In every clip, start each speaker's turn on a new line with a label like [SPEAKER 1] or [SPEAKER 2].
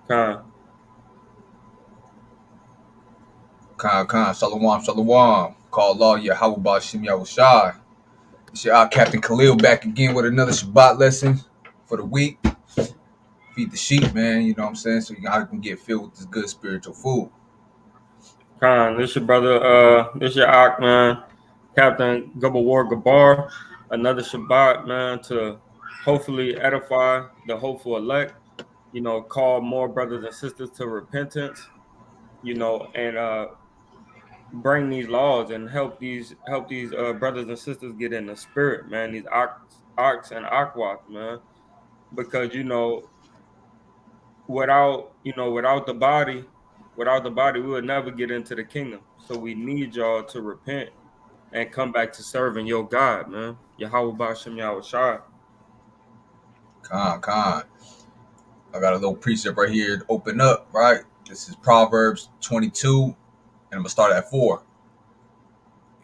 [SPEAKER 1] Con.
[SPEAKER 2] Khan, Shalawam, Shalawam. Call law, Yahweh Bashim Yahushai. It's your Captain Khalil back again with another Shabbat lesson for the week. Feed the sheep, man. You know what I'm saying? So you can get filled with this good spiritual food.
[SPEAKER 1] Con. This your brother, this your Ak, man. Captain Gubba War Gabar. Another Shabbat, man, to hopefully edify the hopeful elect, call more brothers and sisters to repentance, and bring these laws and help these brothers and sisters get in the spirit, man. These ox and aquas, man, because without the body, we would never get into the kingdom. So we need y'all to repent and come back to serving your God, man. Yahweh Bashem Yahweh Shai.
[SPEAKER 2] Khan. I got a little precept right here to open up, right? This is Proverbs 22, and I'm going to start at 4.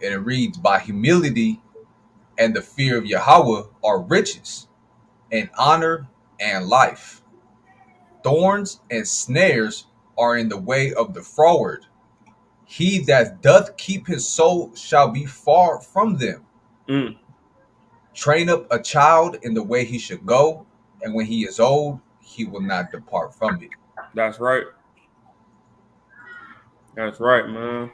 [SPEAKER 2] And it reads, by humility and the fear of Yahweh are riches, and honor and life. Thorns and snares are in the way of the froward. He that doth keep his soul shall be far from them.
[SPEAKER 1] Mm,
[SPEAKER 2] Train up a child in the way he should go, and when he is old, he will not depart from it.
[SPEAKER 1] that's right. That's right, man.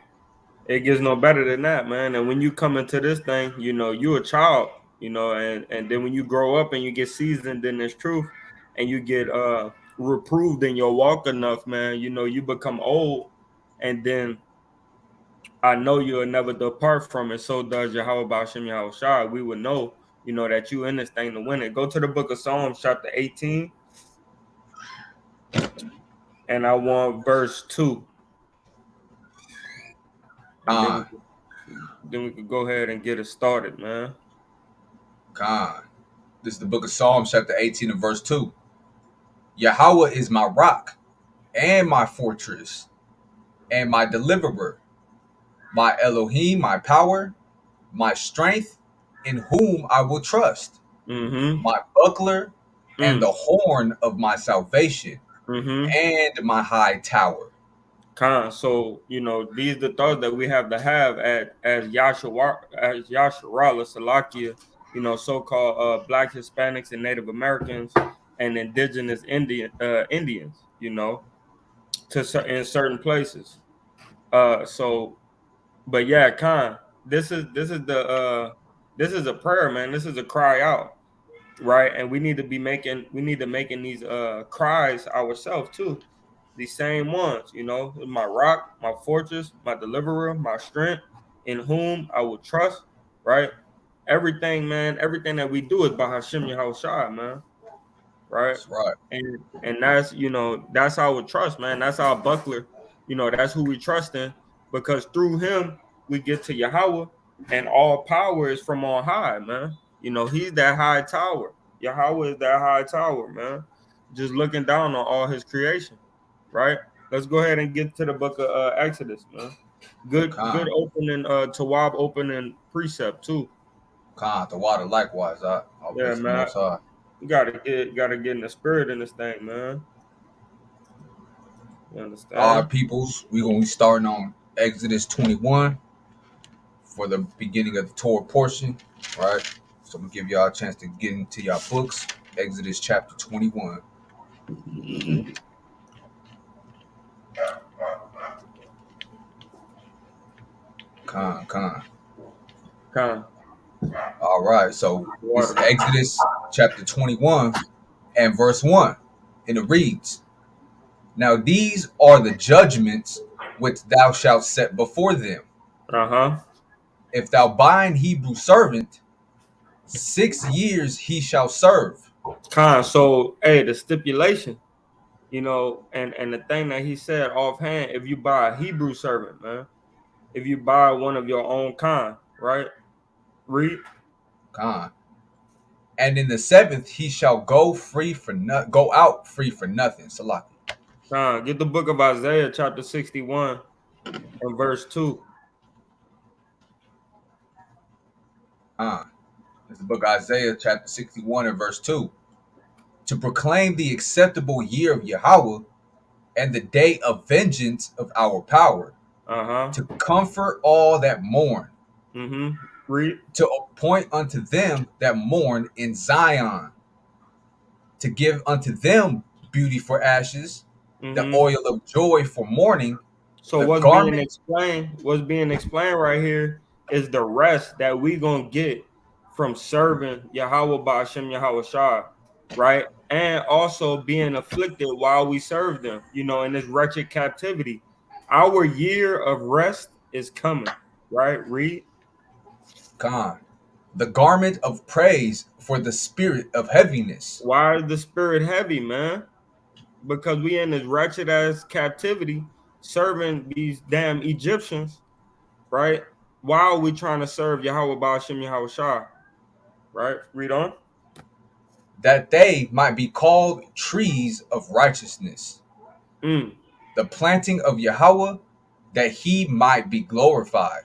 [SPEAKER 1] It gets no better than that, man. And when you come into this thing, you a child, and then when you grow up and you get seasoned in this truth and you get reproved in your walk enough, man, you become old, and then I know you'll never depart from it. So does Yahweh Bashim Yahweh Shai. We would know, that you in this thing to win it. Go to the book of Psalms, chapter 18, and I want verse 2. And then we
[SPEAKER 2] Khan,
[SPEAKER 1] could, then we could go ahead and get it started, man.
[SPEAKER 2] Khan. This is the book of Psalms, chapter 18 and verse 2. Yahweh is my rock and my fortress and my deliverer, my Elohim, my power, my strength, in whom I will trust,
[SPEAKER 1] Mm-hmm.
[SPEAKER 2] my buckler and
[SPEAKER 1] Mm.
[SPEAKER 2] the horn of my salvation,
[SPEAKER 1] Mm-hmm.
[SPEAKER 2] and my high tower.
[SPEAKER 1] So these are the thoughts that we have to have at as Yasharahla Salakia, so-called Black Hispanics and Native Americans and indigenous Indians, in certain places. So, but yeah, this is a prayer, man. This is a cry out, right? And we need to making these cries ourselves too. These same ones, my rock, my fortress, my deliverer, my strength, in whom I will trust, right? Everything, man, everything that we do is by Hashem Yahushua, man, right?
[SPEAKER 2] That's right.
[SPEAKER 1] And that's our trust, man. That's our buckler. That's who we trust in, because through him we get to Yahweh, and all power is from on high, man. He's that high tower. Yahweh is that high tower, man. Just looking down on all his creation, right? Let's go ahead and get to the book of Exodus, man. Good
[SPEAKER 2] Khan,
[SPEAKER 1] opening, Tawab opening precept too.
[SPEAKER 2] Khan, the water likewise. I'll
[SPEAKER 1] Yeah,
[SPEAKER 2] praise the
[SPEAKER 1] man.
[SPEAKER 2] Most High.
[SPEAKER 1] You gotta get in the spirit in this thing, man. You
[SPEAKER 2] All right,
[SPEAKER 1] understand?
[SPEAKER 2] peoples, we're going to be starting on Exodus 21 for the beginning of the Torah portion, right? So we give y'all a chance to get into y'all books. Exodus chapter 21. Con.
[SPEAKER 1] Kind
[SPEAKER 2] All right, so this is
[SPEAKER 1] water.
[SPEAKER 2] Exodus chapter 21 and verse 1. And it reads, now these are the judgments which thou shalt set before them.
[SPEAKER 1] Uh-huh.
[SPEAKER 2] If thou bind Hebrew servant, 6 years he shall serve.
[SPEAKER 1] So hey, the stipulation, and the thing that he said offhand, if you buy a Hebrew servant, man, if you buy one of your own kind, right? Read.
[SPEAKER 2] Con. And in the seventh he shall go out free for nothing. Salaki.
[SPEAKER 1] Get the book of Isaiah, chapter 61 and verse 2.
[SPEAKER 2] It's the book of Isaiah chapter 61 and verse 2. To proclaim the acceptable year of Yahweh, and the day of vengeance of our power,
[SPEAKER 1] Uh-huh.
[SPEAKER 2] to comfort all that mourn,
[SPEAKER 1] Mm-hmm. Read.
[SPEAKER 2] to appoint unto them that mourn in Zion, to give unto them beauty for ashes, the
[SPEAKER 1] Mm-hmm.
[SPEAKER 2] oil of joy for mourning,
[SPEAKER 1] So
[SPEAKER 2] the
[SPEAKER 1] what's
[SPEAKER 2] garment.
[SPEAKER 1] being explained right here is the rest that we gonna get from serving Yahweh Ba'ashem Yahweh Shah, right? And also being afflicted while we serve them, in this wretched captivity. Our year of rest is coming, right? Read.
[SPEAKER 2] Con, the garment of praise for the spirit of heaviness.
[SPEAKER 1] Why is the spirit heavy, man? Because we in this wretched ass captivity serving these damn Egyptians, right? While we trying to serve Yahweh Ba'ashem Yahweh Shah, right? Read on.
[SPEAKER 2] That they might be called trees of righteousness,
[SPEAKER 1] Mm.
[SPEAKER 2] the planting of Yahweh, that he might be glorified.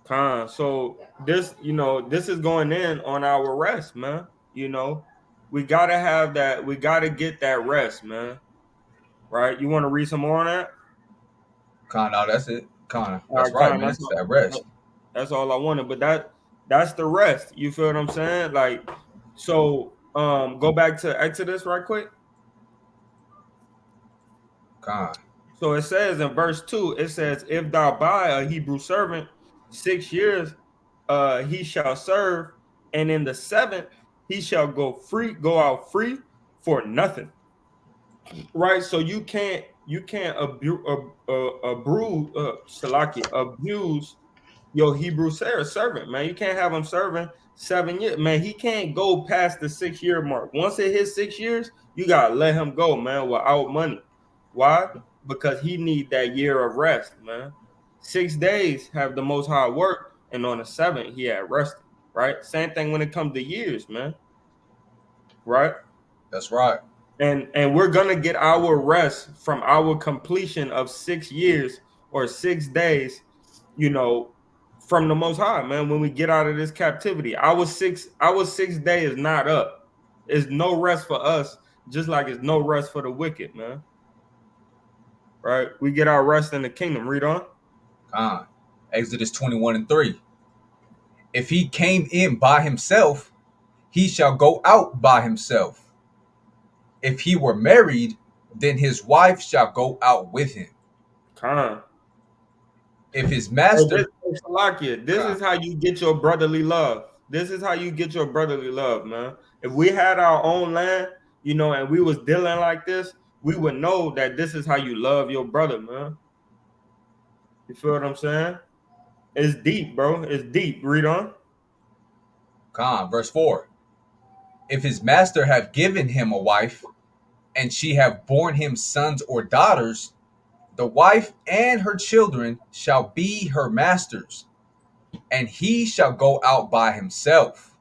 [SPEAKER 1] Khan. So this is going in on our rest, man. We gotta have that. We gotta get that rest, man. Right? You want to read some more on that?
[SPEAKER 2] Con, now that's it. Con,
[SPEAKER 1] All
[SPEAKER 2] that's
[SPEAKER 1] right,
[SPEAKER 2] right,
[SPEAKER 1] Khan.
[SPEAKER 2] man. It's that rest.
[SPEAKER 1] That's all I wanted. But that's the rest. You feel what I'm saying? Like, so go back to Exodus right quick.
[SPEAKER 2] Con,
[SPEAKER 1] So it says in verse 2, it says, if thou buy a Hebrew servant 6 years, he shall serve, and in the seventh he shall go out free for nothing. Right? So you can't abuse your Hebrew servant, man. You can't have him serving 7 years. Man, he can't go past the 6 year mark. Once it hits 6 years, you gotta let him go, man, without money. Why? Because he need that year of rest, man. 6 days have the most high work, and on the seventh, he had rested. Right? Same thing when it comes to years, man. Right?
[SPEAKER 2] that's right.
[SPEAKER 1] And we're gonna get our rest from our completion of 6 years or 6 days, you know, from the Most High, man. When we get out of this captivity, our 6th day is not up. It's no rest for us, just like it's no rest for the wicked, man. Right? We get our rest in the kingdom. Read on.
[SPEAKER 2] Con. Exodus 21 and 3. If he came in by himself, he shall go out by himself. If he were married, then his wife shall go out with him.
[SPEAKER 1] Con.
[SPEAKER 2] If his
[SPEAKER 1] Hey, this,
[SPEAKER 2] master,
[SPEAKER 1] hey, Salakia, this
[SPEAKER 2] Con,
[SPEAKER 1] is how you get your brotherly love. This is how you get your brotherly love, man. If we had our own land, and we was dealing like this, we would know that this is how you love your brother, man. You feel what I'm saying? It's deep, bro. It's deep. Read on.
[SPEAKER 2] Con, verse 4. If his master have given him a wife, and she have borne him sons or daughters, the wife and her children shall be her master's, and he shall go out by himself.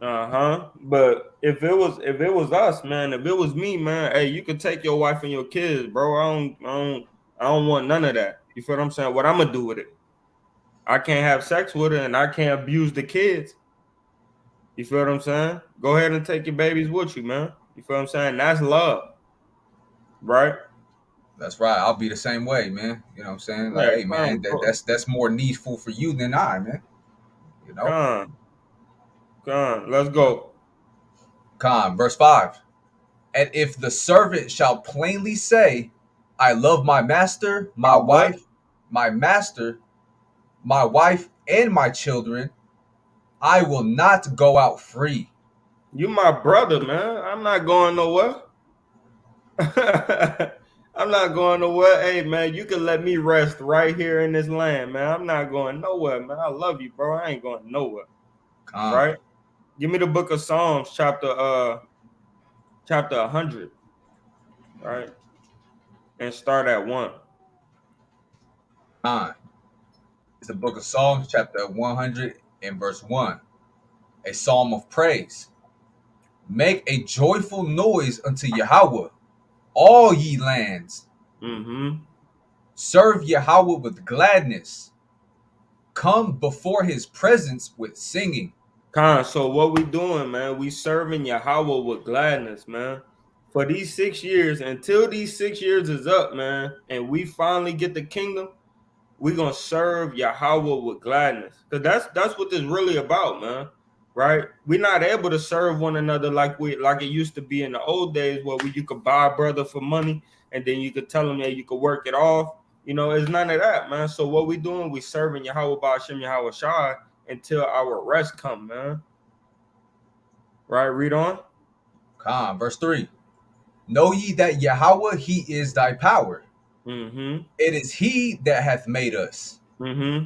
[SPEAKER 1] Uh-huh. But if it was us, man, if it was me, man, hey, you could take your wife and your kids, bro. I don't want none of that. You feel what I'm saying? What I'm gonna do with it? I can't have sex with her and I can't abuse the kids. You feel what I'm saying? Go ahead and take your babies with you, man. You feel what I'm saying? That's love, right?
[SPEAKER 2] That's right. I'll be the same way, man. You know what I'm saying? Like,
[SPEAKER 1] Yeah,
[SPEAKER 2] hey, man,
[SPEAKER 1] come, bro.
[SPEAKER 2] that's more needful for you than I, man. You know.
[SPEAKER 1] Come, come. Let's go.
[SPEAKER 2] Con, verse 5. And if the servant shall plainly say, I love my master, my
[SPEAKER 1] What?
[SPEAKER 2] wife, my master, my wife, and my children, I will not go out free.
[SPEAKER 1] You my brother, man. I'm not going nowhere. I'm not going nowhere. Hey, man, you can let me rest right here in this land, man. I'm not going nowhere, man. I love you, bro. I ain't going nowhere.
[SPEAKER 2] Con,
[SPEAKER 1] Right? Give me the book of Psalms, chapter 100, right? And start at 1.
[SPEAKER 2] con. It's the book of Psalms, chapter 100 and verse 1. A psalm of praise. Make a joyful noise unto Yahweh, all ye lands.
[SPEAKER 1] Mm-hmm.
[SPEAKER 2] Serve Yahweh with gladness. Come before his presence with singing.
[SPEAKER 1] Con, so what we doing, man? We serving Yahweh with gladness, man. for these 6 years, until these 6 years is up, man, and we finally get the kingdom, we gonna serve Yahweh with gladness. Cause that's what this really about, man. Right? We're not able to serve one another like it used to be in the old days where you could buy a brother for money and then you could tell him that you could work it off. You know, it's none of that, man. So what we doing, we serving Yahweh Ba'ashem Yahweh Shai until our rest come, man. Right? Read on.
[SPEAKER 2] Verse 3. Know ye that Yahweh, he is thy power.
[SPEAKER 1] Mm-hmm.
[SPEAKER 2] It is he that hath made us,
[SPEAKER 1] Mm-hmm.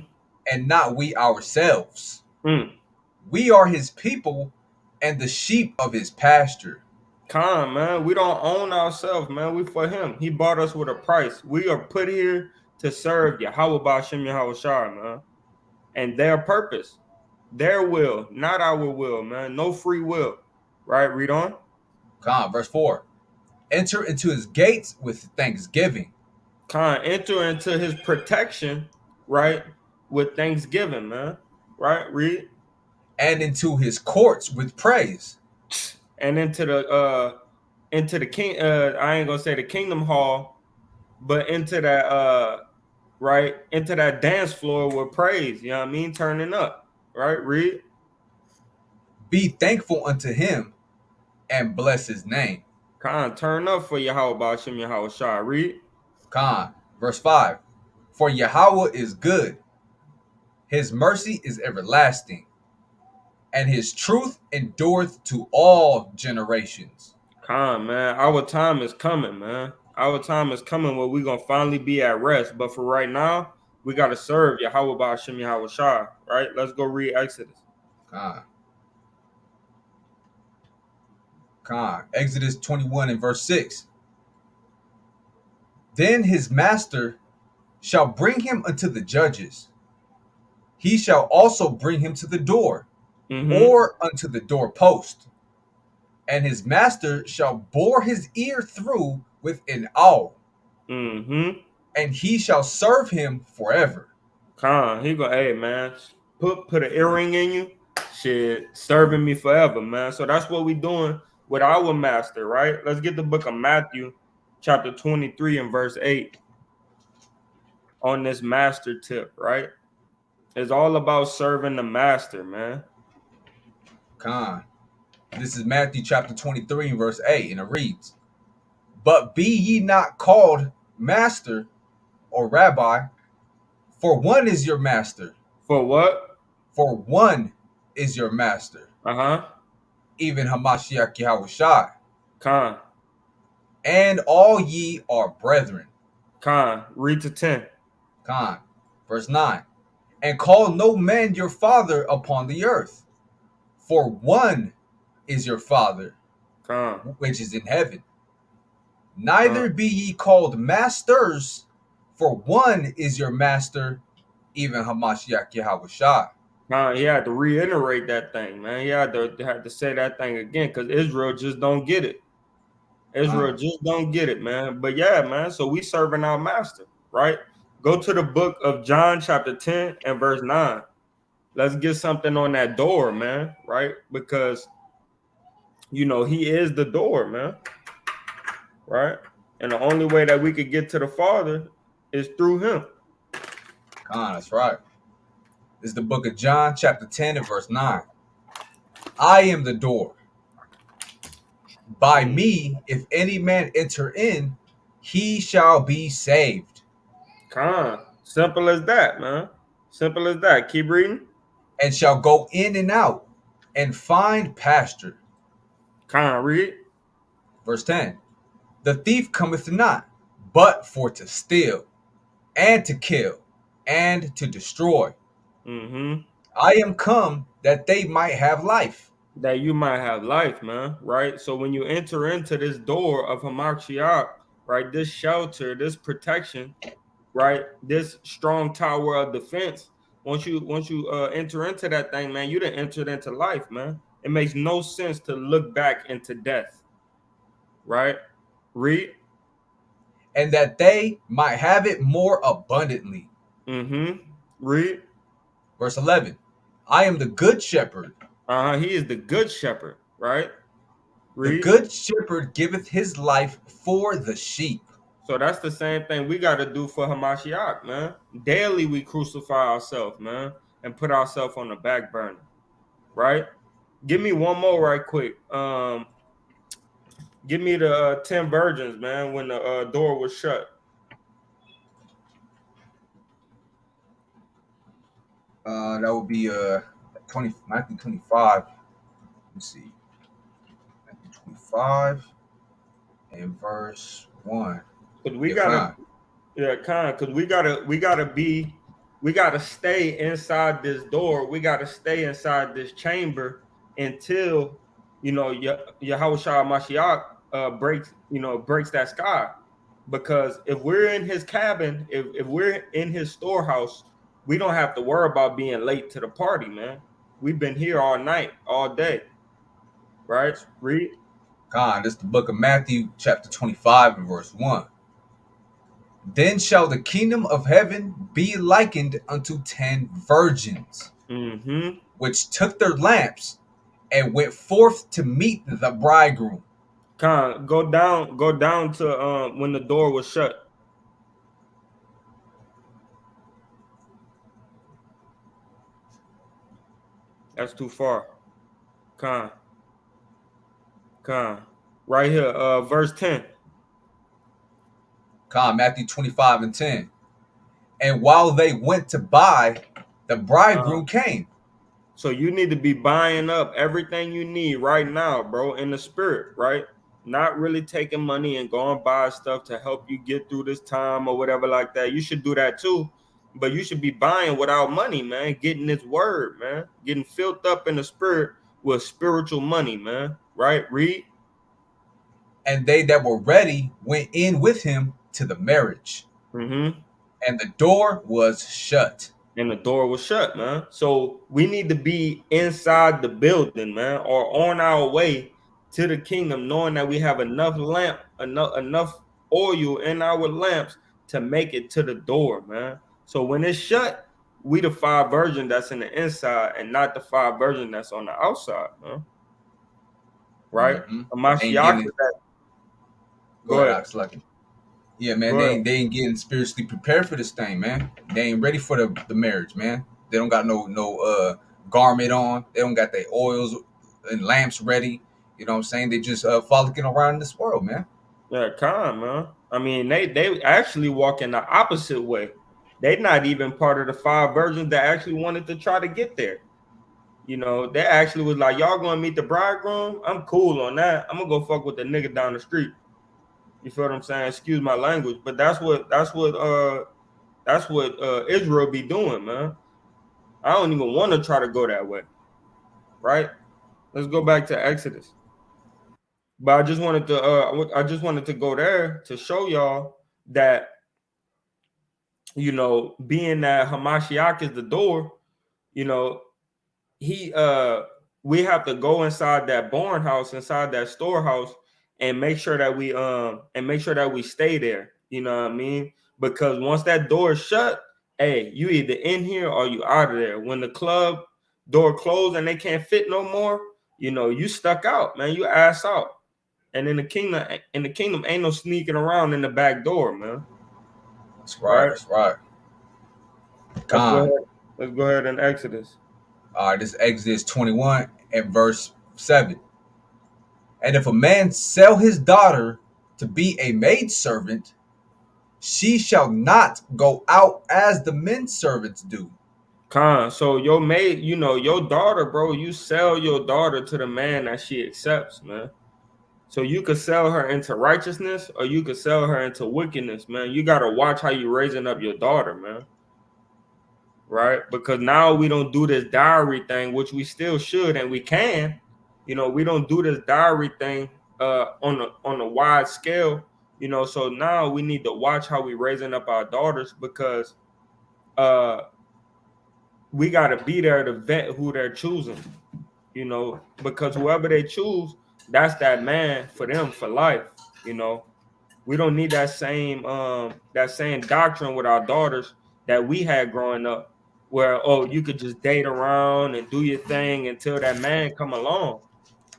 [SPEAKER 2] and not we ourselves.
[SPEAKER 1] Mm.
[SPEAKER 2] We are his people and the sheep of his pasture.
[SPEAKER 1] Man, we don't own ourselves, man. We for him. He bought us with a price. We are put here to serve Yahweh Ba'ashem Yahweh Shai, man. And their purpose, their will, not our will, man. No free will. Right? Read on.
[SPEAKER 2] Verse 4. Enter into his gates with thanksgiving,
[SPEAKER 1] Enter into his protection, right? With thanksgiving, man. Right? Read.
[SPEAKER 2] and into his courts with praise.
[SPEAKER 1] And into the king I ain't gonna say the kingdom hall, but into that right into that dance floor with praise, you know what I mean? Turning up, right? Read.
[SPEAKER 2] Be thankful unto him and bless his name.
[SPEAKER 1] Turn up for Yahweh Ba'ashem Yahweh Shai. Read.
[SPEAKER 2] Verse 5. For Yahweh is good, his mercy is everlasting, and his truth endureth to all generations.
[SPEAKER 1] Man, our time is coming, man. Our time is coming where we're gonna finally be at rest. But for right now, we gotta serve Yahweh Ba'ashem Yahweh Shai. Right? Let's go read Exodus.
[SPEAKER 2] Con. Exodus 21 and verse 6. Then his master shall bring him unto the judges. He shall also bring him to the door,
[SPEAKER 1] Mm-hmm.
[SPEAKER 2] or unto the doorpost. And his master shall bore his ear through with an awl,
[SPEAKER 1] Mm-hmm.
[SPEAKER 2] and he shall serve him forever.
[SPEAKER 1] He go, hey man, put an earring in you, shit, serving me forever, man. So that's what we doing with our master, right? Let's get the book of Matthew, chapter 23 and verse 8 on this master tip, right? It's all about serving the master, man.
[SPEAKER 2] Con. This is Matthew chapter 23 and verse 8, and it reads, But be ye not called master or rabbi, for one is your master.
[SPEAKER 1] For what?
[SPEAKER 2] For one is your master,
[SPEAKER 1] Uh-huh.
[SPEAKER 2] even Hamashiach Yahushai.
[SPEAKER 1] Con.
[SPEAKER 2] And all ye are brethren.
[SPEAKER 1] Read to 10.
[SPEAKER 2] Con. Verse 9. And call no man your father upon the earth, for one is your Father,
[SPEAKER 1] Con.
[SPEAKER 2] which is in heaven.
[SPEAKER 1] Con.
[SPEAKER 2] Neither be ye called masters, for one is your master, even Hamashiach Yahushua.
[SPEAKER 1] He had to reiterate that thing, man. He had to say that thing again because Israel just don't get it. Israel just don't get it, man. But yeah, man. So we serving our master, right? Go to the book of John, chapter 10 and verse 9. Let's get something on that door, man, right? Because he is the door, man. Right? And the only way that we could get to the Father is through him.
[SPEAKER 2] That's right. This is the book of John, chapter 10 and verse 9. I am the door. By me, if any man enter in, he shall be saved.
[SPEAKER 1] Simple as that, man. Simple as that. Keep reading.
[SPEAKER 2] And shall go in and out and find pasture.
[SPEAKER 1] Read.
[SPEAKER 2] Verse 10. The thief cometh not, but for to steal, and to kill, and to destroy.
[SPEAKER 1] Mm-hmm.
[SPEAKER 2] I am come that they might have life.
[SPEAKER 1] That you might have life, man, right? So when you enter into this door of Hamashiach, right, this shelter, this protection, right, this strong tower of defense, once you enter into that thing, man, you done entered into life, man. It makes no sense to look back into death, right? Read.
[SPEAKER 2] And that they might have it more abundantly.
[SPEAKER 1] Mm-hmm. Read.
[SPEAKER 2] Verse 11. I am the good shepherd.
[SPEAKER 1] He is the good shepherd, right?
[SPEAKER 2] The
[SPEAKER 1] Read.
[SPEAKER 2] good shepherd giveth his life for the sheep.
[SPEAKER 1] So that's the same thing we got to do for Hamashiach, man. Daily we crucify ourselves, man, and put ourselves on the back burner, right? Give me one more right quick. Give me the 10 virgins, man, when the door was shut.
[SPEAKER 2] That would be 1925. Let me see. 1925 and verse 1.
[SPEAKER 1] Cause we
[SPEAKER 2] Yeah,
[SPEAKER 1] gotta,
[SPEAKER 2] fine.
[SPEAKER 1] yeah, cause we gotta stay inside this door. We gotta stay inside this chamber until Yahweh Shah Mashiach breaks that sky. Because if we're in his cabin, if we're in his storehouse, we don't have to worry about being late to the party, man. We've been here all night, all day, right? Read.
[SPEAKER 2] This is the book of Matthew, chapter 25 and verse 1. Then shall the kingdom of heaven be likened unto 10 virgins,
[SPEAKER 1] Mm-hmm.
[SPEAKER 2] which took their lamps and went forth to meet the bridegroom.
[SPEAKER 1] Go down to when the door was shut. That's too far. Con, con. Right here, verse 10.
[SPEAKER 2] Matthew 25 and 10. And while they went to buy, the bridegroom came.
[SPEAKER 1] So you need to be buying up everything you need right now, bro, in the spirit, right? Not really taking money and going buy stuff to help you get through this time or whatever like that. You should do that too. But you should be buying without money, man. Getting this word, man. Getting filled up in the spirit with spiritual money, man. Right? Read.
[SPEAKER 2] And they that were ready went in with him to the marriage,
[SPEAKER 1] Mm-hmm.
[SPEAKER 2] and the door was shut.
[SPEAKER 1] And the door was shut, man. So we need to be inside the building, man, or on our way to the kingdom, knowing that we have enough oil in our lamps to make it to the door, man. So when it's shut, we the 5 virgin that's in the inside and not the 5 virgin that's on the outside, man. Right? A
[SPEAKER 2] They ain't
[SPEAKER 1] Mashiach
[SPEAKER 2] getting
[SPEAKER 1] is
[SPEAKER 2] it.
[SPEAKER 1] that.
[SPEAKER 2] Go
[SPEAKER 1] Go
[SPEAKER 2] ahead,
[SPEAKER 1] ahead.
[SPEAKER 2] Ox Lucky. Yeah, man,
[SPEAKER 1] Go ahead.
[SPEAKER 2] they ain't getting spiritually prepared for this thing, man. They ain't ready for the marriage, man. They don't got no garment on. They don't got their oils and lamps ready. You know what I'm saying? They just frolicking around in this world, man.
[SPEAKER 1] Yeah, calm, man. I mean, they actually walk in the opposite way. They not even part of the 5 virgins that actually wanted to try to get there. They actually was like, y'all gonna meet the bridegroom? I'm cool on that. I'm gonna go fuck with the nigga down the street. You feel what I'm saying? Excuse my language, but that's what Israel be doing, man. I don't even want to try to go that way, right? Let's go back to Exodus. But I just wanted to go there to show y'all that being that Hamashiach is the door, you know, he we have to go inside that barn house, inside that storehouse, and make sure that we stay there. You know what I mean? Because once that door is shut, hey, you either in here or you out of there. When the club door closed and they can't fit no more, you stuck out, man. You ass out. And in the kingdom, ain't no sneaking around in the back door, man.
[SPEAKER 2] That's right.
[SPEAKER 1] Right?
[SPEAKER 2] That's right.
[SPEAKER 1] Let's go
[SPEAKER 2] Con.
[SPEAKER 1] ahead. Let's go ahead and Exodus.
[SPEAKER 2] All right, this is Exodus 21 and verse 7. And if a man sell his daughter to be a maidservant, she shall not go out as the men servants do.
[SPEAKER 1] So your maid, your daughter, bro, you sell your daughter to the man that she accepts, man. So you could sell her into righteousness or you could sell her into wickedness, man. You gotta watch how you raising up your daughter, man. Right? Because now we don't do this dowry thing, which we still should and we can. We don't do this dowry thing on a wide scale. So now we need to watch how we raising up our daughters because uh we gotta be there to vet who they're choosing, because whoever they choose, that's that man for them for life. You know, we don't need that same doctrine with our daughters that we had growing up, where you could just date around and do your thing until that man come along.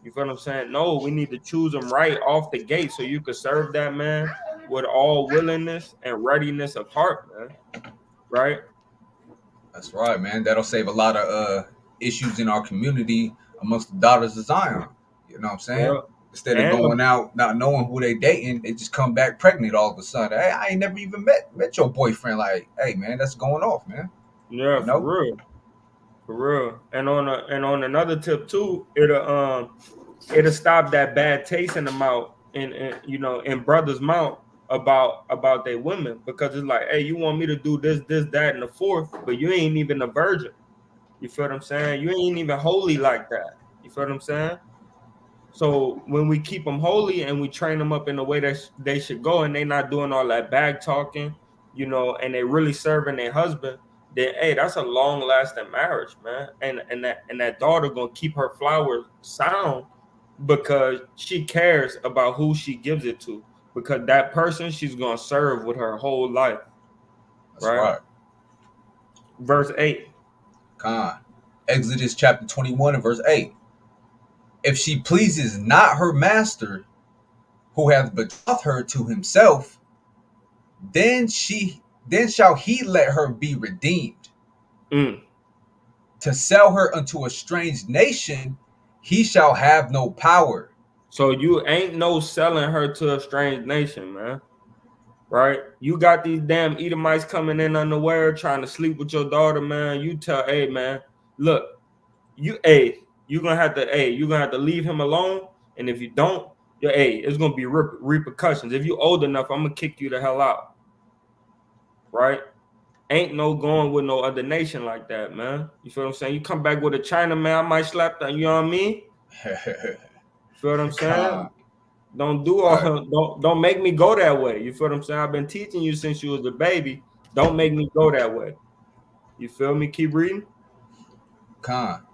[SPEAKER 1] You feel what I'm saying? No, we need to choose them right off the gate so you could serve that man with all willingness and readiness of heart, man. Right?
[SPEAKER 2] That's right, man. That'll save a lot of issues in our community amongst the daughters of Zion. You know what I'm saying?
[SPEAKER 1] Yeah.
[SPEAKER 2] Instead of
[SPEAKER 1] And
[SPEAKER 2] going out not knowing who they dating, they just come back pregnant all of a sudden. Hey, I ain't never even met your boyfriend. Like, hey, man, that's going off, man.
[SPEAKER 1] yeah,
[SPEAKER 2] You
[SPEAKER 1] for
[SPEAKER 2] know?
[SPEAKER 1] real. For real. And on another tip too, it'll stop that bad taste in the mouth and in brothers' mouth about their women, because it's like, hey, you want me to do this, that, and the fourth, but you ain't even a virgin. You feel what I'm saying? You ain't even holy like that. You feel what I'm saying? So when we keep them holy and we train them up in the way that they should go, and they not doing all that bag talking, and they really serving their husband, then hey, that's a long lasting marriage, man. And that daughter gonna keep her flowers sound because she cares about who she gives it to, because that person she's gonna serve with her whole life,
[SPEAKER 2] That's
[SPEAKER 1] right?
[SPEAKER 2] right.
[SPEAKER 1] Verse 8.
[SPEAKER 2] Con. Exodus chapter 21 and verse 8. If she pleases not her master, who hath betrothed her to himself, then shall he let her be redeemed.
[SPEAKER 1] Mm.
[SPEAKER 2] To sell her unto a strange nation, he shall have no power.
[SPEAKER 1] So you ain't no selling her to a strange nation, man. Right? You got these damn Edomites coming in unaware, trying to sleep with your daughter, man. You tell, hey, man, look, you're gonna have to leave him alone. And if you don't, it's gonna be repercussions. If you old enough, I'm gonna kick you the hell out. Right? Ain't no going with no other nation like that, man. You feel what I'm saying? You come back with a China man, I might slap that. You know what I mean? Feel what I'm saying?
[SPEAKER 2] Con.
[SPEAKER 1] Don't do
[SPEAKER 2] Right.
[SPEAKER 1] all don't make me go that way. You feel what I'm saying? I've been teaching you since you was a baby. Don't make me go that way. You feel me? Keep reading.
[SPEAKER 2] Con.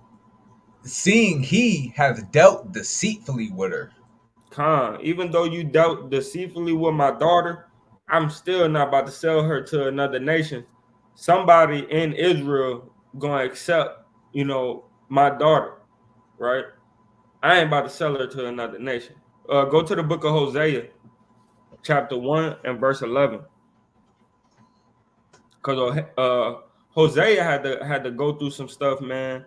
[SPEAKER 2] Seeing he hath dealt deceitfully with her.
[SPEAKER 1] Even though you dealt deceitfully with my daughter, I'm still not about to sell her to another nation. Somebody in Israel gonna accept, my daughter, right? I ain't about to sell her to another nation. Go to the book of Hosea, chapter 1 and verse 11. Because Hosea had to go through some stuff, man.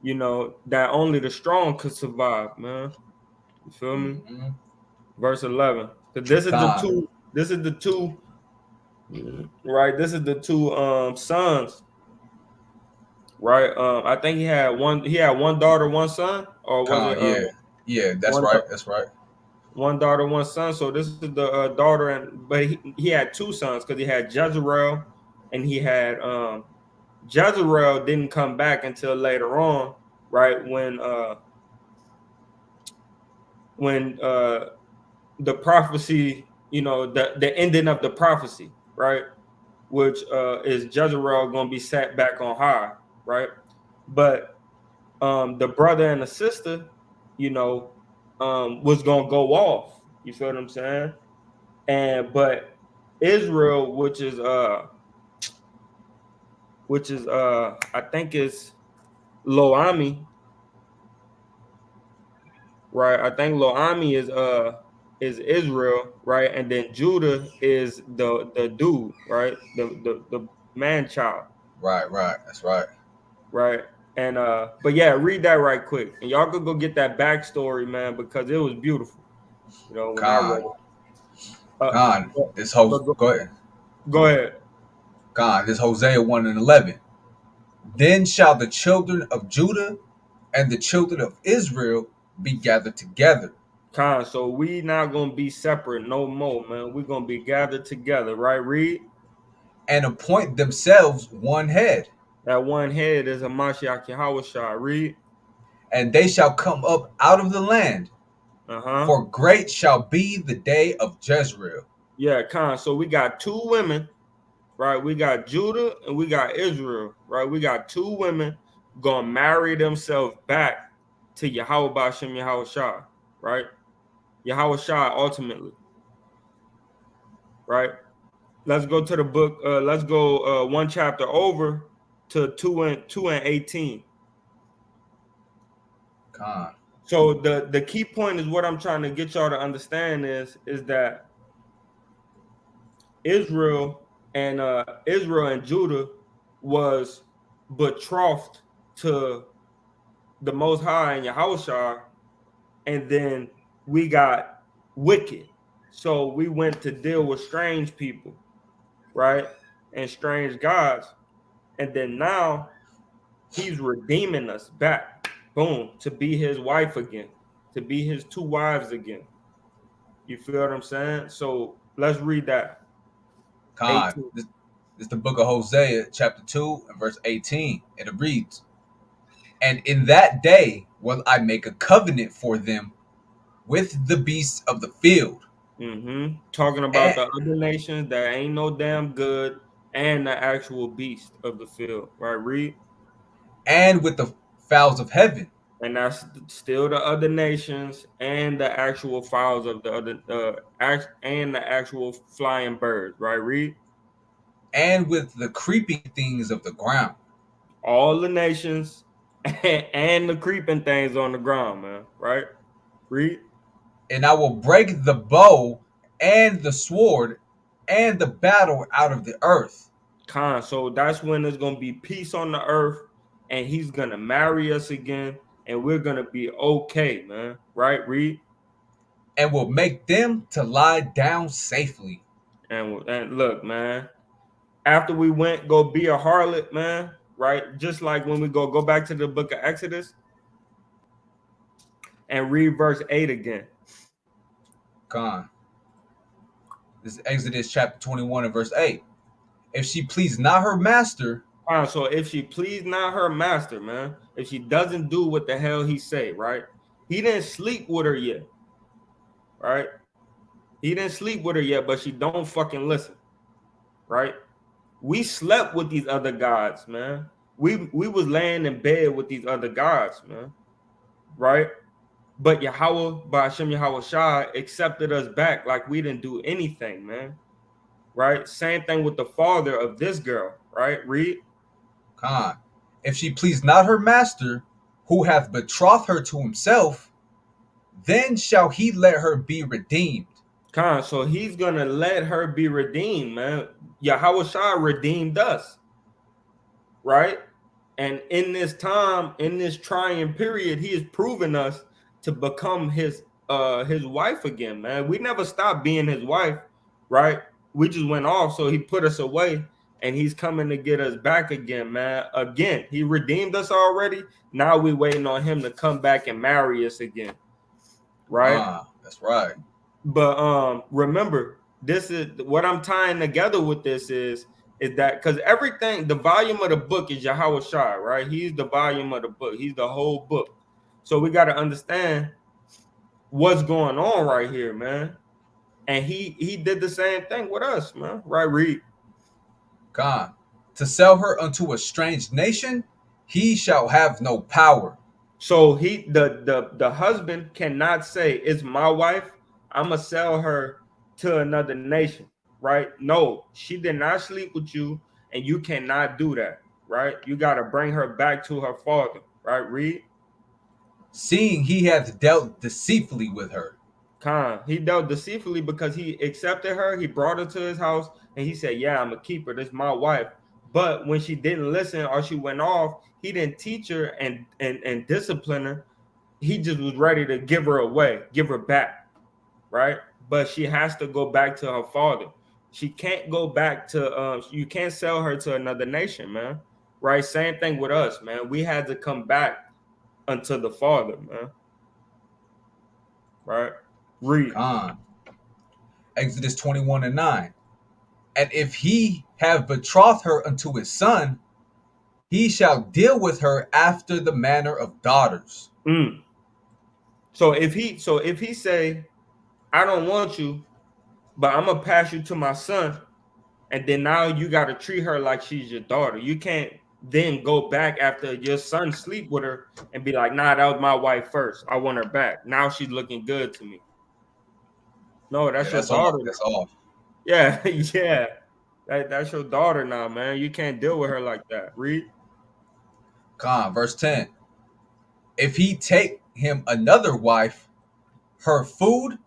[SPEAKER 1] That only the strong could survive, man. You feel me?
[SPEAKER 2] Mm-hmm.
[SPEAKER 1] Verse 11. Because this is the
[SPEAKER 2] Con.
[SPEAKER 1] two. This is the two. Right. This is the two sons. Right. I think he had one. He had one daughter, one son, or was it
[SPEAKER 2] Con. Yeah. Yeah. That's
[SPEAKER 1] one
[SPEAKER 2] right. That's right.
[SPEAKER 1] one daughter, one son? So this is the daughter, but he had two sons because he had Jezreel and he had Jezreel didn't come back until later on, right? When the prophecy, the ending of the prophecy, right? Which is Jezreel gonna be set back on high, right? But the brother and the sister, was gonna go off. You feel what I'm saying? But Israel, which is I think is Loami, right? I think Loami is Israel, right? And then Judah is the dude, right? The man child,
[SPEAKER 2] Right. Right. That's right.
[SPEAKER 1] right? And but yeah, read that right quick. And y'all could go get that backstory, man, because it was beautiful, when I read
[SPEAKER 2] Con.
[SPEAKER 1] it. Uh
[SPEAKER 2] Con.
[SPEAKER 1] but,
[SPEAKER 2] This whole.
[SPEAKER 1] but go,
[SPEAKER 2] Go ahead.
[SPEAKER 1] go ahead.
[SPEAKER 2] Con. This Hosea 1 and 11. Then shall the children of Judah and the children of Israel be gathered together,
[SPEAKER 1] So we not gonna be separate no more, man. We're gonna be gathered together, right? Read.
[SPEAKER 2] and appoint themselves one head,
[SPEAKER 1] That one head is a Mashiach Yahweh. Read.
[SPEAKER 2] and they shall come up out of the land.
[SPEAKER 1] Uh-huh.
[SPEAKER 2] For great shall be the day of Jezreel.
[SPEAKER 1] Yeah, So we got two women, right? We got Judah and we got Israel, right? We got two women gonna marry themselves back to Yahweh Bashem Yahweh Shah, right? Yahweh Shah ultimately, right? Let's go to the book. Let's go one chapter over to 2 and 18.
[SPEAKER 2] Con.
[SPEAKER 1] So the key point is what I'm trying to get y'all to understand is that Israel and Judah was betrothed to the Most High and Yahushua, and then we got wicked. So we went to deal with strange people, right? And strange gods. And then now he's redeeming us back, boom, to be his wife again, to be his two wives again. You feel what I'm saying? So let's read that.
[SPEAKER 2] Con.
[SPEAKER 1] 18.
[SPEAKER 2] This is the book of Hosea, chapter 2, and verse 18. And it reads, "And in that day will I make a covenant for them with the beasts of the field,
[SPEAKER 1] Talking about
[SPEAKER 2] and,
[SPEAKER 1] the other nations that ain't no damn good and the actual beast of the field, right? Read.
[SPEAKER 2] and with the fowls of heaven,
[SPEAKER 1] And that's still the other nations and the actual fowls of the other and the actual flying birds, right? Read.
[SPEAKER 2] and with the creeping things of the ground.
[SPEAKER 1] All the nations and the creeping things on the ground, man. Right? Read.
[SPEAKER 2] And I will break the bow and the sword and the battle out of the earth,
[SPEAKER 1] So that's when there's gonna be peace on the earth, and he's gonna marry us again, and we're gonna be okay, man. Right? Read.
[SPEAKER 2] and will make them to lie down safely."
[SPEAKER 1] And look, man. After we went go be a harlot, man. Right? Just like when we go back to the book of Exodus and read verse 8 again.
[SPEAKER 2] Con. This is Exodus chapter 21 and verse 8. "If she please not her master,
[SPEAKER 1] So if she please not her master, man, if she doesn't do what the hell he say, right? He didn't sleep with her yet, right? He didn't sleep with her yet, but she don't fucking listen, right? We slept with these other gods, man. We was laying in bed with these other gods, man, right? But Yahweh, by Hashem Yahweh Shai, accepted us back like we didn't do anything, man. Right? Same thing with the father of this girl, right? Read.
[SPEAKER 2] con, if she please not her master, who hath betrothed her to himself, then shall he let her be redeemed."
[SPEAKER 1] So he's gonna let her be redeemed, man. Yahweh Shai redeemed us, right? And in this time, in this trying period, he is proving us to become his wife again, man. We never stopped being his wife, right? We just went off, so he put us away, and he's coming to get us back again, man. Again, he redeemed us already. Now we waiting on him to come back and marry us again, right?
[SPEAKER 2] That's right.
[SPEAKER 1] But remember, this is what I'm tying together with this is that because everything, the volume of the book is Yahweh Shai, right? He's the volume of the book, he's the whole book. So we got to understand what's going on right here, man. And he did the same thing with us, man. Right, Reed?
[SPEAKER 2] Con, to sell her unto a strange nation, he shall have no power.
[SPEAKER 1] So the husband cannot say it's my wife. I'm gonna sell her to another nation, right? No, she did not sleep with you, and you cannot do that, right? You got to bring her back to her father, right? Read.
[SPEAKER 2] Seeing he hath dealt deceitfully with her.
[SPEAKER 1] He dealt deceitfully because he accepted her, he brought her to his house, and he said, "Yeah, I'm a keeper. This is my wife." But when she didn't listen or she went off, he didn't teach her and discipline her. He just was ready to give her away, give her back, right? But she has to go back to her father. She can't go back to you can't sell her to another nation, man. Right? Same thing with us, man. We had to come back unto the father, man. Right? Read.
[SPEAKER 2] Con. Exodus 21 and 9. "And if he have betrothed her unto his son, he shall deal with her after the manner of daughters."
[SPEAKER 1] Mm. So if he say, "I don't want you, but I'm gonna pass you to my son," and then now you got to treat her like she's your daughter. You can't then go back after your son sleep with her and be like, "Nah, that was my wife first. I want her back. Now she's looking good to me." No,
[SPEAKER 2] Yeah,
[SPEAKER 1] that's your
[SPEAKER 2] that's off.
[SPEAKER 1] daughter
[SPEAKER 2] That's
[SPEAKER 1] now.
[SPEAKER 2] off.
[SPEAKER 1] Yeah, yeah. That's your daughter now, man. You can't deal with her like that. Read.
[SPEAKER 2] Con, verse 10. If he take him another wife, her food,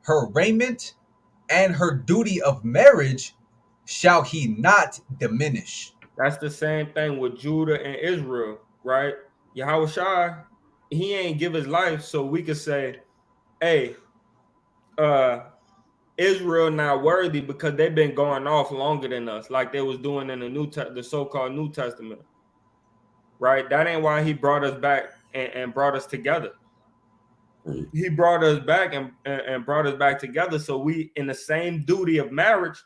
[SPEAKER 2] her raiment, and her duty of marriage shall he not diminish.
[SPEAKER 1] That's the same thing with Judah and Israel, right? Yahweh Shai, he ain't give his life so we could say, hey, uh, Israel not worthy because they've been going off longer than us, like they was doing in the so-called New Testament, right? That ain't why he brought us back and brought us together. He brought us back and brought us back together so we, in the same duty of marriage,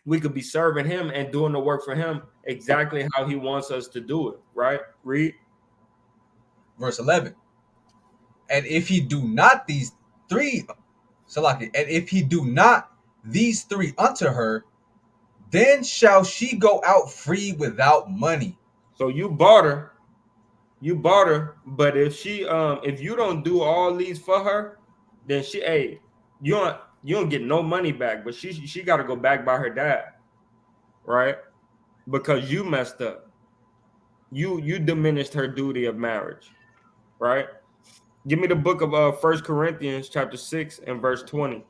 [SPEAKER 1] we could be serving him and doing the work for him exactly how he wants us to do it, right? Read.
[SPEAKER 2] Verse 11. And if he do not these three, Salaki, and if he do not these three unto her, then shall she go out free without money.
[SPEAKER 1] So you bought her, but if you don't do all these for her, then hey, you don't get no money back, but she got to go back by her dad, right? Because you messed up. You diminished her duty of marriage, right? Give me the book of 1 Corinthians chapter 6 and verse 20.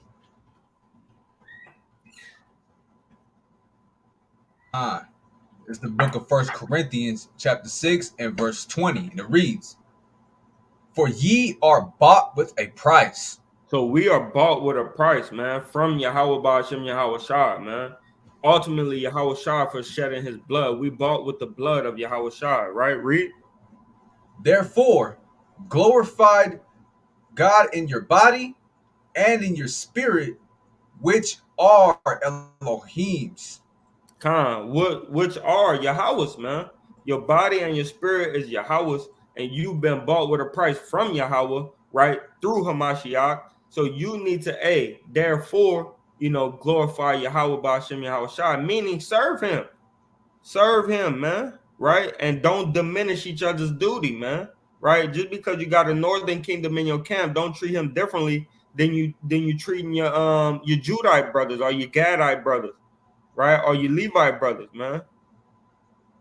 [SPEAKER 2] It's the book of 1 Corinthians chapter 6 and verse 20. And it reads, for ye are bought with a price.
[SPEAKER 1] So we are bought with a price, man, from Yahweh Ba'ashem Yahweh Shah, man. Ultimately, Yahweh Shah for shedding his blood. We bought with the blood of Yahweh Shah, right? Read.
[SPEAKER 2] Therefore, glorified God in your body and in your spirit, which are Elohim's.
[SPEAKER 1] Which are Yahweh's, man. Your body and your spirit is Yahweh's, and you've been bought with a price from Yahweh, right? Through Hamashiach. So you need to, therefore, glorify Yahweh Ba'ashem Yahweh Shai, meaning serve him. Serve him, man, right? And don't diminish each other's duty, man, right? Just because you got a northern kingdom in your camp, don't treat him differently than you treating your Judite brothers or your Gadite brothers, right? Or your Levite brothers, man,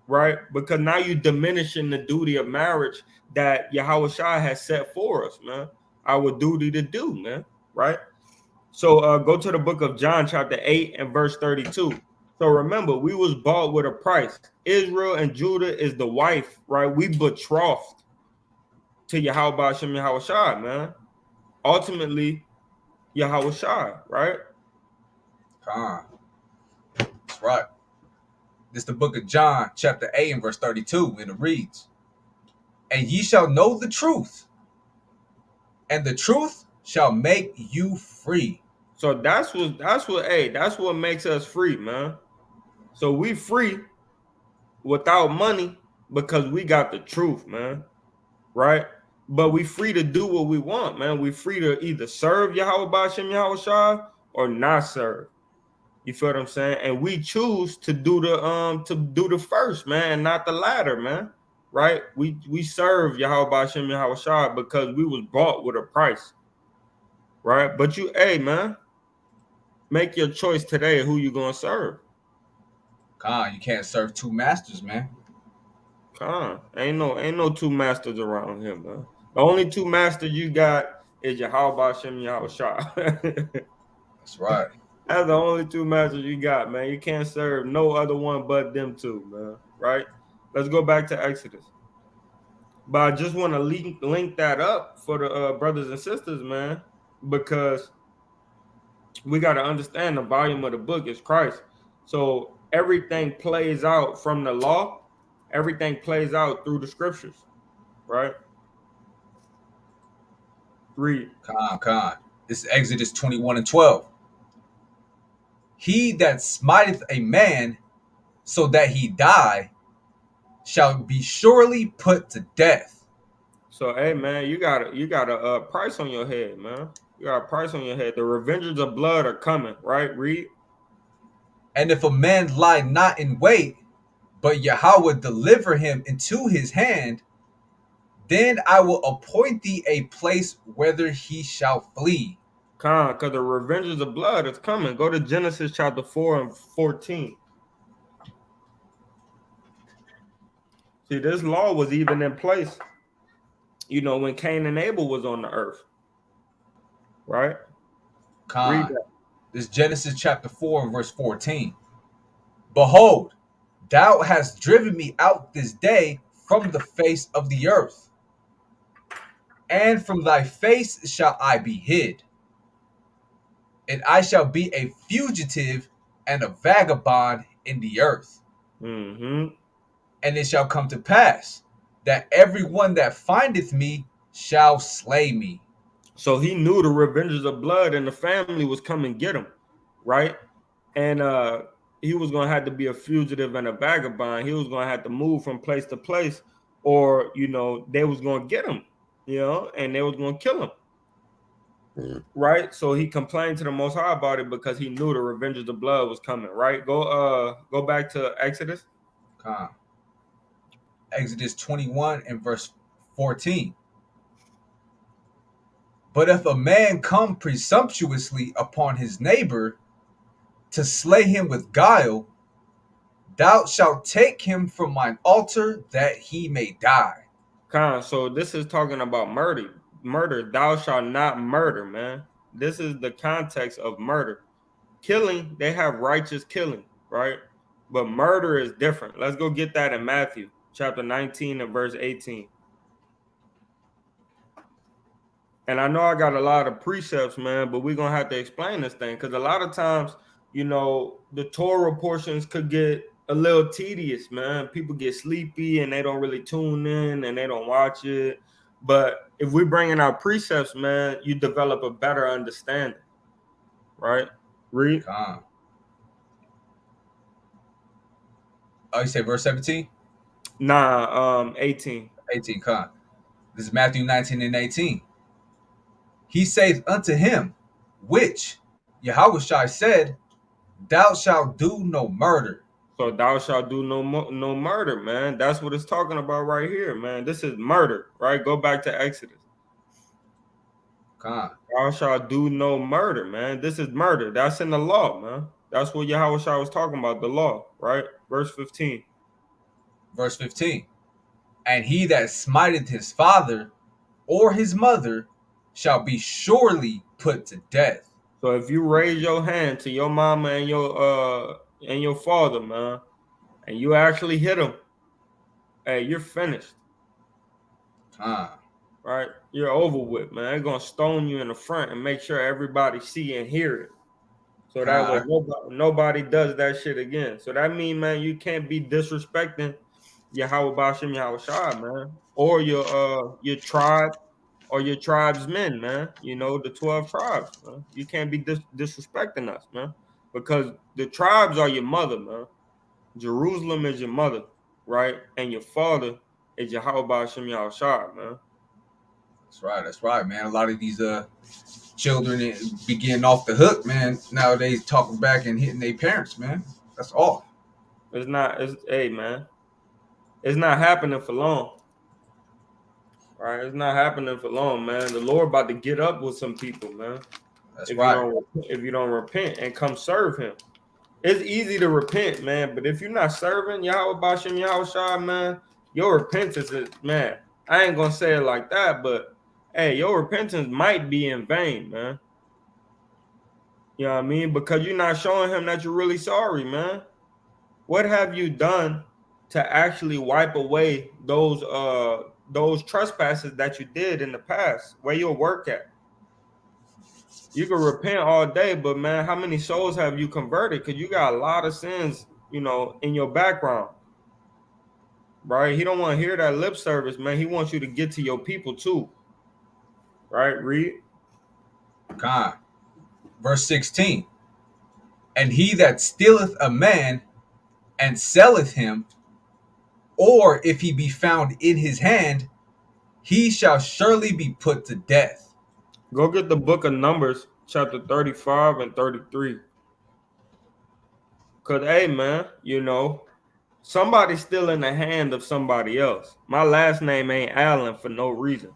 [SPEAKER 1] right? Because now you're diminishing the duty of marriage that Yahweh Shai has set for us, man. Our duty to do, man, right? So go to the book of John, chapter 8 and verse 32. So remember, we was bought with a price. Israel and Judah is the wife, right? We betrothed to Yahweh Ba'ashem Yahweh Shai, man. Ultimately, Yahweh Shai, right?
[SPEAKER 2] That's right. This is the book of John, chapter 8 and verse 32, and it reads, and ye shall know the truth, and the truth shall make you free.
[SPEAKER 1] So that's what makes us free, man. So we free without money because we got the truth, man. Right? But we free to do what we want, man. We free to either serve Yahweh Ba'ashem Yahweh Shai or not serve. You feel what I'm saying? And we choose to do the first, man, and not the latter, man. Right? We serve Yahweh Ba'ashem Yahweh Shai because we was bought with a price. Right? But man, make your choice today who you gonna serve.
[SPEAKER 2] You can't serve two masters, man.
[SPEAKER 1] Ain't no two masters around here, man. The only two masters you got is Yahweh Ba'ashem Yahweh Shai.
[SPEAKER 2] That's right.
[SPEAKER 1] That's the only two masters you got, man. You can't serve no other one but them two, man. Right? Let's go back to Exodus. But I just want to link that up for the brothers and sisters, man, because we got to understand the volume of the book is Christ. So everything plays out from the law. Everything plays out through the scriptures, right? Read.
[SPEAKER 2] This is Exodus 21 and 12. He that smiteth a man so that he die shall be surely put to death.
[SPEAKER 1] So, hey, man, you got a price on your head, man. You got a price on your head. The revengers of blood are coming, right? Read.
[SPEAKER 2] And if a man lie not in wait, but Yahweh deliver him into his hand, then I will appoint thee a place whither he shall flee.
[SPEAKER 1] Because the revengers of blood is coming. Go to Genesis chapter 4 and 14. See, this law was even in place when Cain and Abel was on the earth, right? Read
[SPEAKER 2] Con.
[SPEAKER 1] that.
[SPEAKER 2] This is Genesis chapter 4 and verse 14. Behold, thou hast driven me out this day from the face of the earth, and from thy face shall I be hid, and I shall be a fugitive and a vagabond in the earth.
[SPEAKER 1] Mm-hmm.
[SPEAKER 2] And it shall come to pass that every one that findeth me shall slay me.
[SPEAKER 1] So he knew the revengers of blood and the family was coming get him, right? And he was gonna have to be a fugitive and a vagabond. He was gonna have to move from place to place, or they was gonna get him, and they was gonna kill him. Right? So he complained to the Most High about it because he knew the revengers of blood was coming, right? Go back to Exodus.
[SPEAKER 2] Con. Exodus 21 and verse 14. But if a man come presumptuously upon his neighbor to slay him with guile, thou shalt take him from mine altar that he may die.
[SPEAKER 1] So this is talking about murder. Murder, thou shalt not murder, man. This is the context of murder. Killing, they have righteous killing, right? But murder is different. Let's go get that in Matthew chapter 19 and verse 18. And I know I got a lot of precepts, man, but we're gonna have to explain this thing because a lot of times, the Torah portions could get a little tedious, man. People get sleepy and they don't really tune in and they don't watch it. But if we bring in our precepts, man, you develop a better understanding, right? Read.
[SPEAKER 2] Con. Oh, you say verse 17?
[SPEAKER 1] Nah, 18.
[SPEAKER 2] 18. Con. This is Matthew 19 and 18. He saith unto him, which Yahushua said, thou shalt do no murder.
[SPEAKER 1] So thou shalt do no murder, man. That's what it's talking about right here, man. This is murder, right? Go back to Exodus.
[SPEAKER 2] Con.
[SPEAKER 1] Thou shalt do no murder, man. This is murder. That's in the law, man. That's what Yahweh was talking about, the law, right? Verse 15.
[SPEAKER 2] Verse 15. And he that smiteth his father or his mother shall be surely put to death.
[SPEAKER 1] So if you raise your hand to your mama and your father, man, and you actually hit them, hey, you're finished. Right? You're over with, man. They're gonna stone you in the front and make sure everybody see and hear it. So that way nobody does that shit again. So that means, man, you can't be disrespecting Yahweh Bashem Yahweh Shah, man, or your tribe or your tribesmen, man. The 12 tribes, man. You can't be disrespecting us, man, because the tribes are your mother, man. Jerusalem is your mother, right? And your father is Yahweh Bashem Yahweh Shah, man.
[SPEAKER 2] That's right, man. A lot of these children be getting off the hook, man. Nowadays, talking back and hitting their parents, man. That's all.
[SPEAKER 1] Hey, man, it's not happening for long. Right, it's not happening for long, man. The Lord about to get up with some people, man.
[SPEAKER 2] That's
[SPEAKER 1] If
[SPEAKER 2] right.
[SPEAKER 1] you don't repent and come serve Him, it's easy to repent, man. But if you're not serving Yahweh Bashem Yahweh Shai, man, your repentance is, man. I ain't gonna say it like that, but hey, your repentance might be in vain, man. You know what I mean? Because you're not showing Him that you're really sorry, man. What have you done to actually wipe away those trespasses that you did in the past? Where your work at? You can repent all day, but man, how many souls have you converted? Because you got a lot of sins, in your background, right? He don't want to hear that lip service, man. He wants you to get to your people too, right? Read.
[SPEAKER 2] Con. Verse 16. And he that stealeth a man and selleth him, or if he be found in his hand, he shall surely be put to death.
[SPEAKER 1] Go get the book of Numbers, chapter 35 and 33. Because, hey, man, somebody's still in the hand of somebody else. My last name ain't Allen for no reason,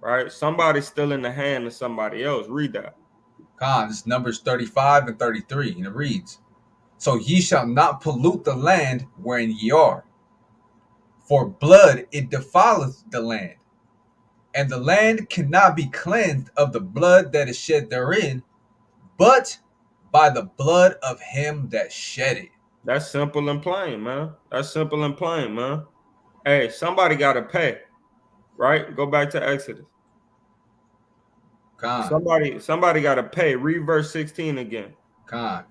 [SPEAKER 1] right? Somebody's still in the hand of somebody else. Read that.
[SPEAKER 2] Con, this is Numbers 35 and 33, and it reads, So ye shall not pollute the land wherein ye are, for blood it defileth the land. And the land cannot be cleansed of the blood that is shed therein, but by the blood of him that shed it.
[SPEAKER 1] That's simple and plain, man. That's simple and plain, man. Hey, somebody got to pay, right? Go back to Exodus.
[SPEAKER 2] Con,
[SPEAKER 1] Somebody got to pay. Read verse 16 again.
[SPEAKER 2] con.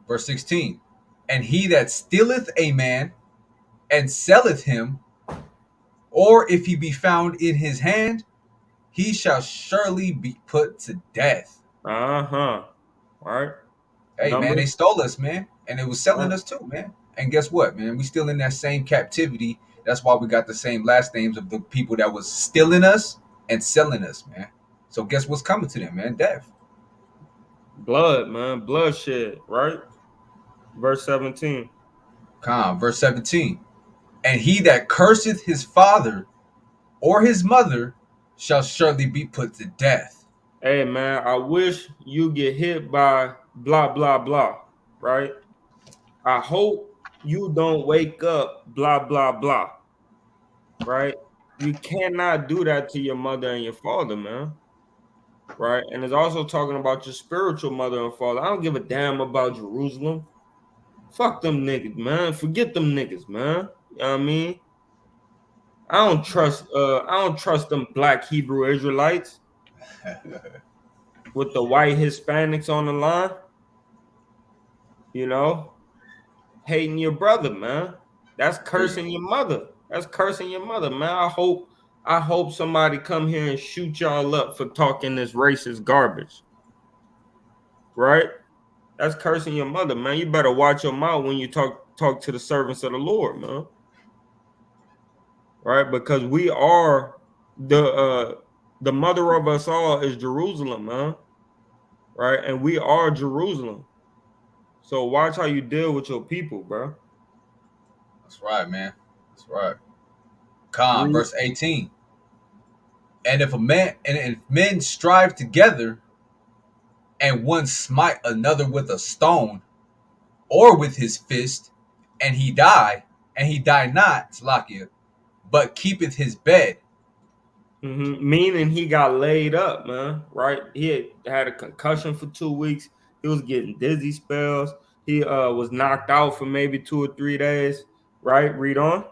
[SPEAKER 2] Verse 16. And he that stealeth a man and selleth him, or if he be found in his hand, he shall surely be put to death.
[SPEAKER 1] Uh-huh. Right?
[SPEAKER 2] Hey, man, they
[SPEAKER 1] Numbers.
[SPEAKER 2] stole us, man. And it was selling
[SPEAKER 1] Right?
[SPEAKER 2] us too, man. And guess what, man? We still in that same captivity. That's why we got the same last names of the people that was stealing us and selling us, man. So guess what's coming to them, man? Death.
[SPEAKER 1] Blood, man. Bloodshed, right? Verse 17.
[SPEAKER 2] Verse 17. And he that curseth his father or his mother shall surely be put to death.
[SPEAKER 1] Hey, man, I wish you get hit by blah, blah, blah, right? I hope you don't wake up blah, blah, blah, right? You cannot do that to your mother and your father, man. Right? And it's also talking about your spiritual mother and father. I don't give a damn about Jerusalem. Fuck them niggas, man. Forget them niggas, man. You know what I mean? I don't trust them black Hebrew Israelites with the white Hispanics on the line, you know, hating your brother, man. That's cursing your mother. That's cursing your mother, man. I hope somebody come here and shoot y'all up for talking this racist garbage. Right? That's cursing your mother, man. You better watch your mouth when you talk to the servants of the Lord, man. Right? Because we are the mother of us all is Jerusalem, man. Right? And we are Jerusalem. So watch how you deal with your people, bro.
[SPEAKER 2] That's right, man. That's right.
[SPEAKER 1] Read.
[SPEAKER 2] Verse 18. And if men strive together, and one smite another with a stone, or with his fist, and he die not, Slakia, but keepeth his bed.
[SPEAKER 1] Meaning he got laid up, man. Right? He had a concussion for 2 weeks. He was getting dizzy spells. He was knocked out for maybe 2 or 3 days. Right? Read on.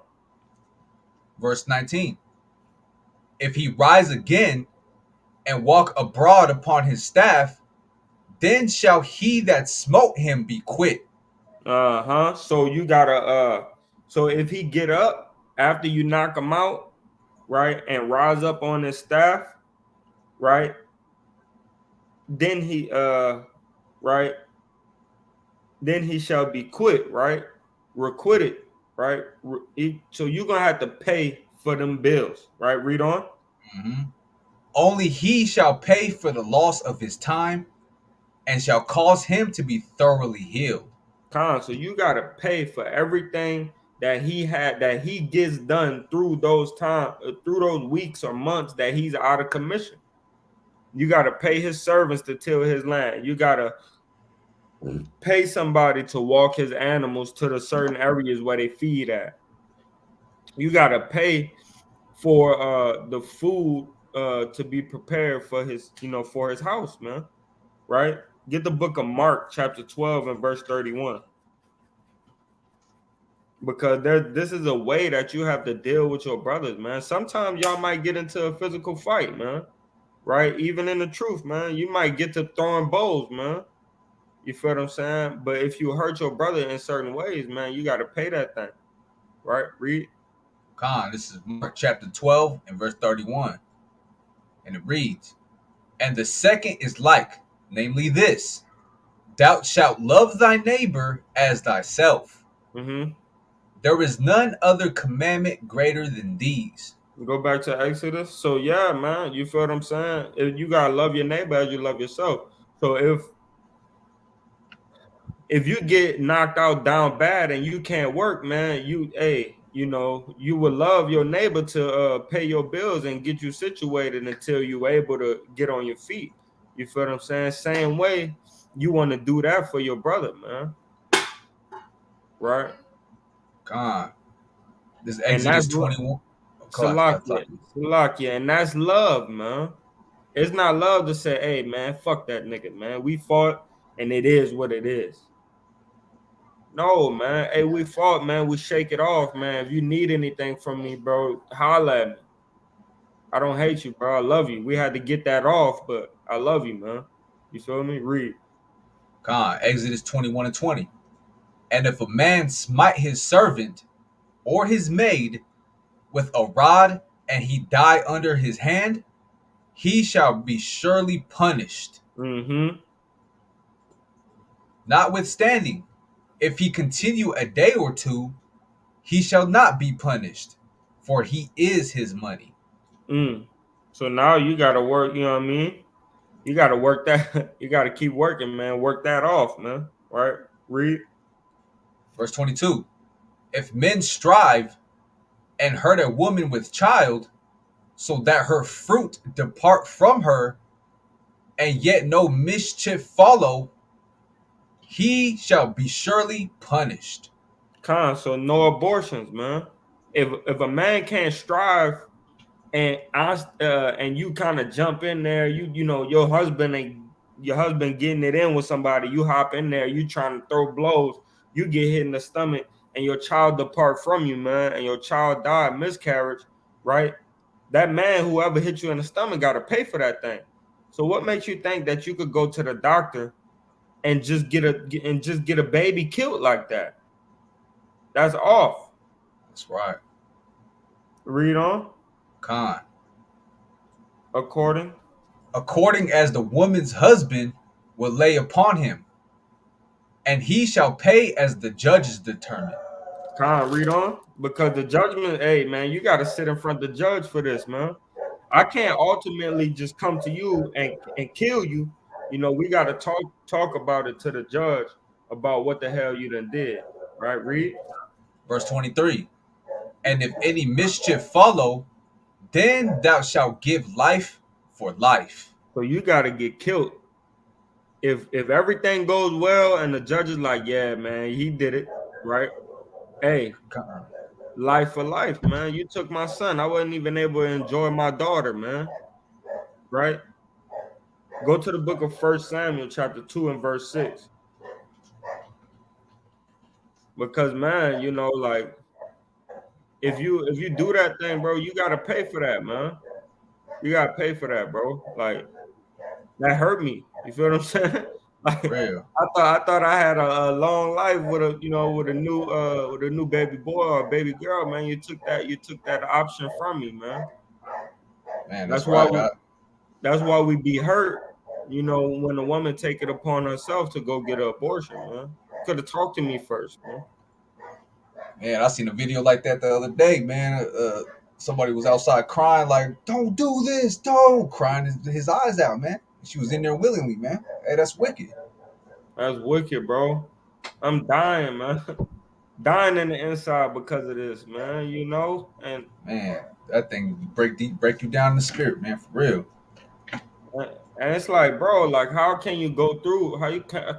[SPEAKER 2] Verse 19. If he rise again and walk abroad upon his staff, then shall he that smote him be quit.
[SPEAKER 1] Uh-huh. So you gotta so if he get up after you knock him out, right, and rise up on his staff, right, then he right, then he shall be quit, right? Requited, right? So you're gonna have to pay for them bills, right? Read on.
[SPEAKER 2] Mhm. Only he shall pay for the loss of his time, and shall cause him to be thoroughly healed.
[SPEAKER 1] So you gotta pay for everything that he gets done through through those weeks or months that he's out of commission. You got to pay his servants to till his land. You got to pay somebody to walk his animals to the certain areas where they feed at. You got to pay for the food to be prepared for for his house, man. Right? Get the book of Mark, chapter 12 and verse 31. Because this is a way that you have to deal with your brothers, man. Sometimes y'all might get into a physical fight, man. Right? Even in the truth, man. You might get to throwing bows, man. You feel what I'm saying? But if you hurt your brother in certain ways, man, you got to pay that thing. Right? Read.
[SPEAKER 2] This is Mark chapter 12 and verse 31. And it reads, and the second is like, namely this, thou shalt love thy neighbor as thyself.
[SPEAKER 1] Mm-hmm.
[SPEAKER 2] There is none other commandment greater than these.
[SPEAKER 1] Go back to Exodus. So yeah, man, you feel what I'm saying? You gotta love your neighbor as you love yourself. So if you get knocked out down bad and you can't work, man, you would love your neighbor to pay your bills and get you situated until you're able to get on your feet. You feel what I'm saying? Same way you want to do that for your brother, man. Right?
[SPEAKER 2] God. This is
[SPEAKER 1] And
[SPEAKER 2] Exodus 21.
[SPEAKER 1] Salakia, Salakia, and that's love, man. It's not love to say, hey, man, fuck that nigga, man. We fought, and it is what it is. No, man. Hey, we fought, man. We shake it off, man. If you need anything from me, bro, holla at me. I don't hate you, bro. I love you. We had to get that off, but I love you, man. You feel me? Read.
[SPEAKER 2] Exodus 21:20. And if a man smite his servant or his maid with a rod, and he die under his hand, he shall be surely punished.
[SPEAKER 1] Mm-hmm.
[SPEAKER 2] Notwithstanding, if he continue a day or two, he shall not be punished, for he is his money.
[SPEAKER 1] Mm. So now you gotta work, you know what I mean? You gotta work that, you gotta keep working, man. Work that off, man. Right? Read.
[SPEAKER 2] Verse 22. If men strive and hurt a woman with child, so that her fruit depart from her, and yet no mischief follow, he shall be surely punished.
[SPEAKER 1] So no abortions, man. If a man can't strive and you kind of jump in there, you know your husband getting it in with somebody, you hop in there, you trying to throw blows, you get hit in the stomach, and your child depart from you, man, and your child died miscarriage, right? That man, whoever hit you in the stomach, got to pay for that thing. So what makes you think that you could go to the doctor and just get a baby killed like that? That's off.
[SPEAKER 2] That's right.
[SPEAKER 1] Read on.
[SPEAKER 2] Con.
[SPEAKER 1] According.
[SPEAKER 2] According as the woman's husband will lay upon him, and he shall pay as the judges determine.
[SPEAKER 1] Read on. Because the judgment, hey man, you got to sit in front of the judge for this, man. I can't ultimately just come to you and kill you. You know, we got to talk about it to the judge about what the hell you done did. Right? Read.
[SPEAKER 2] Verse 23. And if any mischief follow, then thou shalt give life for life.
[SPEAKER 1] So you got to get killed. If everything goes well and the judge is like, yeah, man, he did it, right? Hey,
[SPEAKER 2] Con.
[SPEAKER 1] life for life, man. You took my son. I wasn't even able to enjoy my daughter, man. Right? Go to the book of First Samuel, chapter 2 and verse 6. Because man, you know, like if you do that thing, bro, you gotta pay for that, man. You gotta pay for that, bro. Like that hurt me. You feel what I'm saying? Like
[SPEAKER 2] Real.
[SPEAKER 1] I thought I had a long life with a new baby boy or baby girl, man. You took that option from me, man.
[SPEAKER 2] Man,
[SPEAKER 1] That's
[SPEAKER 2] that's
[SPEAKER 1] why
[SPEAKER 2] right.
[SPEAKER 1] we that's why we be hurt, you know, when a woman take it upon herself to go get an abortion, man. Could have talked to me first, man.
[SPEAKER 2] Man, I seen a video like that the other day, man. Somebody was outside crying, like, don't do this, don't. Crying his eyes out, man. She was in there willingly, man. Hey, that's wicked.
[SPEAKER 1] That's wicked, bro. I'm dying, man. Dying in the inside because of this, man. You know, and
[SPEAKER 2] Man, that thing break you down in the spirit, man, for real.
[SPEAKER 1] and it's like, bro, like, how can you go through? How you can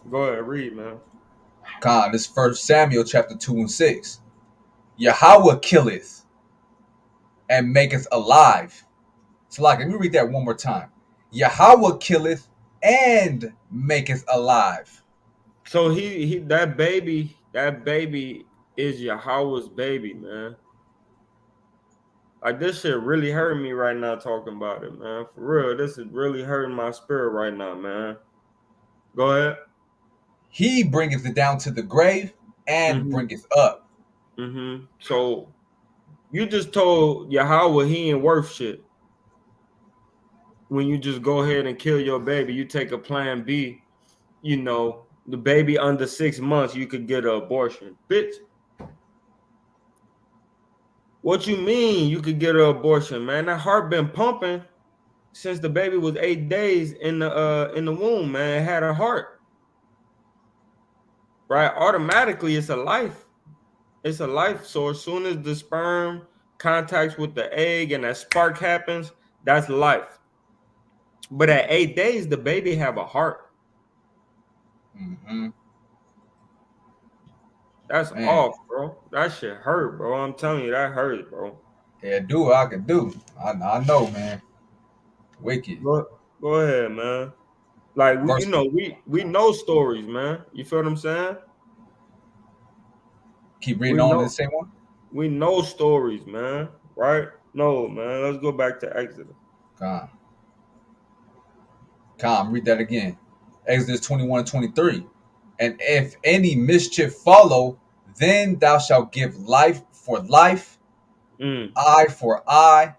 [SPEAKER 1] go ahead, read, man.
[SPEAKER 2] God, this First Samuel chapter 2 and 6. Yahweh killeth and maketh alive. So, like, let me read that one more time. Yahweh killeth and maketh alive.
[SPEAKER 1] So he that baby is Yahweh's baby, man. Like this shit really hurting me right now talking about it, man. For real, this is really hurting my spirit right now, man. Go ahead.
[SPEAKER 2] He bringeth it down to the grave and
[SPEAKER 1] Mm-hmm.
[SPEAKER 2] bringeth up.
[SPEAKER 1] Mm-hmm. So you just told Yahweh he ain't worth shit when you just go ahead and kill your baby. You take a plan B, you know, the baby under 6 months, you could get an abortion. Bitch, what you mean you could get an abortion, man? That heart been pumping since the baby was 8 days in the womb, man. It had a heart, right? Automatically, it's a life. It's a life. So as soon as the sperm contacts with the egg and that spark happens, that's life. But at 8 days, the baby have a heart.
[SPEAKER 2] Mm-hmm.
[SPEAKER 1] That's
[SPEAKER 2] Man,
[SPEAKER 1] off, bro. That shit hurt, bro. I'm telling you, that hurt, bro.
[SPEAKER 2] yeah, do what I can do. I know, man. Wicked.
[SPEAKER 1] Go, go ahead, man. Like we, you
[SPEAKER 2] Verse,
[SPEAKER 1] know, we know stories, man. You feel what I'm saying?
[SPEAKER 2] keep reading
[SPEAKER 1] We
[SPEAKER 2] on in the
[SPEAKER 1] know
[SPEAKER 2] same one.
[SPEAKER 1] we know stories, man. Right? No, man. Let's go back to Exodus.
[SPEAKER 2] Come, come, read that again. Exodus 21:23. And if any mischief follow, then thou shalt give life for life,
[SPEAKER 1] Mm,
[SPEAKER 2] eye for eye,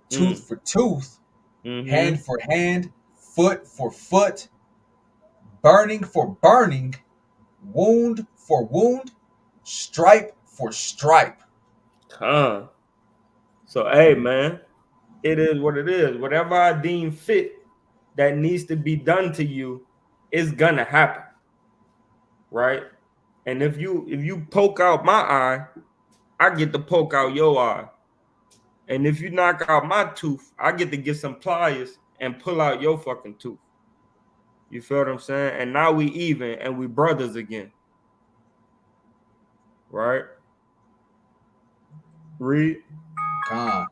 [SPEAKER 2] tooth
[SPEAKER 1] mm,
[SPEAKER 2] for tooth, hand
[SPEAKER 1] mm-hmm.
[SPEAKER 2] for hand, foot for foot, burning for burning, wound for wound, stripe for stripe.
[SPEAKER 1] Con. So, hey, man, it is what it is. Whatever I deem fit that needs to be done to you is gonna happen, right? And if you poke out my eye, I get to poke out your eye. And if you knock out my tooth, I get to get some pliers and pull out your fucking tooth. You feel what I'm saying? And now we even and we brothers again, right? Read.
[SPEAKER 2] Con.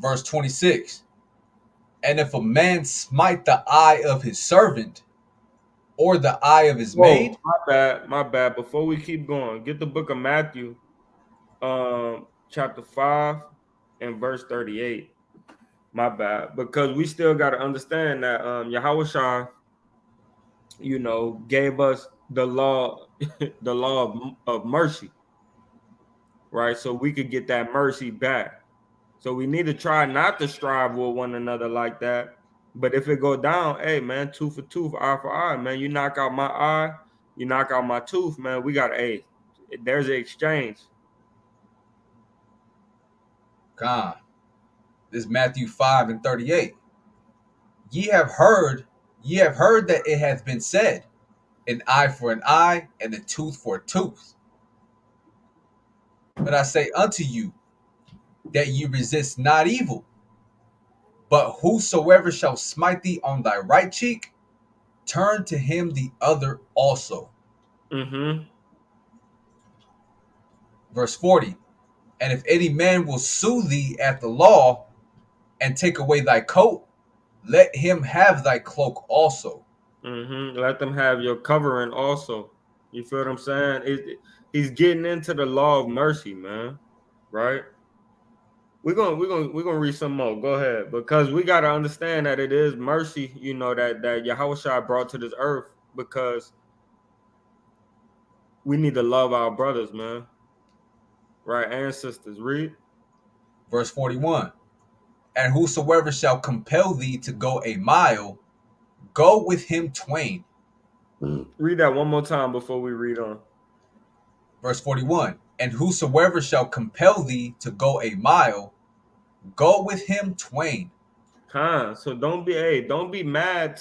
[SPEAKER 2] Verse 26. And if a man smite the eye of his servant or the eye of his
[SPEAKER 1] Whoa,
[SPEAKER 2] maid,
[SPEAKER 1] my bad, my bad. Before we keep going, get the book of Matthew, chapter 5 and verse 38. My bad. Because we still gotta understand that Yahweh Shah, gave us the law, the law of mercy, right? So we could get that mercy back. So we need to try not to strive with one another like that. But if it go down, hey man, tooth for tooth, eye for eye, man. You knock out my eye, you knock out my tooth, man. We got there's an exchange.
[SPEAKER 2] con. This is Matthew 5 and 38. Ye have heard, ye have heard that it hath been said, an eye for an eye, and a tooth for a tooth. But I say unto you, that ye resist not evil, but whosoever shall smite thee on thy right cheek, turn to him the other also.
[SPEAKER 1] Mm-hmm.
[SPEAKER 2] Verse 40. And if any man will sue thee at the law and take away thy coat, let him have thy cloak also.
[SPEAKER 1] Mm-hmm. Let them have your covering also. You feel what I'm saying? He's getting into the law of mercy, man. Right? We're gonna read some more. Go ahead, because we gotta understand that it is mercy, that Yahweh Shai brought to this earth because we need to love our brothers, man. Right, and sisters. Read.
[SPEAKER 2] Verse 41. And whosoever shall compel thee to go a mile, go with him twain.
[SPEAKER 1] Read that one more time before we read on.
[SPEAKER 2] Verse 41. And whosoever shall compel thee to go a mile, go with him twain.
[SPEAKER 1] So don't be mad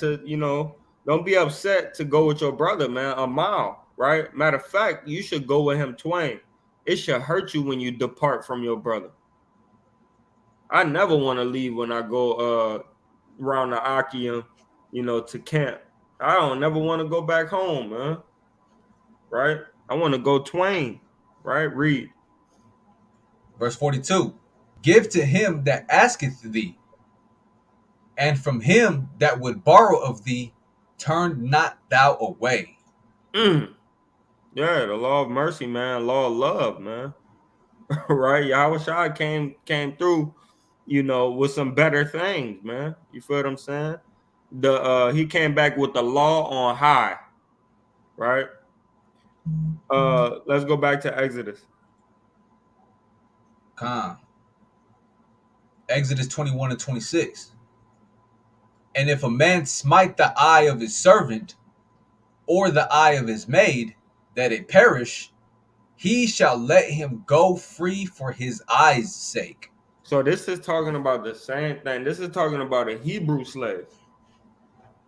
[SPEAKER 1] don't be upset to go with your brother, man, a mile, right? Matter of fact, you should go with him twain. It should hurt you when you depart from your brother. I never want to leave when I go around the Achaeum, to camp. I don't never want to go back home, man. Right? I want to go twain. Right? Read.
[SPEAKER 2] Verse 42. Give to him that asketh thee, and from him that would borrow of thee, turn not thou away.
[SPEAKER 1] Mm. Yeah, the law of mercy, man. Law of love, man. Right? Yahweh Shai came through, with some better things, man. You feel what I'm saying? He came back with the law on high, right? Let's go back to Exodus.
[SPEAKER 2] Con. Exodus 21 and 26. And if a man smite the eye of his servant, or the eye of his maid, that it perish, he shall let him go free for his eye's sake.
[SPEAKER 1] So this is talking about the same thing. This is talking about a Hebrew slave.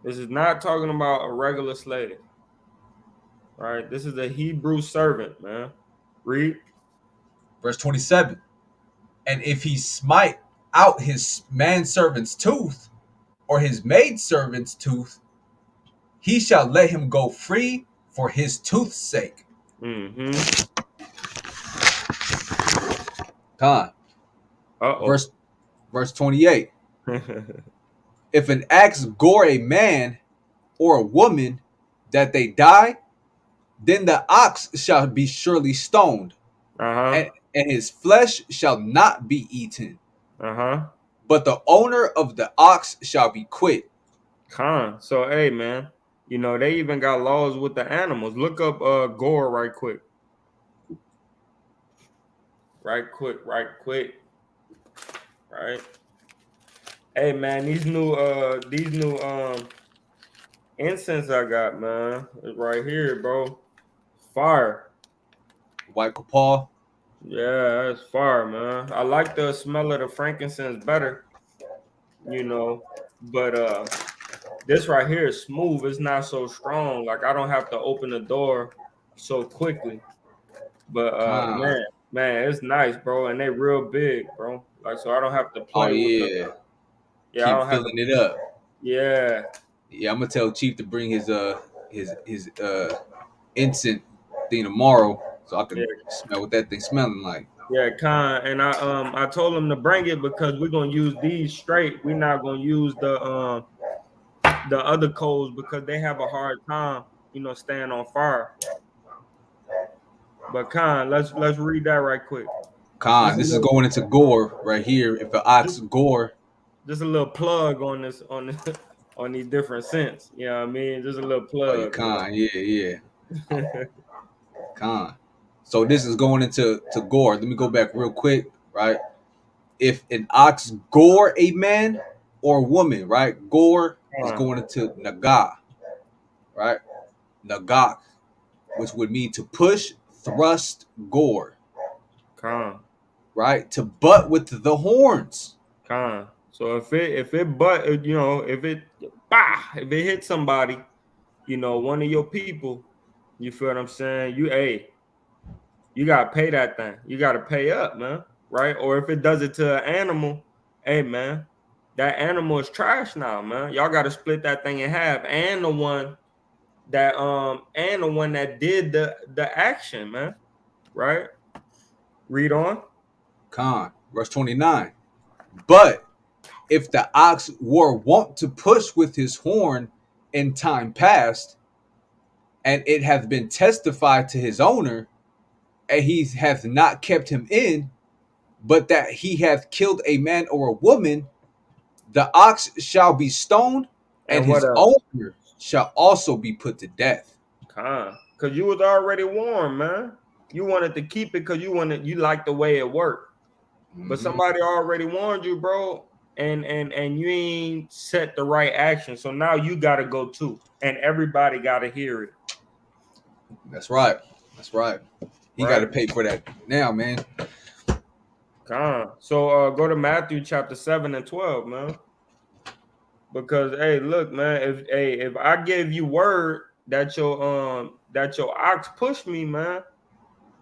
[SPEAKER 1] This is not talking about a regular slave, right? This is a Hebrew servant, man. Read.
[SPEAKER 2] Verse 27. And if he smite out his manservant's tooth, or his maidservant's tooth, he shall let him go free for his tooth's sake.
[SPEAKER 1] Mm-hmm.
[SPEAKER 2] Con.
[SPEAKER 1] Uh-oh.
[SPEAKER 2] Verse 28. If an axe gore a man or a woman that they die, then the ox shall be surely stoned,
[SPEAKER 1] Uh-huh.
[SPEAKER 2] and his flesh shall not be eaten.
[SPEAKER 1] Uh-huh.
[SPEAKER 2] But the owner of the ox shall be quit.
[SPEAKER 1] So hey man, they even got laws with the animals. Look up gore right quick. Right quick, right quick. Right. Hey man, these new incense I got, man, is right here, bro. Fire.
[SPEAKER 2] White paw.
[SPEAKER 1] Yeah, that's fire, man. I like the smell of the frankincense better, but this right here is smooth. It's not so strong. Like I don't have to open the door so quickly. But
[SPEAKER 2] Con.
[SPEAKER 1] man, it's nice, bro, and they real big, bro. Like so, I don't have to
[SPEAKER 2] Oh
[SPEAKER 1] play with the.
[SPEAKER 2] yeah.
[SPEAKER 1] Yeah, I
[SPEAKER 2] Keep
[SPEAKER 1] don't have to.
[SPEAKER 2] filling it up.
[SPEAKER 1] Yeah,
[SPEAKER 2] Yeah, I'm gonna tell Chief to bring his incense thing tomorrow so I
[SPEAKER 1] yeah,
[SPEAKER 2] can smell what that thing smelling like.
[SPEAKER 1] yeah, and I told him to bring it because we're gonna use these straight. We're not gonna use the other coals because they have a hard time, staying on fire. But let's read that right quick.
[SPEAKER 2] Con,
[SPEAKER 1] Just a
[SPEAKER 2] this is
[SPEAKER 1] little,
[SPEAKER 2] going into gore right here. If an ox
[SPEAKER 1] just,
[SPEAKER 2] gore,
[SPEAKER 1] just a little plug on this on this, on these different scents. You know what I mean? Just a little
[SPEAKER 2] oh yeah,
[SPEAKER 1] plug.
[SPEAKER 2] con, yeah, con. So this is going into gore. Let me go back real quick, right? If an ox gore a man or woman, right? Gore is
[SPEAKER 1] Con,
[SPEAKER 2] going into naga, right? Nagak, which would mean to push, thrust, gore,
[SPEAKER 1] con.
[SPEAKER 2] right? To butt with the horns.
[SPEAKER 1] So if it but if it hits somebody, one of your people, you feel what I'm saying? You gotta pay that thing. You gotta pay up, man. Right? Or if it does it to an animal, hey man, that animal is trash now, man. Y'all gotta split that thing in half. And the one that did the action, man. Right? Read on.
[SPEAKER 2] Verse 29. But if the ox were wont to push with his horn in time past, and it hath been testified to his owner, and he hath not kept him in, but that he hath killed a man or a woman, the ox shall be stoned, and
[SPEAKER 1] And what
[SPEAKER 2] his
[SPEAKER 1] else?
[SPEAKER 2] owner shall also be put to death.
[SPEAKER 1] Cause you was already warned, man. You wanted to keep it because you like the way it worked. But
[SPEAKER 2] Mm-hmm.
[SPEAKER 1] somebody already warned you, bro, and you ain't set the right action. So now you gotta go too. And everybody gotta hear it.
[SPEAKER 2] That's right. That's right. He got
[SPEAKER 1] Right?
[SPEAKER 2] to pay for that now, man.
[SPEAKER 1] So go to Matthew chapter 7 and 12, man. Because hey, look, man, if I give you word that your ox pushed me, man,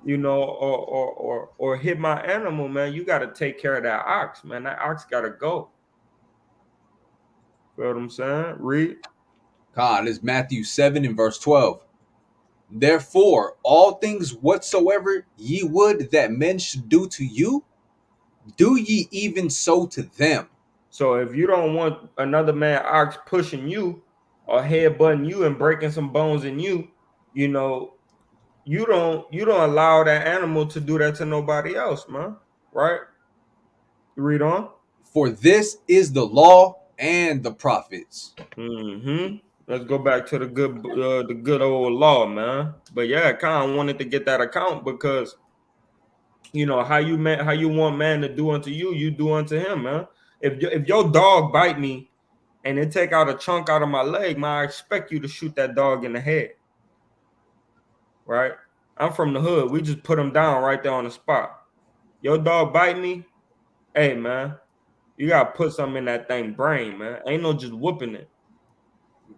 [SPEAKER 1] or hit my animal, man, you got to take care of that ox, man. That ox got to go. Feel what I'm saying? Read.
[SPEAKER 2] God, this is Matthew 7 and verse 12. Therefore, all things whatsoever ye would that men should do to you, do ye even so to them.
[SPEAKER 1] So if you don't want another man ox pushing you or headbutting you and breaking some bones in you, you know, you don't allow that animal to do that to nobody else, man. Right? Read on.
[SPEAKER 2] For this is the law and the prophets.
[SPEAKER 1] Let's go back to the good old law, man. But yeah, I kind of wanted to get that account because how you want man to do unto you, you do unto him, man. If your dog bite me and it take out a chunk out of my leg, man, I expect you to shoot that dog in the head, right? I'm from the hood. We just put him down right there on the spot. Your dog bite me, hey man, you gotta put something in that thing brain, man. Ain't no just whooping it,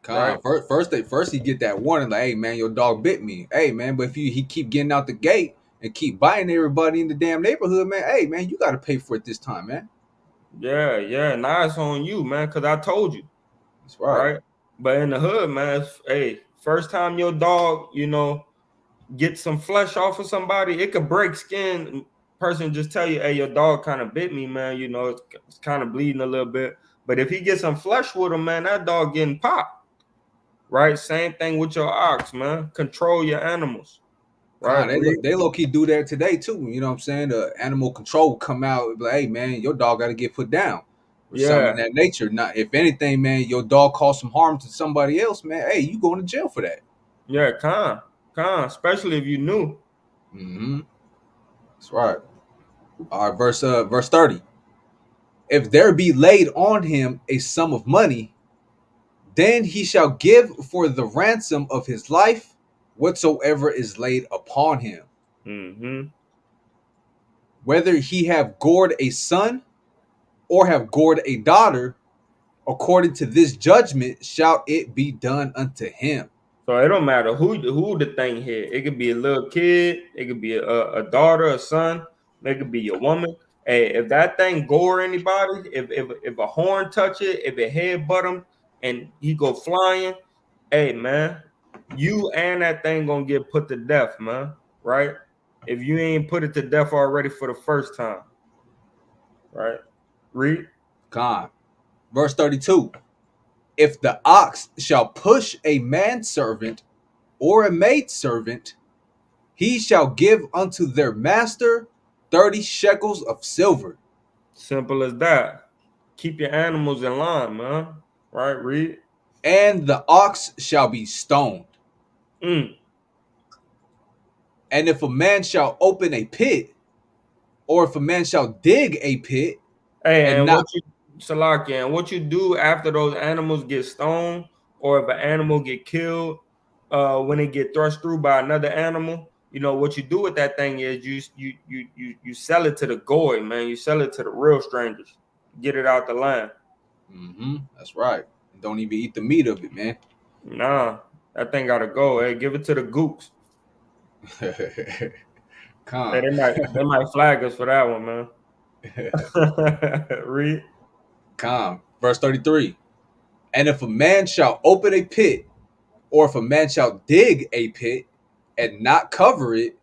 [SPEAKER 1] right?
[SPEAKER 2] God, first he get that warning like, hey man, your dog bit me. Hey man, but if he keep getting out the gate and keep biting everybody in the damn neighborhood, man, hey man, you got to pay for it this time, man.
[SPEAKER 1] Yeah, yeah. Now it's on you, man, because I told you,
[SPEAKER 2] That's right.
[SPEAKER 1] right? But in the hood, man, hey, first time your dog, get some flesh off of somebody, it could break skin person just tell you, hey, your dog kind of bit me, man. You know, it's kind of bleeding a little bit. But if he gets some flesh with him, man, that dog getting popped. Right? Same thing with your ox, man. Control your animals. Right?
[SPEAKER 2] Con, they low key do that today too. You know what I'm saying? The animal control come out and be like, hey man, your dog got to get put down or something in
[SPEAKER 1] Yeah.
[SPEAKER 2] that nature. Not if anything, man, your dog caused some harm to somebody else, man. Hey, you going to jail for that.
[SPEAKER 1] Yeah, especially if you knew.
[SPEAKER 2] Mm-hmm. That's right. All right, verse 30. If there be laid on him a sum of money, then he shall give for the ransom of his life whatsoever is laid upon him.
[SPEAKER 1] Mm-hmm.
[SPEAKER 2] Whether he have gored a son or have gored a daughter, according to this judgment shall it be done unto him.
[SPEAKER 1] So it don't matter who the thing hit. It could be a little kid, it could be a daughter, a son, it could be a woman. Hey, if that thing gore anybody, if a horn touch it, if it head butt him and he go flying, hey man, you and that thing gonna get put to death, man. Right? If you ain't put it to death already for the first time, right? Read.
[SPEAKER 2] Con. Verse 32. If the ox shall push a manservant or a maidservant, he shall give unto their master 30 shekels of silver.
[SPEAKER 1] Simple as that. Keep your animals in line, man. Right? Read.
[SPEAKER 2] And the ox shall be stoned.
[SPEAKER 1] Mm.
[SPEAKER 2] And if a man shall open a pit, or if a man shall dig a pit,
[SPEAKER 1] Hey,
[SPEAKER 2] and
[SPEAKER 1] and
[SPEAKER 2] not,
[SPEAKER 1] what you do after those animals get stoned, or if an animal get killed, when it get thrust through by another animal, you know what you do with that thing is you sell it to the goy, man. You sell it to the real strangers. Get it out the land.
[SPEAKER 2] that's right. Don't even eat the meat of it, man.
[SPEAKER 1] Nah, that thing gotta go. Hey, give it to the gooks. Hey,
[SPEAKER 2] Con.
[SPEAKER 1] they might flag us for that one, man. Read.
[SPEAKER 2] Con. Verse 33. And if a man shall open a pit, or if a man shall dig a pit, and not cover it,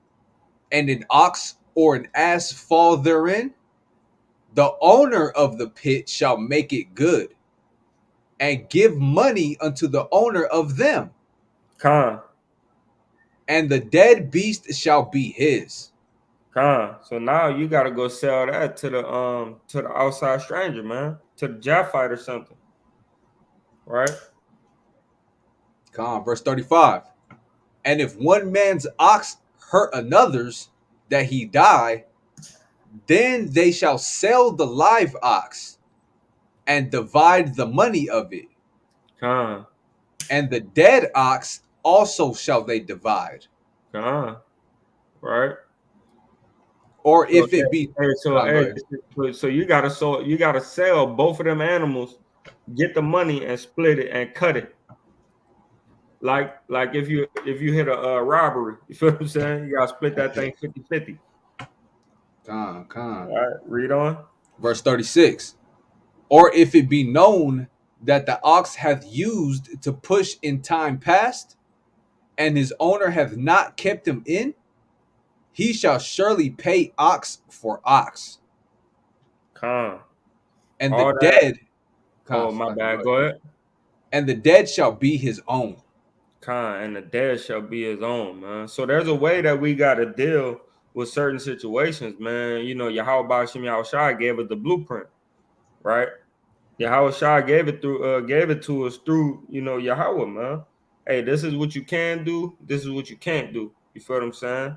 [SPEAKER 2] and an ox or an ass fall therein, the owner of the pit shall make it good, and give money unto the owner of them,
[SPEAKER 1] Con.
[SPEAKER 2] and the dead beast shall be his.
[SPEAKER 1] So now you gotta go sell that to the outside stranger, man. To the Japhite or something. Right?
[SPEAKER 2] Verse 35. And if one man's ox hurt another's, that he die, then they shall sell the live ox and divide the money of it.
[SPEAKER 1] Con.
[SPEAKER 2] And the dead ox also shall they divide.
[SPEAKER 1] Con. Right?
[SPEAKER 2] Or
[SPEAKER 1] So
[SPEAKER 2] if it be, go ahead.
[SPEAKER 1] so you gotta sell both of them animals, get the money and split it and cut it. Like if you hit a robbery, you feel what I'm saying? You gotta split that thing 50-50.
[SPEAKER 2] Con.
[SPEAKER 1] All right, read on.
[SPEAKER 2] Verse 36. Or if it be known that the ox hath used to push in time past, and his owner hath not kept him in, he shall surely pay ox for ox.
[SPEAKER 1] Con.
[SPEAKER 2] And the
[SPEAKER 1] All that.
[SPEAKER 2] dead,
[SPEAKER 1] Oh, my bad. Go ahead.
[SPEAKER 2] and the dead shall be his own.
[SPEAKER 1] Kind and the dead shall be his own, man. So there's a way that we got to deal with certain situations, man. You know, Yahweh Shem Yahushua gave us the blueprint, right? Yahweh Shai gave it to us through, Yahweh, man. Hey, this is what you can do. This is what you can't do. You feel what I'm saying?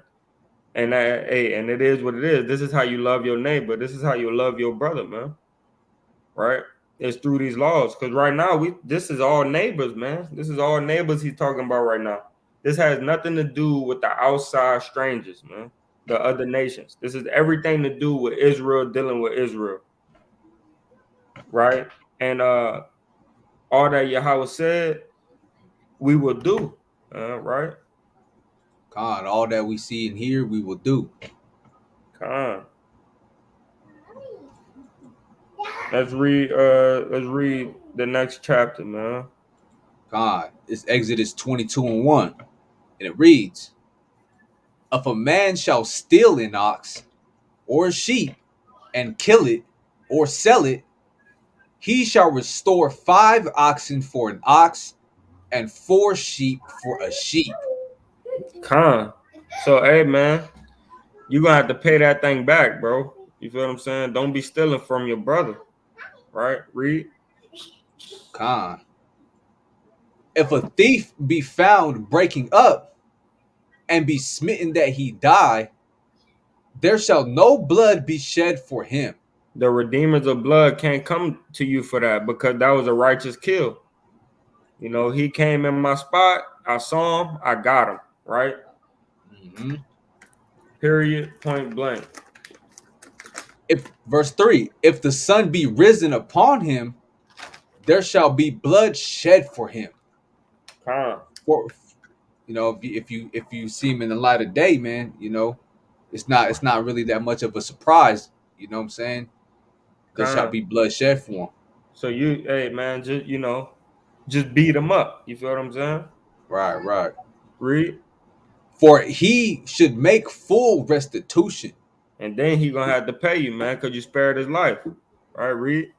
[SPEAKER 1] And hey, and it is what it is. This is how you love your neighbor. This is how you love your brother, man. Right? It's through these laws. Because right now, this is all neighbors, man. This is all neighbors he's talking about right now. This has nothing to do with the outside strangers, man. The other nations. This is everything to do with Israel dealing with Israel, right? And all that Yahweh said, we will do, right?
[SPEAKER 2] God, all that we see and hear, we will do.
[SPEAKER 1] Con. Let's read the next chapter, man.
[SPEAKER 2] God, it's Exodus 22:1. And it reads, if a man shall steal an ox, or a sheep, and kill it, or sell it, he shall restore 5 oxen for an ox, and 4 sheep for a sheep.
[SPEAKER 1] Con. So hey man, you gonna have to pay that thing back, bro. You feel what I'm saying? Don't be stealing from your brother, right? Read.
[SPEAKER 2] Con. If a thief be found breaking up, and be smitten that he die, there shall no blood be shed for him.
[SPEAKER 1] The redeemers of blood can't come to you for that because that was a righteous kill. You know, he came in my spot. I saw him. I got him. Right.
[SPEAKER 2] Mm-hmm.
[SPEAKER 1] Period. Point blank.
[SPEAKER 2] If verse 3, if the sun be risen upon him, there shall be blood shed for him.
[SPEAKER 1] Con.
[SPEAKER 2] For if you see him in the light of day, man, it's not really that much of a surprise. You know what I'm saying? There shall
[SPEAKER 1] Con.
[SPEAKER 2] be blood shed for him.
[SPEAKER 1] So hey man, just beat him up. You feel what I'm saying?
[SPEAKER 2] Right, right.
[SPEAKER 1] Read.
[SPEAKER 2] For he should make full restitution.
[SPEAKER 1] And then he gonna have to pay you, man, because you spared his life. All right, read.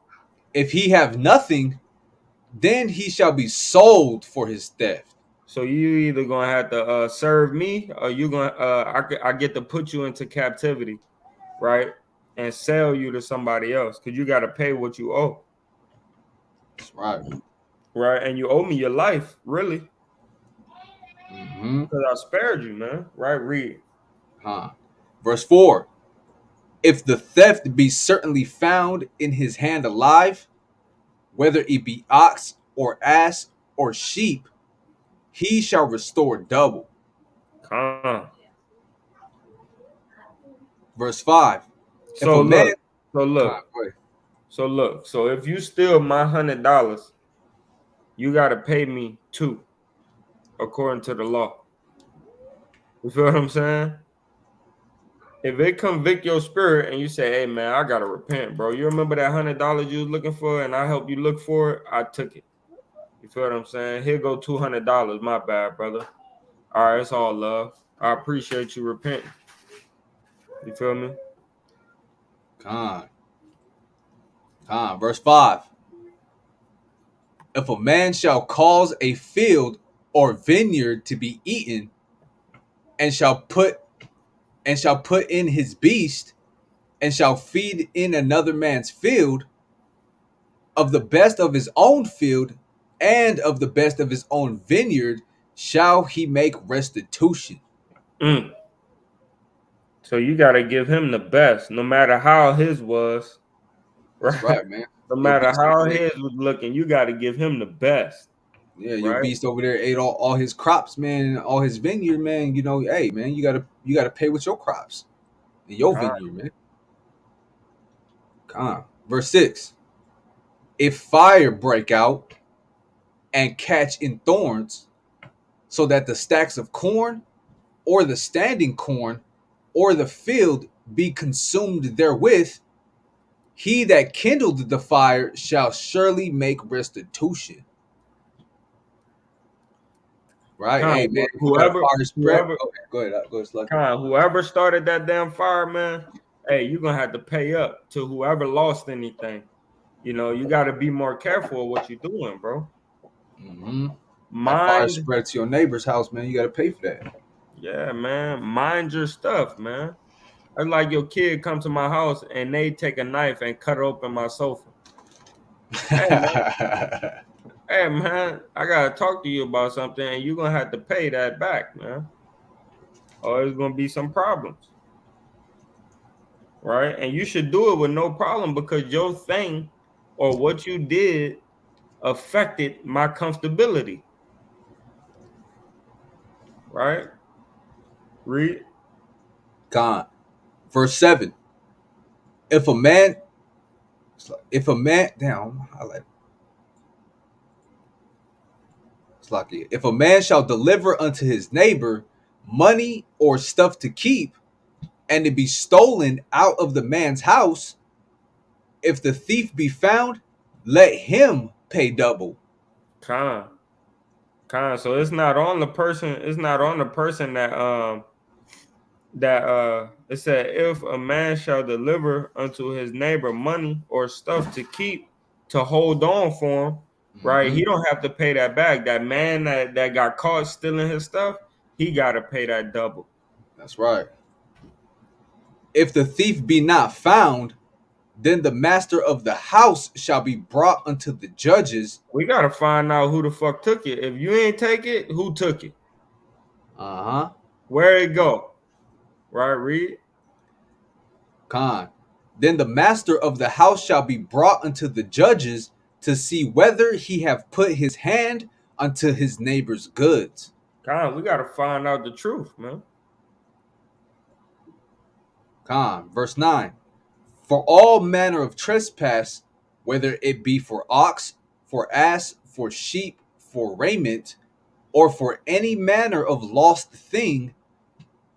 [SPEAKER 2] If he have nothing, then he shall be sold for his theft.
[SPEAKER 1] So you either gonna have to serve me, or you gonna I get to put you into captivity, right, and sell you to somebody else because you got to pay what you owe,
[SPEAKER 2] That's right.
[SPEAKER 1] right? And you owe me your life, really,
[SPEAKER 2] Mm-hmm.
[SPEAKER 1] because I spared you, man. Right? Read.
[SPEAKER 2] Huh. Verse 4. If the theft be certainly found in his hand alive, whether it be ox or ass or sheep, he shall restore double.
[SPEAKER 1] Come.
[SPEAKER 2] Verse 5. If
[SPEAKER 1] So
[SPEAKER 2] a man.
[SPEAKER 1] look. So
[SPEAKER 2] Huh,
[SPEAKER 1] look.
[SPEAKER 2] go ahead.
[SPEAKER 1] So look. So if you steal my $100, you got to pay me two, according to the law. You feel what I'm saying? If it convict your spirit and you say, "Hey man, I gotta repent, bro. You remember that $100 you was looking for, and I helped you look for it. I took it. You feel what I'm saying? Here go $200. My bad, brother. All right, it's all love. I appreciate you repenting. You feel me?
[SPEAKER 2] Con. Verse 5. If a man shall cause a field or vineyard to be eaten, and shall put in his beast, and shall feed in another man's field, of the best of his own field and of the best of his own vineyard shall he make restitution.
[SPEAKER 1] Mm. So you gotta give him the best, no matter how his was,
[SPEAKER 2] That's
[SPEAKER 1] right?
[SPEAKER 2] right, man.
[SPEAKER 1] No
[SPEAKER 2] Your
[SPEAKER 1] matter
[SPEAKER 2] beast over
[SPEAKER 1] how
[SPEAKER 2] there.
[SPEAKER 1] his was looking, you gotta give him the best,
[SPEAKER 2] Yeah, your
[SPEAKER 1] right?
[SPEAKER 2] beast over there ate all his crops, man, all his vineyard, man. Hey man, you gotta pay with your crops in your
[SPEAKER 1] Con,
[SPEAKER 2] vineyard, man. Come on. Verse 6. If fire break out and catch in thorns, so that the stacks of corn or the standing corn or the field be consumed therewith, he that kindled the fire shall surely make restitution. Right? Hey man, if you got a
[SPEAKER 1] whoever,
[SPEAKER 2] fire spread,
[SPEAKER 1] whoever,
[SPEAKER 2] go ahead, Slucky.
[SPEAKER 1] whoever started that damn fire, man, hey, you're gonna have to pay up to whoever lost anything. You know, you gotta be more careful of what you're doing, bro.
[SPEAKER 2] Mm-hmm. That fire
[SPEAKER 1] Mind,
[SPEAKER 2] spread to your neighbor's house, man. You got to pay for that.
[SPEAKER 1] yeah, man. Mind your stuff, man. It's like your kid come to my house and they take a knife and cut open my sofa. Hey man, hey man, I gotta talk to you about something, and you're gonna have to pay that back, man. Or there's gonna be some problems, right? And you should do it with no problem because your thing or what you did affected my comfortability, right? Read.
[SPEAKER 2] God. Verse 7. If a man, damn, I like it's lucky. If a man shall deliver unto his neighbor money or stuff to keep, and it be stolen out of the man's house, if the thief be found, let him pay double.
[SPEAKER 1] Con, con. So it's not on the person. It's not on the person that it said, if a man shall deliver unto his neighbor money or stuff to keep, to hold on for him, right?
[SPEAKER 2] Mm-hmm.
[SPEAKER 1] He don't have to pay that back. That man that got caught stealing his stuff, he gotta pay that double.
[SPEAKER 2] That's right. If the thief be not found, then the master of the house shall be brought unto the judges.
[SPEAKER 1] We gotta find out who the fuck took it. If you ain't take it, who took it?
[SPEAKER 2] Uh-huh.
[SPEAKER 1] Where it go? Right, read.
[SPEAKER 2] Con. Then the master of the house shall be brought unto the judges to see whether he have put his hand unto his neighbor's goods.
[SPEAKER 1] God, we gotta find out the truth, man.
[SPEAKER 2] Con. Verse 9. For all manner of trespass, whether it be for ox, for ass, for sheep, for raiment, or for any manner of lost thing,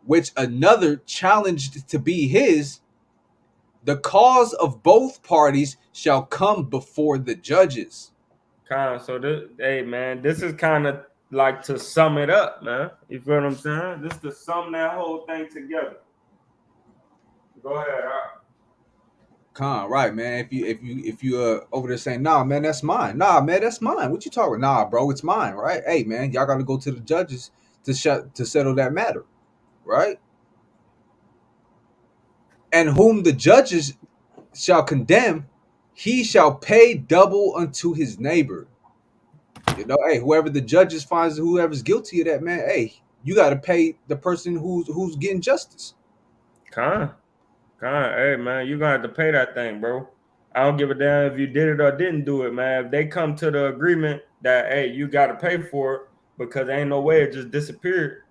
[SPEAKER 2] which another challenged to be his, the cause of both parties shall come before the judges.
[SPEAKER 1] So this, hey man, this is kind of like to sum it up, man. You feel what I'm saying? This to sum that whole thing together. Go ahead.
[SPEAKER 2] Con, right, man. If you over there saying, nah, man, that's mine. Nah, man, that's mine. What you talking? Nah, bro, it's mine, right? Hey, man, y'all got to go to the judges to settle that matter, right? And whom the judges shall condemn, he shall pay double unto his neighbor. You know, hey, whoever the judges finds, whoever's guilty of that, man, hey, you got to pay the person who's getting justice.
[SPEAKER 1] Con, hey man, you gonna have to pay that thing, bro. I don't give a damn if you did it or didn't do it, man. If they come to the agreement that hey, you got to pay for it because ain't no way it just disappeared,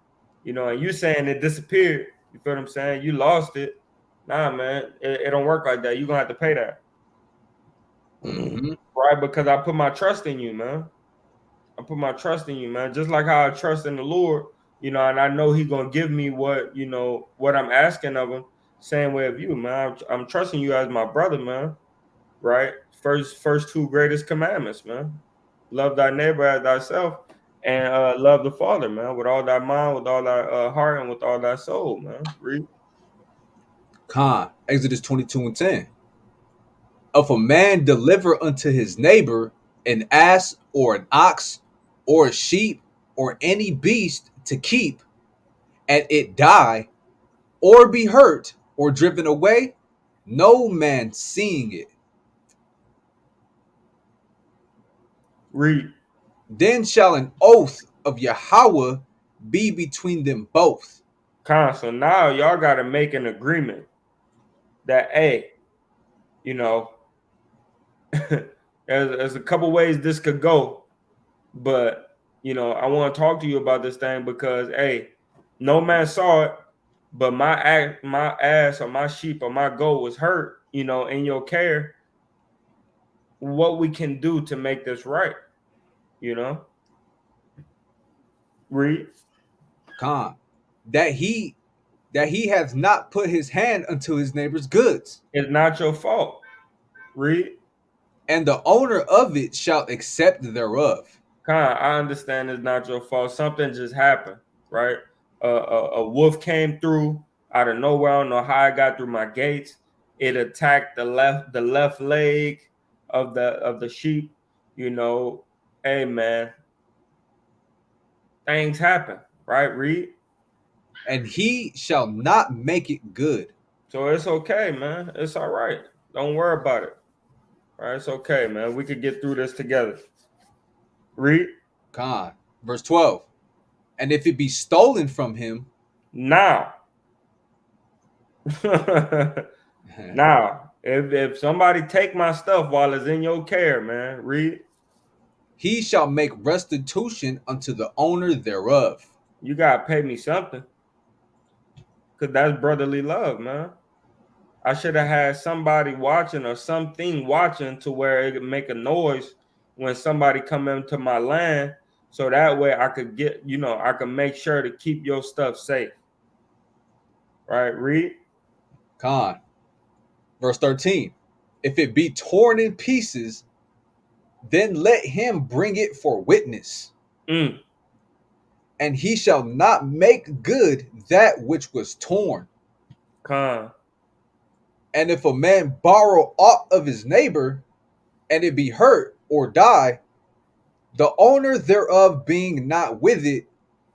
[SPEAKER 1] and you saying it disappeared. You feel what I'm saying? You lost it. Nah, man, it don't work like that. You gonna have to pay that,
[SPEAKER 2] Mm-hmm.
[SPEAKER 1] right? Because I put my trust in you, man. I put my trust in you, man. Just like how I trust in the Lord, and I know He gonna give me what I'm asking of Him. Same way of you, man. I'm trusting you as my brother, man. Right? First two greatest commandments, man. Love thy neighbor as thyself, and love the Father, man, with all thy mind, with all thy heart, and with all thy soul, man. Read.
[SPEAKER 2] Con, Exodus 22:10. If a man deliver unto his neighbor an ass or an ox or a sheep or any beast to keep, and it die, or be hurt, or driven away, no man seeing it,
[SPEAKER 1] Read.
[SPEAKER 2] then shall an oath of Yahweh be between them both.
[SPEAKER 1] So now y'all got to make an agreement that, hey, you know, there's a couple ways this could go. But I want to talk to you about this thing because hey, no man saw it, but my ass or my sheep or my goat was hurt, in your care. What we can do to make this right, you know? Read.
[SPEAKER 2] Con, that he hath not put his hand unto his neighbor's goods,
[SPEAKER 1] It's not your fault. Read.
[SPEAKER 2] and the owner of it shall accept thereof.
[SPEAKER 1] I understand it's not your fault. Something just happened, right? A wolf came through out of nowhere. I don't know how it got through my gates. It attacked the left leg of the sheep. Hey man, things happen, right? Read.
[SPEAKER 2] And he shall not make it good.
[SPEAKER 1] So it's okay, man. It's all right. Don't worry about it. All right, it's okay, man. We could get through this together. Read.
[SPEAKER 2] Con. Verse 12. And if it be stolen from him,
[SPEAKER 1] Now. Now, if somebody take my stuff while it's in your care, man, read.
[SPEAKER 2] he shall make restitution unto the owner thereof.
[SPEAKER 1] You gotta pay me something, cause that's brotherly love, man. I should have had somebody watching or something watching to where it could make a noise when somebody come into my land, so that way I could I could make sure to keep your stuff safe. Right? Read.
[SPEAKER 2] Con. Verse 13. If it be torn in pieces, then let him bring it for witness.
[SPEAKER 1] Mm.
[SPEAKER 2] and he shall not make good that which was torn.
[SPEAKER 1] Con.
[SPEAKER 2] And if a man borrow aught of his neighbor, and it be hurt or die, the owner thereof being not with it,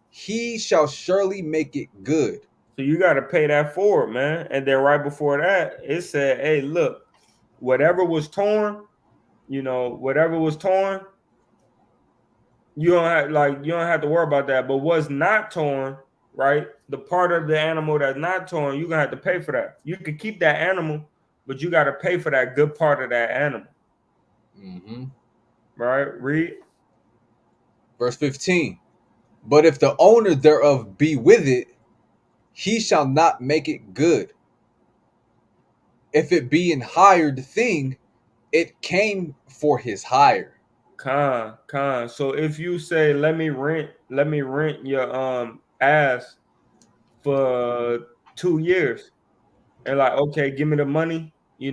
[SPEAKER 2] he shall surely make it good.
[SPEAKER 1] So you got to pay that forward, man. And then right before that, it said, "Hey, look, whatever was torn, whatever was torn, you don't have to worry about that. But what's not torn, right? The part of the animal that's not torn, you're gonna have to pay for that. You could keep that animal, but you got to pay for that good part of that animal,
[SPEAKER 2] Mm-hmm.
[SPEAKER 1] right? Read.
[SPEAKER 2] Verse 15. But if the owner thereof be with it, he shall not make it good. If it be an hired thing, it came for his hire.
[SPEAKER 1] Con. So if you say, let me rent your ass for 2 years, and like, okay, give me the money, you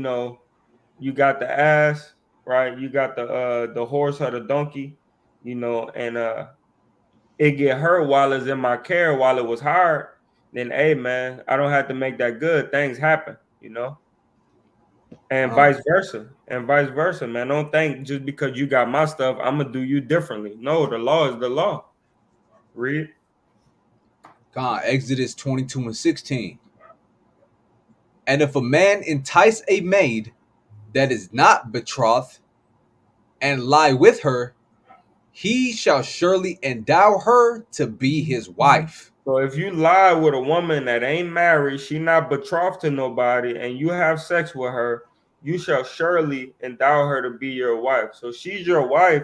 [SPEAKER 1] got the ass, right? You got the horse or the donkey, and it get hurt while it's in my care, while it was hard, then hey man, I don't have to make that good. Things happen. And
[SPEAKER 2] Con,
[SPEAKER 1] vice versa, man. Don't think just because you got my stuff, I'm gonna do you differently. No, the law is the law. Read.
[SPEAKER 2] Exodus 22 and 16. And if a man entice a maid that is not betrothed and lie with her, he shall surely endow her to be his wife.
[SPEAKER 1] So if you lie with a woman that ain't married, she not betrothed to nobody, and you have sex with her, you shall surely endow her to be your wife. So she's your wife,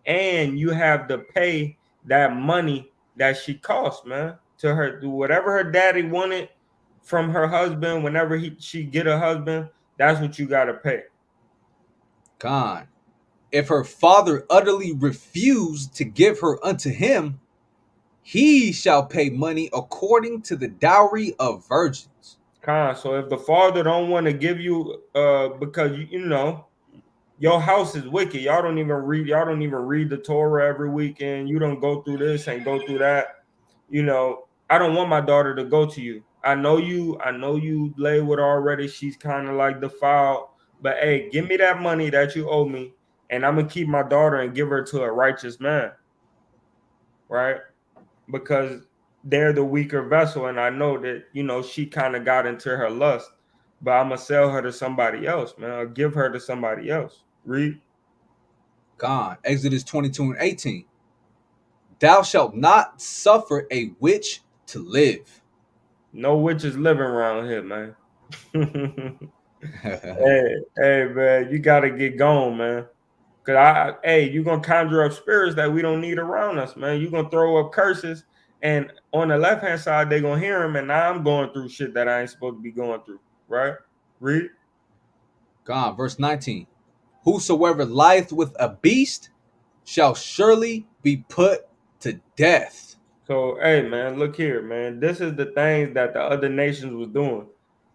[SPEAKER 1] and you have to pay that money that she costs, man, to her. Do whatever her daddy wanted from her husband. Whenever she get a husband, that's what you gotta pay.
[SPEAKER 2] Con. If her father utterly refuse to give her unto him, he shall pay money according to the dowry of virgins.
[SPEAKER 1] So if the father don't want to give you, because your house is wicked. Y'all don't even read the Torah every weekend. You don't go through this and go through that. I don't want my daughter to go to you. I know you lay with her already. She's kind of like defiled. But hey, give me that money that you owe me, and I'm gonna keep my daughter and give her to a righteous man, right? Because they're the weaker vessel, and I know that she kind of got into her lust, but I'm gonna sell her to somebody else, man. I'll give her to somebody else. Read.
[SPEAKER 2] God, Exodus 22 and 18. Thou shalt not suffer a witch to live.
[SPEAKER 1] No witches living around here, man. Hey, man, you gotta get going, man. Cause you gonna conjure up spirits that we don't need around us, man. You gonna throw up curses, and on the left hand side they gonna hear them, and now I'm going through shit that I ain't supposed to be going through, right? Read.
[SPEAKER 2] God, verse 19. Whosoever lieth with a beast shall surely be put to death.
[SPEAKER 1] So, hey, man, look here, man. This is the things that the other nations was doing.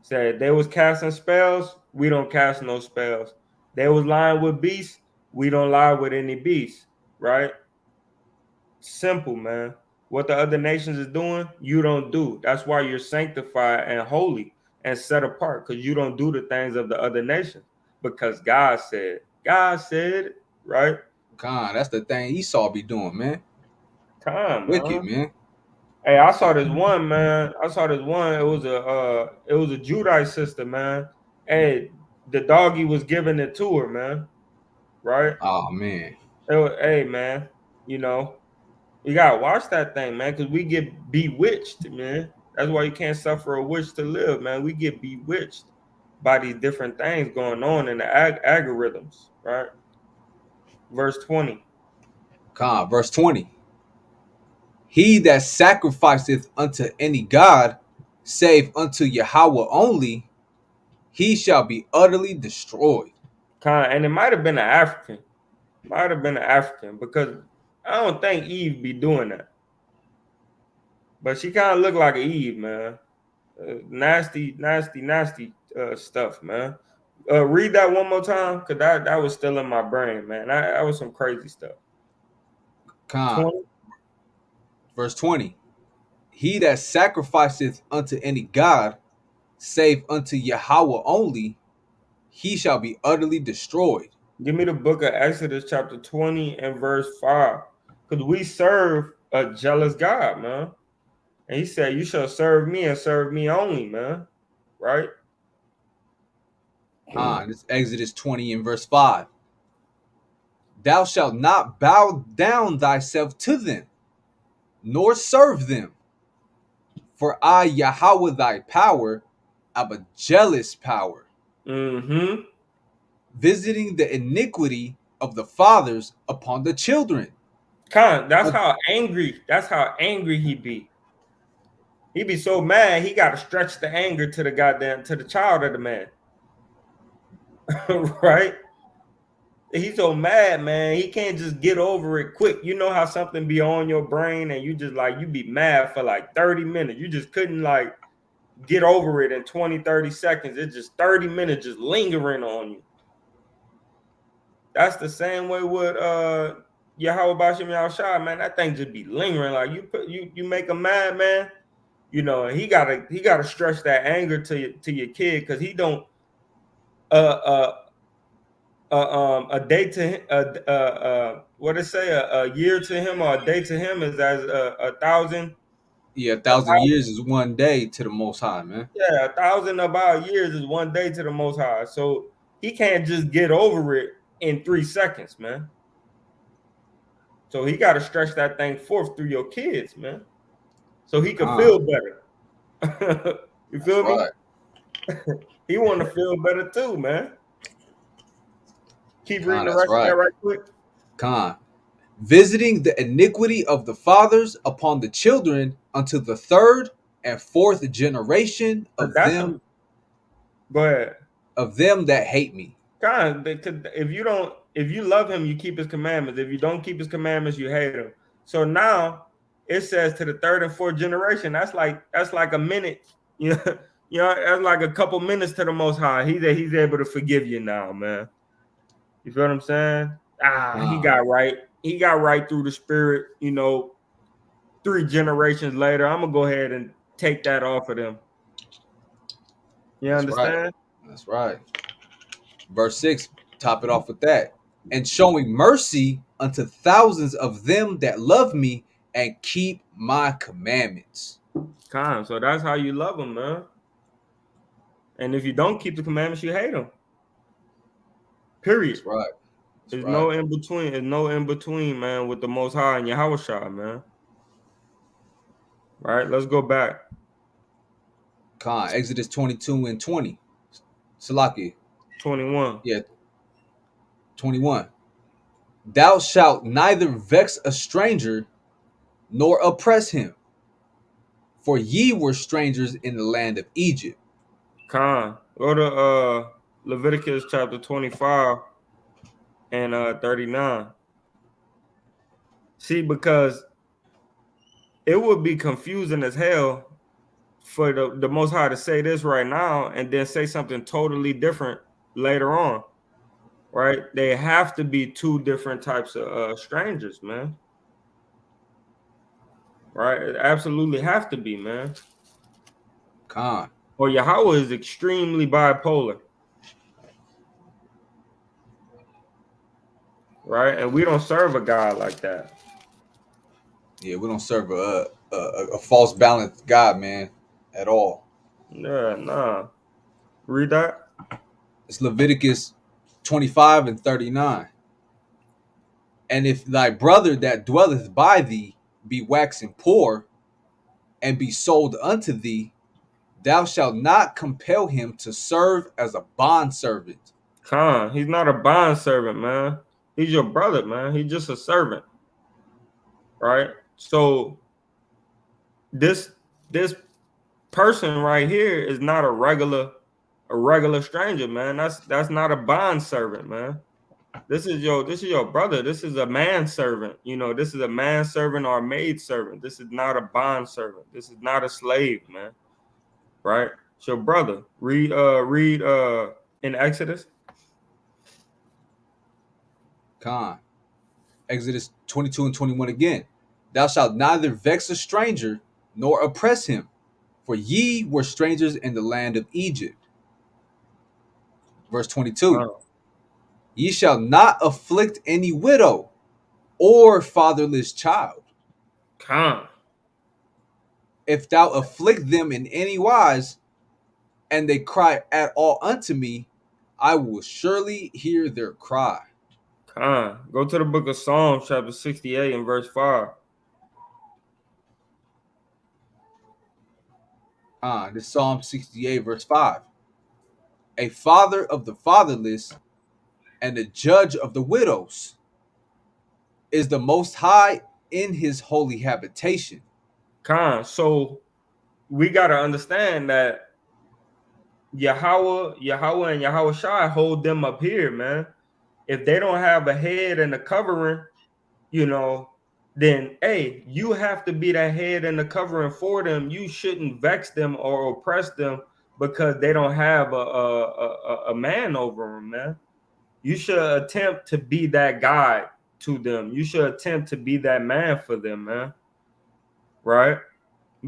[SPEAKER 1] Said they was casting spells. We don't cast no spells. They was lying with beasts. We don't lie with any beasts, right? Simple, man. What the other nations is doing, you don't do. That's why you're sanctified and holy and set apart, because you don't do the things of the other nations. Because God said, right?
[SPEAKER 2] God, that's the thing Esau be doing, man.
[SPEAKER 1] Time,
[SPEAKER 2] Wicked,
[SPEAKER 1] man.
[SPEAKER 2] man.
[SPEAKER 1] Hey, I saw this one, man. I saw this one. It was a Judite sister, man. Hey, the doggy was giving it to her, man. Right?
[SPEAKER 2] Oh man.
[SPEAKER 1] Hey, man. You know, you gotta watch that thing, man, because we get bewitched, man. That's why you can't suffer a witch to live, man. We get bewitched by these different things going on in the algorithms, right? Verse 20.
[SPEAKER 2] God, verse 20. He that sacrificeth unto any god, save unto Yahweh only, he shall be utterly destroyed.
[SPEAKER 1] And it might have been an African. Might have been an African because I don't think Eve be doing that. But she kind of looked like an Eve, man. Nasty stuff, man. Read that one more time, cause that was still in my brain, man. That was some crazy stuff.
[SPEAKER 2] Con,
[SPEAKER 1] 20.
[SPEAKER 2] Verse 20. He that sacrificeth unto any god, save unto Yahweh only, he shall be utterly destroyed.
[SPEAKER 1] Give me the book of Exodus, chapter 20 and verse 5. Because we serve a jealous God, man. And he said, you shall serve me and serve me only, man. Right?
[SPEAKER 2] This Exodus 20 and verse 5. Thou shalt not bow down thyself to them, nor serve them. For I, Yahweh thy power, am a jealous power,
[SPEAKER 1] Mm-hmm.
[SPEAKER 2] visiting the iniquity of the fathers upon the children.
[SPEAKER 1] That's how angry he be. He be so mad, he got to stretch the anger to the child of the man. Right? He's so mad, man. He can't just get over it quick. You know how something be on your brain and you just like, you be mad for like 30 minutes. You just couldn't like get over it in 20, 30 seconds. It's just 30 minutes just lingering on you. That's the same way with Yahweh Bashim Yahushua, man. That thing just be lingering. Like you make him mad, man. You know, and he gotta stretch that anger to your kid because he don't a day to him, what it say, a year to him or a day to him is as a thousand.
[SPEAKER 2] Yeah, 1,000 years is one day to the Most High, man.
[SPEAKER 1] Yeah, 1,000 of our years is one day to the Most High. So he can't just get over it in 3 seconds, man. So he got to stretch that thing forth through your kids, man, so he can feel better. You
[SPEAKER 2] That's
[SPEAKER 1] feel me?
[SPEAKER 2] right.
[SPEAKER 1] He want to feel better too, man. Keep reading the
[SPEAKER 2] That's
[SPEAKER 1] rest of that
[SPEAKER 2] right.
[SPEAKER 1] right quick.
[SPEAKER 2] Visiting the iniquity of the fathers upon the children unto the third and fourth generation of
[SPEAKER 1] That's
[SPEAKER 2] them
[SPEAKER 1] go ahead.
[SPEAKER 2] that hate me.
[SPEAKER 1] God, if you love him, you keep his commandments. If you don't keep his commandments, you hate him. So now it says to the third and fourth generation. That's like a minute. You know, that's like a couple minutes to the Most High. He's able to forgive you now, man. You feel what I'm saying? He got right. He got right through the spirit. 3 generations later, I'm gonna go ahead and take that off of them. You
[SPEAKER 2] That's right.
[SPEAKER 1] understand?
[SPEAKER 2] That's right. Verse 6, top it off with that. And showing mercy unto thousands of them that love me and keep my commandments.
[SPEAKER 1] So that's how you love them, man. And if you don't keep the commandments, you hate them. Period.
[SPEAKER 2] That's right. That's
[SPEAKER 1] There's
[SPEAKER 2] right.
[SPEAKER 1] no in between. There's no in between, man, with the Most High and Yahushua, man. Right? Let's go back.
[SPEAKER 2] Exodus 22 and 20. Salaki.
[SPEAKER 1] 21.
[SPEAKER 2] Yeah, 21. Thou shalt neither vex a stranger nor oppress him, for ye were strangers in the land of Egypt.
[SPEAKER 1] Go to Leviticus chapter 25 and 39. See, because it would be confusing as hell for the Most High to say this right now and then say something totally different later on. Right? They have to be two different types of strangers, man. Right? It absolutely have to be, man. Or Yahweh is extremely bipolar. Right? And we don't serve a God like that.
[SPEAKER 2] Yeah, we don't serve a false balanced God, man, at all.
[SPEAKER 1] Yeah, nah. Read that.
[SPEAKER 2] It's Leviticus 25 and 39. And if thy brother that dwelleth by thee be waxing poor, and be sold unto thee, thou shalt not compel him to serve as a bondservant.
[SPEAKER 1] He's not a bond servant, man. He's your brother, man. He's just a servant. Right? So this person right here is not a regular stranger, man. That's not a bond servant, man. This is your brother. This is a man servant. This is a man servant or a maid servant. This is not a bond servant. This is not a slave, man. Right? It's your brother. Read in Exodus.
[SPEAKER 2] Exodus 22 and 21 again. Thou shalt neither vex a stranger nor oppress him, for ye were strangers in the land of Egypt. Verse 22.
[SPEAKER 1] Con,
[SPEAKER 2] Ye shall not afflict any widow or fatherless child.
[SPEAKER 1] con,
[SPEAKER 2] If thou afflict them in any wise, and they cry at all unto me, I will surely hear their cry.
[SPEAKER 1] con. Go to the book of Psalms, chapter 68 and verse 5.
[SPEAKER 2] This Psalm 68, verse 5. A father of the fatherless and a judge of the widows is the Most High in his holy habitation.
[SPEAKER 1] Con. So we got to understand that Yahweh and Yahweh Shai hold them up here, man. If they don't have a head and a covering, you know, then hey, you have to be that head and the covering for them. You shouldn't vex them or oppress them because they don't have a man over them, man. You should attempt to be that guide to them. You should attempt to be that man for them, man. Right?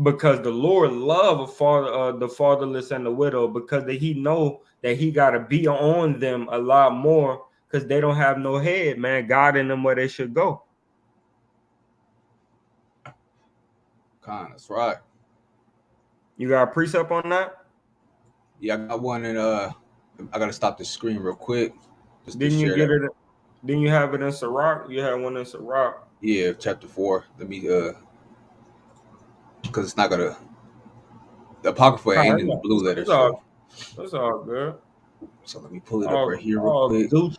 [SPEAKER 1] Because the Lord love a father, the fatherless and the widow, because he know that he got to be on them a lot more because they don't have no head, man, guiding them where they should go.
[SPEAKER 2] That's right.
[SPEAKER 1] You got a precept on that?
[SPEAKER 2] Yeah, I got one, and I gotta stop the screen real quick just to
[SPEAKER 1] Didn't you
[SPEAKER 2] share
[SPEAKER 1] get
[SPEAKER 2] that.
[SPEAKER 1] it? Didn't you have it in Sirach? You had one in Sirach.
[SPEAKER 2] Yeah, chapter 4. Let me because it's not gonna the apocrypha ain't in the blue letter, so
[SPEAKER 1] It's all good.
[SPEAKER 2] let me pull it up right here real
[SPEAKER 1] All
[SPEAKER 2] quick.
[SPEAKER 1] Gucci.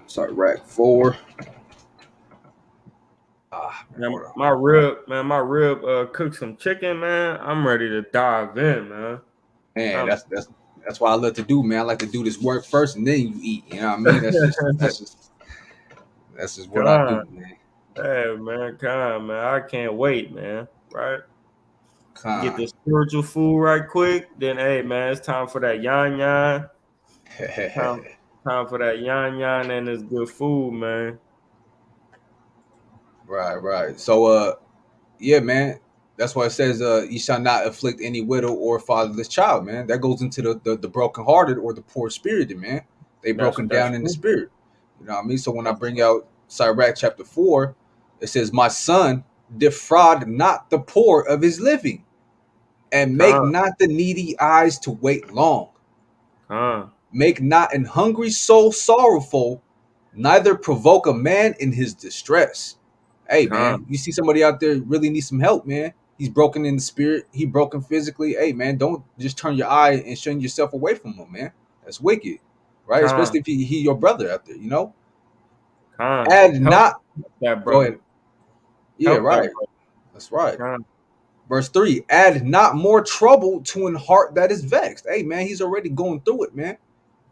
[SPEAKER 2] Sorry, rack 4. Man,
[SPEAKER 1] Man,
[SPEAKER 2] hold on.
[SPEAKER 1] my rib cooked some chicken, man. I'm ready to dive in, man.
[SPEAKER 2] Man,
[SPEAKER 1] I'm
[SPEAKER 2] that's what I love to do, man. I like to do this work first and then you eat. You know what I mean? That's just what I
[SPEAKER 1] God,
[SPEAKER 2] do, man.
[SPEAKER 1] hey man, God, man. I can't wait, man. Right? Get
[SPEAKER 2] Con.
[SPEAKER 1] the spiritual food right quick. Then hey man, it's time for that yan yan. Time, time for that yan yan and this good food, man.
[SPEAKER 2] Right. So yeah, man. That's why it says you shall not afflict any widow or fatherless child, man. That goes into the brokenhearted or the poor spirited, man. They broken
[SPEAKER 1] That's
[SPEAKER 2] down in the
[SPEAKER 1] true.
[SPEAKER 2] spirit. You know what I mean? So when I
[SPEAKER 1] That's
[SPEAKER 2] bring
[SPEAKER 1] true.
[SPEAKER 2] out Sirach chapter 4, it says, My son, defraud not the poor of his living, and make
[SPEAKER 1] Con,
[SPEAKER 2] not the needy eyes to wait long.
[SPEAKER 1] con,
[SPEAKER 2] Make not an hungry soul sorrowful, neither provoke a man in his distress. Hey
[SPEAKER 1] con,
[SPEAKER 2] man, you see somebody out there really needs some help, man. He's broken in the spirit, he broken physically. Hey man, don't just turn your eye and shun yourself away from him, man. That's wicked, right?
[SPEAKER 1] con,
[SPEAKER 2] Especially if he your brother out there, you know.
[SPEAKER 1] con.
[SPEAKER 2] Add
[SPEAKER 1] Help
[SPEAKER 2] not.
[SPEAKER 1] that
[SPEAKER 2] Go
[SPEAKER 1] brother.
[SPEAKER 2] ahead. Yeah,
[SPEAKER 1] Help that
[SPEAKER 2] right. That's right.
[SPEAKER 1] brother. Con,
[SPEAKER 2] Verse 3, add not more trouble to an heart that is vexed. Hey man, he's already going through it, man.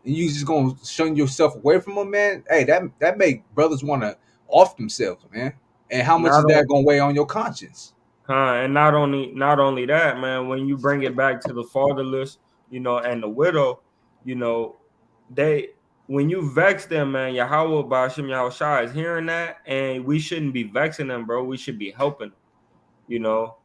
[SPEAKER 2] And you just gonna shun yourself away from them, man. Hey, that make brothers want to off themselves, man. And how much
[SPEAKER 1] not
[SPEAKER 2] is that gonna weigh on your conscience?
[SPEAKER 1] And not only that, man, when you bring it back to the fatherless, and the widow, you know, they when you vex them, man, Yahweh Bashim Yahweh Shai is hearing that, and we shouldn't be vexing them, bro. We should be helping them, you know.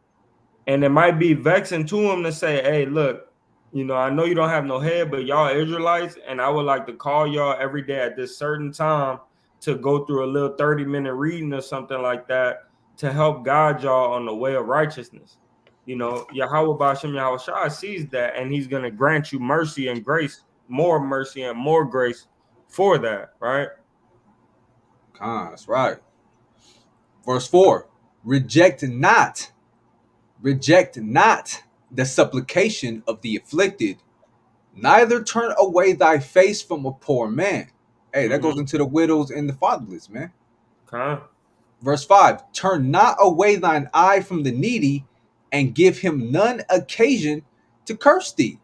[SPEAKER 1] And it might be vexing to them to say, hey, look, I know you don't have no head, but y'all Israelites, and I would like to call y'all every day at this certain time to go through a little 30-minute reading or something like that to help guide y'all on the way of righteousness. Yahweh Bashem Yahweh Shai sees that, and he's going to grant you mercy and grace, more mercy and more grace for that, right?
[SPEAKER 2] That's right. Verse 4, reject not the supplication of the afflicted, neither turn away thy face from a poor man. Hey, that goes
[SPEAKER 1] Mm-hmm.
[SPEAKER 2] into the widows and the fatherless, man.
[SPEAKER 1] Con,
[SPEAKER 2] Verse 5, turn not away thine eye from the needy, and give him none occasion to curse thee.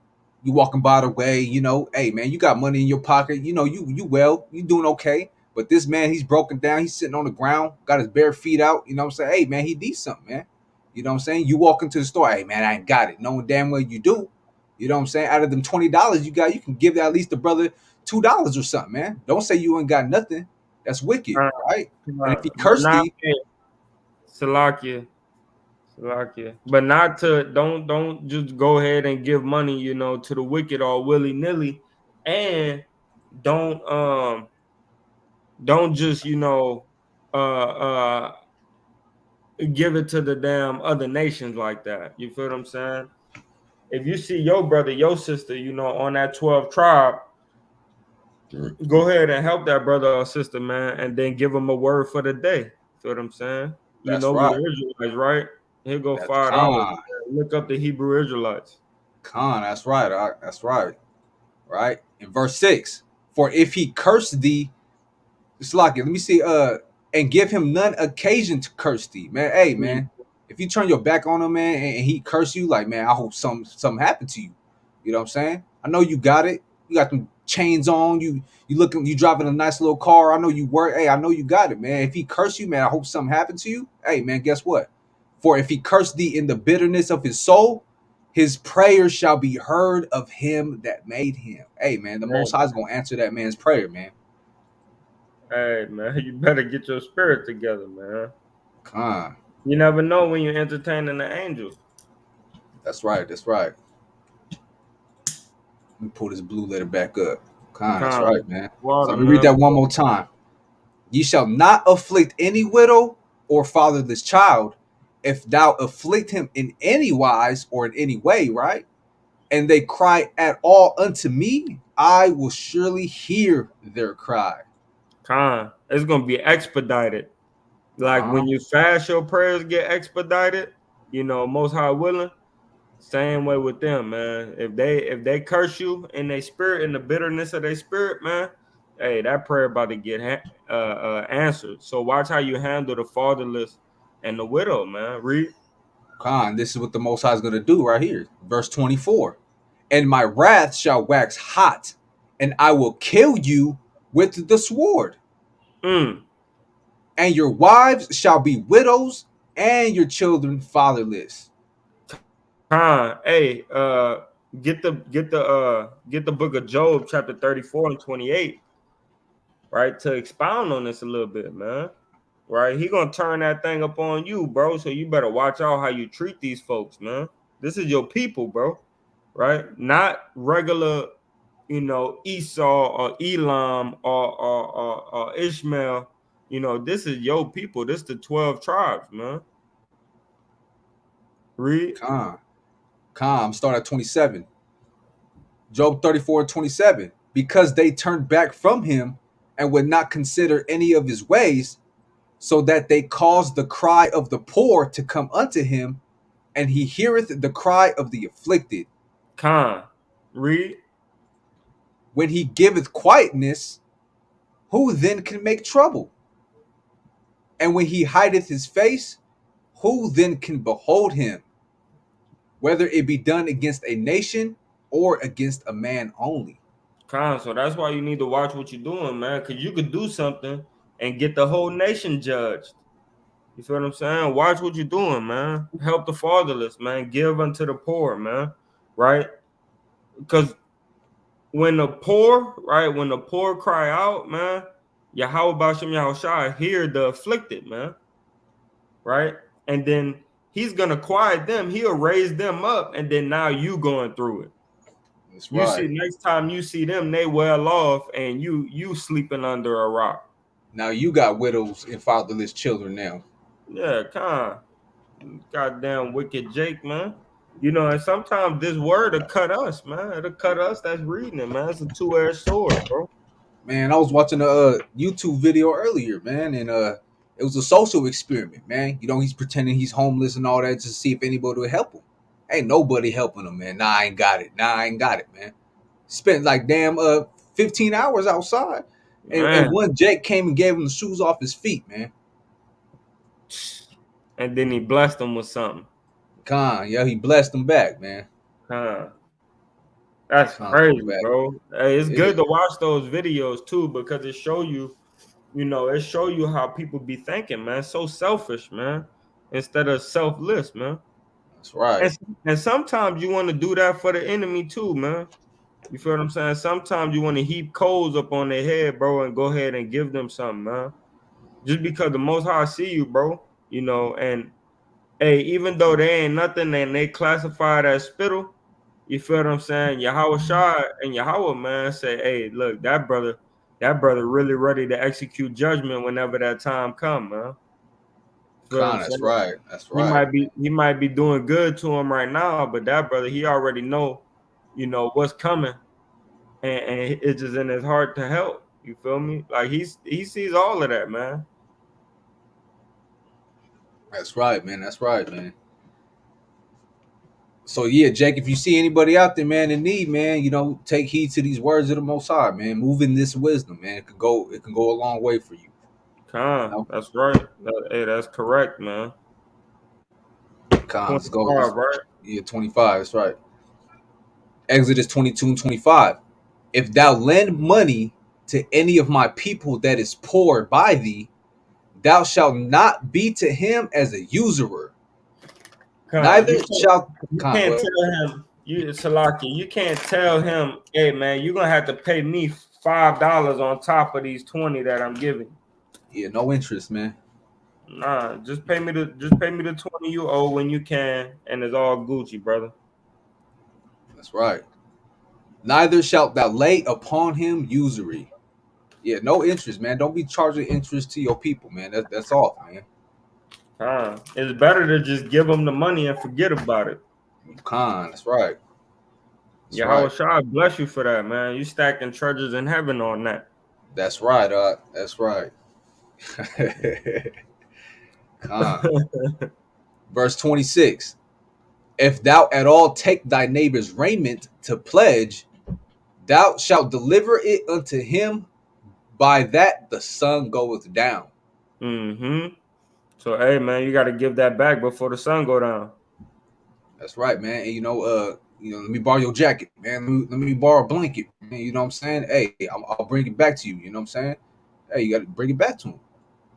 [SPEAKER 2] You walking by the way, hey man, you got money in your pocket, you doing okay. But this man, he's broken down, he's sitting on the ground, got his bare feet out, you know what I'm saying? Hey man, he needs something, man. You know what I'm saying? You walk into the store, hey man, I ain't got it. Knowing damn well you do. You know what I'm saying? Out of them $20 you got, you can give at least the brother $2 or something, man. Don't say you ain't got nothing. That's wicked,
[SPEAKER 1] Con,
[SPEAKER 2] right? And if he
[SPEAKER 1] but
[SPEAKER 2] cursed
[SPEAKER 1] not
[SPEAKER 2] thee,
[SPEAKER 1] Salakia. Salakia. But not to don't just go ahead and give money, to the wicked all willy nilly, and don't don't just uh give it to the damn other nations like that. You feel what I'm saying? If you see your brother, your sister, on that 12 tribe, go ahead and help that brother or sister, man, and then give them a word for the day. Feel what I'm saying? You
[SPEAKER 2] that's
[SPEAKER 1] know we
[SPEAKER 2] right.
[SPEAKER 1] the Israelites, right? Here go
[SPEAKER 2] That's
[SPEAKER 1] $5.
[SPEAKER 2] con,
[SPEAKER 1] Look up the Hebrew Israelites.
[SPEAKER 2] con. That's right. That's right. Right. In verse 6, for if he cursed thee, Slacky, let me see. And give him none occasion to curse thee, man. Hey,
[SPEAKER 1] Mm.
[SPEAKER 2] man, if you turn your back on him, man, and he curse you, like, man, I hope something happened to you. You know what I'm saying? I know you got it. You got them chains on. You driving a nice little car. I know you work. Hey, I know you got it, man. If he curse you, man, I hope something happened to you. Hey, man, guess what? For if he curse thee in the bitterness of his soul, his prayer shall be heard of him that made him. Hey, man, the Most
[SPEAKER 1] Hey,
[SPEAKER 2] High is gonna answer that man's prayer, man.
[SPEAKER 1] hey, man, you better get your spirit together, man.
[SPEAKER 2] Con.
[SPEAKER 1] You never know when you're entertaining the angel.
[SPEAKER 2] That's right. That's right. Let me pull this blue letter back up. Con, that's
[SPEAKER 1] Con,
[SPEAKER 2] right, man. So
[SPEAKER 1] water,
[SPEAKER 2] let me read
[SPEAKER 1] man.
[SPEAKER 2] that one more time. Ye shall not afflict any widow or fatherless child, if thou afflict him in any wise or in any way, right? And they cry at all unto me, I will surely hear their cry.
[SPEAKER 1] Con, it's gonna be expedited. Like
[SPEAKER 2] Uh-huh.
[SPEAKER 1] when you fast, your prayers get expedited. Most High willing. Same way with them, man. If they curse you in their spirit, in the bitterness of their spirit, man, hey, that prayer about to get answered. So watch how you handle the fatherless and the widow, man. Read.
[SPEAKER 2] Con, this is what the Most High is going to do right here. Verse 24. And my wrath shall wax hot, and I will kill you with the sword.
[SPEAKER 1] Mm.
[SPEAKER 2] And your wives shall be widows, and your children fatherless.
[SPEAKER 1] Hey, get the book of Job, chapter 34 and 28, right? To expound on this a little bit, man. Right? He gonna turn that thing up on you, bro. So you better watch out how you treat these folks, man. This is your people, bro. Right? Not regular, Esau or Elam or Ishmael. This is your people. This the 12 tribes, man. Read.
[SPEAKER 2] Con, I'm starting at 27. Job 34 and 27. Because they turned back from him and would not consider any of his ways, so that they caused the cry of the poor to come unto him, and he heareth the cry of the afflicted.
[SPEAKER 1] Khan. Read.
[SPEAKER 2] When he giveth quietness, who then can make trouble? And when he hideth his face, who then can behold him? Whether it be done against a nation or against a man only.
[SPEAKER 1] Khan. So that's why you need to watch what you're doing, man. Because you could do something and get the whole nation judged. You feel what I'm saying? Watch what you're doing, man. Help the fatherless, man. Give unto the poor, man. Right? Because when the poor, right, when the poor cry out, man, Yahweh Bashem Yahushua hear the afflicted, man. Right? And then he's gonna quiet them, he'll raise them up, and then now you going through it.
[SPEAKER 2] That's
[SPEAKER 1] You
[SPEAKER 2] right.
[SPEAKER 1] see, next time you see them, they well off, and you sleeping under a rock.
[SPEAKER 2] Now you got widows and fatherless children now.
[SPEAKER 1] Yeah, kind. Goddamn wicked Jake, man. And sometimes this word will cut us, man. It'll cut us that's reading it, man. It's a two-edged sword, bro.
[SPEAKER 2] Man, I was watching a YouTube video earlier, man, and it was a social experiment, man. You know, he's pretending he's homeless and all that just to see if anybody would help him. Ain't nobody helping him, man. Nah, I ain't got it. Nah, I ain't got it, man. Spent like damn 15 hours outside. And
[SPEAKER 1] Man.
[SPEAKER 2] one Jake came and gave him the shoes off his feet, man.
[SPEAKER 1] And then he blessed them with something.
[SPEAKER 2] Con, yeah, he blessed him back, man.
[SPEAKER 1] Huh. That's
[SPEAKER 2] Con so
[SPEAKER 1] crazy,
[SPEAKER 2] back.
[SPEAKER 1] bro. Hey, it's
[SPEAKER 2] Yeah.
[SPEAKER 1] good to watch those videos too because it show you how people be thinking, man. So selfish, man, instead of selfless, man.
[SPEAKER 2] That's right.
[SPEAKER 1] And, and sometimes you want to do that for the enemy too, man. You feel what I'm saying? Sometimes you want to heap coals up on their head, bro, and go ahead and give them something, man. Just because the Most High see you, bro. And hey, even though they ain't nothing and they classified as spittle, you feel what I'm saying? Yahweh Shah and Yahweh, man, say, hey, look, that brother really ready to execute judgment whenever that time come, man. Feel what I'm
[SPEAKER 2] Con, that's
[SPEAKER 1] saying?
[SPEAKER 2] right. That's
[SPEAKER 1] He
[SPEAKER 2] right.
[SPEAKER 1] might be he might be doing good to him right now, but that brother, he already know, what's coming, and it's just in his heart to help. You feel me? Like he sees all of that, man.
[SPEAKER 2] That's right, man. That's right, man. So yeah, Jake, if you see anybody out there, man, in need, man, take heed to these words of the Most High, man. Move in this wisdom, man. It can go a long way for you. You know,
[SPEAKER 1] That's right. Hey, that's correct, man.
[SPEAKER 2] Con, let's go.
[SPEAKER 1] 25, right?
[SPEAKER 2] Yeah, 25. That's right. Exodus 22 and 25. If thou lend money to any of my people that is poor by thee, thou shalt not be to him as a usurer.
[SPEAKER 1] Con,
[SPEAKER 2] Neither
[SPEAKER 1] you can't
[SPEAKER 2] shalt
[SPEAKER 1] you
[SPEAKER 2] con. Go
[SPEAKER 1] can't
[SPEAKER 2] ahead.
[SPEAKER 1] tell him Salaki, you can't tell him, hey man, you're gonna have to pay me $5 on top of these 20 that I'm giving.
[SPEAKER 2] Yeah, no interest, man.
[SPEAKER 1] Nah, just pay me the 20 you owe when you can, and it's all Gucci, brother.
[SPEAKER 2] That's right. Neither shalt thou lay upon him usury. Yeah, no interest, man. Don't be charging interest to your people, man. That's off, man.
[SPEAKER 1] It's better to just give them the money and forget about it.
[SPEAKER 2] Con, that's right. That's
[SPEAKER 1] Yahweh
[SPEAKER 2] right.
[SPEAKER 1] Shah bless you for that, man. You stacking treasures in heaven on that.
[SPEAKER 2] That's right. That's right. Con. Verse 26. If thou at all take thy neighbor's raiment to pledge, thou shalt deliver it unto him by that the sun goeth down.
[SPEAKER 1] Mm-hmm. So hey man, you gotta give that back before the sun go down.
[SPEAKER 2] That's right, man. And let me borrow your jacket, man. Let me borrow a blanket, man. You know what I'm saying? Hey, I'll bring it back to you. You know what I'm saying? Hey, you got to bring it back to him.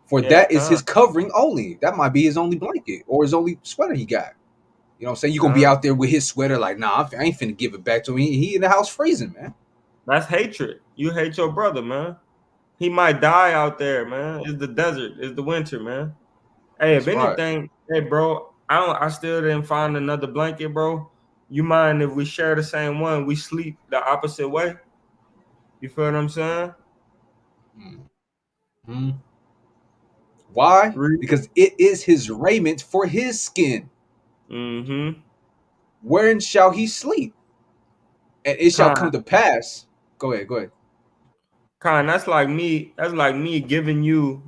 [SPEAKER 2] For
[SPEAKER 1] Yeah,
[SPEAKER 2] that is
[SPEAKER 1] con,
[SPEAKER 2] his covering only. That might be his only blanket or his only sweater he got. You know what I'm saying? You're going to be
[SPEAKER 1] con.
[SPEAKER 2] out there with his sweater like, nah, I ain't finna give it back to him. He in the house freezing, man.
[SPEAKER 1] That's hatred. You hate your brother, man. He might die out there, man. It's the desert. It's the winter, man. Hey, if
[SPEAKER 2] That's right.
[SPEAKER 1] anything, hey, bro, I still didn't find another blanket, bro. You mind if we share the same one? We sleep the opposite way. You feel what I'm saying?
[SPEAKER 2] Mhm. Why?
[SPEAKER 1] Read.
[SPEAKER 2] Because it is his raiment for his skin.
[SPEAKER 1] Mm-hmm.
[SPEAKER 2] Wherein shall he sleep? And it shall
[SPEAKER 1] Con,
[SPEAKER 2] come to pass. Go ahead, go ahead.
[SPEAKER 1] that's like me. That's like me giving you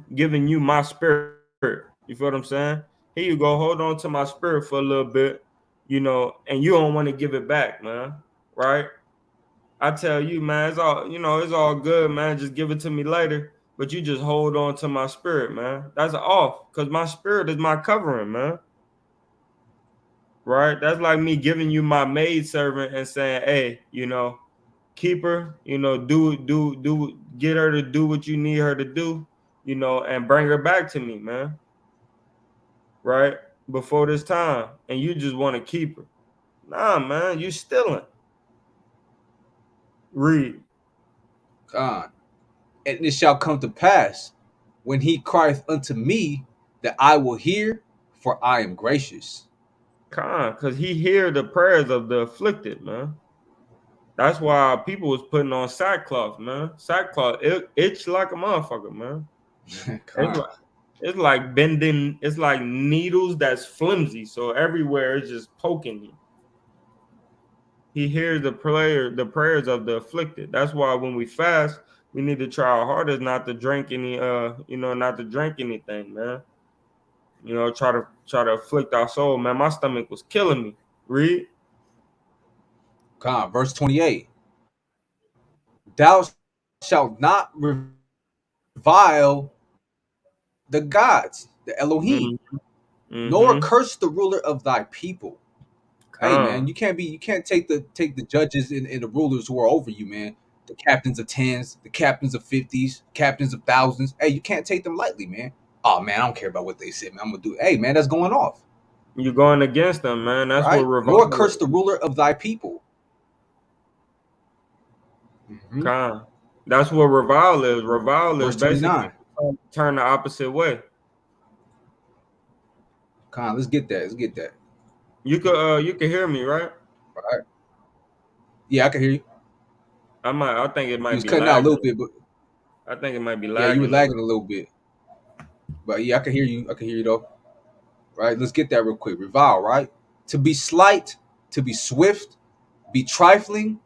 [SPEAKER 1] my spirit. You feel what I'm saying? Here you go. Hold on to my spirit for a little bit, and you don't want to give it back, man. Right? I tell you, man, it's all good, man. Just give it to me later. But you just hold on to my spirit, man. That's off. Because my spirit is my covering, man. Right? That's like me giving you my maid servant and saying, hey, keep her, get her to do what you need her to do, and bring her back to me, man. Right? Before this time. And you just want to keep her. Nah, man, you stealing. Read.
[SPEAKER 2] God. And it shall come to pass when he crieth unto me that I will hear, for I am gracious.
[SPEAKER 1] Because he hear the prayers of the afflicted, man. That's why people was putting on sackcloth, man. Sackcloth itch like a motherfucker, man. It's
[SPEAKER 2] God.
[SPEAKER 1] like it's like bending. It's like needles that's flimsy, so everywhere it's just poking you. He hears the prayers of the afflicted. That's why when we fast, we need to try our hardest not to drink not to drink anything, man. Try to afflict our soul, man. My stomach was killing me. Read.
[SPEAKER 2] God. Verse 28. Thou shalt not revile the gods, the Elohim,
[SPEAKER 1] Mm-hmm.
[SPEAKER 2] nor
[SPEAKER 1] Mm-hmm.
[SPEAKER 2] curse the ruler of thy people. Hey man,
[SPEAKER 1] Con.
[SPEAKER 2] you can't take the judges and the rulers who are over you, man. The captains of tens, the captains of fifties, captains of thousands. Hey, you can't take them lightly, man. Oh man, I don't care about what they said, man. I'm gonna do. Hey man, that's going off,
[SPEAKER 1] You're going against them, man. That's what
[SPEAKER 2] right?
[SPEAKER 1] revival
[SPEAKER 2] Nor curse
[SPEAKER 1] is.
[SPEAKER 2] the ruler of thy people. Mm-hmm.
[SPEAKER 1] Con. That's what revile is. Revile is
[SPEAKER 2] Verse
[SPEAKER 1] basically
[SPEAKER 2] 29.
[SPEAKER 1] turn the opposite way.
[SPEAKER 2] Con, let's get that. Let's get that.
[SPEAKER 1] You can hear me, right?
[SPEAKER 2] Right. Yeah, I can hear you.
[SPEAKER 1] I think it
[SPEAKER 2] You
[SPEAKER 1] might
[SPEAKER 2] was
[SPEAKER 1] be
[SPEAKER 2] cutting out a little
[SPEAKER 1] lagging.
[SPEAKER 2] bit, but
[SPEAKER 1] I think it might be
[SPEAKER 2] yeah, you were
[SPEAKER 1] lagging a
[SPEAKER 2] lagging a
[SPEAKER 1] little.
[SPEAKER 2] little bit. But yeah, I can hear you. I can hear you though. Right. Let's get that real quick. Revile, right? To be slight, to be swift, be trifling,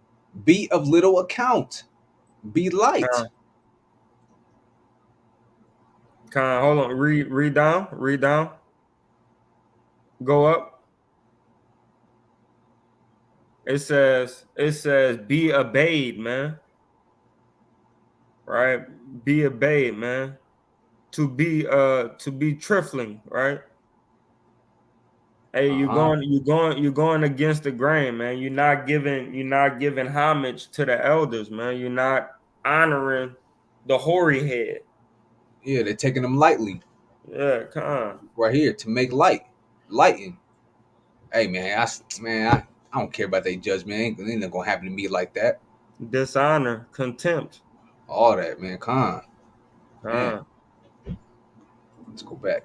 [SPEAKER 2] be of little account, be light.
[SPEAKER 1] Con, hold on. Read down. Read down. Go up. It says be obeyed, man. Right? Be obeyed, man. To be trifling, right? Hey,
[SPEAKER 2] Uh-huh.
[SPEAKER 1] you're going against the grain, man. You're not giving homage to the elders, man. You're not honoring the hoary head.
[SPEAKER 2] Yeah, they're taking them lightly
[SPEAKER 1] Yeah, come on.
[SPEAKER 2] right here to make light. Lighten. Hey man, I don't care about their judgment. Ain't not gonna happen to me like that.
[SPEAKER 1] Dishonor, contempt.
[SPEAKER 2] All that, man. Con. Man,
[SPEAKER 1] Uh,
[SPEAKER 2] let's go back.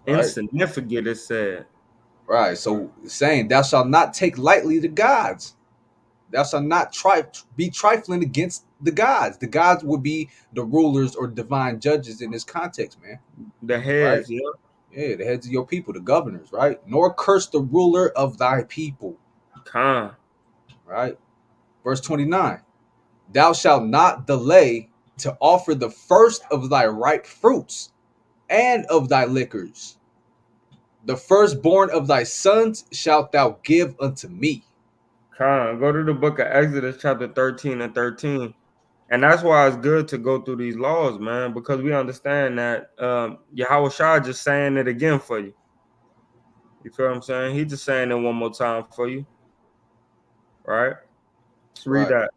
[SPEAKER 2] Right?
[SPEAKER 1] insignificant, it said.
[SPEAKER 2] Right. So saying thou shalt not take lightly the gods. Thou shalt not be trifling against the gods. The gods would be the rulers or divine judges in this context, man.
[SPEAKER 1] The
[SPEAKER 2] Right?
[SPEAKER 1] heads, yeah.
[SPEAKER 2] Yeah, the heads of your people, the governors, right? Nor curse the ruler of thy people.
[SPEAKER 1] Con,
[SPEAKER 2] Right? Verse 29. Thou shalt not delay to offer the first of thy ripe fruits and of thy liquors. The firstborn of thy sons shalt thou give unto me.
[SPEAKER 1] con. Go to the book of Exodus, chapter 13 and 13. And that's why it's good to go through these laws, man, because we understand that Yahweh Shah just saying it again for you. You feel what I'm saying? He just saying it one more time for you, right? Let's read
[SPEAKER 2] Right.
[SPEAKER 1] that.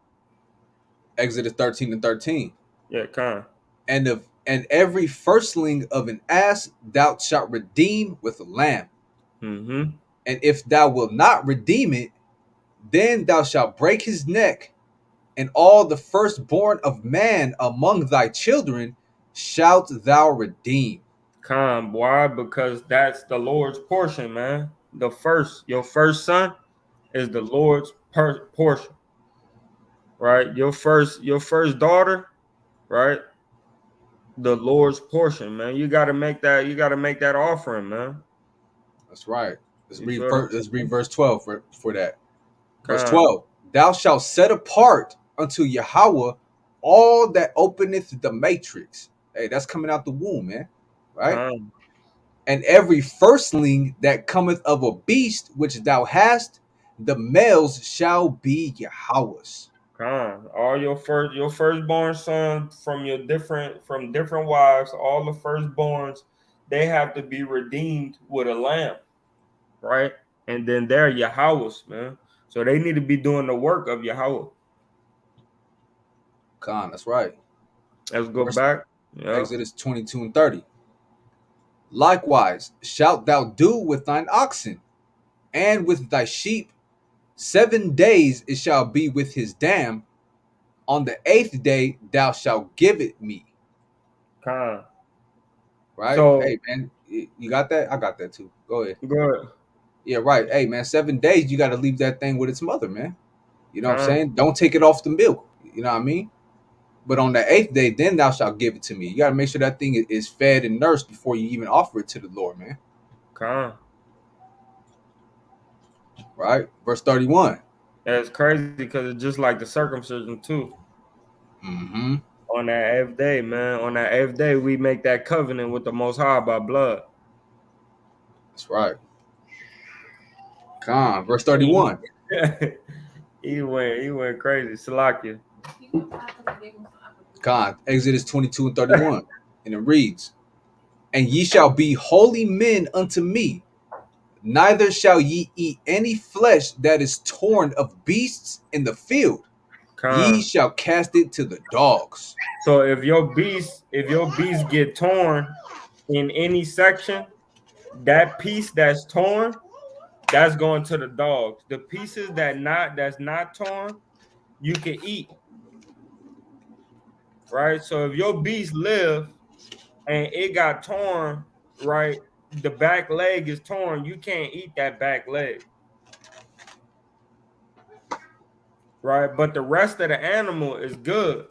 [SPEAKER 2] Exodus 13 and 13.
[SPEAKER 1] Yeah, con.
[SPEAKER 2] And every firstling of an ass thou shalt redeem with a lamb.
[SPEAKER 1] Mm-hmm.
[SPEAKER 2] And if thou wilt not redeem it, then thou shalt break his neck, and all the firstborn of man among thy children shalt thou redeem.
[SPEAKER 1] Con, why? Because that's the Lord's portion, man. Your first son is the Lord's portion, right? Your first daughter, right? The Lord's portion, man. You gotta make that offering, man.
[SPEAKER 2] That's right. Let's
[SPEAKER 1] You
[SPEAKER 2] read
[SPEAKER 1] feel what I'm
[SPEAKER 2] first, let's read
[SPEAKER 1] saying?
[SPEAKER 2] verse 12 for that. Verse
[SPEAKER 1] Con,
[SPEAKER 2] 12. Thou shalt set apart unto Yahweh all that openeth the matrix. Hey, that's coming out the womb, man. Right?
[SPEAKER 1] con,
[SPEAKER 2] And every firstling that cometh of a beast which thou hast, the males shall be Yahweh's.
[SPEAKER 1] con. All your firstborn son from different wives, all the firstborns, they have to be redeemed with a lamb, right? And then they're Yahweh's, man. So they need to be doing the work of Yahweh.
[SPEAKER 2] Khan, that's right.
[SPEAKER 1] Let's go
[SPEAKER 2] Verse
[SPEAKER 1] back. Yeah.
[SPEAKER 2] Exodus 22 and 30. Likewise shalt thou do with thine oxen and with thy sheep. 7 days it shall be with his dam. On the eighth day thou shalt give it me.
[SPEAKER 1] Con.
[SPEAKER 2] Right?
[SPEAKER 1] So
[SPEAKER 2] Hey man, you got that? I got that too. Go ahead.
[SPEAKER 1] good.
[SPEAKER 2] Yeah, right. Hey man, 7 days you got to leave that thing with its mother, man. You know what I'm
[SPEAKER 1] Con.
[SPEAKER 2] saying? Don't take it off the milk. You know what I mean? But on the eighth day, then thou shalt give it to me. You got to make sure that thing is fed and nursed before you even offer it to the Lord, man.
[SPEAKER 1] Con.
[SPEAKER 2] Right? Verse 31.
[SPEAKER 1] That's crazy because it's just like the circumcision too.
[SPEAKER 2] Mm-hmm.
[SPEAKER 1] On that eighth day, man. On that eighth day, we make that covenant with the Most High by blood.
[SPEAKER 2] That's right. Con. Verse 31.
[SPEAKER 1] He went crazy. Salakia.
[SPEAKER 2] Con. Exodus 22 and 31. And it reads, And ye shall be holy men unto me, neither shall ye eat any flesh that is torn of beasts in the field. Ye
[SPEAKER 1] Con.
[SPEAKER 2] shall cast it to the dogs.
[SPEAKER 1] So if your beast get torn in any section, that piece that's torn, that's going to the dogs. The pieces that's not torn, you can eat, right? So if your beast live and it got torn, right, the back leg is torn, you can't eat that back leg, right? But the rest of the animal is good,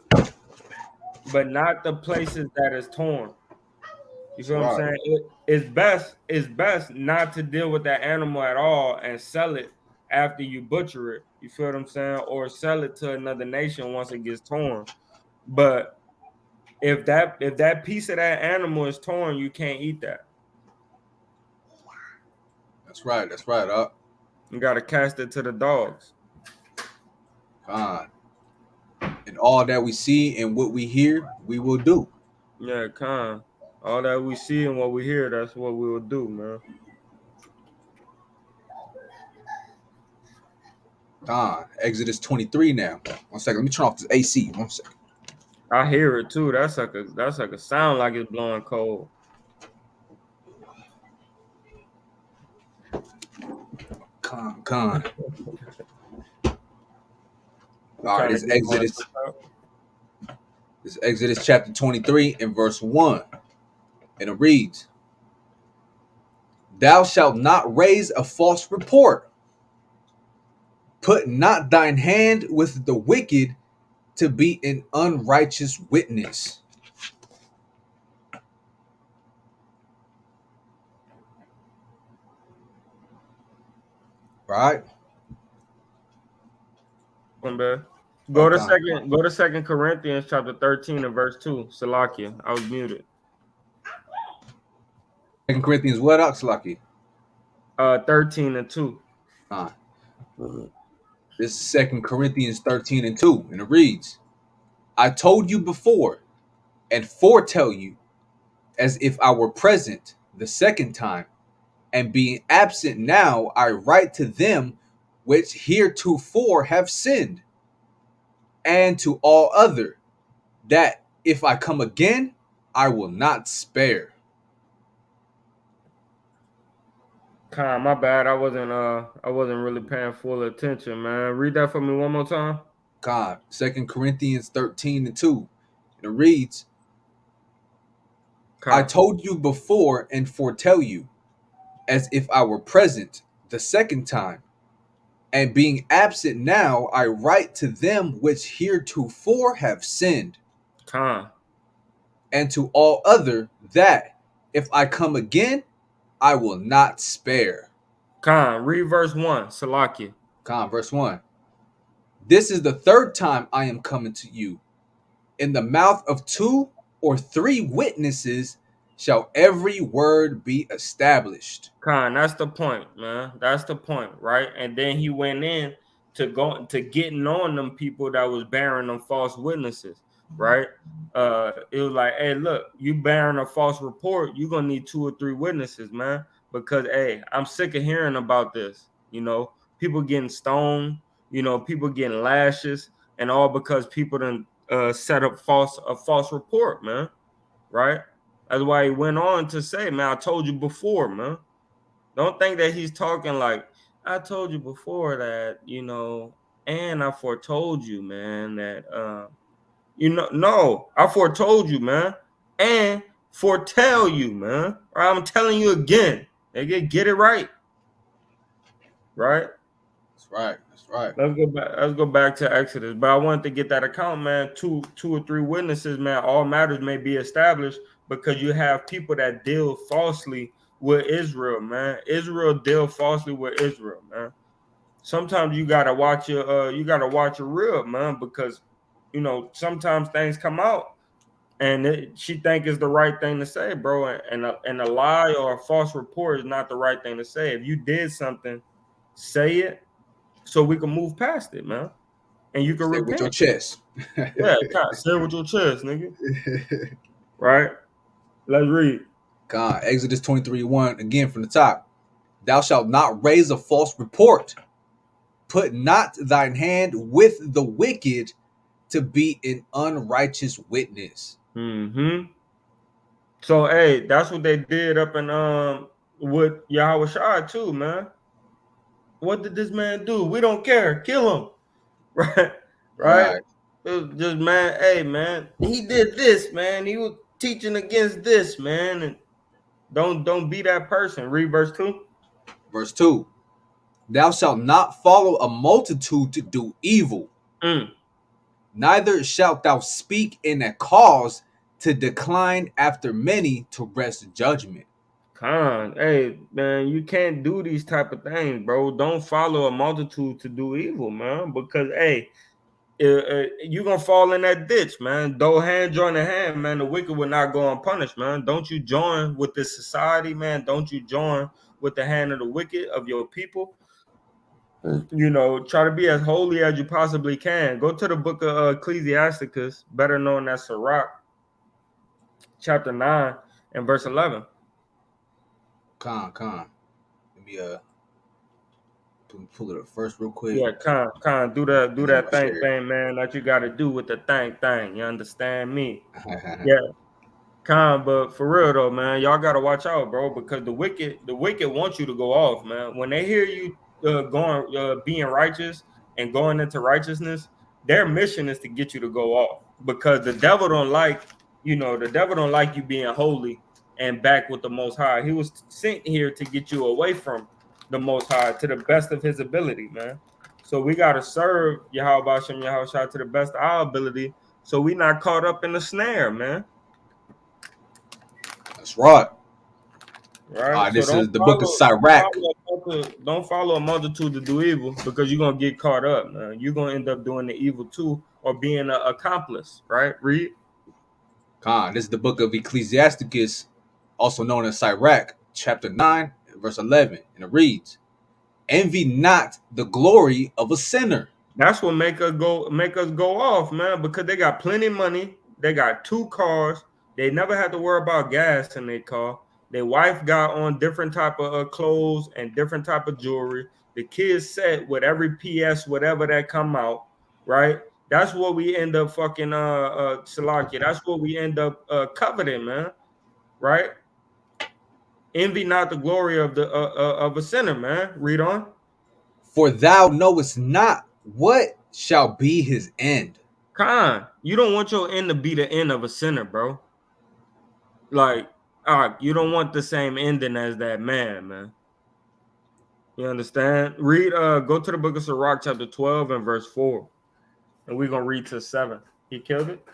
[SPEAKER 1] but not the places that is torn. You
[SPEAKER 2] That's
[SPEAKER 1] feel what I'm
[SPEAKER 2] right.
[SPEAKER 1] saying? It's best not to deal with that animal at all and sell it after you butcher it. You feel what I'm saying? Or sell it to another nation once it gets torn. But if that piece of that animal is torn, you can't eat that.
[SPEAKER 2] That's right. That's right.
[SPEAKER 1] You gotta cast it to the dogs.
[SPEAKER 2] God. And all that we see and what we hear, we will do.
[SPEAKER 1] Yeah, con. All that we see and what we hear, that's what we will do, man.
[SPEAKER 2] God. Exodus 23 now. 1 second. Let me turn off this AC. 1 second.
[SPEAKER 1] I hear it too. That's like a sound like it's blowing cold.
[SPEAKER 2] Con.
[SPEAKER 1] I'm
[SPEAKER 2] All right,
[SPEAKER 1] trying to
[SPEAKER 2] this
[SPEAKER 1] get my
[SPEAKER 2] Exodus. This is Exodus chapter 23 and verse 1. And it reads, Thou shalt not raise a false report. Put not thine hand with the wicked to be an unrighteous witness. Right?
[SPEAKER 1] bad. Go to
[SPEAKER 2] Okay.
[SPEAKER 1] second. Go to Second Corinthians chapter 13 and verse 2. Salakia. I was muted.
[SPEAKER 2] 2 Corinthians what, Oxlaki?
[SPEAKER 1] 13 and 2.
[SPEAKER 2] Uh, this is 2 Corinthians 13 and 2. And it reads, I told you before and foretell you as if I were present the second time, and being absent now, I write to them which heretofore have sinned, and to all other, that if I come again, I will not spare.
[SPEAKER 1] Con, my bad. I wasn't really paying full attention, man. Read that for me one more time.
[SPEAKER 2] God, 2 Corinthians 13 and 2. And it reads, I
[SPEAKER 1] Con.
[SPEAKER 2] told you before and foretell you, as if I were present the second time, and being absent now, I write to them which heretofore have sinned,
[SPEAKER 1] Con.
[SPEAKER 2] and to all other, that if I come again, I will not spare.
[SPEAKER 1] Con. Read verse 1. Salakia.
[SPEAKER 2] Verse 1. This is the third time I am coming to you. In the mouth of 2 or 3 witnesses shall every word be established.
[SPEAKER 1] Con, that's the point, man. That's the point, right? And then he went in to go to getting on them people that was bearing them false witnesses, right? It was like, hey, look, you bearing a false report, you're gonna need 2 or 3 witnesses, man. Because hey, I'm sick of hearing about this. People getting stoned, people getting lashes, and all because people done set up a false report, man. Right? That's why he went on to say, man, I told you before, man. Don't think that he's talking like I told you before that, and I foretold you, man, that no, I foretold you, man, and foretell you, man. Right? I'm telling you again. Get it right, right?
[SPEAKER 2] That's right. That's right.
[SPEAKER 1] Let's go back to Exodus. But I wanted to get that account, man. Two or three witnesses, man. All matters may be established because you have people that deal falsely with Israel, man. Israel deal falsely with Israel, man. Sometimes you gotta watch your real, man, because sometimes things come out and she think it's the right thing to say, bro, and a lie or a false report is not the right thing to say. If you did something, say it so we can move past it, man, and you can
[SPEAKER 2] Say it with your
[SPEAKER 1] repent.
[SPEAKER 2] chest.
[SPEAKER 1] Yeah, say it with your chest, nigga. Right? Let's read.
[SPEAKER 2] God, Exodus 23 1, again from the top. Thou shalt not raise a false report. Put not thine hand with the wicked to be an unrighteous witness.
[SPEAKER 1] Hmm. So, hey, that's what they did up in with Yahweh Shai too, man. What did this man do? We don't care. Kill him. Right? right? It was just, man, hey, man, he did this, man. He was teaching against this, man. And don't be that person. Read verse 2.
[SPEAKER 2] Verse 2. Thou shalt not follow a multitude to do evil,
[SPEAKER 1] Mm.
[SPEAKER 2] neither shalt thou speak in a cause to decline after many to wrest judgment.
[SPEAKER 1] Hey, man, you can't do these type of things, bro. Don't follow a multitude to do evil, man. Because, hey, you're gonna fall in that ditch, man. Though hand join the hand, man, the wicked will not go unpunished, man. Don't you join with this society, man. Don't you join with the hand of the wicked of your people. You know, try to be as holy as you possibly can. Go to the book of Ecclesiasticus, better known as Sirach, chapter 9 and verse 11.
[SPEAKER 2] Con. Let me pull it up first real quick.
[SPEAKER 1] Yeah, do that thing, man, that you got to do with the thing. You understand me? Yeah, but for real though, man, y'all gotta watch out, bro, because the wicked want you to go off, man. When they hear you going, being righteous and going into righteousness, their mission is to get you to go off, because the devil don't like you being holy and back with the Most High. He was sent here to get you away from the Most High to the best of his ability, man. So we gotta serve Yahweh Hashem Yahweh to the best of our ability, so we not caught up in the snare, man.
[SPEAKER 2] That's right.
[SPEAKER 1] Right. So
[SPEAKER 2] This is the book of Sirach.
[SPEAKER 1] don't follow a multitude to do evil, because you're gonna get caught up, man. You're gonna end up doing the evil too, or being an accomplice, right? Read.
[SPEAKER 2] This is the book of Ecclesiasticus, also known as Sirach, chapter 9, verse 11. And it reads, envy not the glory of a sinner.
[SPEAKER 1] That's what make us go off, man, because they got plenty of money, they got 2 cars, they never had to worry about gas in their car. Their wife got on different type of clothes and different type of jewelry. The kids set with every PS whatever that come out, right? That's what we end up fucking Salakia. That's what we end up coveting, man. Right? Envy not the glory of a sinner, man. Read on.
[SPEAKER 2] For thou knowest not what shall be his end.
[SPEAKER 1] You don't want your end to be the end of a sinner, bro. Like, you don't want the same ending as that man. You understand? Read, go to the book of Sirach, chapter 12 and verse 4. And we're gonna read to 7. He killed it.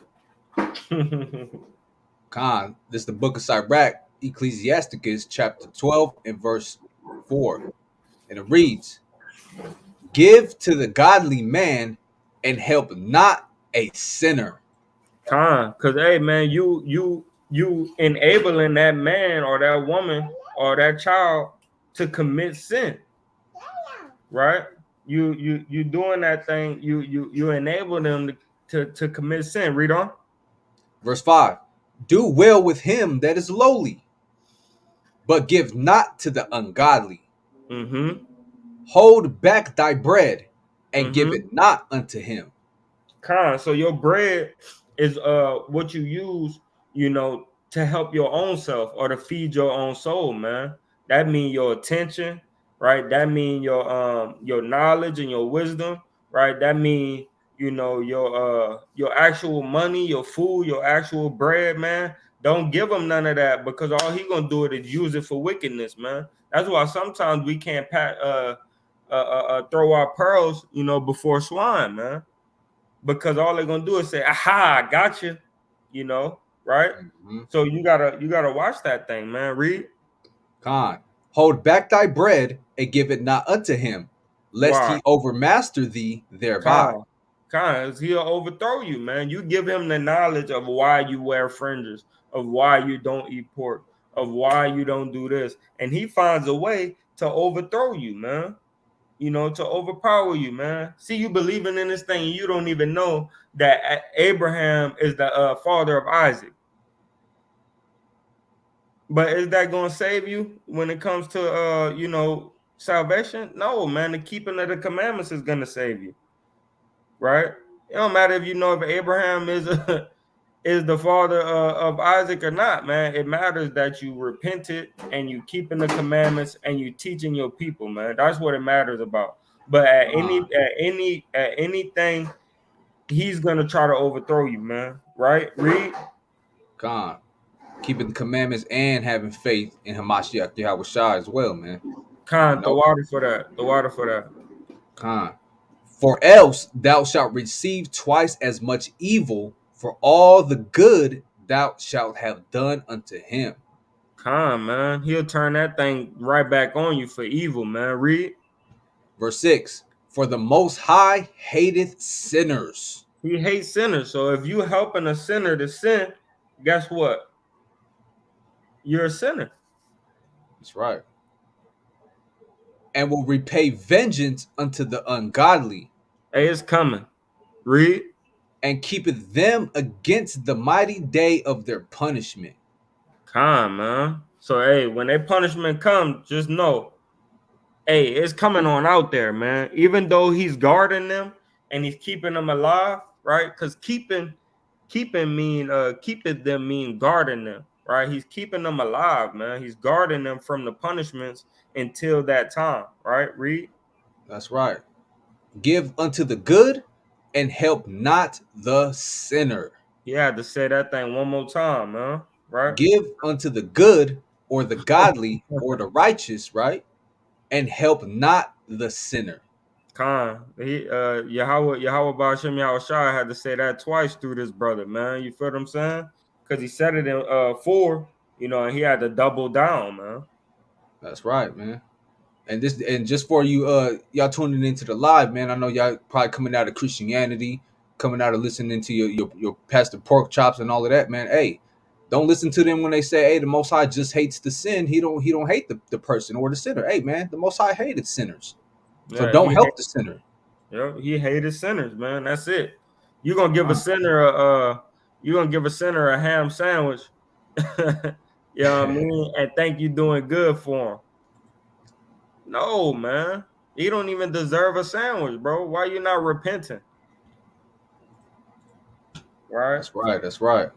[SPEAKER 2] This is the book of Sirach, Ecclesiasticus, chapter 12 and verse 4. And it reads, give to the godly man and help not a sinner.
[SPEAKER 1] Because hey man, you enabling that man or that woman or that child to commit sin, right? You doing that thing, you enable them to commit sin. Read on.
[SPEAKER 2] Verse 5. Do well with him that is lowly, but give not to the ungodly.
[SPEAKER 1] Mm-hmm.
[SPEAKER 2] Hold back thy bread and give
[SPEAKER 1] Mm-hmm.
[SPEAKER 2] it not unto him.
[SPEAKER 1] So your bread is what you use, to help your own self or to feed your own soul, man. That mean your attention, right? That mean your knowledge and your wisdom, right? That mean your actual money, your food, your actual bread, man. Don't give him none of that, because all he gonna do it is use it for wickedness, man. That's why sometimes we can't throw our pearls, before swine, man, because all they're gonna do is say, "Aha, I got you," right?
[SPEAKER 2] Mm-hmm.
[SPEAKER 1] So you gotta watch that thing, man. Read.
[SPEAKER 2] Hold back thy bread and give it not unto him, lest
[SPEAKER 1] Why?
[SPEAKER 2] he overmaster thee thereby.
[SPEAKER 1] He'll overthrow you, man. You give him the knowledge of why you wear fringes, of why you don't eat pork, of why you don't do this, and he finds a way to overthrow you, man. To overpower you, man. See, you believing in this thing, and you don't even know that Abraham is the father of Isaac. But is that going to save you when it comes to salvation? No, man. The keeping of the commandments is going to save you, right? It don't matter if if Abraham is is the father of Isaac or not, man. It matters that you repented and you keeping the commandments and you teaching your people, man. That's what it matters about. But at anything he's gonna try to overthrow you, man. Right? Read.
[SPEAKER 2] Con. Keeping the commandments and having faith in Hamashiach Yahweh Shai as well, man. You
[SPEAKER 1] Con, the
[SPEAKER 2] know?
[SPEAKER 1] water for that. The water for that.
[SPEAKER 2] Con. For else thou shalt receive twice as much evil for all the good thou shalt have done unto him.
[SPEAKER 1] Con, man. He'll turn that thing right back on you for evil, man. Read.
[SPEAKER 2] Verse 6. For the Most High hateth sinners.
[SPEAKER 1] He hates sinners. So if you helping a sinner to sin, guess what? You're a sinner.
[SPEAKER 2] That's right. And will repay vengeance unto the ungodly,
[SPEAKER 1] Hey, it's coming. Read.
[SPEAKER 2] and keepeth them against the mighty day of their punishment.
[SPEAKER 1] Con, man. So hey, when their punishment comes, just know, hey, it's coming on out there, man. Even though he's guarding them and he's keeping them alive, right? Because keeping them mean guarding them, right? He's keeping them alive, man. He's guarding them from the punishments until that time, right? Read.
[SPEAKER 2] That's right. Give unto the good and help not the sinner.
[SPEAKER 1] He had to say that thing one more time, man. Right?
[SPEAKER 2] Give unto the good or the godly or the righteous, right? And help not the sinner.
[SPEAKER 1] Khan, he Yahweh Bashim Yahweh Shai had to say that twice through this brother, man. You feel what I'm saying? Because he said it in four, and he had to double down, man.
[SPEAKER 2] That's right, man. And just for you y'all tuning into the live, man, I know y'all probably coming out of Christianity, coming out of listening to your pastor pork chops and all of that, man. Hey, don't listen to them when they say, hey, the Most High just hates the sin. He don't hate the person or the sinner. Hey, man, the Most High hated sinners. So
[SPEAKER 1] Yeah,
[SPEAKER 2] don't help the sinner.
[SPEAKER 1] he hated sinners, man. That's it. You're gonna give a
[SPEAKER 2] Uh,
[SPEAKER 1] sinner a ham sandwich. You know what I mean? And think you doing good for him. No, man. He don't even deserve a sandwich, bro. Why you not repenting? Right?
[SPEAKER 2] that's right. That's right.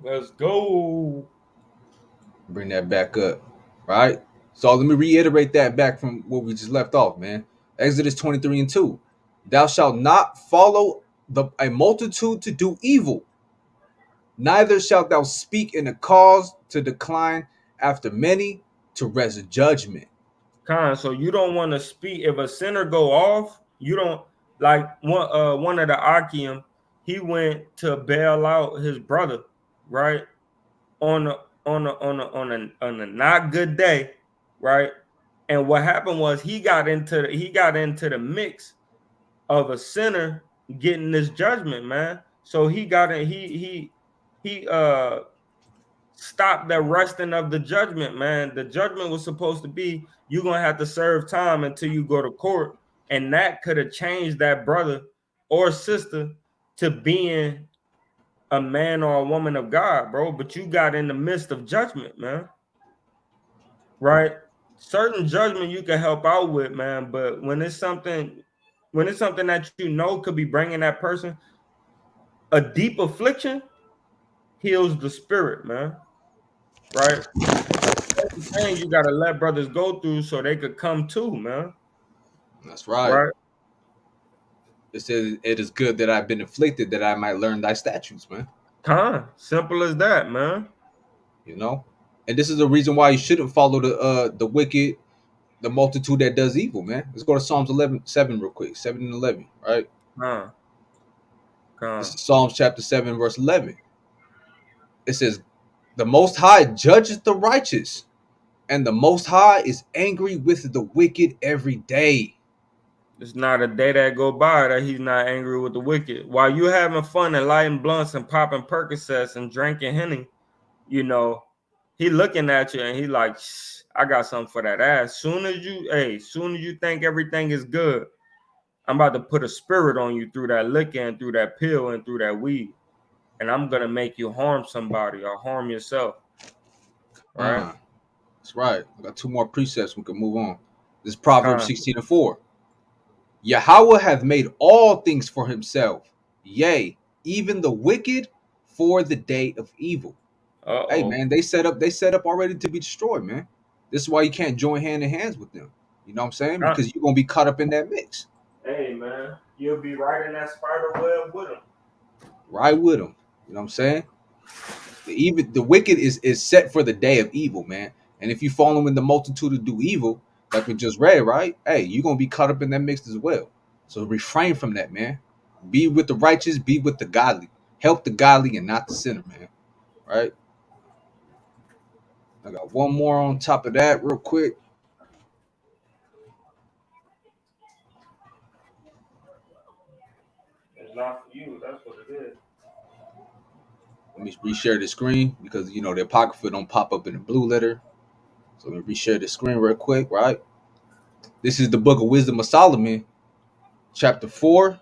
[SPEAKER 1] Let's go.
[SPEAKER 2] Bring that back up. Right? So let me reiterate that back from where we just left off, man. Exodus 23 and 2. Thou shalt not follow a multitude to do evil, neither shalt thou speak in a cause to decline after many to rest judgment.
[SPEAKER 1] So you don't want to speak if a sinner go off. You don't like one of the Akim. He went to bail out his brother, right? On a on a not good day, right? And what happened was he got into the mix of a sinner getting this judgment, man. So he got in he stop the resting of the judgment, man. The judgment was supposed to be you're gonna have to serve time until you go to court, and that could have changed that brother or sister to being a man or a woman of God, bro. But you got in the midst of judgment, man. Right? Certain judgment you can help out with, man. But when it's something that could be bringing that person a deep affliction, heals the spirit, man. Right? Certain things you gotta let brothers go through so they could come to, man.
[SPEAKER 2] That's right.
[SPEAKER 1] Right?
[SPEAKER 2] It says, it is good that I've been afflicted that I might learn thy statutes, man.
[SPEAKER 1] Simple as that, man.
[SPEAKER 2] You know? And this is the reason why you shouldn't follow the wicked, the multitude that does evil, man. Let's go to Psalms 11:7 real quick. 7 and 11, right?
[SPEAKER 1] Con,
[SPEAKER 2] This
[SPEAKER 1] con.
[SPEAKER 2] is Psalms chapter 7, verse 11. It says, the Most High judgeth the righteous, and the Most High is angry with the wicked every day.
[SPEAKER 1] It's not a day that go by that he's not angry with the wicked. While you having fun and lighting blunts and popping Percocets and drinking Henny, you know, he looking at you and he like, Shh, I got something for that ass. Soon as you think everything is good, I'm about to put a spirit on you through that liquor and through that pill and through that weed. And I'm gonna make you harm somebody or harm yourself. Right?
[SPEAKER 2] Uh, that's right. I got two more precepts. We can move on. This is Proverbs
[SPEAKER 1] Con.
[SPEAKER 2] 16 and 4. Yahweh hath made all things for himself, yea, even the wicked for the day of evil. Hey
[SPEAKER 1] Uh-oh.
[SPEAKER 2] man, they set up already to be destroyed, man. This is why you can't join hand in hands with them. You know what I'm saying?
[SPEAKER 1] Con.
[SPEAKER 2] Because you're gonna be caught up in that mix.
[SPEAKER 1] Hey man, you'll be right in that spider web with him.
[SPEAKER 2] Right with them. You know what I'm saying? The wicked is set for the day of evil, man. And if you follow in the multitude to do evil, like we just read, right? Hey, you're gonna be caught up in that mix as well. So refrain from that, man. Be with the righteous, be with the godly. Help the godly and not the sinner, man. Right? I got one more on top of that, real quick.
[SPEAKER 1] It's not for you. That's what it is.
[SPEAKER 2] Let me reshare the screen because the apocrypha don't pop up in the blue letter. So let me reshare the screen real quick, right? This is the book of Wisdom of Solomon, chapter 4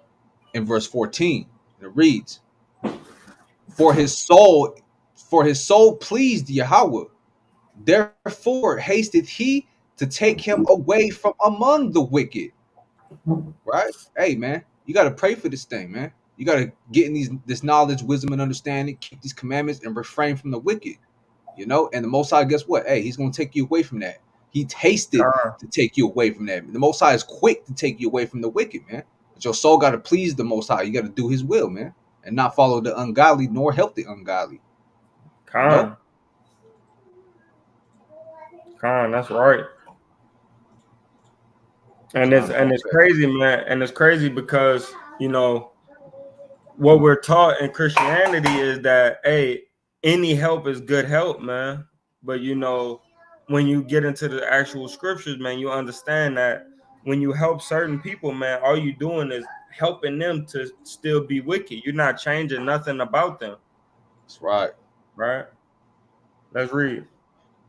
[SPEAKER 2] and verse 14. And it reads, For his soul pleased Yahweh. Therefore hasted he to take him away from among the wicked. Right? Hey man, you gotta pray for this thing, man. You gotta get in this knowledge, wisdom, and understanding, keep these commandments, and refrain from the wicked. And the Most High, guess what? Hey, He's gonna take you away from that. He tasted
[SPEAKER 1] Con,
[SPEAKER 2] to take you away from that. The Most High is quick to take you away from the wicked, man. But your soul gotta please the Most High. You gotta do His will, man, and not follow the ungodly nor help the ungodly. You know?
[SPEAKER 1] con, con. That's right. And it's
[SPEAKER 2] Con,
[SPEAKER 1] and it's
[SPEAKER 2] okay.
[SPEAKER 1] crazy, man. And it's crazy because you know what we're taught in Christianity is that hey, any help is good help, man. But when you get into the actual scriptures, man, you understand that when you help certain people, man, all you doing is helping them to still be wicked. You're not changing nothing about them,
[SPEAKER 2] That's right.
[SPEAKER 1] right? Let's read.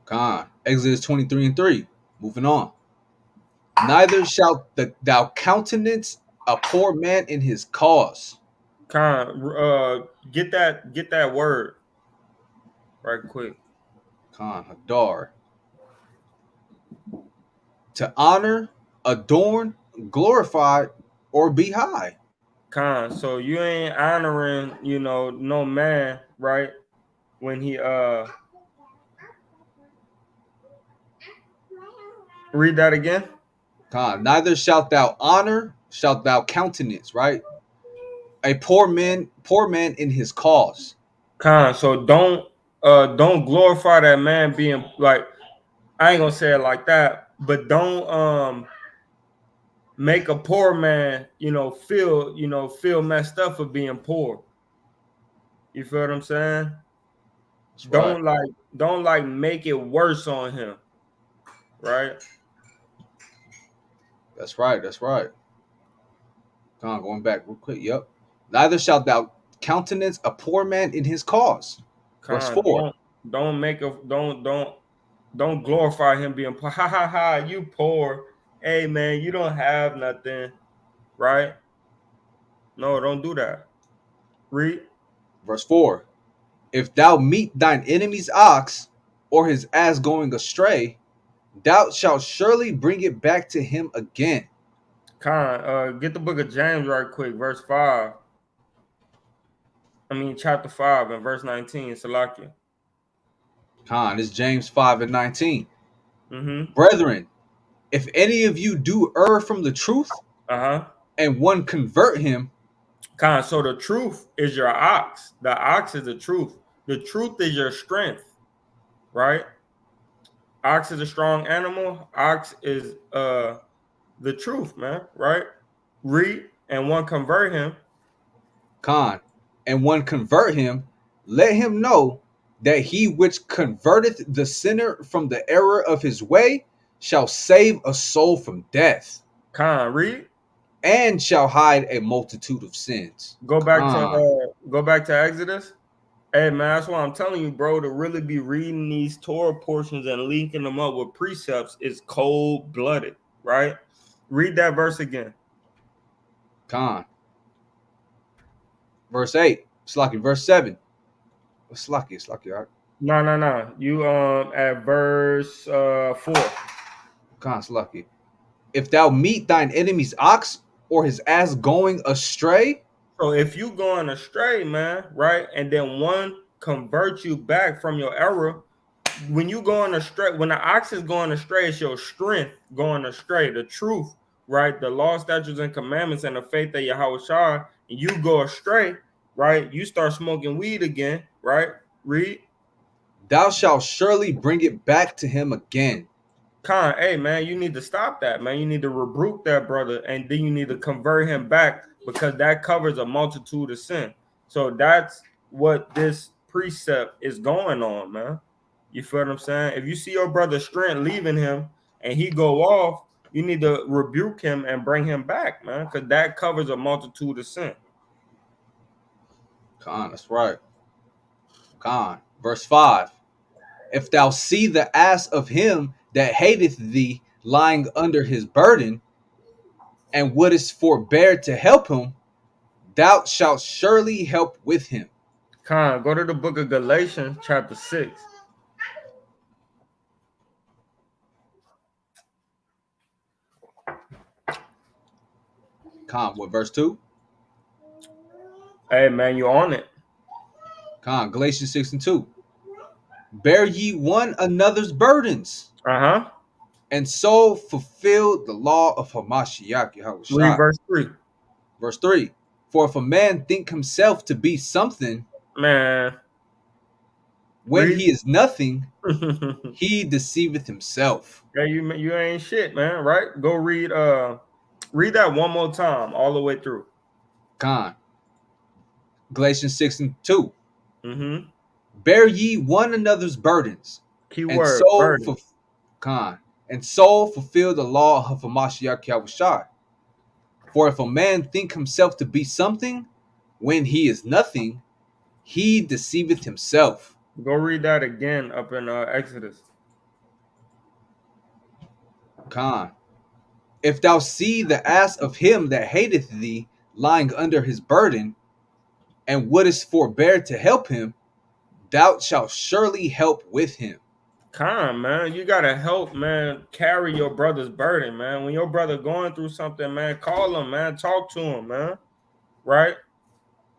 [SPEAKER 2] Con. Exodus 23:3. Moving on. Neither shalt thou countenance a poor man in his cause.
[SPEAKER 1] Con, get that word right quick.
[SPEAKER 2] Con Hadar. To honor, adorn, glorify, or be high.
[SPEAKER 1] Con, so you ain't honoring, no man, right? When he read that again.
[SPEAKER 2] Con. Neither shalt thou honor, shalt thou countenance, right? A poor man in his cause.
[SPEAKER 1] Con, so don't glorify that man being like I ain't gonna say it like that, but don't make a poor man, feel messed up for being poor. You feel what I'm saying?
[SPEAKER 2] That's right.
[SPEAKER 1] Don't make it worse on him, right?
[SPEAKER 2] That's right. That's right. Con, going back real quick. Yep. Neither shalt thou countenance a poor man in his cause. Verse
[SPEAKER 1] Con,
[SPEAKER 2] 4.
[SPEAKER 1] don't make a don't glorify him being poor. Ha ha ha, you poor. Hey man, you don't have nothing, right? No, don't do that. Read.
[SPEAKER 2] Verse 4. If thou meet thine enemy's ox or his ass going astray, thou shalt surely bring it back to him again.
[SPEAKER 1] Con, get the book of James right quick, verse 5. I mean, chapter 5 and verse 19, Salakia.
[SPEAKER 2] Con, it's James 5 and 19.
[SPEAKER 1] Mm-hmm.
[SPEAKER 2] Brethren, if any of you do err from the truth,
[SPEAKER 1] Uh-huh.
[SPEAKER 2] and one convert him,
[SPEAKER 1] Con, so the truth is your ox. The ox is the truth. The truth is your strength, right? Ox is a strong animal. Ox is the truth, man, right? Read and one convert him.
[SPEAKER 2] con, and one convert him, let him know that he which converteth the sinner from the error of his way shall save a soul from death,
[SPEAKER 1] Con, read.
[SPEAKER 2] and shall hide a multitude of sins. Con,
[SPEAKER 1] Go back to Exodus. Hey man, that's why I'm telling you, bro, to really be reading these Torah portions and linking them up with precepts is cold blooded, right? Read that verse again.
[SPEAKER 2] con. Verse 8, Slaki, verse 7. Slaki, all right?
[SPEAKER 1] No, no, no. You at verse 4.
[SPEAKER 2] Con, Slaki. If thou meet thine enemy's ox or his ass going astray,
[SPEAKER 1] So if you going astray, man, right, and then one convert you back from your error, when you going astray, when the ox is going astray, it's your strength going astray. The truth right? The law, statutes, and commandments and the faith of Yahweh Shah, and you go astray, right? You start smoking weed again, right? Read.
[SPEAKER 2] Thou shalt surely bring it back to him again.
[SPEAKER 1] Hey man, you need to stop that, man. You need to rebuke that brother, and then you need to convert him back because that covers a multitude of sin. So that's what this precept is going on, man. You feel what I'm saying? If you see your brother strength leaving him and he go off, you need to rebuke him and bring him back, man, because that covers a multitude of sin.
[SPEAKER 2] Con, that's right. Con. Verse 5. If thou see the ass of him that hateth thee lying under his burden, and wouldest forbear to help him, thou shalt surely help with him.
[SPEAKER 1] Go to the book of Galatians, chapter 6.
[SPEAKER 2] Con, what verse 2?
[SPEAKER 1] Hey man, you on it.
[SPEAKER 2] Con, Galatians 6 and 2. Bear ye one another's burdens,
[SPEAKER 1] Uh-huh.
[SPEAKER 2] and so fulfill the law of Hamashiach
[SPEAKER 1] Read
[SPEAKER 2] Yahushua.
[SPEAKER 1] verse 3.
[SPEAKER 2] Verse 3. For if a man think himself to be something,
[SPEAKER 1] Man,
[SPEAKER 2] when
[SPEAKER 1] read.
[SPEAKER 2] he is nothing, he deceiveth himself.
[SPEAKER 1] Yeah, you ain't shit, man. Right? Go read that one more time, all the way through.
[SPEAKER 2] Con. Galatians 6 and 2.
[SPEAKER 1] Mm-hmm.
[SPEAKER 2] Bear ye one another's burdens,
[SPEAKER 1] Key
[SPEAKER 2] and
[SPEAKER 1] word,
[SPEAKER 2] so
[SPEAKER 1] burden.
[SPEAKER 2] Con, and so fulfill the law of Hamashiach Yahushua. For if a man think himself to be something, when he is nothing, he deceiveth himself.
[SPEAKER 1] Go read that again up in Exodus.
[SPEAKER 2] Con. If thou see the ass of him that hateth thee lying under his burden, and wouldest forbear to help him, thou shalt surely help with him.
[SPEAKER 1] Man, you gotta help, man, carry your brother's burden, man. When your brother going through something, man, call him, man, talk to him, man. Right?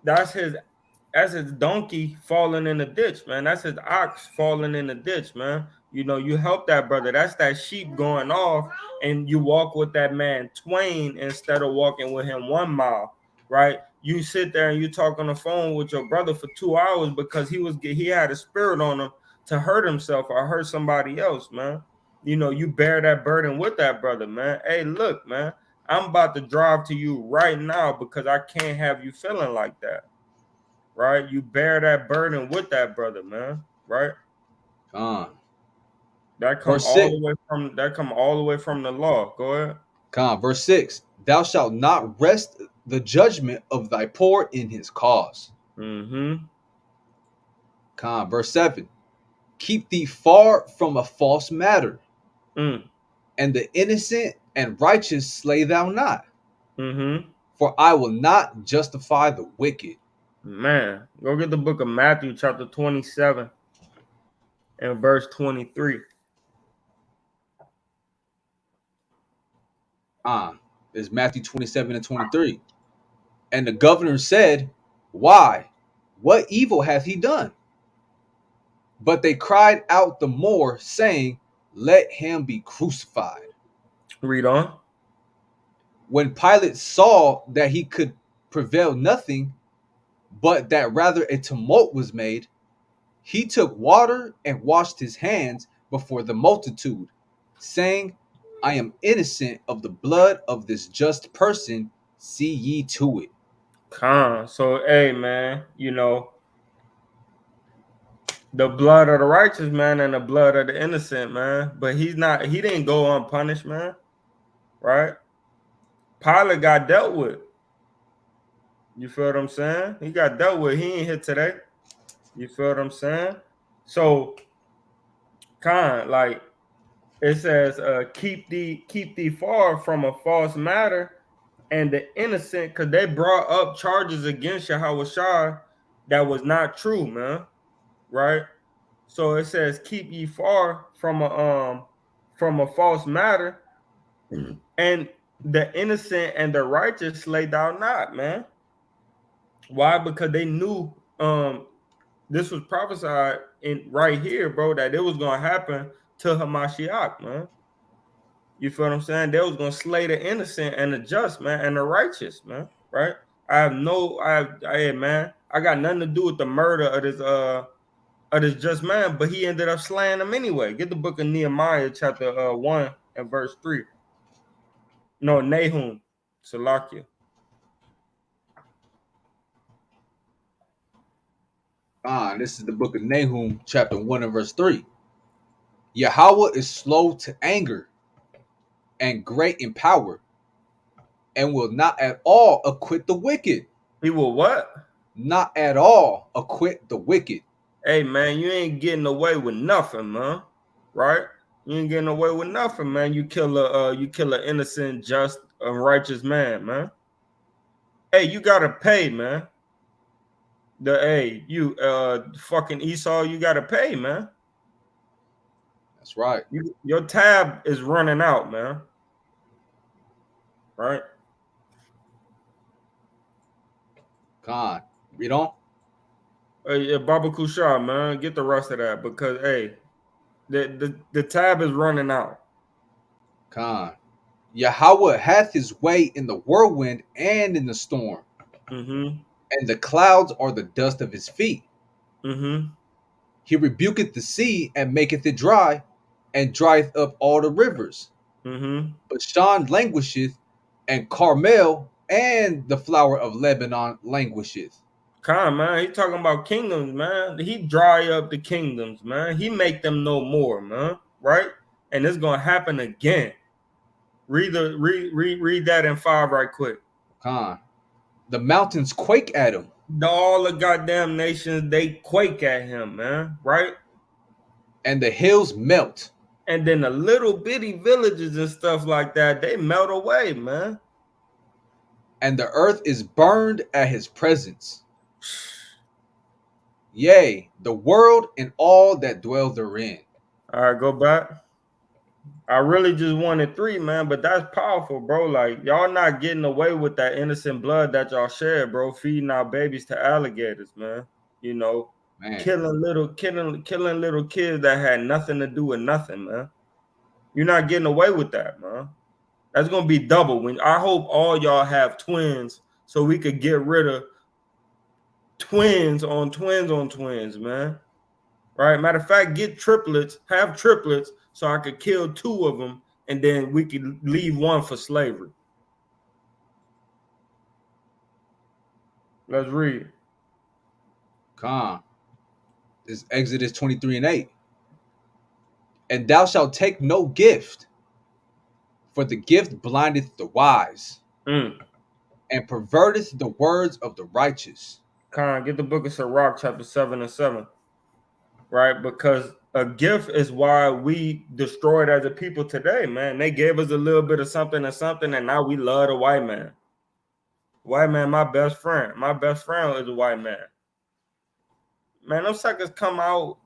[SPEAKER 1] That's his donkey falling in the ditch, man. That's his ox falling in the ditch, man. You know, you help that brother. That's that sheep going off, and you walk with that man twain instead of walking with him 1 mile, right? You sit there and you talk on the phone with your brother for 2 hours because he had a spirit on him to hurt himself or hurt somebody else, man. You know, you bear that burden with that brother, man. Hey, look, man, I'm about to drive to you right now because I can't have you feeling like that, right? You bear that burden with that brother, man, right?
[SPEAKER 2] Con.
[SPEAKER 1] That come
[SPEAKER 2] Verse
[SPEAKER 1] all
[SPEAKER 2] 6.
[SPEAKER 1] the way from the law. Go ahead.
[SPEAKER 2] Con. Verse 6. Thou shalt not rest the judgment of thy poor in his cause.
[SPEAKER 1] Mm-hmm.
[SPEAKER 2] Con. Verse 7. Keep thee far from a false matter,
[SPEAKER 1] Mm.
[SPEAKER 2] and the innocent and righteous slay thou not.
[SPEAKER 1] Mm-hmm.
[SPEAKER 2] For I will not justify the wicked.
[SPEAKER 1] Man, go get the book of Matthew, chapter 27 and verse 23.
[SPEAKER 2] Is Matthew 27 and 23. And the governor said, Why? What evil hath he done? But they cried out the more, saying, Let him be crucified.
[SPEAKER 1] Read on.
[SPEAKER 2] When Pilate saw that he could prevail nothing, but that rather a tumult was made, he took water and washed his hands before the multitude, saying, I am innocent of the blood of this just person. See ye to it.
[SPEAKER 1] So, hey, man, you know, the blood of the righteous, man, and the blood of the innocent, man. But he didn't go unpunished, man, right? Pilate got dealt with. You feel what I'm saying? He got dealt with. He ain't here today. You feel what I'm saying? So, like it says, keep thee far from a false matter and the innocent, because they brought up charges against Yahweh Shah that was not true, man. Right? So it says, keep ye far from a false matter, and the innocent and the righteous slay thou not, man. Why? Because they knew this was prophesied in right here, bro, that it was gonna happen to Hamashiach, man. You feel what I'm saying? They was gonna slay the innocent and the just, man, and the righteous, man. Right? Hey man, I got nothing to do with the murder of this just man, but he ended up slaying them anyway. Get the book of Nehemiah, chapter 1 and verse 3. No, Nahum, Salakia.
[SPEAKER 2] This is the book of Nahum, chapter 1 and verse 3. Yahweh is slow to anger and great in power, and will not at all acquit the wicked.
[SPEAKER 1] He will what?
[SPEAKER 2] Not at all acquit the wicked.
[SPEAKER 1] Hey man, you ain't getting away with nothing, man. Right? You ain't getting away with nothing, man. You kill an innocent, just, and righteous man, man. Hey, you gotta pay, man. You fucking Esau, you gotta pay, man.
[SPEAKER 2] That's right.
[SPEAKER 1] Your tab is running out, man. Right?
[SPEAKER 2] Khan, read on.
[SPEAKER 1] Hey, Baba Kushar, man, get the rest of that because the tab is running out.
[SPEAKER 2] Khan. Yahweh hath his way in the whirlwind and in the storm,
[SPEAKER 1] Mm-hmm.
[SPEAKER 2] and the clouds are the dust of his feet.
[SPEAKER 1] Mm-hmm.
[SPEAKER 2] He rebuketh the sea and maketh it dry, and drieth up all the rivers.
[SPEAKER 1] Mm-hmm.
[SPEAKER 2] Bashan languisheth, and Carmel and the flower of Lebanon languisheth.
[SPEAKER 1] Khan, man, he talking about kingdoms, man. He dry up the kingdoms, man. He make them no more, man. Right? And it's gonna happen again. Read that in 5 right quick.
[SPEAKER 2] Khan. The mountains quake at him,
[SPEAKER 1] All the goddamn nations, they quake at him, man. Right?
[SPEAKER 2] and the hills melt.
[SPEAKER 1] And then the little bitty villages and stuff like that, they melt away, man.
[SPEAKER 2] And the earth is burned at his presence. Yea, the world and all that dwell therein.
[SPEAKER 1] All right, go back. I really just wanted 3, man, but that's powerful, bro. Like, y'all not getting away with that innocent blood that y'all shared, bro. Feeding our babies to alligators, man. You know,
[SPEAKER 2] Man,
[SPEAKER 1] killing little kids that had nothing to do with nothing, man. You're not getting away with that, man. That's gonna be double. When I hope all y'all have twins so we could get rid of twins on twins on twins, man. Right? Matter of fact, get triplets, have triplets, so I could kill 2 of them, and then we could leave 1 for slavery. Let's read.
[SPEAKER 2] Khan. This is Exodus 23 and 8. And thou shalt take no gift, for the gift blindeth the wise,
[SPEAKER 1] Mm.
[SPEAKER 2] and perverteth the words of the righteous.
[SPEAKER 1] Khan, get the book of Sirach, chapter 7 and 7. Right? Because a gift is why we destroyed as a people today, man. They gave us a little bit of something and something, and now we love the white man. White man, my best friend. My best friend is a white man. Man, them suckers come out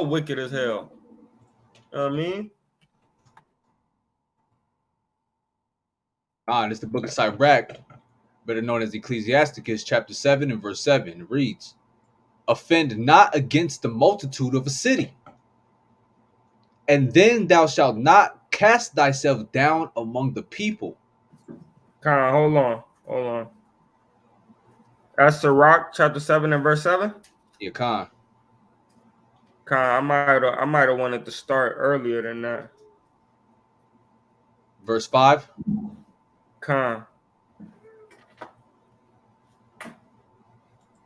[SPEAKER 1] wicked as hell. You know what I mean?
[SPEAKER 2] This is the book of Sirach, better known as Ecclesiasticus, chapter 7 and verse 7. It reads, offend not against the multitude of a city, and then thou shalt not cast thyself down among the people.
[SPEAKER 1] Khan, hold on. That's Sirach, chapter 7 and verse 7.
[SPEAKER 2] Yeah, Khan.
[SPEAKER 1] Khan, I might have wanted to start earlier than that.
[SPEAKER 2] Verse 5.
[SPEAKER 1] Khan.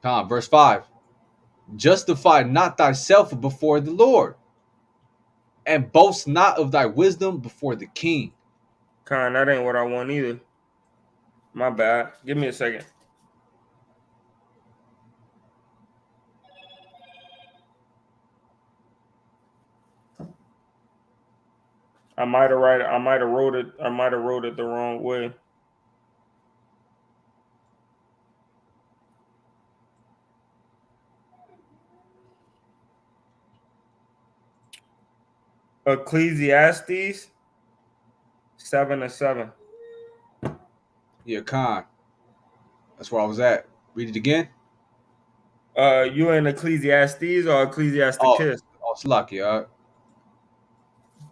[SPEAKER 2] Verse 5. Justify not thyself before the Lord, and boast not of thy wisdom before the king.
[SPEAKER 1] Khan, that ain't what I want either. My bad. Give me a second. I might have wrote it the wrong way. Ecclesiastes 7 and 7.
[SPEAKER 2] Yeah, Khan. That's where I was at. Read it again.
[SPEAKER 1] You in Ecclesiastes or
[SPEAKER 2] Oh,
[SPEAKER 1] Ecclesiasticus?
[SPEAKER 2] Slacky.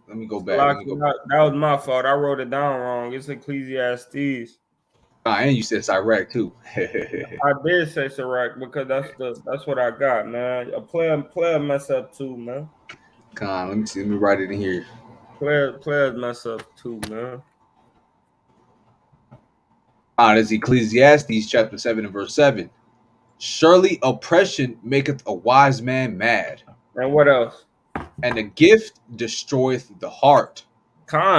[SPEAKER 2] Let me go back. Let me go back.
[SPEAKER 1] That was my fault. I wrote it down wrong. It's Ecclesiastes.
[SPEAKER 2] And you said it's Iraq too.
[SPEAKER 1] I did say Sirach because that's what I got, man. A player mess up too, man.
[SPEAKER 2] Come on, let me see. Let me write it in here.
[SPEAKER 1] Players mess up too, man.
[SPEAKER 2] That's Ecclesiastes chapter 7 and verse 7. Surely oppression maketh a wise man mad,
[SPEAKER 1] And what else?
[SPEAKER 2] and a gift destroyeth the heart.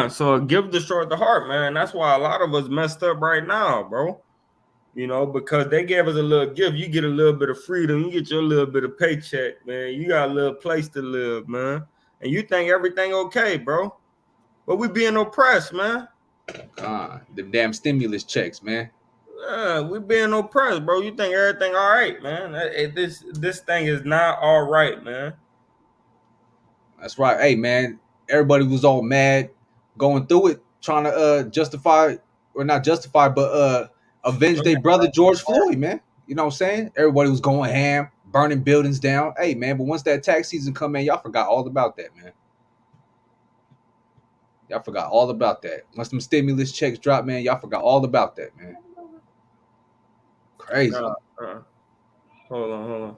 [SPEAKER 1] So give destroyed the heart, man. That's why a lot of us messed up right now, bro. You know, because they gave us a little gift. You get a little bit of freedom. You get your little bit of paycheck, man. You got a little place to live, man. And you think everything okay, bro. But we being oppressed, man.
[SPEAKER 2] Them damn stimulus checks, man.
[SPEAKER 1] Yeah, we being oppressed, bro. You think everything all right, man. This thing is not all right, man.
[SPEAKER 2] That's right. Hey, man, everybody was all mad going through it, trying to justify or not justify, but avenge their brother George Floyd, man. You know what I'm saying? Everybody was going ham, burning buildings down. Hey, man, but once that tax season come in, y'all forgot all about that, man. Y'all forgot all about that. Once them stimulus checks drop, man, y'all forgot all about that, man. Crazy.
[SPEAKER 1] Hold on.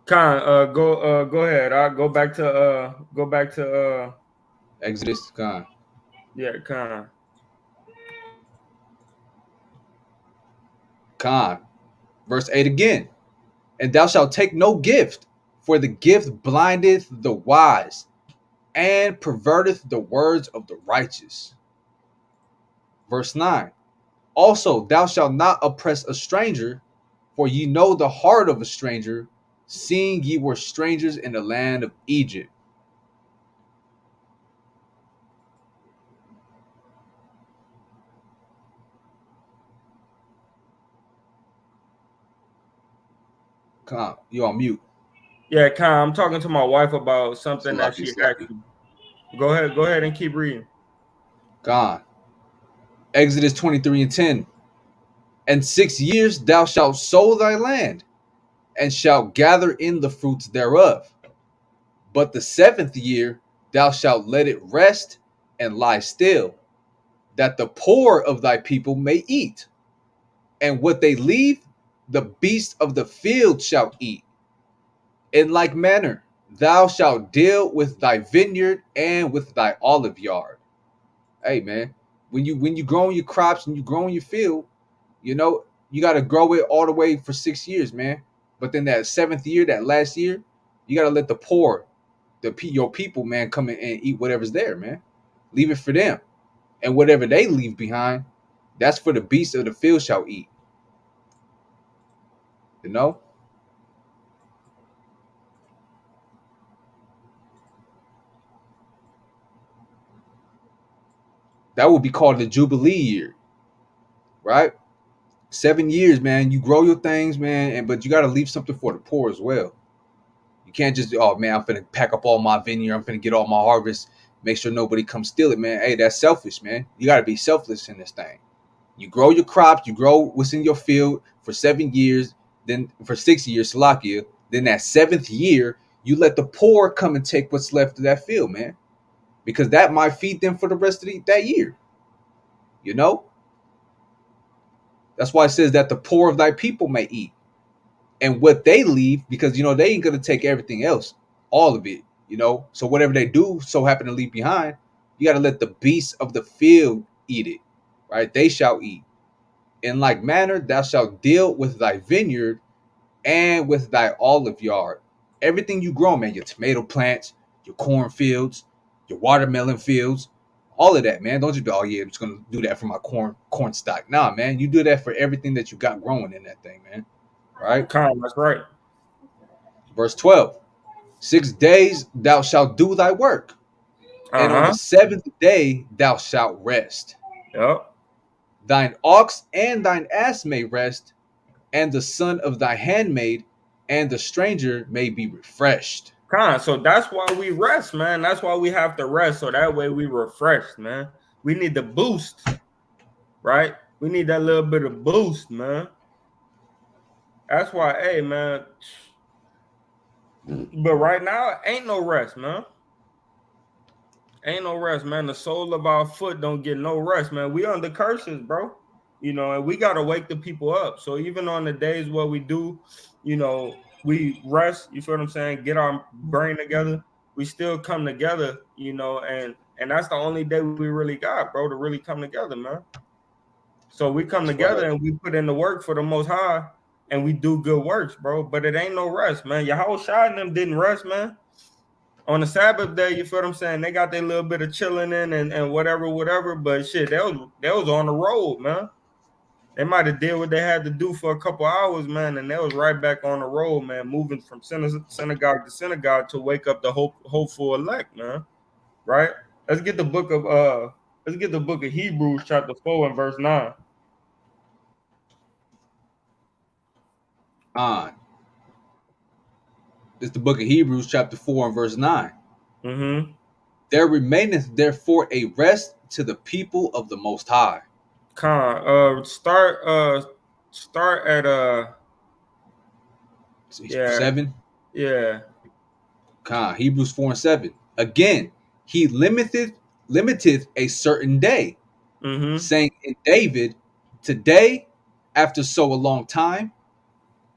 [SPEAKER 1] Con, go ahead. I'll go back to
[SPEAKER 2] Exodus, gone.
[SPEAKER 1] yeah, Con.
[SPEAKER 2] Con. Verse 8 again. And thou shalt take no gift, for the gift blindeth the wise and perverteth the words of the righteous. Verse 9. Also, thou shalt not oppress a stranger, for ye know the heart of a stranger, seeing ye were strangers in the land of Egypt. Come on, you on mute.
[SPEAKER 1] Yeah, Con. I'm talking to my wife about something that
[SPEAKER 2] Salaki,
[SPEAKER 1] she asked
[SPEAKER 2] Salaki.
[SPEAKER 1] me. Go ahead and keep reading.
[SPEAKER 2] God. Exodus 23 and 10. And 6 years thou shalt sow thy land, and shalt gather in the fruits thereof. But the seventh year thou shalt let it rest and lie still, that the poor of thy people may eat. And what they leave, the beasts of the field shall eat. In like manner, thou shalt deal with thy vineyard and with thy olive yard. Hey man, when you growing your crops and you growing your field, you know you got to grow it all the way for 6 years, man. But then that seventh year, that last year, you got to let the poor, your people, man, come in and eat whatever's there, man. Leave it for them, and whatever they leave behind, that's for the beasts of the field shall eat. You know, that would be called the Jubilee year, right? 7 years, man. You grow your things, man, and but you got to leave something for the poor as well. You can't just, oh man, I'm finna pack up all my vineyard, I'm finna get all my harvest, make sure nobody comes steal it, man. Hey, that's selfish, man. You got to be selfless in this thing. You grow your crops, you grow what's in your field for 7 years, then for 6 years, Salakia. Then that seventh year, you let the poor come and take what's left of that field, man, because that might feed them for the rest of that year. You know, that's why it says that the poor of thy people may eat, and what they leave, because they ain't gonna take everything else, all of it. So whatever they do, so happen to leave behind, you got to let the beasts of the field eat it, right? They shall eat. In like manner, thou shalt deal with thy vineyard and with thy olive yard. Everything you grow, man, your tomato plants, your corn fields, your watermelon fields, all of that, man. Don't just be, oh yeah, I'm just gonna do that for my corn stock. Nah, man, you do that for everything that you got growing in that thing, man. Right?
[SPEAKER 1] Con, that's right.
[SPEAKER 2] Verse 12. 6 days thou shalt do thy work, and on the
[SPEAKER 1] Uh-huh.
[SPEAKER 2] seventh day thou shalt rest.
[SPEAKER 1] Yep.
[SPEAKER 2] Thine ox and thine ass may rest, and the son of thy handmaid and the stranger may be refreshed.
[SPEAKER 1] So that's why we rest, man. That's why we have to rest, so that way we refreshed, man. We need the boost, right? We need that little bit of boost, man. That's why, hey, man. But right now, ain't no rest, man. Ain't no rest, man. The sole of our foot don't get no rest, man. We under curses, bro. And we gotta wake the people up. So even on the days where we do, we rest. You feel what I'm saying? Get our brain together. We still come together, and that's the only day we really got, bro, to really come together, man. So we come
[SPEAKER 2] That's right.
[SPEAKER 1] together and we put in the work for the Most High, and we do good works, bro. But it ain't no rest, man. Yahweh Shai and them didn't rest, man. On the Sabbath day, you feel what I'm saying? They got their little bit of chilling in and whatever. But shit, they was on the road, man. They might have did what they had to do for a couple hours, man, and they was right back on the road, man, moving from synagogue to synagogue to wake up the hopeful elect, man. Right? Let's get the book of Hebrews chapter 4 and verse 9.
[SPEAKER 2] On. It's the book of Hebrews, chapter 4 and verse 9.
[SPEAKER 1] Mm-hmm.
[SPEAKER 2] There remaineth therefore a rest to the people of the Most High.
[SPEAKER 1] Start at yeah,
[SPEAKER 2] 7.
[SPEAKER 1] yeah.
[SPEAKER 2] Hebrews 4 and 7. Again, he limiteth a certain day,
[SPEAKER 1] Mm-hmm.
[SPEAKER 2] saying in David, today, after so a long time,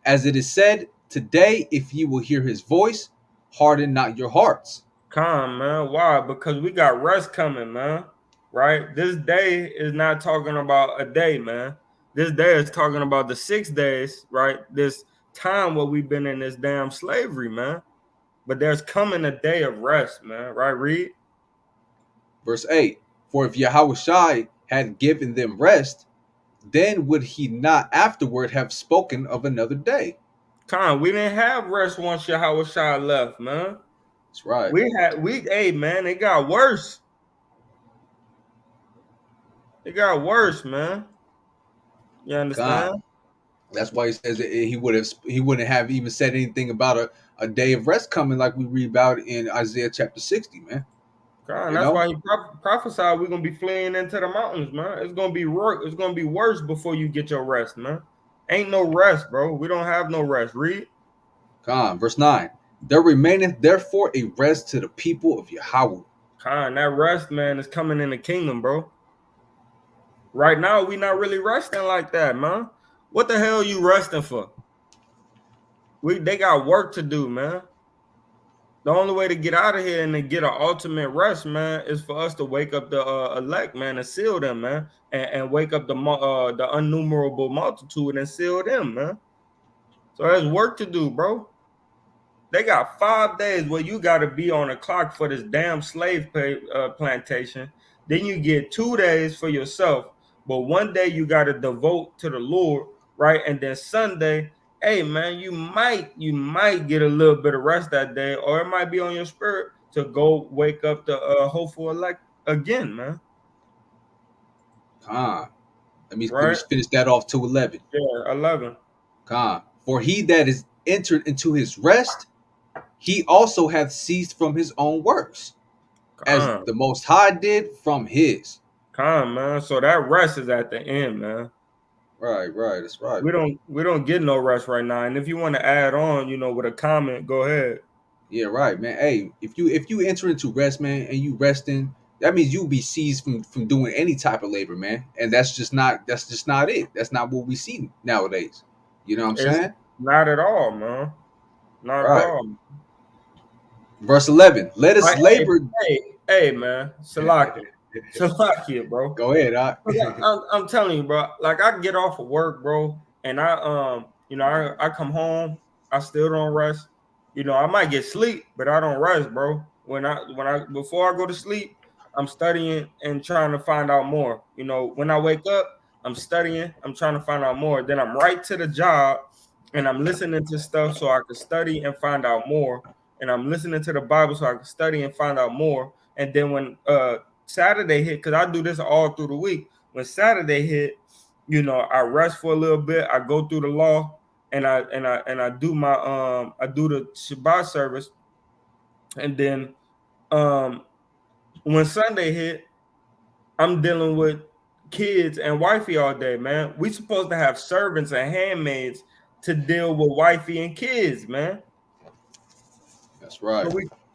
[SPEAKER 2] as it is said, today, if you will hear his voice, harden not your hearts.
[SPEAKER 1] Man. Why? Because we got rest coming, man. Right? This day is not talking about a day, man. This day is talking about the 6 days, right? This time where we've been in this damn slavery, man. But there's coming a day of rest, man. Right, Reed?
[SPEAKER 2] Verse 8. For if Yahushai had given them rest, then would he not afterward have spoken of another day?
[SPEAKER 1] We didn't have rest once Yahweh Shai left, man.
[SPEAKER 2] That's right.
[SPEAKER 1] Hey, man, it got worse. It got worse, man. You
[SPEAKER 2] Khan.
[SPEAKER 1] understand?
[SPEAKER 2] That's why he says that he wouldn't have even said anything about a day of rest coming like we read about in Isaiah chapter 60, man. You
[SPEAKER 1] That's
[SPEAKER 2] know?
[SPEAKER 1] why he prophesied we're gonna be fleeing into the mountains, man. It's gonna be work. It's gonna be worse before you get your rest, man. Ain't no rest, bro. We don't have no rest. Read.
[SPEAKER 2] Khan. Verse 9. There remaineth therefore a rest to the people of Yahweh.
[SPEAKER 1] That rest, man, is coming in the kingdom, bro. Right now, we not really resting like that, man. What the hell you resting for? They got work to do, man. The only way to get out of here and to get an ultimate rest, man, is for us to wake up the elect, man, and seal them, man, and wake up the innumerable multitude and seal them, man. So there's work to do, bro. They got 5 days where you got to be on the clock for this damn plantation. Then you get 2 days for yourself, but one day you got to devote to the Lord, right? And then Sunday, hey man, you might get a little bit of rest that day, or it might be on your spirit to go wake up the hopeful elect again, man.
[SPEAKER 2] Khan. Let me
[SPEAKER 1] Right?
[SPEAKER 2] finish that off to 11.
[SPEAKER 1] Yeah, 11.
[SPEAKER 2] Khan. For he that is entered into his rest, he also hath ceased from his own works, as
[SPEAKER 1] Calm,
[SPEAKER 2] the Most High did from his.
[SPEAKER 1] calm, man. So that rest is at the end, man.
[SPEAKER 2] Right, right. That's right.
[SPEAKER 1] We don't get no rest right now. And if you want to add on, with a comment, go ahead.
[SPEAKER 2] Yeah, right, man. Hey, if you enter into rest, man, and you resting, that means you'll be seized from doing any type of labor, man. And that's just not it. That's not what we see nowadays. You know what I'm
[SPEAKER 1] It's
[SPEAKER 2] saying?
[SPEAKER 1] not at all, man. Not at
[SPEAKER 2] Right.
[SPEAKER 1] all.
[SPEAKER 2] Verse 11. Let us
[SPEAKER 1] Like, hey,
[SPEAKER 2] labor.
[SPEAKER 1] hey, hey, man. Salakia, bro.
[SPEAKER 2] Go ahead.
[SPEAKER 1] Look, I'm telling you, bro. Like I get off of work, bro, and I come home. I still don't rest. I might get sleep, but I don't rest, bro. When I before I go to sleep, I'm studying and trying to find out more. When I wake up, I'm studying. I'm trying to find out more. Then I'm right to the job, and I'm listening to stuff so I can study and find out more. And I'm listening to the Bible so I can study and find out more. And then when Saturday hit, because I do this all through the week. When Saturday hit, I rest for a little bit. I go through the law and I do I do the Shabbat service, and then when Sunday hit, I'm dealing with kids and wifey all day, man. We supposed to have servants and handmaids to deal with wifey and kids, man.
[SPEAKER 2] That's
[SPEAKER 1] So
[SPEAKER 2] right.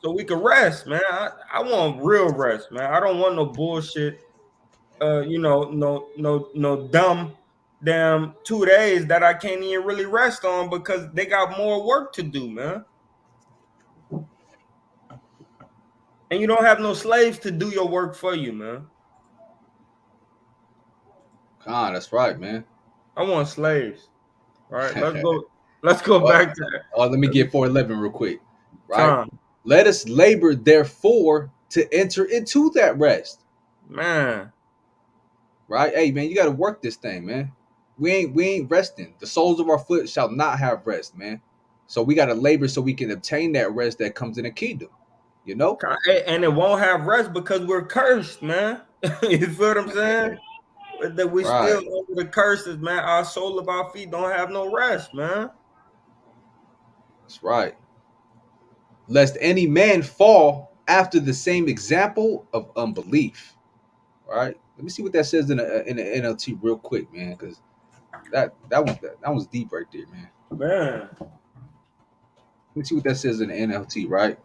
[SPEAKER 1] so we can rest, man. I want real rest, man. I don't want no bullshit. No dumb damn 2 days that I can't even really rest on because they got more work to do, man. And you don't have no slaves to do your work for you, man.
[SPEAKER 2] That's right, man.
[SPEAKER 1] I want slaves. All right, let's go. Let's go
[SPEAKER 2] Well,
[SPEAKER 1] back to
[SPEAKER 2] let me get 411 real quick. Right?
[SPEAKER 1] Con.
[SPEAKER 2] Let us labor, therefore, to enter into that rest.
[SPEAKER 1] Man.
[SPEAKER 2] Right? Hey, man, you got to work this thing, man. We ain't resting. The soles of our foot shall not have rest, man. So we got to labor so we can obtain that rest that comes in the kingdom. You know?
[SPEAKER 1] And it won't have rest because we're cursed, man. You feel what I'm saying? That we still
[SPEAKER 2] Right.
[SPEAKER 1] under the curses, man. Our soul of our feet don't have no rest, man.
[SPEAKER 2] That's right. Lest any man fall after the same example of unbelief. All right. Let me see what that says in the NLT real quick, man, because that was deep right there, man.
[SPEAKER 1] Man.
[SPEAKER 2] Let me see what that says in the NLT, right?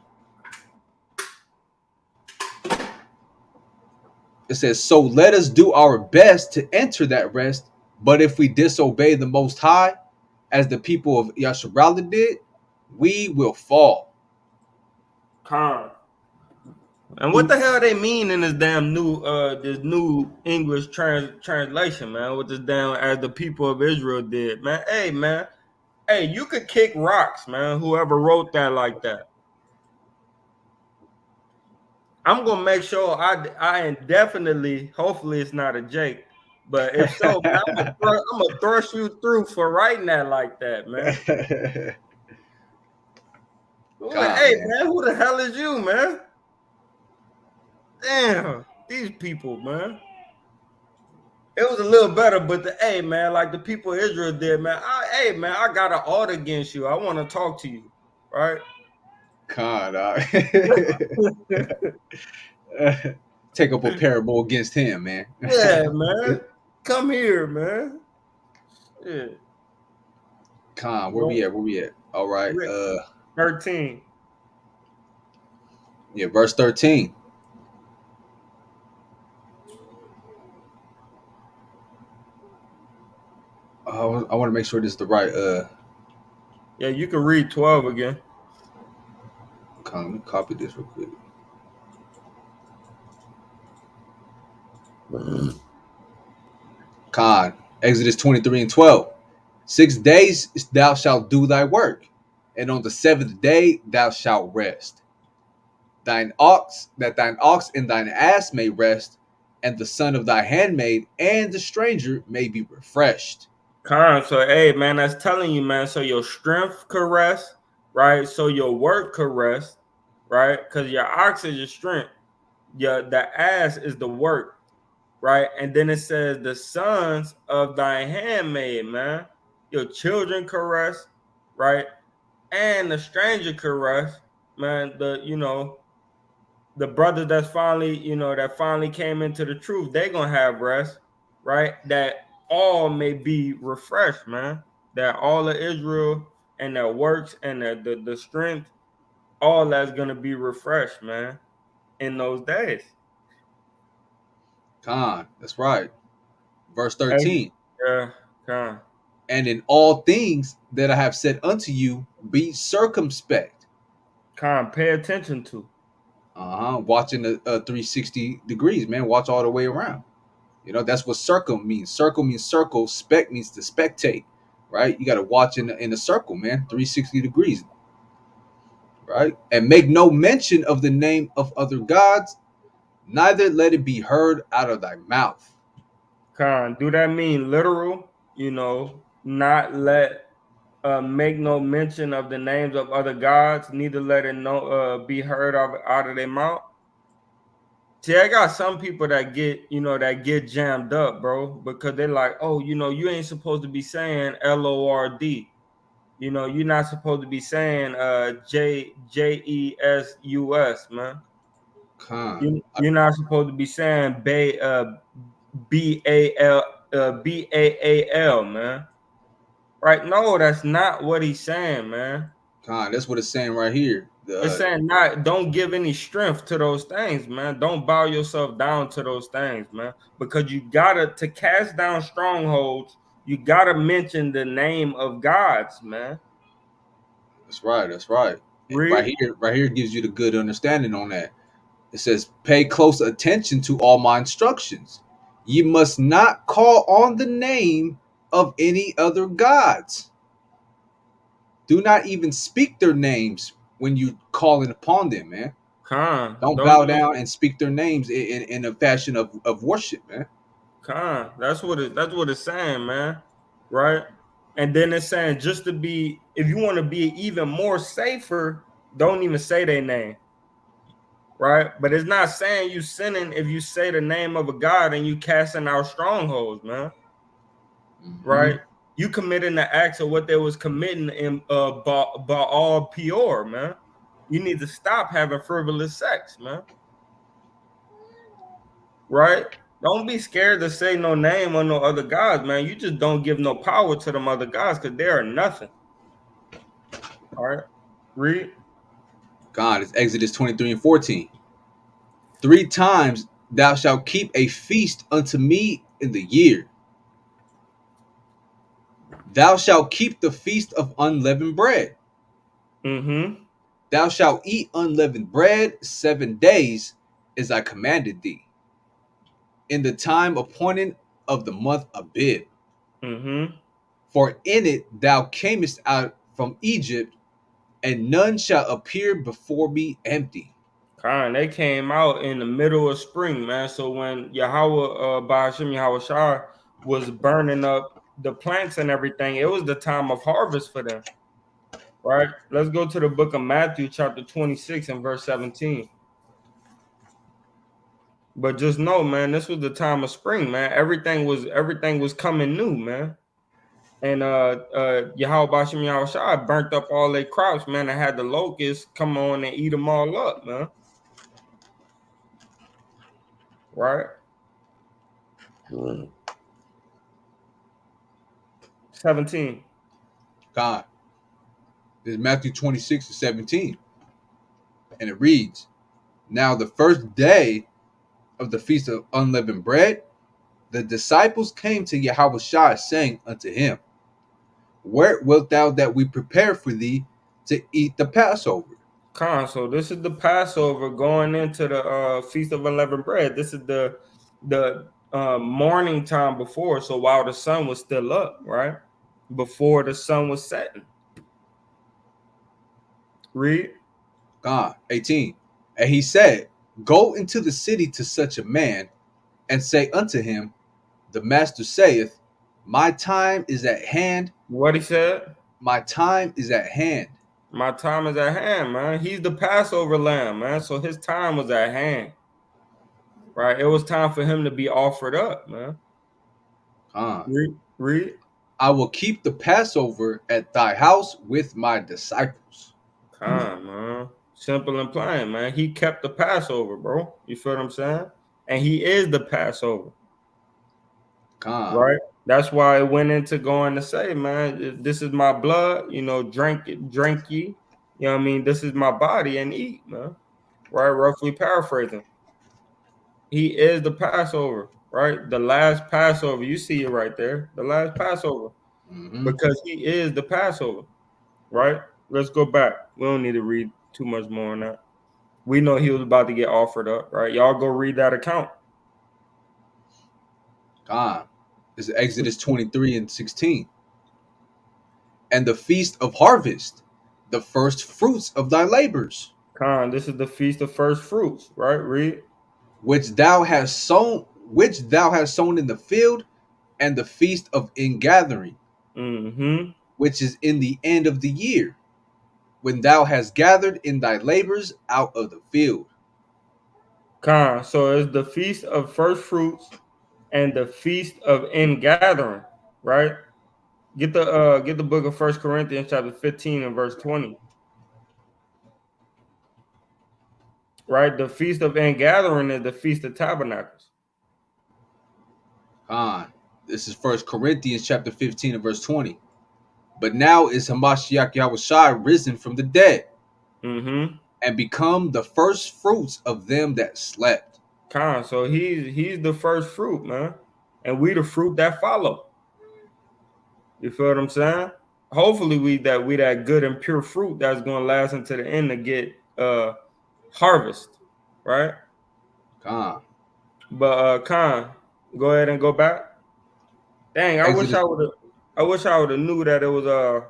[SPEAKER 2] It says, "So let us do our best to enter that rest, but if we disobey the Most High, as the people of YASHARAHLA did, we will fall."
[SPEAKER 1] Con. And what the hell they mean in this damn new English translation, man? With this damn as the people of Israel did, man. Hey, man. Hey, you could kick rocks, man. Whoever wrote that like that. I'm gonna make sure I indefinitely. Hopefully, it's not a Jake, but if so, man, I'm gonna thrust you through for writing that like that, man.
[SPEAKER 2] God,
[SPEAKER 1] Hey,
[SPEAKER 2] man.
[SPEAKER 1] man, who the hell is you, man? Damn, these people, man. It was a little better, but hey, man, like the people of Israel did, man. Hey, man, I got an order against you. I want to talk to you, right?
[SPEAKER 2] God, take up a parable against him, man.
[SPEAKER 1] Yeah, man. Come here, man. Yeah.
[SPEAKER 2] Where we at? Where we at? All right.
[SPEAKER 1] 13.
[SPEAKER 2] Yeah, verse 13. I want to make sure this is the right.
[SPEAKER 1] Yeah, you can read 12 again.
[SPEAKER 2] Let me copy this real quick. Exodus 23 and 12. 6 days thou shalt do thy work, and on the seventh day thou shalt rest. Thine ox and thine ass may rest, and the son of thy handmaid and the stranger may be refreshed.
[SPEAKER 1] So hey, man, that's telling you, man. So your strength could rest, right? So your work could rest, right? Because your ox is your strength. The ass is the work, right? And then it says the sons of thy handmaid, man. Your children could rest, right? And the stranger could rest, man. The brothers that finally came into the truth, they gonna have rest, right? That all may be refreshed, man. That all of Israel and their works and the strength, all that's gonna be refreshed, man, in those days.
[SPEAKER 2] That's right. Verse
[SPEAKER 1] Hey,
[SPEAKER 2] 13.
[SPEAKER 1] yeah, Con.
[SPEAKER 2] And in all things that I have said unto you, be circumspect.
[SPEAKER 1] Pay attention to.
[SPEAKER 2] Watching the 360 degrees, man. Watch all the way around. That's what circum means. Circle means circle. Spec means to spectate, right? You got to watch in the circle, man. 360 degrees, right? And make no mention of the name of other gods, neither let it be heard out of thy mouth.
[SPEAKER 1] Do that mean literal? Not let make no mention of the names of other gods, neither let it be heard of out of their mouth. See, I got some people that get jammed up, bro, because they're like, oh, you ain't supposed to be saying LORD. You're not supposed to be saying JESUS, man.
[SPEAKER 2] Con,
[SPEAKER 1] You're not supposed to be saying BAL, man. Right? No, that's not what he's saying, man.
[SPEAKER 2] that's what it's saying right here.
[SPEAKER 1] It's saying don't give any strength to those things, man. Don't bow yourself down to those things, man. Because you gotta to cast down strongholds, you gotta mention the name of God's, man.
[SPEAKER 2] That's right. That's right.
[SPEAKER 1] Read.
[SPEAKER 2] Right here gives you the good understanding on that. It says, "Pay close attention to all my instructions. Ye must not call on the name of any other gods. Do not even speak their names when you calling upon them, man. Don't
[SPEAKER 1] Don't
[SPEAKER 2] bow
[SPEAKER 1] even
[SPEAKER 2] down and speak their names in a fashion of worship, man."
[SPEAKER 1] That's what it's saying, man. Right? And then it's saying just to be, if you want to be even more safer, don't even say their name. Right? But it's not saying you sinning if you say the name of a God and you casting out strongholds, man.
[SPEAKER 2] Mm-hmm.
[SPEAKER 1] Right? You committing the acts of what they was committing in Baal Peor, man. You need to stop having frivolous sex, man. Right? Don't be scared to say no name or no other gods, man. You just don't give no power to them other gods because they are nothing. All right. Read.
[SPEAKER 2] God, it's Exodus 23 and 14. 3 times thou shalt keep a feast unto me in the year. Thou shalt keep the feast of unleavened bread.
[SPEAKER 1] Mm-hmm.
[SPEAKER 2] Thou shalt eat unleavened bread 7 days, as I commanded thee, in the time appointed of the month Abib.
[SPEAKER 1] Mm-hmm.
[SPEAKER 2] For in it thou camest out from Egypt, and none shall appear before me empty.
[SPEAKER 1] They came out in the middle of spring, man. So when Yahweh Ba'ashim Yahweh Shah was burning up the plants and everything, it was the time of harvest for them. Right? Let's go to the book of Matthew, chapter 26 and verse 17. But just know, man, this was the time of spring, man. Everything was coming new, man. And Yahweh Bashim Yahweh Shai burnt up all their crops, man, and had the locusts come on and eat them all up, man. Right? 17.
[SPEAKER 2] God, this is Matthew 26 and 17. And it reads, Now the first day of the feast of unleavened bread, the disciples came to Yahweh Shai, saying unto him, Where wilt thou that we prepare for thee to eat the Passover?
[SPEAKER 1] So this is the Passover going into the Feast of Unleavened Bread. This is the morning time before. So while the sun was still up, right? Before the sun was setting. Read.
[SPEAKER 2] God, 18. And he said, Go into the city to such a man, and say unto him, The master saith, My time is at hand.
[SPEAKER 1] What he said?
[SPEAKER 2] My time is at hand.
[SPEAKER 1] My time is at hand, man. He's the Passover lamb, man. So his time was at hand, right? It was time for him to be offered up, man.
[SPEAKER 2] God,
[SPEAKER 1] Read.
[SPEAKER 2] I will keep the Passover at thy house with my disciples.
[SPEAKER 1] Man. Simple and plain, man. He kept the Passover, bro. You feel what I'm saying? And he is the Passover,
[SPEAKER 2] God.
[SPEAKER 1] right? That's why it went into going to say, man, this is my blood, drink ye. You know what I mean? This is my body and eat, man. Right? Roughly paraphrasing. He is the Passover, right? The last Passover. You see it right there. The last Passover.
[SPEAKER 2] Mm-hmm.
[SPEAKER 1] Because he is the Passover, right? Let's go back. We don't need to read too much more on that. We know he was about to get offered up, right? Y'all go read that account.
[SPEAKER 2] God. This is Exodus 23 and 16. And the feast of harvest, the first fruits of thy labors,
[SPEAKER 1] This is the feast of first fruits, right? Read.
[SPEAKER 2] which thou hast sown in the field, and the feast of ingathering,
[SPEAKER 1] Mm-hmm.
[SPEAKER 2] which is in the end of the year, when thou hast gathered in thy labors out of the field.
[SPEAKER 1] So it's the feast of first fruits and the feast of ingathering, right? Get the book of First Corinthians chapter 15 and verse 20. Right? The feast of ingathering is the feast of tabernacles.
[SPEAKER 2] This is First Corinthians chapter 15 and verse 20. But now is Hamashiach Yahushua risen from the dead,
[SPEAKER 1] Mm-hmm.
[SPEAKER 2] and become the first fruits of them that slept.
[SPEAKER 1] So he's the first fruit, man, and we the fruit that follow. You feel what I'm saying? Hopefully we that good and pure fruit that's gonna last until the end to get harvest, right?
[SPEAKER 2] Con.
[SPEAKER 1] But go ahead and go back. Dang,
[SPEAKER 2] Exodus.
[SPEAKER 1] I wish I would have knew that it was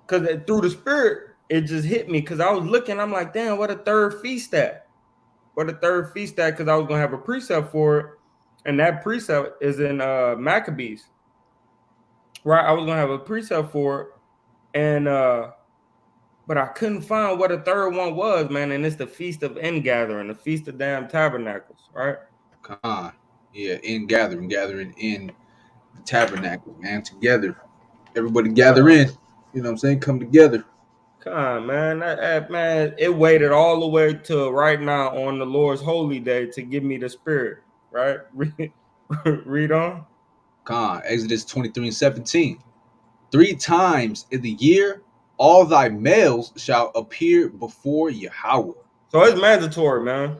[SPEAKER 1] because through the spirit it just hit me because I was looking. I'm like, damn, what a third feast at? What a third feast at? Because I was gonna have a precept for it, and that precept is in Maccabees, right? I was gonna have a precept for it, and but I couldn't find what a third one was, man. And it's the Feast of Ingathering, the Feast of Damn Tabernacles, right?
[SPEAKER 2] Con. Yeah, in gathering in the tabernacle, man, together. Everybody gather in. You know what I'm saying? Come together.
[SPEAKER 1] Come on, man. Man, it waited all the way to right now on the Lord's holy day to give me the spirit, right? Read on.
[SPEAKER 2] Con. Exodus 23:17. 3 times in the year, all thy males shall appear before Yahweh.
[SPEAKER 1] So it's mandatory, man.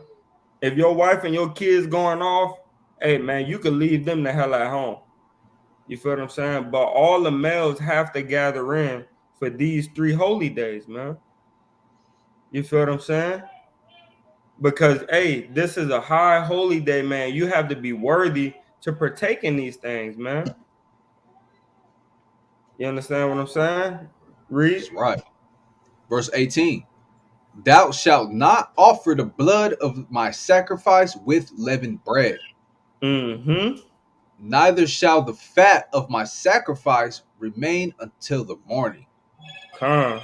[SPEAKER 1] If your wife and your kids going off, hey, man, you could leave them the hell at home. You feel what I'm saying? But all the males have to gather in for these 3 holy days, man. You feel what I'm saying? Because hey, this is a high holy day, man. You have to be worthy to partake in these things, man. You understand what I'm saying? Read.
[SPEAKER 2] That's right. Verse 18. Thou shalt not offer the blood of my sacrifice with leavened bread,
[SPEAKER 1] Mm-hmm.
[SPEAKER 2] neither shall the fat of my sacrifice remain until the morning.
[SPEAKER 1] Come.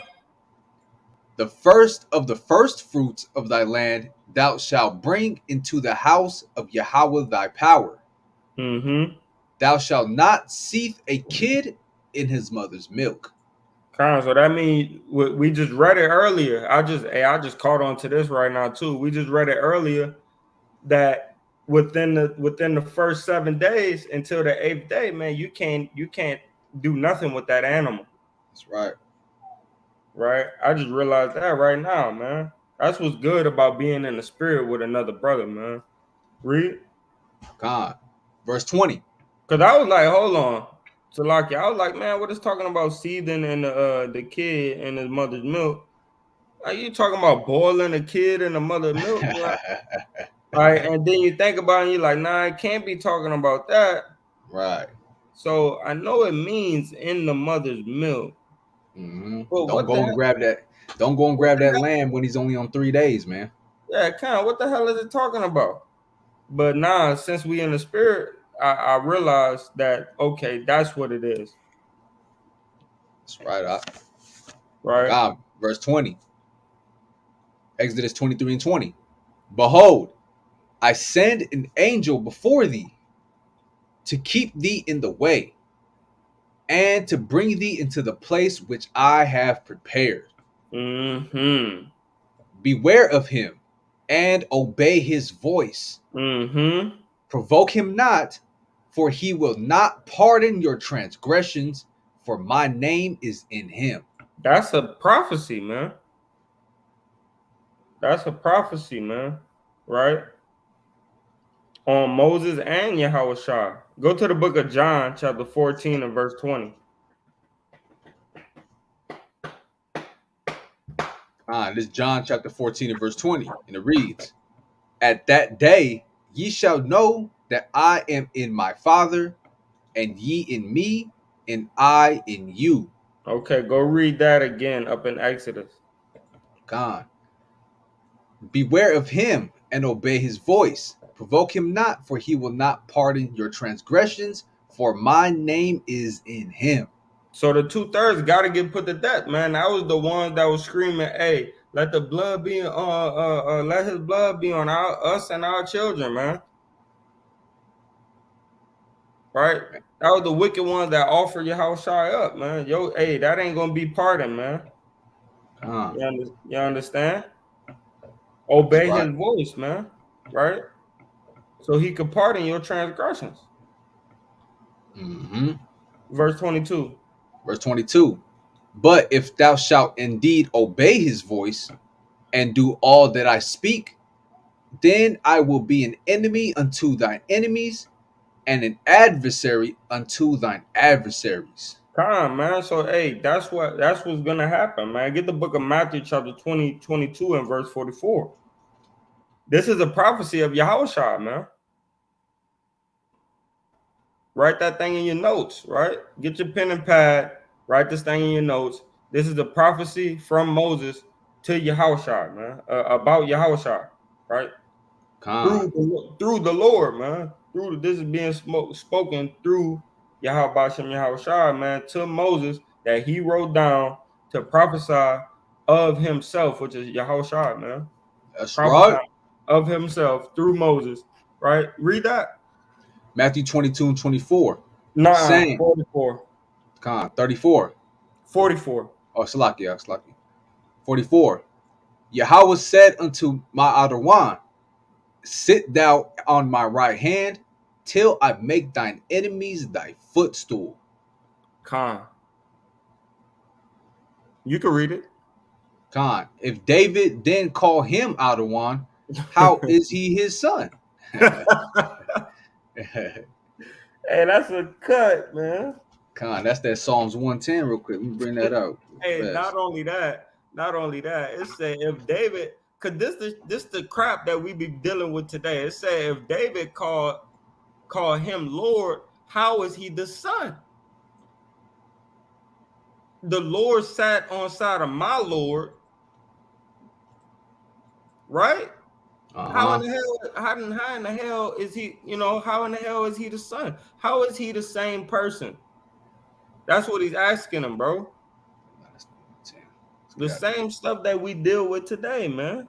[SPEAKER 2] The first of the first fruits of thy land thou shalt bring into the house of Yahweh thy power.
[SPEAKER 1] Mm-hmm.
[SPEAKER 2] Thou shalt not seethe a kid in his mother's milk.
[SPEAKER 1] Come. So that means we just read it earlier. I just caught on to this right now too. We just read it earlier that within the first 7 days until the eighth day, man, you can't do nothing with that animal.
[SPEAKER 2] That's right.
[SPEAKER 1] Right? I just realized that right now, man. That's what's good about being in the spirit with another brother, man. Read.
[SPEAKER 2] God. Verse 20.
[SPEAKER 1] Cause I was like, hold on. Salaki, I was like, man, what is talking about seething and the kid and his mother's milk? Are you talking about boiling a kid in the mother's milk? Right. And then you think about it and you're like, nah, I can't be talking about that.
[SPEAKER 2] Right.
[SPEAKER 1] So I know it means in the mother's milk. But
[SPEAKER 2] Don't
[SPEAKER 1] what the
[SPEAKER 2] go and
[SPEAKER 1] hell?
[SPEAKER 2] grab that. Don't go and
[SPEAKER 1] What
[SPEAKER 2] grab
[SPEAKER 1] the
[SPEAKER 2] that
[SPEAKER 1] hell?
[SPEAKER 2] lamb when he's only on 3 days, man.
[SPEAKER 1] Yeah, kind of. What the hell is it talking about? But nah, since we in the spirit, I realized that okay, that's what it is,
[SPEAKER 2] That's right.
[SPEAKER 1] right?
[SPEAKER 2] God. Verse 20. Exodus 23:20. Behold, I send an angel before thee to keep thee in the way and to bring thee into the place which I have prepared.
[SPEAKER 1] Mm-hmm.
[SPEAKER 2] Beware of him and obey his voice.
[SPEAKER 1] Mm-hmm.
[SPEAKER 2] Provoke him not, for he will not pardon your transgressions, for my name is in him.
[SPEAKER 1] That's a prophecy, man. That's a prophecy, man. Right? On Moses and Yahushua. Go to the book of John, chapter 14 and verse 20.
[SPEAKER 2] This is John chapter 14 and verse 20. And it reads, At that day ye shall know that I am in my Father, and ye in me, and I in you.
[SPEAKER 1] Okay, go read that again up in Exodus.
[SPEAKER 2] God. Beware of him and obey his voice. Provoke him not, for he will not pardon your transgressions, for my name is in him.
[SPEAKER 1] So the 2/3 got to get put to death, man. That was the one that was screaming, "Hey, let the blood be let his blood be on us and our children, man." Right? That was the wicked ones that offered your house shy up, man. Yo, hey, that ain't gonna be pardoned, man.
[SPEAKER 2] God.
[SPEAKER 1] You understand?
[SPEAKER 2] That's
[SPEAKER 1] Obey
[SPEAKER 2] right.
[SPEAKER 1] his voice, man. Right? So he could pardon your transgressions.
[SPEAKER 2] hmm
[SPEAKER 1] Verse 22.
[SPEAKER 2] Verse 22. But if thou shalt indeed obey his voice and do all that I speak, then I will be an enemy unto thine enemies and an adversary unto thine adversaries.
[SPEAKER 1] Come, man. So hey, that's what's gonna happen, man. Get the book of Matthew, chapter 22 and verse 44. This is a prophecy of Yahushua, man. Write that thing in your notes, right? Get your pen and pad, write this thing in your notes. This is the prophecy from Moses to Yahushua, man, about Yahushua, right?
[SPEAKER 2] Khan.
[SPEAKER 1] Through the Lord, man. This is being spoken through Yahweh Bashem Yahushua, man, to Moses that he wrote down to prophesy of himself, which is Yahushua, man.
[SPEAKER 2] That's
[SPEAKER 1] Prophesy
[SPEAKER 2] right.
[SPEAKER 1] of himself through Moses, right? Read that.
[SPEAKER 2] Matthew 22 and 24.
[SPEAKER 1] Nah,
[SPEAKER 2] Saying,
[SPEAKER 1] 44.
[SPEAKER 2] Khan, 34.
[SPEAKER 1] 44.
[SPEAKER 2] Oh, Salaki. 44. Yahweh said unto my outer one, sit thou on my right hand till I make thine enemies thy footstool.
[SPEAKER 1] Khan. You can read it.
[SPEAKER 2] Khan. If David then call him outer one, how is he his son?
[SPEAKER 1] Hey, that's a cut, man.
[SPEAKER 2] Khan, that's that Psalms 110 real quick. Let me bring that out
[SPEAKER 1] Hey,
[SPEAKER 2] fast.
[SPEAKER 1] not only that, it said if David, cause this the crap that we be dealing with today. It said if David call him Lord, how is he the son? The Lord sat on side of my Lord, right? How in
[SPEAKER 2] Uh-huh.
[SPEAKER 1] the hell? How in the hell is he? You know, how in the hell is he the son? How is he the same person? That's what he's asking him, bro.
[SPEAKER 2] Let's
[SPEAKER 1] The
[SPEAKER 2] get out of here.
[SPEAKER 1] same stuff that we deal with today, man.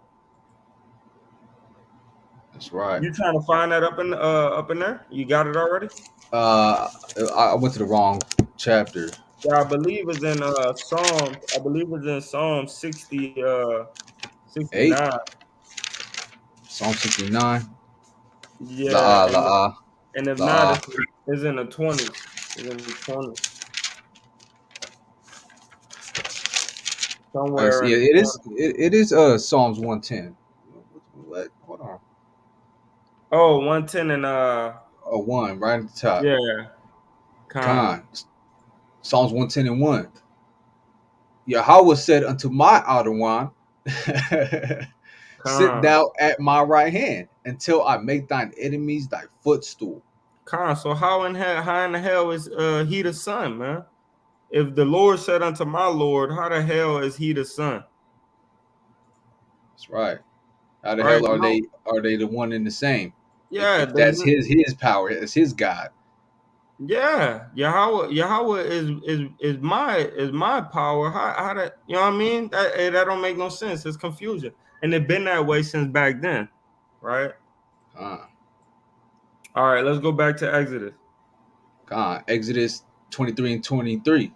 [SPEAKER 2] That's right.
[SPEAKER 1] You trying to find that up in there? You got it already?
[SPEAKER 2] Uh, I went to the wrong chapter.
[SPEAKER 1] Yeah, I believe it's in Psalms. I believe it's in Psalm
[SPEAKER 2] 8,
[SPEAKER 1] 69.
[SPEAKER 2] Psalm 69.
[SPEAKER 1] Yeah,
[SPEAKER 2] La la
[SPEAKER 1] and if not,
[SPEAKER 2] la.
[SPEAKER 1] it's in the 20s. It's in the 20s. Somewhere in
[SPEAKER 2] Yeah,
[SPEAKER 1] the
[SPEAKER 2] it is.
[SPEAKER 1] 20s.
[SPEAKER 2] It is. Psalms 110. What? Hold on.
[SPEAKER 1] Oh, 110 and
[SPEAKER 2] One right at the top.
[SPEAKER 1] yeah, Khan.
[SPEAKER 2] Con. Psalms 110 and 1. Yahweh said unto my outer one, sit
[SPEAKER 1] Khan.
[SPEAKER 2] thou at my right hand until I make thine enemies thy footstool.
[SPEAKER 1] Khan. So how in the hell is he the son, man? If the Lord said unto my Lord, how the hell is he the son?
[SPEAKER 2] That's right. How the
[SPEAKER 1] Right?
[SPEAKER 2] hell
[SPEAKER 1] No.
[SPEAKER 2] are they the one and the same?
[SPEAKER 1] Yeah,
[SPEAKER 2] If that's his power, it's his God.
[SPEAKER 1] yeah. Yahweh is my power. How that, you know what I mean? That don't make no sense. It's confusion. And it's been that way since back then. Right?
[SPEAKER 2] Con.
[SPEAKER 1] All right, let's go back to Exodus.
[SPEAKER 2] Con. Exodus 23 and 23.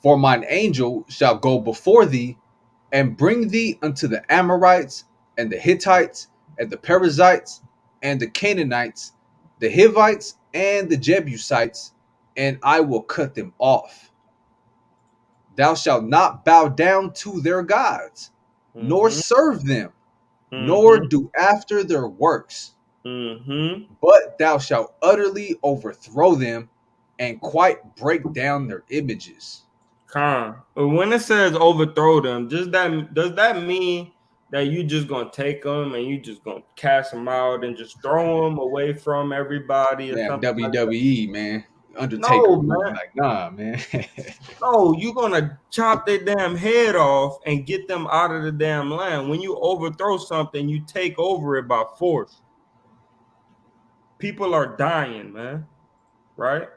[SPEAKER 2] For mine angel shall go before thee and bring thee unto the Amorites and the Hittites and the Perizzites and the Canaanites, the Hivites and the Jebusites, and I will cut them off. Thou shalt not bow down to their gods, nor
[SPEAKER 1] Mm-hmm.
[SPEAKER 2] serve them, nor
[SPEAKER 1] Mm-hmm.
[SPEAKER 2] do after their works,
[SPEAKER 1] Mm-hmm.
[SPEAKER 2] but thou shalt utterly overthrow them and quite break down their images.
[SPEAKER 1] Con. But when it says overthrow them, does that mean that you just gonna take them and you just gonna cast them out and just throw them away from everybody or
[SPEAKER 2] Damn
[SPEAKER 1] something like that?
[SPEAKER 2] WWE, man. Undertaker
[SPEAKER 1] No,
[SPEAKER 2] movie.
[SPEAKER 1] man.
[SPEAKER 2] Like, nah, man.
[SPEAKER 1] No, you're gonna chop their damn head off and get them out of the damn land. When you overthrow something, you take over it by force. People are dying, man. Right?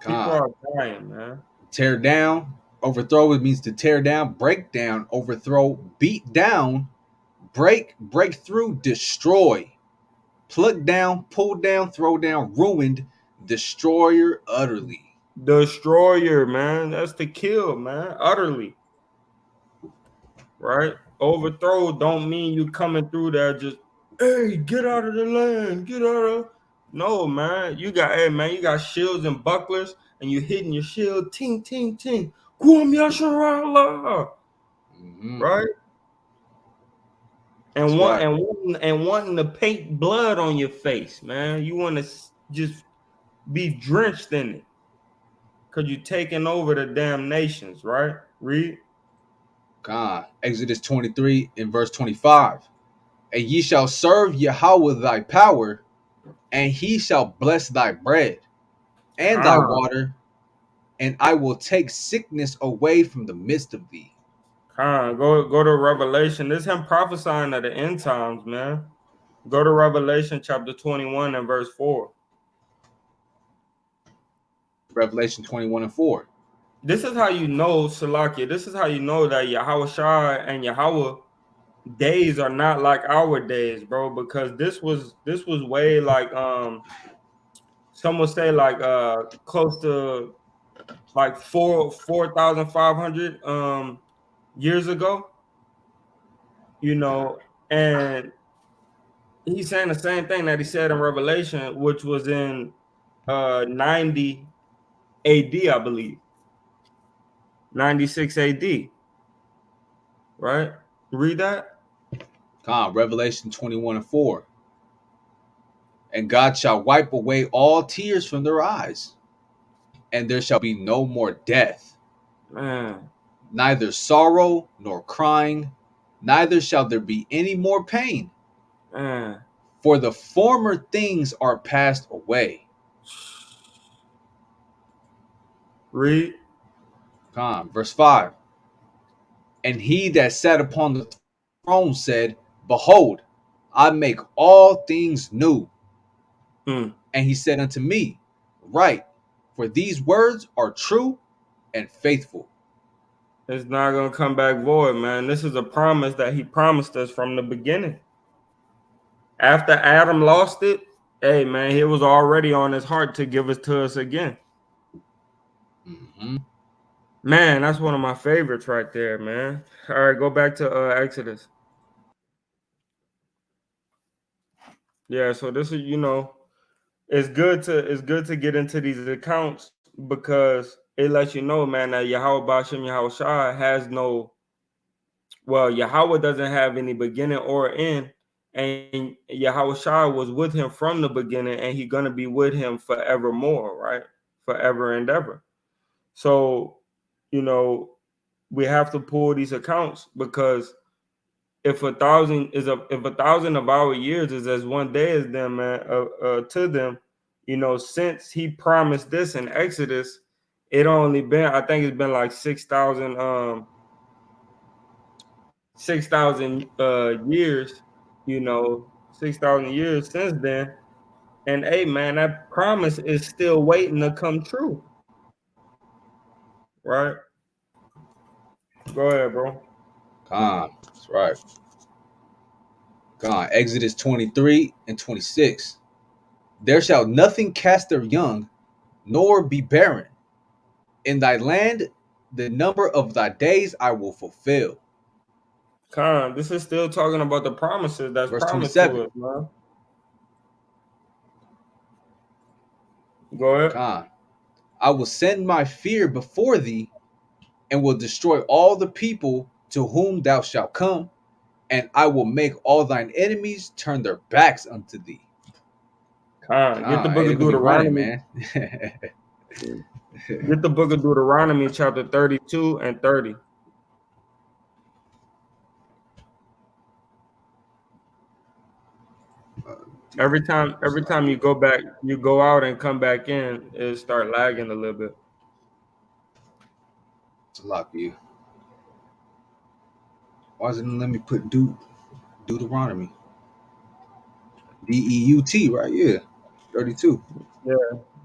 [SPEAKER 1] People
[SPEAKER 2] Con.
[SPEAKER 1] are dying, man.
[SPEAKER 2] Tear down. Overthrow it means to tear down, break down, overthrow, beat down, break through, destroy, pluck down, pull down, throw down, ruined, destroyer utterly.
[SPEAKER 1] Destroyer, man. That's the kill, man. Utterly. Right? Overthrow don't mean you coming through there just, hey, get out of the land, get out of. No, man. You got, hey, man, you got shields and bucklers, and you hitting your shield, ting, ting, ting. YASHARAHLA,
[SPEAKER 2] Mm-hmm.
[SPEAKER 1] right?
[SPEAKER 2] That's
[SPEAKER 1] And want
[SPEAKER 2] right.
[SPEAKER 1] and wanting to paint blood on your face, man. You want to just be drenched in it because you're taking over the damn nations, right? Read.
[SPEAKER 2] God. Exodus 23 and verse 25. And ye shall serve Yahweh thy power, and he shall bless thy bread and thy
[SPEAKER 1] Con,
[SPEAKER 2] water, and I will take sickness away from the midst of thee.
[SPEAKER 1] go to Revelation. This him prophesying at the end times, man. Go to Revelation chapter 21 and verse 4.
[SPEAKER 2] Revelation 21 and 4.
[SPEAKER 1] This is how you know, Salakia. This is how you know that Yahweh Shai and Yahweh days are not like our days, bro. Because this was way like some would say like close to like 4,500 years ago, you know, and he's saying the same thing that he said in Revelation, which was in 90 AD, I believe. 96 AD, right? Read that.
[SPEAKER 2] God. Revelation 21 and 4. And God shall wipe away all tears from their eyes, and there shall be no more death,
[SPEAKER 1] Man,
[SPEAKER 2] neither sorrow nor crying, neither shall there be any more pain,
[SPEAKER 1] man.
[SPEAKER 2] for the former things are passed away.
[SPEAKER 1] Read.
[SPEAKER 2] Come, verse 5. And he that sat upon the throne said, Behold, I make all things new.
[SPEAKER 1] Hmm.
[SPEAKER 2] And he said unto me, Write, for these words are true and faithful.
[SPEAKER 1] It's not gonna come back void, man. This is a promise that he promised us from the beginning. After Adam lost it, hey man, he was already on his heart to give it to us again.
[SPEAKER 2] Mm-hmm.
[SPEAKER 1] Man, that's one of my favorites right there, man. All right, go back to Exodus. Yeah, so this is, it's good to get into these accounts because it lets you know, man, that Yahweh Bashem Yahweh Shai has no, well, Yahweh doesn't have any beginning or end, and Yahweh Shai was with him from the beginning, and he's gonna be with him forevermore, right? Forever and ever. So, you know, we have to pull these accounts because if 1,000 of our years is as one day as them, man, to them, since he promised this in Exodus, it only been, I think it's been like 6,000 years, 6,000 years since then. And hey, man, that promise is still waiting to come true, right? Go ahead, bro.
[SPEAKER 2] God, that's right. God, Exodus 23 and 26. There shall nothing cast their young, nor be barren. In thy land, the number of thy days I will fulfill.
[SPEAKER 1] Khan, this is still talking about the promises that's
[SPEAKER 2] Verse
[SPEAKER 1] promised to
[SPEAKER 2] 27.
[SPEAKER 1] us, man. Go ahead.
[SPEAKER 2] God, I will send my fear before thee, and will destroy all the people to whom thou shalt come, and I will make all thine enemies turn their backs unto thee.
[SPEAKER 1] Get the
[SPEAKER 2] God,
[SPEAKER 1] book
[SPEAKER 2] hey, they're
[SPEAKER 1] of
[SPEAKER 2] gonna be running,
[SPEAKER 1] Deuteronomy.
[SPEAKER 2] man.
[SPEAKER 1] Get the book of Deuteronomy, chapter 32 and 30. Every time you go back, you go out and come back in, it start lagging a little bit.
[SPEAKER 2] It's a lot for you. Why doesn't it let me put Deuteronomy? Deut, right? Yeah. 32.
[SPEAKER 1] Yeah,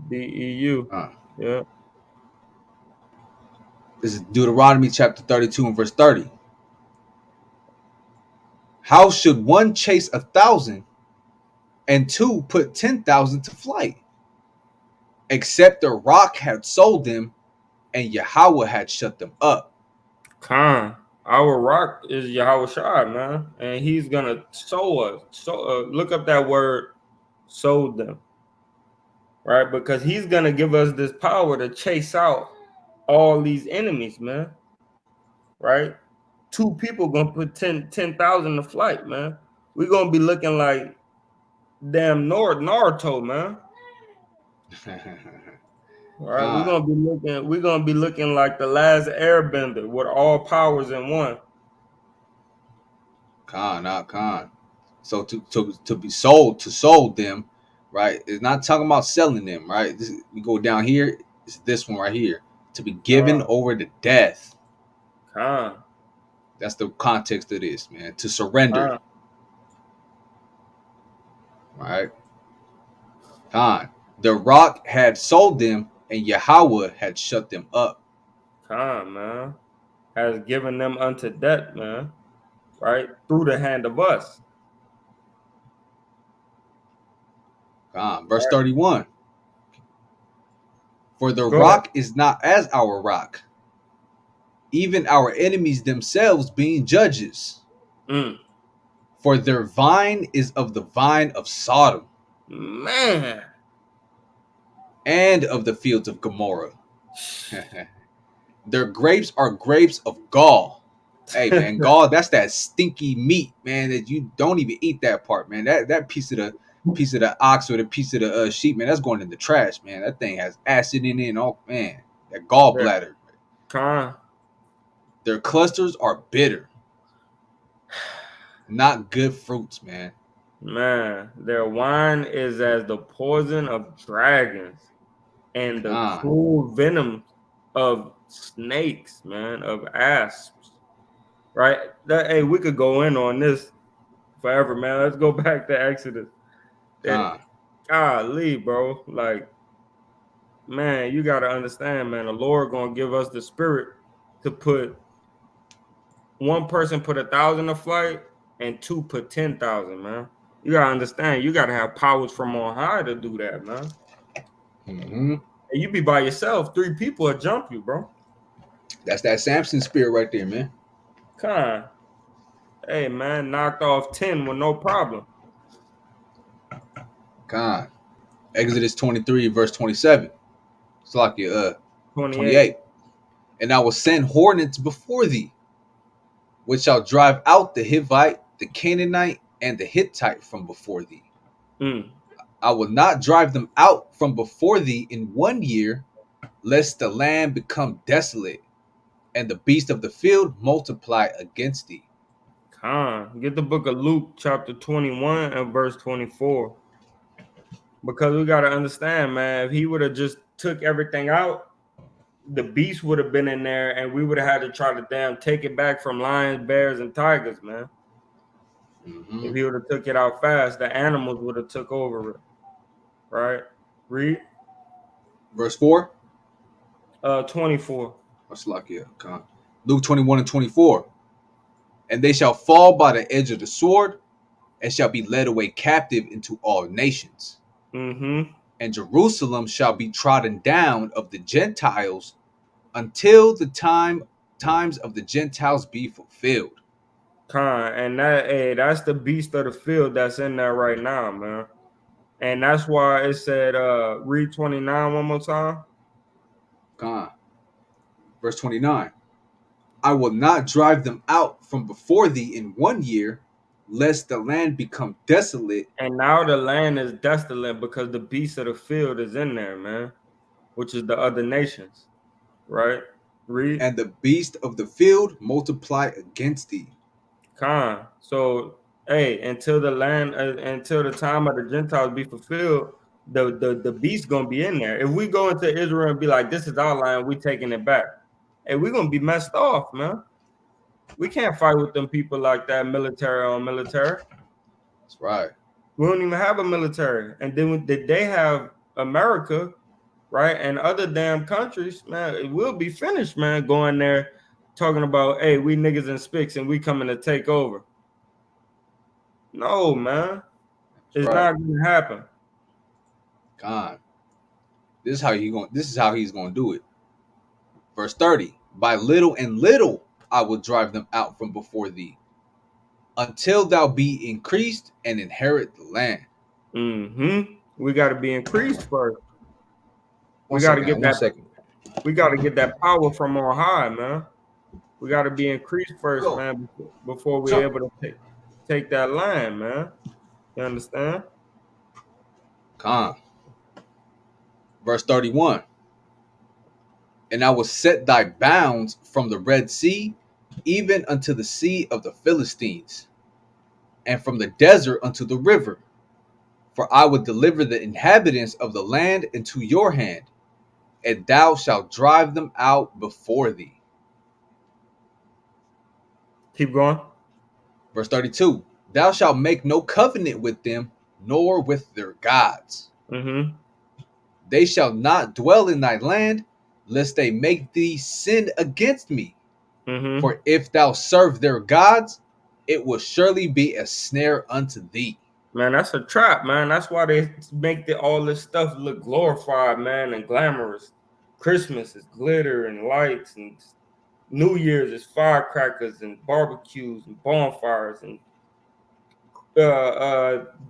[SPEAKER 1] DEU.
[SPEAKER 2] Uh,
[SPEAKER 1] Yeah.
[SPEAKER 2] this is Deuteronomy chapter 32 and verse 30. How should one chase 1,000 and two put 10,000 to flight, except the rock had sold them and Yahweh had shut them up?
[SPEAKER 1] Khan, our rock is Yahweh Shai, man, and he's gonna sow us. So look up that word, sow them. right? Because he's gonna give us this power to chase out all these enemies, man. Right? Two people gonna put 10,000 to flight, man. We're gonna be looking like damn Naruto, man. All right,
[SPEAKER 2] Con,
[SPEAKER 1] we're gonna be looking like the last airbender with all powers in one.
[SPEAKER 2] not con. So to be sold them, right? It's not talking about selling them, right? We go down here. It's this one right here. To be given
[SPEAKER 1] Con,
[SPEAKER 2] over to death.
[SPEAKER 1] con,
[SPEAKER 2] That's the context of this, man. To surrender,
[SPEAKER 1] con,
[SPEAKER 2] right? Con. The rock had sold them, and Yahweh had shut them up.
[SPEAKER 1] con, man. Has given them unto death, man. Right? Through the hand of us.
[SPEAKER 2] Con. Verse
[SPEAKER 1] Right?
[SPEAKER 2] 31. For the
[SPEAKER 1] Go ahead.
[SPEAKER 2] rock is not as our rock, even our enemies themselves being judges.
[SPEAKER 1] Mm.
[SPEAKER 2] For their vine is of the vine of Sodom,
[SPEAKER 1] Man.
[SPEAKER 2] and of the fields of Gomorrah. Their grapes are grapes of gall. Hey man, gall, that's that stinky meat, man, that you don't even eat that part, man. That piece of the ox or the piece of the sheep, man, that's going in the trash, man. That thing has acid in it and all, man. That
[SPEAKER 1] Yeah.
[SPEAKER 2] gallbladder.
[SPEAKER 1] Con.
[SPEAKER 2] Their clusters are bitter, not good fruits, man.
[SPEAKER 1] Man, their wine is as the poison of dragons and the
[SPEAKER 2] Con,
[SPEAKER 1] cruel venom of snakes, man, of asps. Right? Hey, we could go in on this forever, man. Let's go back to Exodus. That
[SPEAKER 2] con,
[SPEAKER 1] golly, bro. Like, man, you gotta understand, man. The Lord gonna give us the spirit to put one person put 1,000 a flight and two put 10,000, man. You gotta understand, you gotta have powers from on high to do that, man.
[SPEAKER 2] mm-hmm.
[SPEAKER 1] And you be by yourself, three people will jump you, bro.
[SPEAKER 2] That's that Samson spirit right there, man.
[SPEAKER 1] Con. Hey, man, knocked off 10 with no problem.
[SPEAKER 2] Con. Exodus 23, verse 27. It's like
[SPEAKER 1] 28.
[SPEAKER 2] 28. And I will send hornets before thee, which shall drive out the Hivite, the Canaanite, and the Hittite from before thee.
[SPEAKER 1] Mm.
[SPEAKER 2] I will not drive them out from before thee in 1 year, lest the land become desolate, and the beast of the field multiply against thee.
[SPEAKER 1] Con. Get the book of Luke, chapter 21 and verse 24. Because we gotta understand, man, if he would have just took everything out, the beast would have been in there and we would have had to try to damn take it back from lions, bears, and tigers, man.
[SPEAKER 2] Mm-hmm.
[SPEAKER 1] If he would have took it out fast, the animals would have took over it. Right? Read
[SPEAKER 2] Verse 4.
[SPEAKER 1] 24.
[SPEAKER 2] What's like here? Luke 21 and 24. And they shall fall by the edge of the sword, and shall be led away captive into all nations.
[SPEAKER 1] Mm-hmm.
[SPEAKER 2] And Jerusalem shall be trodden down of the Gentiles until the times of the Gentiles be fulfilled.
[SPEAKER 1] Con. And that hey, that's the beast of the field that's in there right now, man. And that's why it said read 29 one more time.
[SPEAKER 2] God. Verse 29. I will not drive them out from before thee in 1 year, lest the land become desolate.
[SPEAKER 1] And now the land is desolate because the beast of the field is in there, man, which is the other nations, right? Read.
[SPEAKER 2] And the beast of the field multiply against thee.
[SPEAKER 1] Con. So, hey, until the time of the Gentiles be fulfilled, the beast gonna be in there. If we go into Israel and be like, "This is our land," we taking it back. Hey, we gonna be messed off, man. We can't fight with them people like that, military on military.
[SPEAKER 2] That's right.
[SPEAKER 1] We don't even have a military, and then they have America, right, and other damn countries, man. It will be finished, man. Going there, talking about, "Hey, we niggas and spicks, and we coming to take over." No, man.
[SPEAKER 2] That's
[SPEAKER 1] It's
[SPEAKER 2] right.
[SPEAKER 1] not gonna happen.
[SPEAKER 2] God. This is how he's gonna do it. Verse 30. By little and little I will drive them out from before thee, until thou be increased and inherit the land.
[SPEAKER 1] We got to be increased first. We
[SPEAKER 2] One
[SPEAKER 1] got to
[SPEAKER 2] second.
[SPEAKER 1] get
[SPEAKER 2] One
[SPEAKER 1] that.
[SPEAKER 2] second.
[SPEAKER 1] We got to get that power from on high, man. We got to be increased first,
[SPEAKER 2] Go.
[SPEAKER 1] man, before we're
[SPEAKER 2] Jump.
[SPEAKER 1] able to take that line, man. You understand?
[SPEAKER 2] Con. Verse 31. And I will set thy bounds from the Red Sea, even unto the sea of the Philistines, and from the desert unto the river. For I will deliver the inhabitants of the land into your hand, and thou shalt drive them out before thee.
[SPEAKER 1] Keep going.
[SPEAKER 2] Verse 32. Thou shalt make no covenant with them, nor with their gods.
[SPEAKER 1] Mm-hmm.
[SPEAKER 2] They shall not dwell in thy land, lest they make thee sin against me.
[SPEAKER 1] Mm-hmm.
[SPEAKER 2] For if thou serve their gods, it will surely be a snare unto thee.
[SPEAKER 1] Man, that's a trap, man. That's why they make all this stuff look glorified, man, and glamorous. Christmas is glitter and lights, and New Year's is firecrackers and barbecues and bonfires, and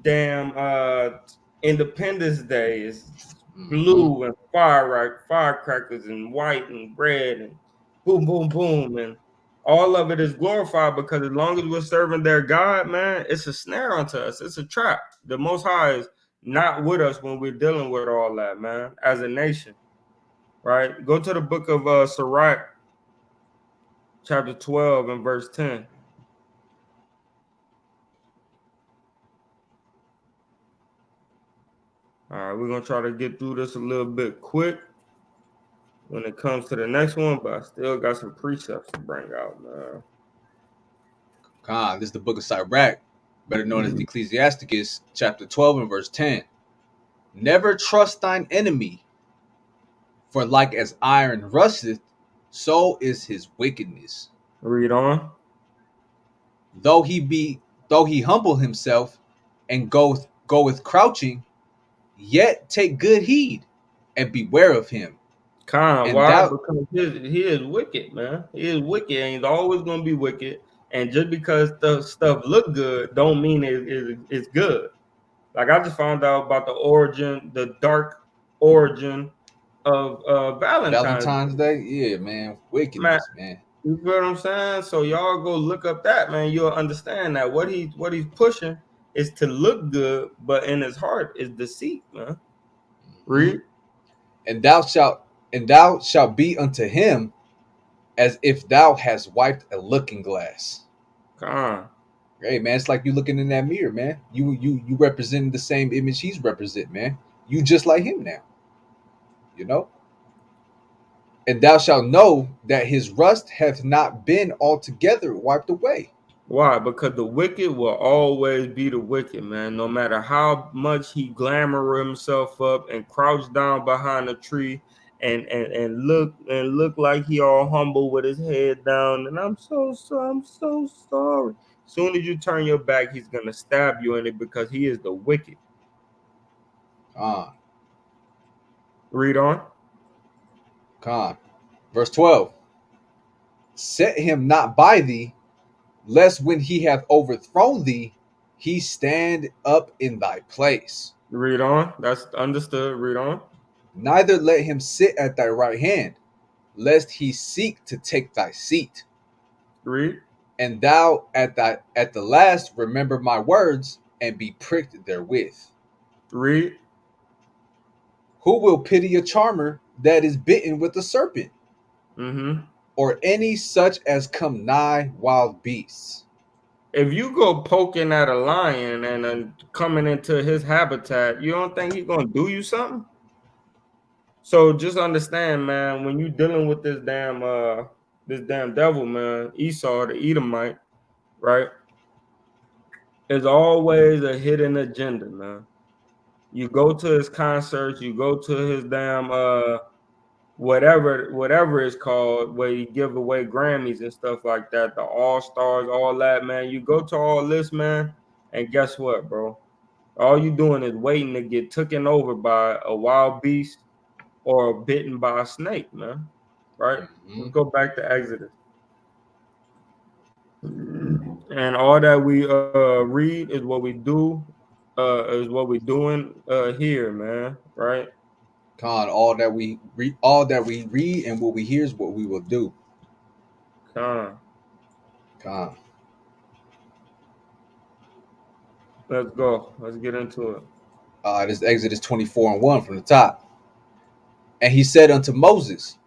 [SPEAKER 1] damn Independence Day is
[SPEAKER 2] Mm-hmm.
[SPEAKER 1] blue and firecrackers and white and red and boom boom boom, and all of it is glorified because as long as we're serving their God, man, it's a snare unto us. It's a trap. The Most High is not with us when we're dealing with all that, man, as a nation. Right? Go to the book of Sirach, chapter 12 and verse 10. All right, we're gonna try to get through this a little bit quick when it comes to the next one, but I still got some precepts to bring out, man.
[SPEAKER 2] This is the book of Sirach, better known as the Ecclesiasticus, chapter 12 and verse 10. Never trust thine enemy, for like as iron rusteth, so is his wickedness.
[SPEAKER 1] Read on.
[SPEAKER 2] Though though he humble himself and goeth crouching, yet take good heed and beware of him. And
[SPEAKER 1] Why?
[SPEAKER 2] thou
[SPEAKER 1] Because he is wicked, man. He is wicked, and he's always gonna be wicked. And just because the stuff look good, don't mean it's good. Like I just found out about the dark origin of Valentine's
[SPEAKER 2] Valentine's
[SPEAKER 1] Day.
[SPEAKER 2] Day, yeah, man,
[SPEAKER 1] Man,
[SPEAKER 2] wickedness, man.
[SPEAKER 1] you feel what I'm saying? So y'all go look up that, man. You'll understand that what he's pushing is to look good, but in his heart is deceit, man.
[SPEAKER 2] Mhm.
[SPEAKER 1] Read.
[SPEAKER 2] And thou shalt be unto him as if thou hast wiped a looking glass.
[SPEAKER 1] Con.
[SPEAKER 2] Hey man, it's like you looking in that mirror, man. You representing the same image he's representing, man. You just like him now, you know. And thou shalt know that his rust hath not been altogether wiped away.
[SPEAKER 1] Why? Because the wicked will always be the wicked, man. No matter how much he glamour himself up and crouch down behind a tree and look like he all humble with his head down. And I'm so sorry. Soon as you turn your back, he's gonna stab you in it because he is the wicked.
[SPEAKER 2] Con,
[SPEAKER 1] Read on.
[SPEAKER 2] con. Verse 12. Set him not by thee, lest when he hath overthrown thee, he stand up in thy place.
[SPEAKER 1] Read on. That's understood. Read on.
[SPEAKER 2] Neither let him sit at thy right hand, lest he seek to take thy seat.
[SPEAKER 1] Read.
[SPEAKER 2] And thou at the last remember my words and be pricked therewith.
[SPEAKER 1] Read.
[SPEAKER 2] Who will pity a charmer that is bitten with a serpent,
[SPEAKER 1] Mm-hmm.
[SPEAKER 2] or any such as come nigh wild beasts?
[SPEAKER 1] If you go poking at a lion and coming into his habitat, you don't think he's gonna do you something? So just understand, man, when you dealing with this damn devil, man, Esau, the Edomite, right? There's always a hidden agenda, man. You go to his concerts, you go to his damn whatever it's called, where you give away Grammys and stuff like that, the All Stars, all that, man. You go to all this, man, and guess what, bro? All you doing is waiting to get taken over by a wild beast or bitten by a snake, man. Right?
[SPEAKER 2] Mm-hmm.
[SPEAKER 1] Let's go back to Exodus. And all that we read is what we do, is what we doing here, man. Right?
[SPEAKER 2] Con, all that we read and what we hear is what we will do.
[SPEAKER 1] Con.
[SPEAKER 2] Con.
[SPEAKER 1] Let's go. Let's get into it.
[SPEAKER 2] This is Exodus 24:1 from the top. And he said unto Moses,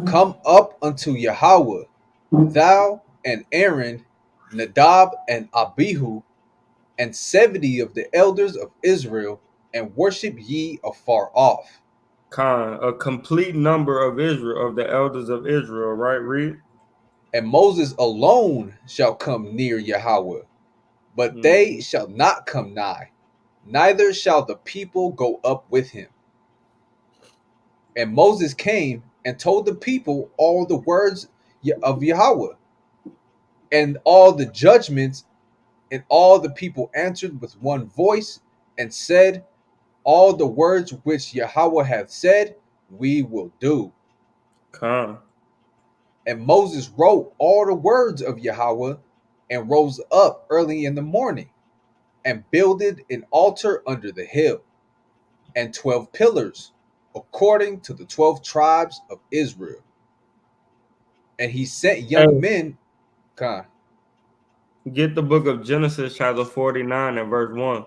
[SPEAKER 2] come up unto Yahweh, thou and Aaron, Nadab and Abihu, and 70 of the elders of Israel, and worship ye afar off.
[SPEAKER 1] Con, a complete number of Israel, of the elders of Israel, right? Read.
[SPEAKER 2] And Moses alone shall come near Yahweh, but they
[SPEAKER 1] Mhm.
[SPEAKER 2] shall not come nigh, neither shall the people go up with him. And Moses came and told the people all the words of Yahweh and all the judgments, and all the people answered with one voice and said, all the words which Yahweh hath said, we will do.
[SPEAKER 1] Con.
[SPEAKER 2] And Moses wrote all the words of Yahweh and rose up early in the morning and builded an altar under the hill and 12 pillars according to the 12 tribes of Israel. And he sent
[SPEAKER 1] Hey,
[SPEAKER 2] young men. Con,
[SPEAKER 1] get the book of Genesis, chapter 49 and verse 1.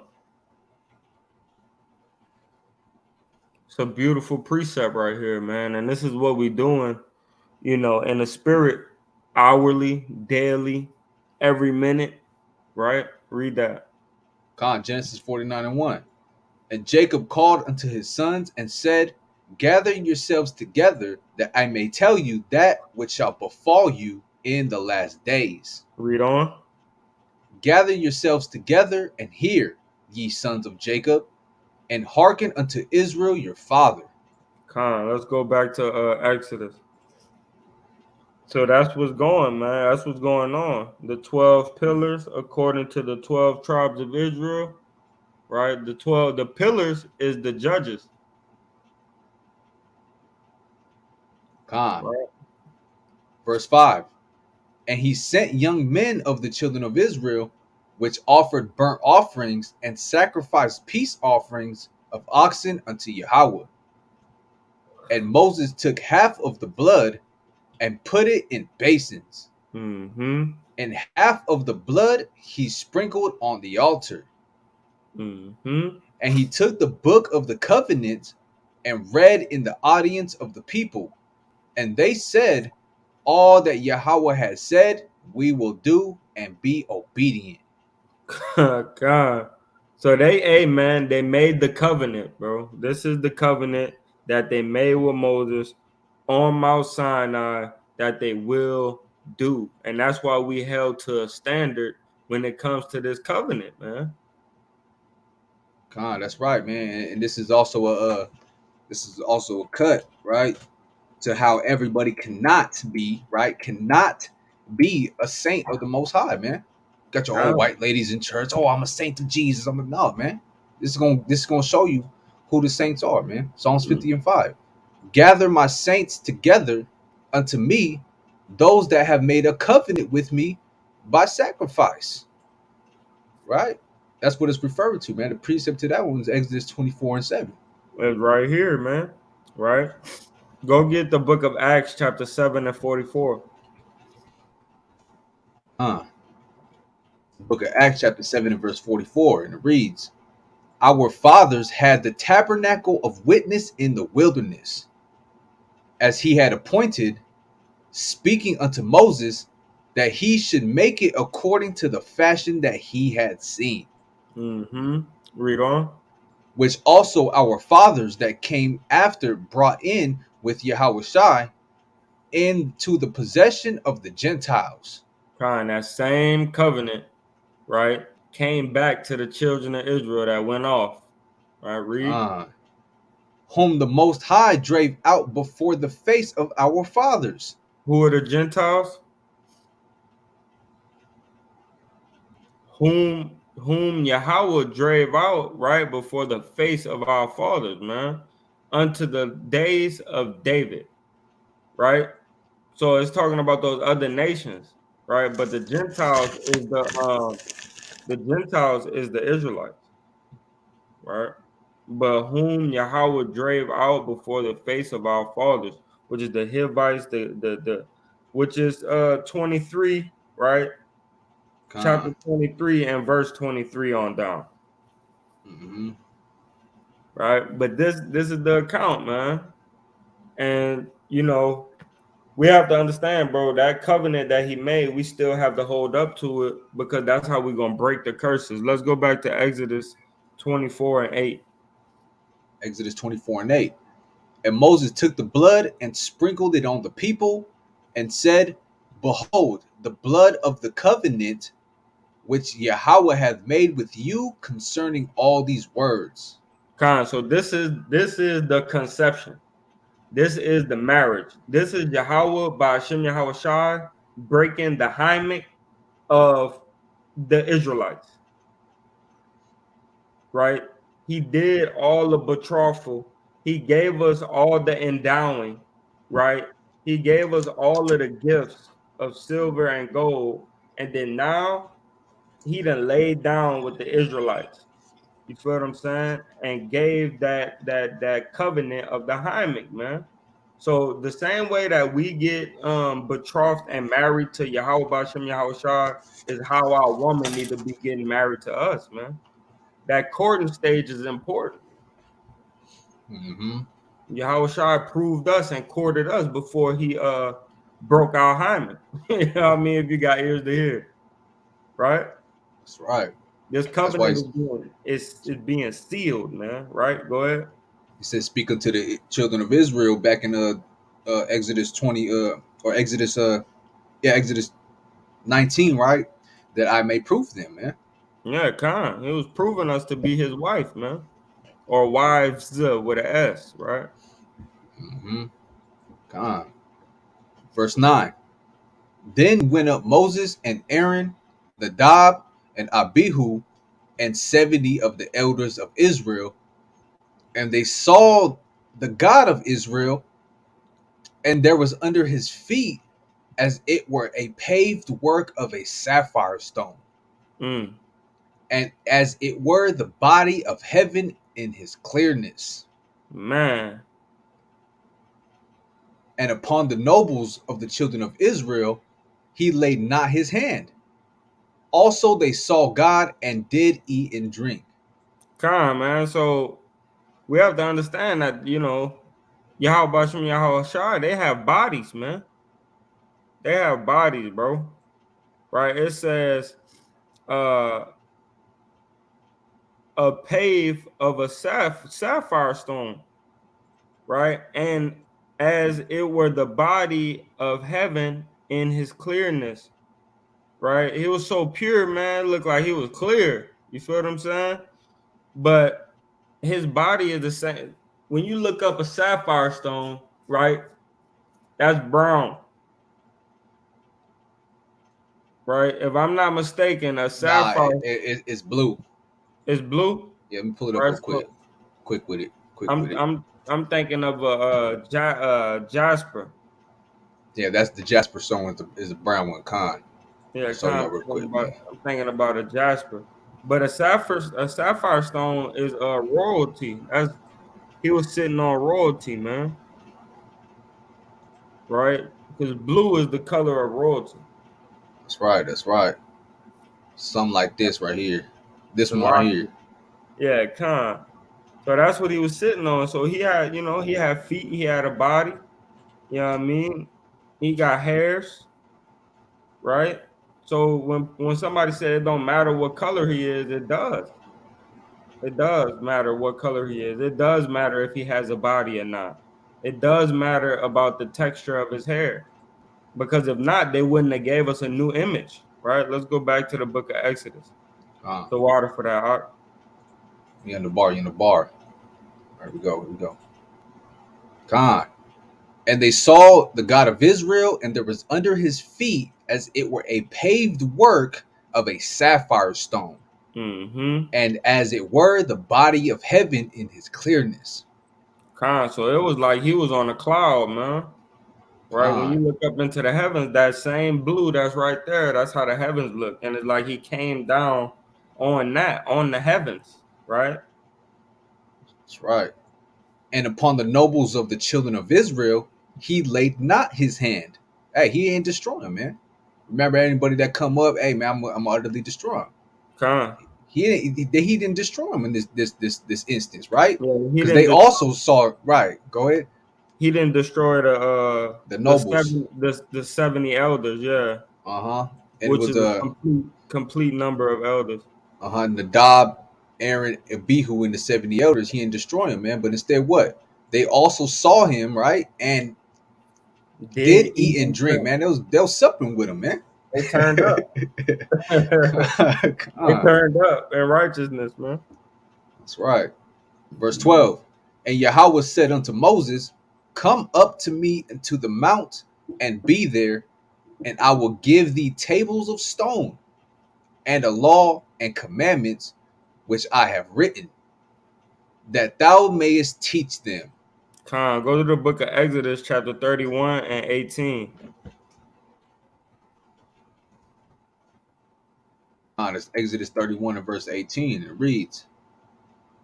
[SPEAKER 1] It's a beautiful precept right here, man. And this is what we doing, in the spirit, hourly, daily, every minute, right? Read that.
[SPEAKER 2] Genesis 49:1. And Jacob called unto his sons and said, gather yourselves together, that I may tell you that which shall befall you in the last days.
[SPEAKER 1] Read on.
[SPEAKER 2] Gather yourselves together and hear, ye sons of Jacob, and hearken unto Israel your father.
[SPEAKER 1] Let's go back to Exodus. So that's what's going, man. That's what's going on. The 12 pillars, according to the 12 tribes of Israel, right? The pillars is the judges,
[SPEAKER 2] Con.
[SPEAKER 1] right?
[SPEAKER 2] Verse 5. And he sent young men of the children of Israel, which offered burnt offerings and sacrificed peace offerings of oxen unto Yahweh. And Moses took half of the blood and put it in basins,
[SPEAKER 1] Mm-hmm.
[SPEAKER 2] and half of the blood he sprinkled on the altar.
[SPEAKER 1] Mm-hmm.
[SPEAKER 2] And he took the book of the covenant and read in the audience of the people. And they said, all that Yahweh has said, we will do and be obedient.
[SPEAKER 1] God. So hey man, they made the covenant, bro. This is the covenant that they made with Moses on Mount Sinai that they will do. And that's why we held to a standard when it comes to this covenant, man.
[SPEAKER 2] That's right, man. And this is also a cut, right? To how everybody cannot be, right? Cannot be a saint of the Most High, man. Got your old
[SPEAKER 1] God.
[SPEAKER 2] white ladies in church. Oh, I'm a saint of Jesus. I'm a no, man. This is gonna show you who the saints are, man. Psalms 50:5. Gather my saints together unto me, those that have made a covenant with me by sacrifice. Right? That's what it's referring to, man. The precept to that one is Exodus 24:7.
[SPEAKER 1] It's right here, man. Right? Go get the book of Acts, chapter 7 and 44.
[SPEAKER 2] Book of Acts, chapter 7 and verse 44, and it reads, our fathers had the tabernacle of witness in the wilderness, as he had appointed, speaking unto Moses, that he should make it according to the fashion that he had seen.
[SPEAKER 1] Mm-hmm. Read on.
[SPEAKER 2] Which also our fathers that came after brought in with Yahushai into the possession of the Gentiles.
[SPEAKER 1] That same covenant, right, came back to the children of Israel that went off. Right, read.
[SPEAKER 2] Uh, whom the Most High drave out before the face of our fathers.
[SPEAKER 1] Who are the Gentiles? Whom Yahweh drave out right before the face of our fathers, man, unto the days of David, right? So it's talking about those other nations, right? But the Gentiles is the Israelites, right? but whom Yahweh drave out before the face of our fathers, which is the Hivites, the which is 23, right? Chapter
[SPEAKER 2] Con.
[SPEAKER 1] 23 and verse 23 on down.
[SPEAKER 2] Mm-hmm.
[SPEAKER 1] Right? But this is the account, man. And we have to understand, bro, that covenant that he made, we still have to hold up to it because that's how we're gonna break the curses. Let's go back to Exodus 24 and 8.
[SPEAKER 2] Exodus 24 and 8. And Moses took the blood and sprinkled it on the people and said, Behold, the blood of the covenant which Yahweh hath made with you concerning all these words.
[SPEAKER 1] So this is the conception. This is the marriage. This is Yahweh by Hashem Yahweh Shai breaking the hymic of the Israelites, right? He did all the betrothal. He gave us all the endowing, right? He gave us all of the gifts of silver and gold. And then now he done laid down with the Israelites. You feel what I'm saying? And gave that covenant of the hymic, man. So the same way that we get betrothed and married to Yahweh Bashem Yahweh Shah is how our woman need to be getting married to us, man. That courting stage is important.
[SPEAKER 2] Mm-hmm.
[SPEAKER 1] Yahweh Shah approved us and courted us before he broke our hymen. You know what I mean? If you got ears to hear, right?
[SPEAKER 2] That's right.
[SPEAKER 1] This
[SPEAKER 2] That's why
[SPEAKER 1] covenant is being sealed, man. Right? Go ahead.
[SPEAKER 2] he said, speak unto the children of Israel back in Exodus 20 or Exodus Exodus 19, right? That I may prove them, man.
[SPEAKER 1] Yeah, Khan. He was proving us to be his wife, man. Or wives with an S, right?
[SPEAKER 2] Mm-hmm. Con. Verse 9. Then went up Moses and Aaron, Nadab and Abihu, and 70 of the elders of Israel, and they saw the God of Israel, and there was under his feet as it were a paved work of a sapphire stone,
[SPEAKER 1] Mm,
[SPEAKER 2] and as it were the body of heaven in his clearness.
[SPEAKER 1] man.
[SPEAKER 2] And upon the nobles of the children of Israel he laid not his hand. Also they saw God and did eat and drink.
[SPEAKER 1] Khan, man. So we have to understand that, Yahweh Bashem Yahweh Shai, they have bodies, man. They have bodies, bro. Right? It says uh a pave of a sapphire stone, right? And as it were the body of heaven in his clearness, right? He was so pure, man. It looked like he was clear. You feel what I'm saying? But his body is the same. When you look up a sapphire stone, right? That's brown, right? If I'm not mistaken, a
[SPEAKER 2] Nah,
[SPEAKER 1] sapphire
[SPEAKER 2] it's blue.
[SPEAKER 1] is blue.
[SPEAKER 2] Yeah, let me pull it up
[SPEAKER 1] Right?
[SPEAKER 2] real quick.
[SPEAKER 1] So
[SPEAKER 2] Quick with it. Quick with
[SPEAKER 1] I'm
[SPEAKER 2] it.
[SPEAKER 1] I'm I'm thinking of Jasper.
[SPEAKER 2] Yeah, that's the Jasper stone is a brown one. Con.
[SPEAKER 1] Yeah,
[SPEAKER 2] Show
[SPEAKER 1] kind
[SPEAKER 2] y'all
[SPEAKER 1] of
[SPEAKER 2] real
[SPEAKER 1] thinking
[SPEAKER 2] quick,
[SPEAKER 1] about.
[SPEAKER 2] man.
[SPEAKER 1] I'm thinking about a Jasper, but a sapphire stone is royalty. As he was sitting on royalty, man. Right? Because blue is the color of royalty.
[SPEAKER 2] That's right. That's right. Something like this right here. This one right here.
[SPEAKER 1] Salaki. Yeah, kind. So that's what he was sitting on. So he had feet, he had a body. You know what I mean? He got hairs, right? So when somebody said it don't matter what color he is, it does. It does matter what color he is. It does matter if he has a body or not. It does matter about the texture of his hair. Because if not, they wouldn't have gave us a new image, right? Let's go back to the book of Exodus.
[SPEAKER 2] Uh,
[SPEAKER 1] The water for that. Art.
[SPEAKER 2] you in the bar. You in the bar. There we go. Here we go. Con. And they saw the God of Israel, and there was under his feet as it were a paved work of a sapphire stone,
[SPEAKER 1] Mm-hmm.
[SPEAKER 2] and as it were the body of heaven in his clearness.
[SPEAKER 1] So it was like he was on a cloud, man. Right? When you
[SPEAKER 2] Con.
[SPEAKER 1] look up into the heavens, that same blue that's right there, that's how the heavens look. And it's like he came down on the heavens, right?
[SPEAKER 2] That's right. And upon the nobles of the children of Israel, he laid not his hand. Hey, he ain't destroying, man. Remember, anybody that come up, hey man, I'm utterly destroy him.
[SPEAKER 1] Con.
[SPEAKER 2] He didn't destroy him in this instance, right?
[SPEAKER 1] Yeah,
[SPEAKER 2] Because they also saw, right. Go ahead.
[SPEAKER 1] he didn't destroy
[SPEAKER 2] The nobles.
[SPEAKER 1] the 70 elders, yeah.
[SPEAKER 2] And it
[SPEAKER 1] Which
[SPEAKER 2] was
[SPEAKER 1] is a complete number of elders.
[SPEAKER 2] Nadab, Aaron, Abihu, and the 70 elders. He didn't destroy him, man. But instead, what? They also saw him, right, and
[SPEAKER 1] Did
[SPEAKER 2] did
[SPEAKER 1] eat
[SPEAKER 2] eat and
[SPEAKER 1] and
[SPEAKER 2] drink,
[SPEAKER 1] drink.
[SPEAKER 2] man. They was supping with him, man.
[SPEAKER 1] They turned up. They turned up in righteousness, man.
[SPEAKER 2] That's right. Verse 12. And Yahweh said unto Moses, come up to me into the mount and be there, and I will give thee tables of stone and a law and commandments which I have written, that thou mayest teach them.
[SPEAKER 1] Con, go to the book of Exodus, chapter 31 and 18.
[SPEAKER 2] It's Exodus 31 and verse 18. It reads,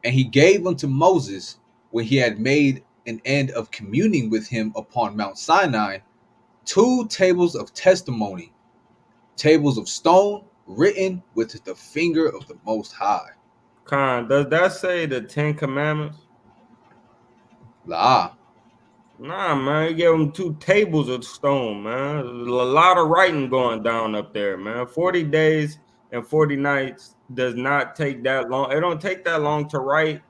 [SPEAKER 2] and he gave unto Moses, when he had made an end of communing with him upon Mount Sinai, 2 tables of testimony, tables of stone, written with the finger of the Most High.
[SPEAKER 1] Con, does that say the 10 commandments?
[SPEAKER 2] La.
[SPEAKER 1] Nah, man, he gave them 2 tables of stone, man. A lot of writing going down up there, man. 40 days and 40 nights does not take that long. It don't take that long to write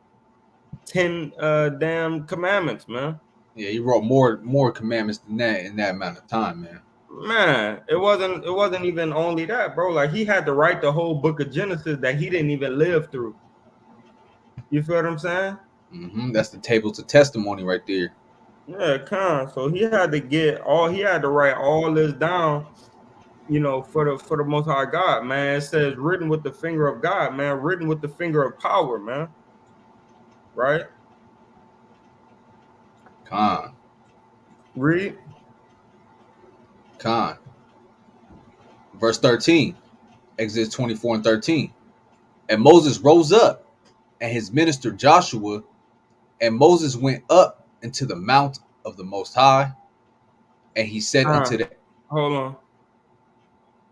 [SPEAKER 1] 10 damn commandments, man.
[SPEAKER 2] Yeah, he wrote more commandments than that in that amount of time, man.
[SPEAKER 1] Man, it wasn't even only that, bro. Like he had to write the whole book of Genesis that he didn't even live through. You feel what I'm saying?
[SPEAKER 2] That's the tables of testimony right there.
[SPEAKER 1] Yeah, con. So he had to write all this down, for the Most High God, man. It says written with the finger of God, man. Written with the finger of power, man. Right?
[SPEAKER 2] Con.
[SPEAKER 1] Read.
[SPEAKER 2] Verse 13, Exodus 24 and 13. And Moses rose up, and his minister Joshua, and Moses went up into the mount of the Most High, and he said unto them.
[SPEAKER 1] Hold on.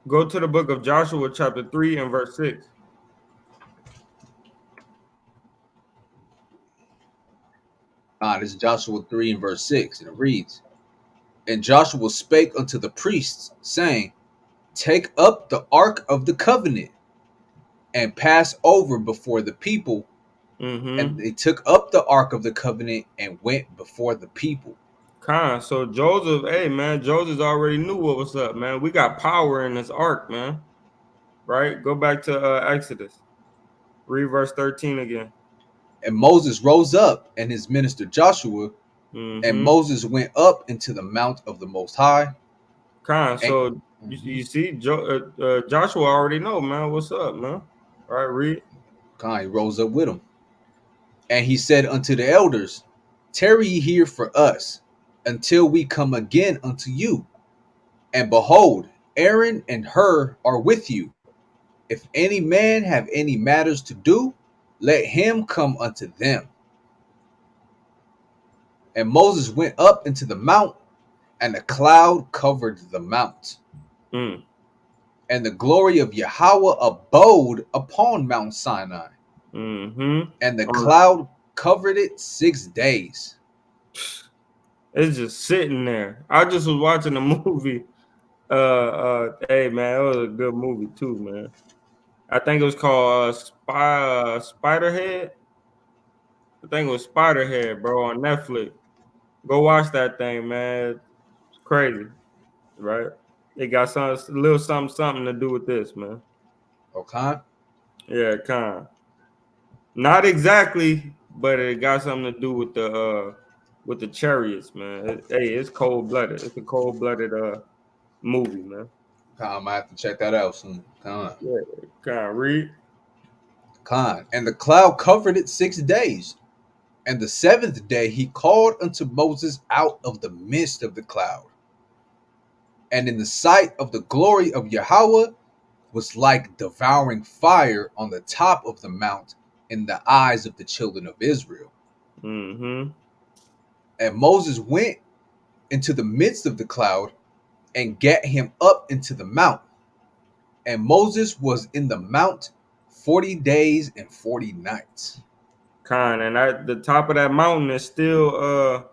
[SPEAKER 1] Go to the book of Joshua, chapter 3 and verse 6.
[SPEAKER 2] This is Joshua 3 and verse 6, and it reads, and Joshua spake unto the priests, saying, take up the ark of the covenant, and pass over before the people. And they took up the ark of the covenant and went before the people.
[SPEAKER 1] So Joseph, hey man, Joseph already knew what was up, man. We got power in this ark, man. Right? Go back to Exodus. Read verse 13 again.
[SPEAKER 2] And Moses rose up, and his minister Joshua, and Moses went up into the mount of the Most High.
[SPEAKER 1] So you see, Joshua already know, man. What's up, man? All right, read.
[SPEAKER 2] He rose up with him. And he said unto the elders, tarry ye here for us, until we come again unto you. And behold, Aaron and Hur are with you. If any man have any matters to do, let him come unto them. And Moses went up into the mount, and a cloud covered the mount. And the glory of Yahweh abode upon Mount Sinai. And the cloud covered it 6 days.
[SPEAKER 1] It's just sitting there. I just was watching a movie. Hey man, it was a good movie too, man. I think it was called Spiderhead. I think it was Spiderhead, bro, on Netflix. Go watch that thing, man. It's crazy, right? It got a little something to do with this, man.
[SPEAKER 2] Okay.
[SPEAKER 1] Yeah, kind. Not exactly, but it got something to do with the chariots, man. It's cold blooded. It's a cold blooded movie, man.
[SPEAKER 2] I might have to check that out soon.
[SPEAKER 1] Yeah, read.
[SPEAKER 2] And the cloud covered it 6 days. And the 7th day he called unto Moses out of the midst of the cloud. And in the sight of the glory of Yahweh was like devouring fire on the top of the mount in the eyes of the children of Israel.
[SPEAKER 1] Mm-hmm.
[SPEAKER 2] And Moses went into the midst of the cloud and gat him up into the mount. And Moses was in the mount 40 days and 40 nights.
[SPEAKER 1] And at the top of that mountain is still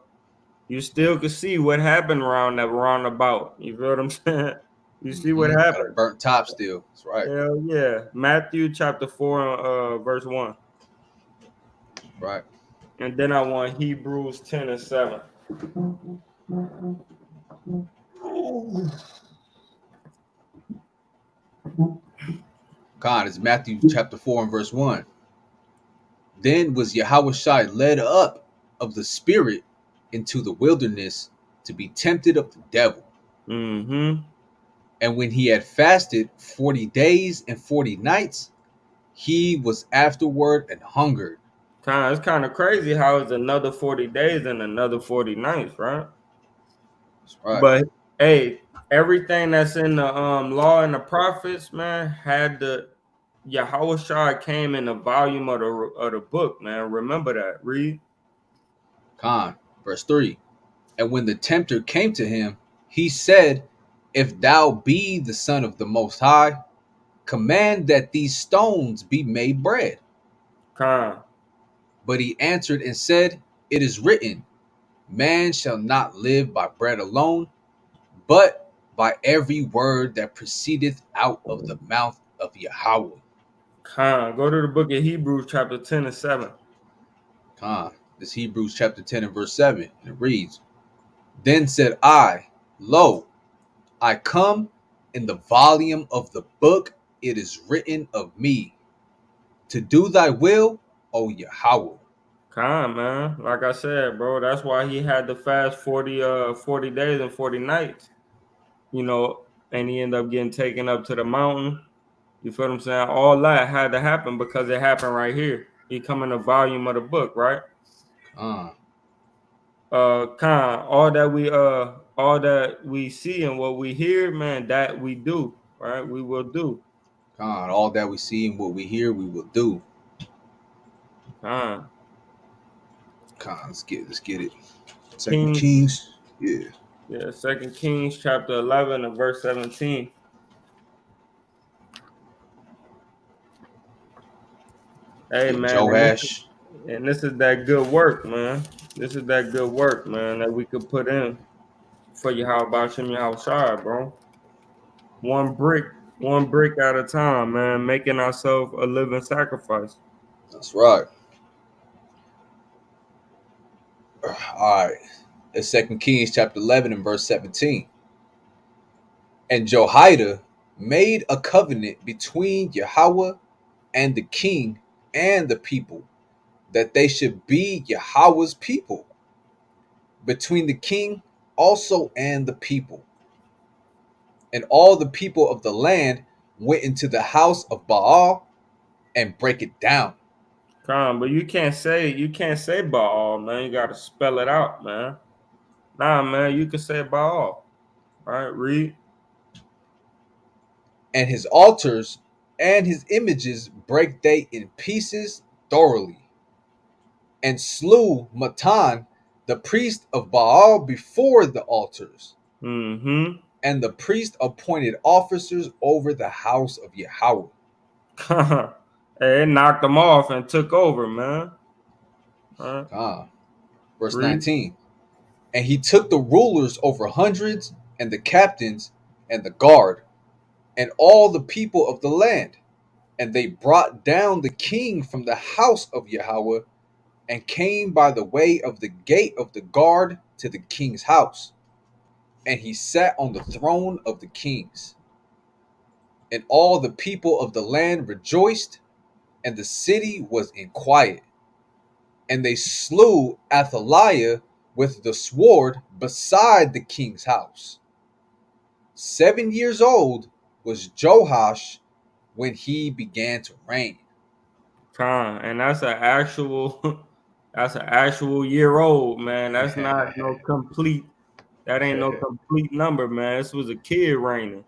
[SPEAKER 1] you still can see what happened around that roundabout. You feel what I'm saying? You see what
[SPEAKER 2] Got a
[SPEAKER 1] happened.
[SPEAKER 2] burnt top still. That's right.
[SPEAKER 1] Hell yeah. Matthew chapter 4, verse 1.
[SPEAKER 2] Right.
[SPEAKER 1] And then I want Hebrews 10 and 7.
[SPEAKER 2] God, it's Matthew chapter 4 and verse 1. Then was Yahushua led up of the Spirit into the wilderness to be tempted of the devil.
[SPEAKER 1] Mm-hmm.
[SPEAKER 2] And when he had fasted 40 days and 40 nights, he was afterward and hungered.
[SPEAKER 1] It's kind of crazy how it's another 40 days and another 40 nights, right?
[SPEAKER 2] That's right.
[SPEAKER 1] But hey, everything that's in the law and the prophets, man, had the Yahweh came in the volume of the book, man. Remember that. Read.
[SPEAKER 2] Con, verse 3. And when the tempter came to him, he said, If thou be the Son of the Most High, command that these stones be made bread.
[SPEAKER 1] Con,
[SPEAKER 2] But he answered and said, It is written, Man shall not live by bread alone, but by every word that proceedeth out of the mouth of Yahweh.
[SPEAKER 1] Go to the book of Hebrews, chapter 10 and 7.
[SPEAKER 2] This Hebrews chapter 10 and verse 7. And it reads, Then said I, Lo, I come, in the volume of the book it is written of me, to do thy will, O Yahweh.
[SPEAKER 1] Man. Like I said, bro, that's why he had to fast 40 days and 40 nights, and he ended up getting taken up to the mountain. You feel what I'm saying? All that had to happen because it happened right here. He come in the volume of the book, right?
[SPEAKER 2] Uh,
[SPEAKER 1] All that we see and what we hear, man, that we do, right? We will do.
[SPEAKER 2] all that we see and what we hear, we will do.
[SPEAKER 1] Con.
[SPEAKER 2] Let's get it. Second
[SPEAKER 1] Kings,
[SPEAKER 2] Kings, yeah.
[SPEAKER 1] yeah, Second Kings chapter 11 and verse 17. Hey
[SPEAKER 2] Get
[SPEAKER 1] man,
[SPEAKER 2] Joash.
[SPEAKER 1] and this is that good work, man. This is that good work, man, that we could put in for you. How about you, how shy, bro? One brick, one brick at a time, man. Making ourselves a living sacrifice.
[SPEAKER 2] That's right. All right. It's Second Kings chapter 11 and verse 17. And Jehoiada made a covenant between Yahweh and the king and the people, that they should be Yahweh's people, between the king also and the people. And all the people of the land went into the house of Baal and break it down.
[SPEAKER 1] But you can't say Baal, man. You gotta spell it out, man. Nah, man, you can say Baal. All right, read.
[SPEAKER 2] And his altars and his images break they in pieces thoroughly, and slew Matan, the priest of Baal, before the altars.
[SPEAKER 1] Mm-hmm.
[SPEAKER 2] And the priest appointed officers over the house of Yahweh.
[SPEAKER 1] Hey, it knocked them off and took over, man. All right,
[SPEAKER 2] Ah, verse
[SPEAKER 1] read.
[SPEAKER 2] 19. And he took the rulers over hundreds, and the captains, and the guard, and all the people of the land. And they brought down the king from the house of Yahweh, and came by the way of the gate of the guard to the king's house. And he sat on the throne of the kings. And all the people of the land rejoiced, and the city was in quiet. And they slew Athaliah with the sword beside the king's house. 7 years old was Joash when he began to reign.
[SPEAKER 1] And that's an actual, that's an actual year old, man. That's not no complete. That ain't no complete number, man. This was a kid reigning,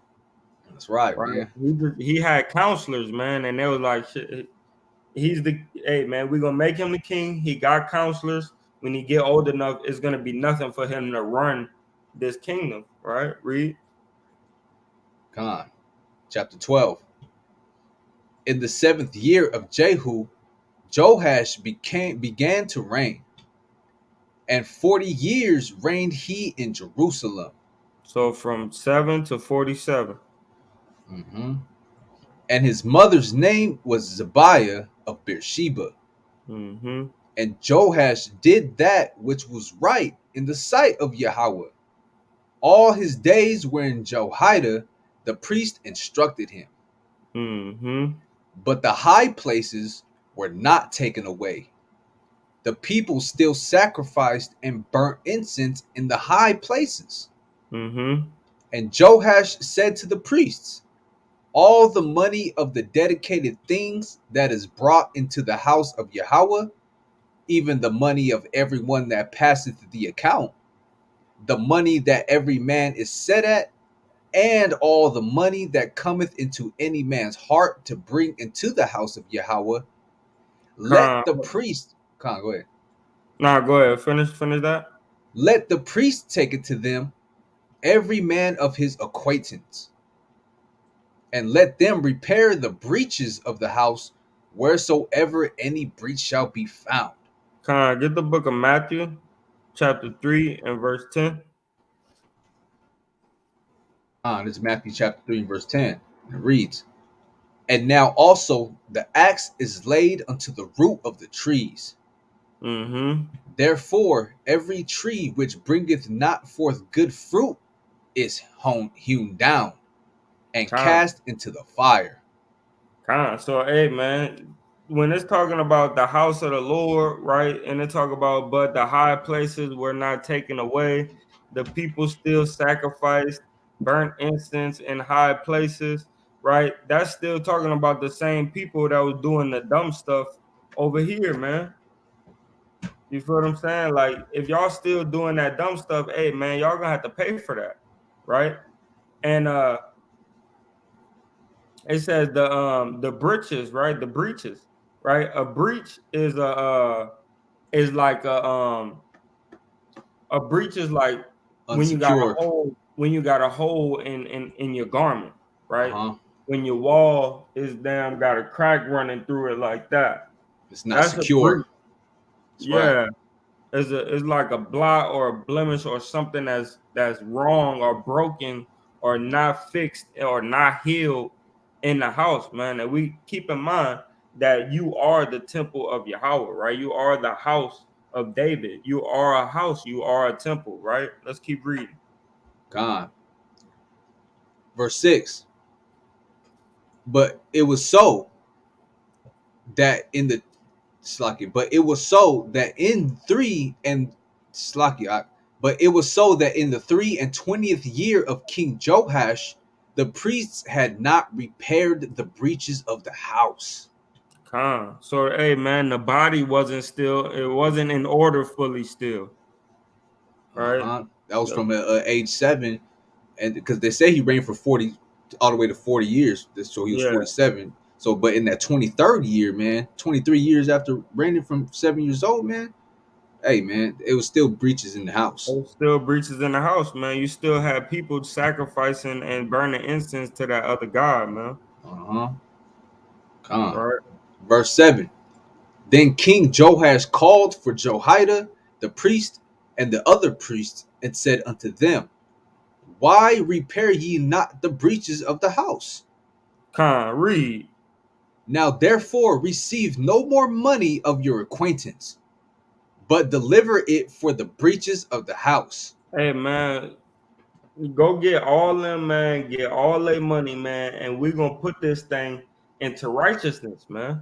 [SPEAKER 2] That's right,
[SPEAKER 1] right?
[SPEAKER 2] man.
[SPEAKER 1] He had counselors, man, and they was like, shit. He's the hey man, we're gonna make him the king. He got counselors. When he get old enough, it's gonna be nothing for him to run this kingdom, right? Read.
[SPEAKER 2] Con. Chapter 12. In the 7th year of Jehu, Joash began to reign, and 40 years reigned he in Jerusalem.
[SPEAKER 1] So from 7 to 47.
[SPEAKER 2] Mm-hmm. And his mother's name was Zebiah of Beersheba.
[SPEAKER 1] Mm-hmm.
[SPEAKER 2] And Joash did that which was right in the sight of Yahweh. All his days wherein Jehoiada the priest instructed him.
[SPEAKER 1] Mm-hmm.
[SPEAKER 2] But the high places were not taken away. The people still sacrificed and burnt incense in the high places.
[SPEAKER 1] Mm-hmm.
[SPEAKER 2] And Joash said to the priests, all the money of the dedicated things that is brought into the house of Yahweh, even the money of everyone that passeth the account, the money that every man is set at, and all the money that cometh into any man's heart to bring into the house of Yahweh, let
[SPEAKER 1] Con.
[SPEAKER 2] the priest, Con, go ahead.
[SPEAKER 1] Nah, go ahead. Finish that.
[SPEAKER 2] Let the priest take it to them, every man of his acquaintance, and let them repair the breaches of the house, wheresoever any breach shall be found.
[SPEAKER 1] Con, get the book of Matthew, chapter 3 and verse 10.
[SPEAKER 2] This is Matthew chapter 3, verse 10. It reads, and now also the axe is laid unto the root of the trees.
[SPEAKER 1] Mm-hmm.
[SPEAKER 2] Therefore, every tree which bringeth not forth good fruit is hewn down and
[SPEAKER 1] Con.
[SPEAKER 2] cast into the fire.
[SPEAKER 1] So hey man, when it's talking about the house of the Lord, right? And it talk about but the high places were not taken away, the people still sacrificed, burnt incense in high places, right? That's still talking about the same people that was doing the dumb stuff over here, man. You feel what I'm saying? Like if y'all still doing that dumb stuff, hey man, y'all gonna have to pay for that, right? And it says the breeches, right? The breeches, right? A breach is like a breach is like
[SPEAKER 2] Unsecured.
[SPEAKER 1] when you got a hole in your garment, right?
[SPEAKER 2] Uh-huh.
[SPEAKER 1] When your wall is damn got a crack running through it like that.
[SPEAKER 2] It's not
[SPEAKER 1] That's a
[SPEAKER 2] secure.
[SPEAKER 1] breach.
[SPEAKER 2] That's right.
[SPEAKER 1] Yeah. It's like a blot or a blemish or something that's wrong or broken or not fixed or not healed in the house, man. And we keep in mind that you are the temple of Yahweh, right? You are the house of David. You are a house. You are a temple, right? Let's keep reading.
[SPEAKER 2] God. Verse 6. But it was so that in the Slacky, but it was so that in 3 and Slacky, but it was so that in the 3 and 20th year of King Joash, the priests had not repaired the breaches of the house.
[SPEAKER 1] So hey man, the body it wasn't in order fully still, right?
[SPEAKER 2] Uh-huh. That was from age 7, and because they say he reigned for 40, all the way to 40 years, so he was
[SPEAKER 1] Yeah.
[SPEAKER 2] 47. So, but in that 23rd year, man, 23 years after reigning from 7 years old, man, hey, man, it was still breaches in the house.
[SPEAKER 1] There's still breaches in the house, man. You still have people sacrificing and burning incense to that other god, man.
[SPEAKER 2] Uh-huh. Come.
[SPEAKER 1] Right?
[SPEAKER 2] Verse 7. Then King Joash called for Jehoiada the priest and the other priests and said unto them, why repair ye not the breaches of the house?
[SPEAKER 1] Read.
[SPEAKER 2] Now therefore receive no more money of your acquaintance, but deliver it for the breaches of the house.
[SPEAKER 1] Hey, man, go get all them, man. Get all their money, man, and we're gonna put this thing into righteousness, man.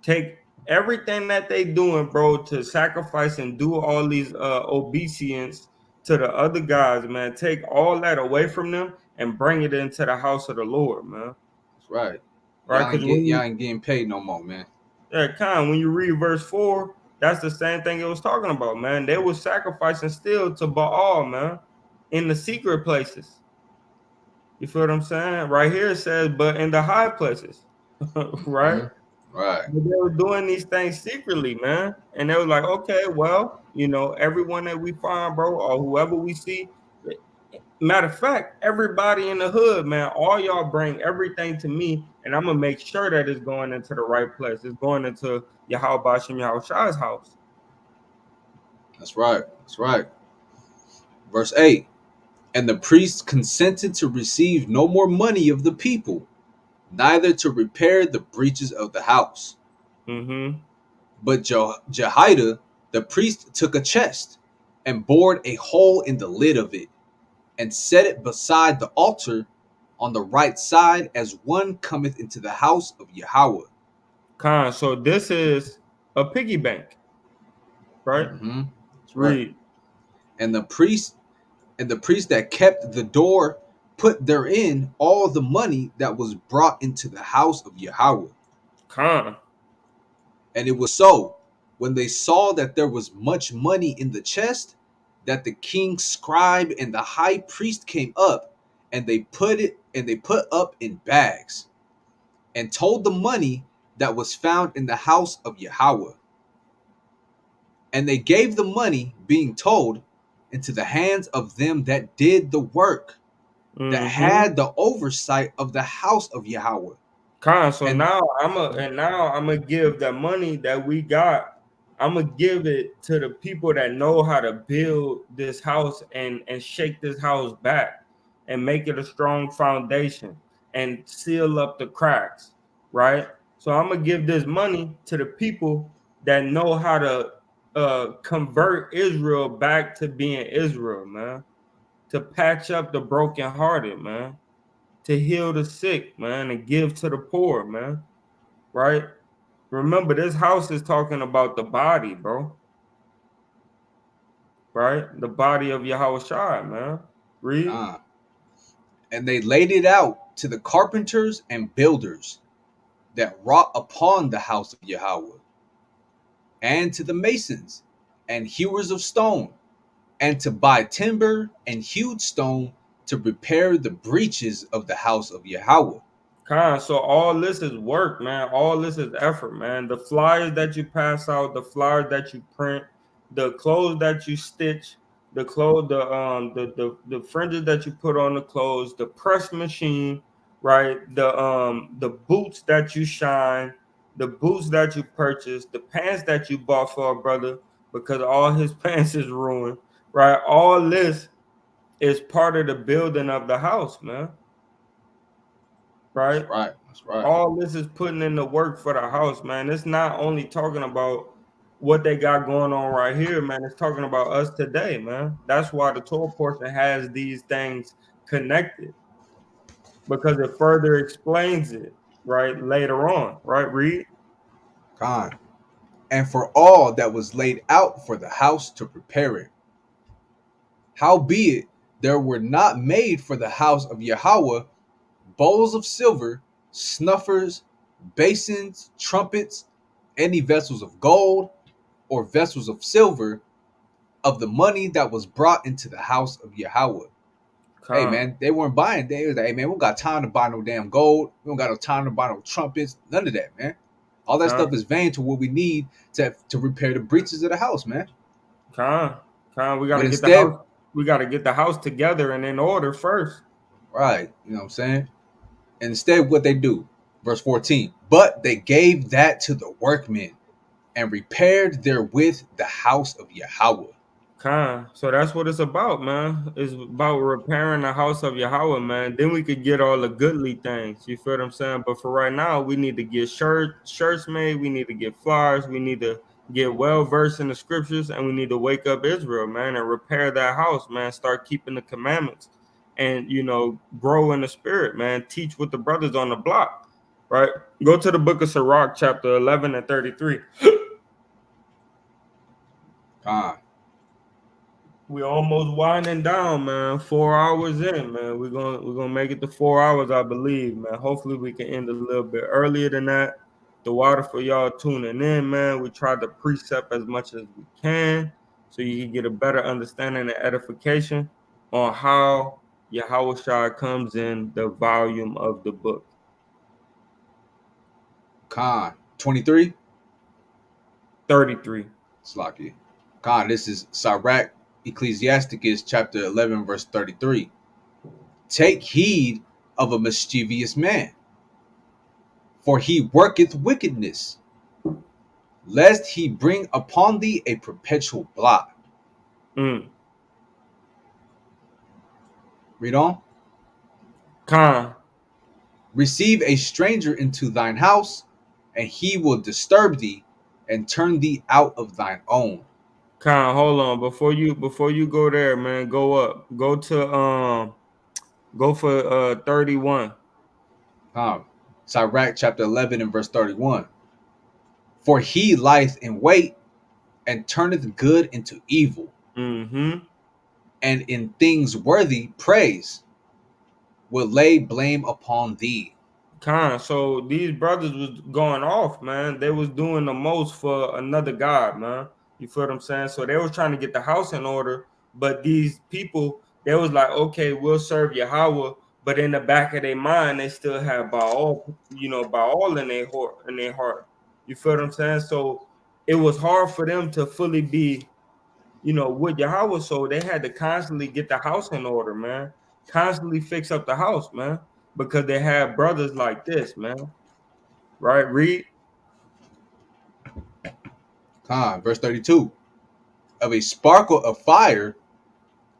[SPEAKER 1] Take everything that they doing, bro, to sacrifice and do all these obeisance to the other gods, man. Take all that away from them and bring it into the house of the Lord, man.
[SPEAKER 2] That's right.
[SPEAKER 1] Right? Because when
[SPEAKER 2] Y'all
[SPEAKER 1] you
[SPEAKER 2] ain't getting paid no more, man.
[SPEAKER 1] when you read verse 4, that's the same thing it was talking about, man. They were sacrificing still to Baal, man, in the secret places. You feel what I'm saying? Right here it says, but in the high places, right?
[SPEAKER 2] Mm-hmm. Right.
[SPEAKER 1] But they were doing these things secretly, man. And they were like, okay, well, everyone that we find, bro, or whoever we see. Matter of fact, everybody in the hood, man, all y'all bring everything to me, and I'm gonna make sure that it's going into the right place. It's going into Yahweh Bashem Yahushua's house.
[SPEAKER 2] That's right. That's right. Verse 8. And the priests consented to receive no more money of the people, neither to repair the breaches of the house.
[SPEAKER 1] Mm-hmm.
[SPEAKER 2] But Jehoiada, the priest, took a chest and bored a hole in the lid of it, and set it beside the altar on the right side, as one cometh into the house of Yahweh.
[SPEAKER 1] Khan. So this is a piggy bank, right?
[SPEAKER 2] Mm-hmm. That's right.
[SPEAKER 1] Read.
[SPEAKER 2] And the priest that kept the door put therein all the money that was brought into the house of Yahweh.
[SPEAKER 1] Khan.
[SPEAKER 2] And it was so, when they saw that there was much money in the chest, that the king's scribe and the high priest came up, and they put up in bags, and told the money that was found in the house of Yahweh. And they gave the money, being told, into the hands of them that did the work, that
[SPEAKER 1] Mm-hmm.
[SPEAKER 2] had the oversight of the house of Yahweh.
[SPEAKER 1] Khan. So
[SPEAKER 2] And
[SPEAKER 1] now I'm gonna give the money that we got. I'm gonna give it to the people that know how to build this house and shake this house back and make it a strong foundation and seal up the cracks, right? So I'm gonna give this money to the people that know how to convert Israel back to being Israel, man. To patch up the brokenhearted, man, to heal the sick, man, and give to the poor, man. Right? Remember, this house is talking about the body, bro. Right? The body of Yahweh Shai, man. Read.
[SPEAKER 2] uh, and they laid it out to the carpenters and builders that wrought upon the house of Yahweh, and to the masons and hewers of stone, and to buy timber and hewed stone to repair the breaches of the house of Yahweh.
[SPEAKER 1] Con, so all this is work, man. All this is effort, man. The flyers that you pass out, the flyers that you print, the clothes that you stitch, the fringes that you put on the clothes, the press machine, right? The boots that you shine, the boots that you purchase, the pants that you bought for a brother because all his pants is ruined, right? All this is part of the building of the house, man.
[SPEAKER 2] That's
[SPEAKER 1] Right?
[SPEAKER 2] right. That's right.
[SPEAKER 1] All this is putting in the work for the house, man. It's not only talking about what they got going on right here, man. It's talking about us today, man. That's why the Torah portion has these things connected because it further explains it, right? Later on, right? Read.
[SPEAKER 2] Con. And for all that was laid out for the house to prepare it. Howbeit, there were not made for the house of Yahweh bowls of silver, snuffers, basins, trumpets, any vessels of gold, or vessels of silver, of the money that was brought into the house of Yahweh. Hey
[SPEAKER 1] Con,
[SPEAKER 2] man, they weren't buying. They was like, hey man, we don't got time to buy no damn gold. We don't got no time to buy no trumpets. None of that, man. All that
[SPEAKER 1] con,
[SPEAKER 2] stuff is vain to what we need to repair the breaches of the house, man.
[SPEAKER 1] con, con. We
[SPEAKER 2] But
[SPEAKER 1] gotta get the
[SPEAKER 2] instead,
[SPEAKER 1] house. We gotta get the house together and in order first.
[SPEAKER 2] right, you know what I'm saying? And instead, what they do, verse 14, but they gave that to the workmen and repaired therewith the house of Yahweh.
[SPEAKER 1] So that's what it's about, man. It's about repairing the house of Yahweh, man. Then we could get all the goodly things. You feel what I'm saying? But for right now, we need to get shirts made. We need to get flyers. We need to get well versed in the scriptures, and we need to wake up Israel, man, and repair that house, man. Start keeping the commandments, and grow in the spirit, man. Teach with the brothers on the block, right? Go to the book of Sirach, chapter 11 and 33.
[SPEAKER 2] Ah,
[SPEAKER 1] We almost winding down, man. 4 hours in, man. We're gonna make it to 4 hours, I believe, man. Hopefully we can end a little bit earlier than that. The water for y'all tuning in, man. We tried to precept as much as we can so you can get a better understanding and edification on how Yahweh Shai comes in the volume of the book.
[SPEAKER 2] Khan. 23.
[SPEAKER 1] 33.
[SPEAKER 2] Slocky. God, this is Sirach, Ecclesiasticus, chapter 11, verse 33. Take heed of a mischievous man, for he worketh wickedness, lest he bring upon thee a perpetual blot.
[SPEAKER 1] Mm.
[SPEAKER 2] Read on.
[SPEAKER 1] Con.
[SPEAKER 2] Receive a stranger into thine house, and he will disturb thee and turn thee out of thine own.
[SPEAKER 1] Con, hold on. Before you go there, man, go up. Go for 31.
[SPEAKER 2] Sirach chapter 11 and verse 31. For he lieth in wait and turneth good into evil,
[SPEAKER 1] Mm-hmm.
[SPEAKER 2] and in things worthy praise will lay blame upon thee.
[SPEAKER 1] So these brothers was going off, man. They was doing the most for another god, man. You feel what I'm saying? So they was trying to get the house in order, but these people, they was like, okay, we'll serve Yahweh, but in the back of their mind, they still have Baal, Baal in their heart. You feel what I'm saying? So it was hard for them to fully be, with Yahweh. So they had to constantly get the house in order, man. Constantly fix up the house, man, because they had brothers like this, man. Right? Read.
[SPEAKER 2] Verse 32. Of a sparkle of fire,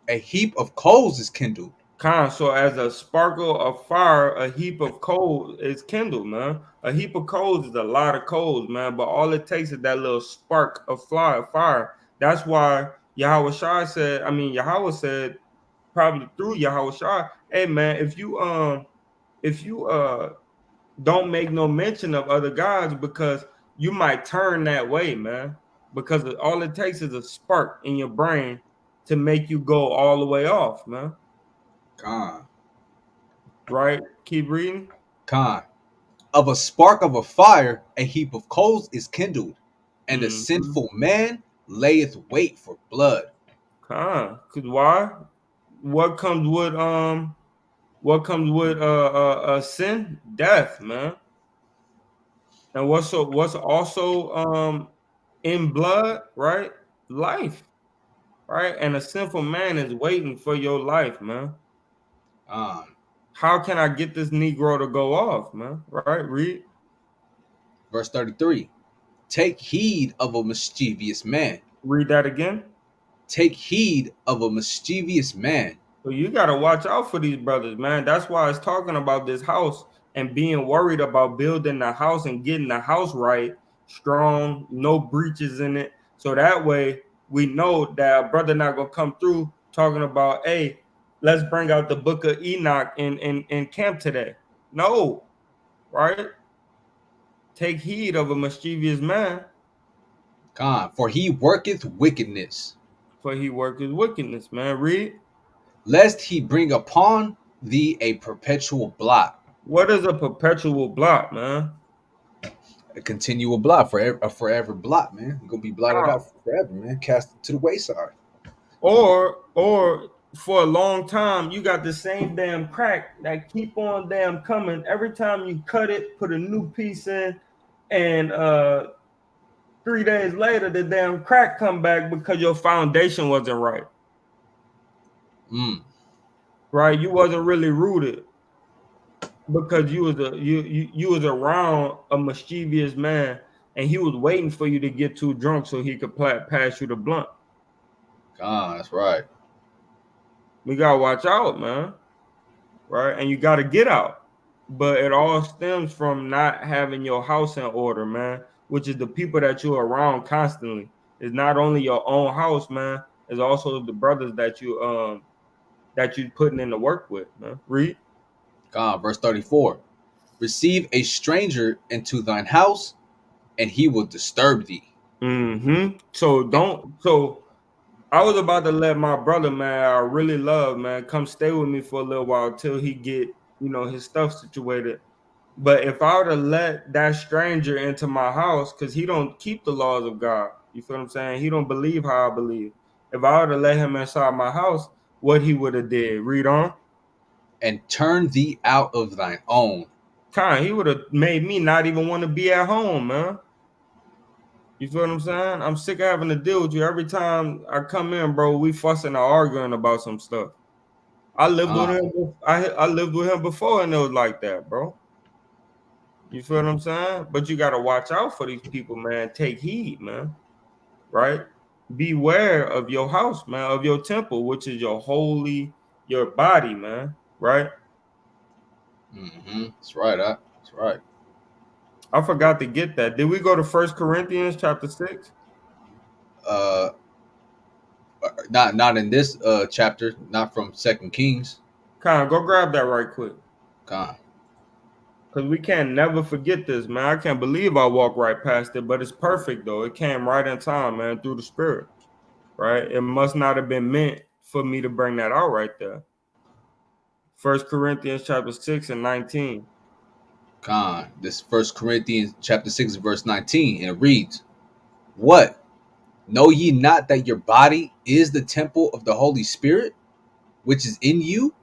[SPEAKER 2] a heap of coals is kindled.
[SPEAKER 1] So as a sparkle of fire, a heap of coal is kindled, man. A heap of coals is a lot of coals, man. But all it takes is that little spark of fire. That's why Yahweh said, probably through Yahweh Shai, hey man, if you don't make no mention of other gods, because you might turn that way, man. Because all it takes is a spark in your brain to make you go all the way off, man.
[SPEAKER 2] Con.
[SPEAKER 1] Right? Keep reading.
[SPEAKER 2] Con. Of a spark of a fire, a heap of coals is kindled, and a
[SPEAKER 1] Mm-hmm.
[SPEAKER 2] sinful man layeth wait for blood.
[SPEAKER 1] Cause why? What comes with sin? Death, man. And what's also in blood, right? Life. Right? And a sinful man is waiting for your life, man.
[SPEAKER 2] Um,
[SPEAKER 1] How can I get this Negro to go off, man? Right? Read.
[SPEAKER 2] Verse 33. Take heed of a mischievous man.
[SPEAKER 1] Read that again.
[SPEAKER 2] Take heed of a mischievous man.
[SPEAKER 1] So you gotta watch out for these brothers, man. That's why it's talking about this house and being worried about building the house and getting the house right, strong, no breaches in it. So that way we know that a brother not gonna come through talking about, hey, let's bring out the book of Enoch in camp today. No, right? Take heed of a mischievous man,
[SPEAKER 2] For he worketh wickedness,
[SPEAKER 1] for he worketh wickedness, man. Read.
[SPEAKER 2] lest he bring upon thee a perpetual blot.
[SPEAKER 1] What is a perpetual blot, man?
[SPEAKER 2] A continual blot, forever, a forever blot, man. You're gonna be blotted out forever, man. Cast to the wayside.
[SPEAKER 1] Or for a long time, you got the same damn crack that keep on damn coming. Every time you cut it, put a new piece in, and 3 days later, the damn crack come back because your foundation wasn't right.
[SPEAKER 2] Mm.
[SPEAKER 1] Right? You wasn't really rooted because you was around a mischievous man, and he was waiting for you to get too drunk so he could pass you the blunt.
[SPEAKER 2] That's right.
[SPEAKER 1] We gotta watch out, man. Right? And you got to get out. But it all stems from not having your house in order, man, which is the people that you're around constantly. It's not only your own house, man, it's also the brothers that you putting in the work with, man. Read.
[SPEAKER 2] Verse 34. Receive a stranger into thine house, and he will disturb thee.
[SPEAKER 1] Mm-hmm. So I was about to let my brother, man, I really love, man, come stay with me for a little while till he get, his stuff situated. But if I were to let that stranger into my house, because he don't keep the laws of God, you feel what I'm saying? He don't believe how I believe. If I were to let him inside my house, what he would have did? Read on.
[SPEAKER 2] And turn thee out of thine own.
[SPEAKER 1] He would have made me not even want to be at home, man. You feel what I'm saying? I'm sick of having to deal with you every time I come in, bro. We fussing or arguing about some stuff. I lived with
[SPEAKER 2] Con,
[SPEAKER 1] him. I lived with him before, and it was like that, bro. You feel what I'm saying? But you gotta watch out for these people, man. Take heed, man. Right? Beware of your house, man, of your temple, which is your body, man. Right?
[SPEAKER 2] That's right. That's right.
[SPEAKER 1] I forgot to get that. Did we go to First Corinthians chapter 6?
[SPEAKER 2] Uh, not in this chapter. Not from Second Kings.
[SPEAKER 1] Go grab that right quick.
[SPEAKER 2] Con,
[SPEAKER 1] Because we can't never forget this, man. I can't believe I walked right past it, but it's perfect though. It came right in time, man, through the spirit. Right? It must not have been meant for me to bring that out right there. First Corinthians chapter 6 and 19.
[SPEAKER 2] con. This First Corinthians chapter 6 verse 19, and it reads, "What? Know ye not that your body is the temple of the Holy Spirit, which is in you,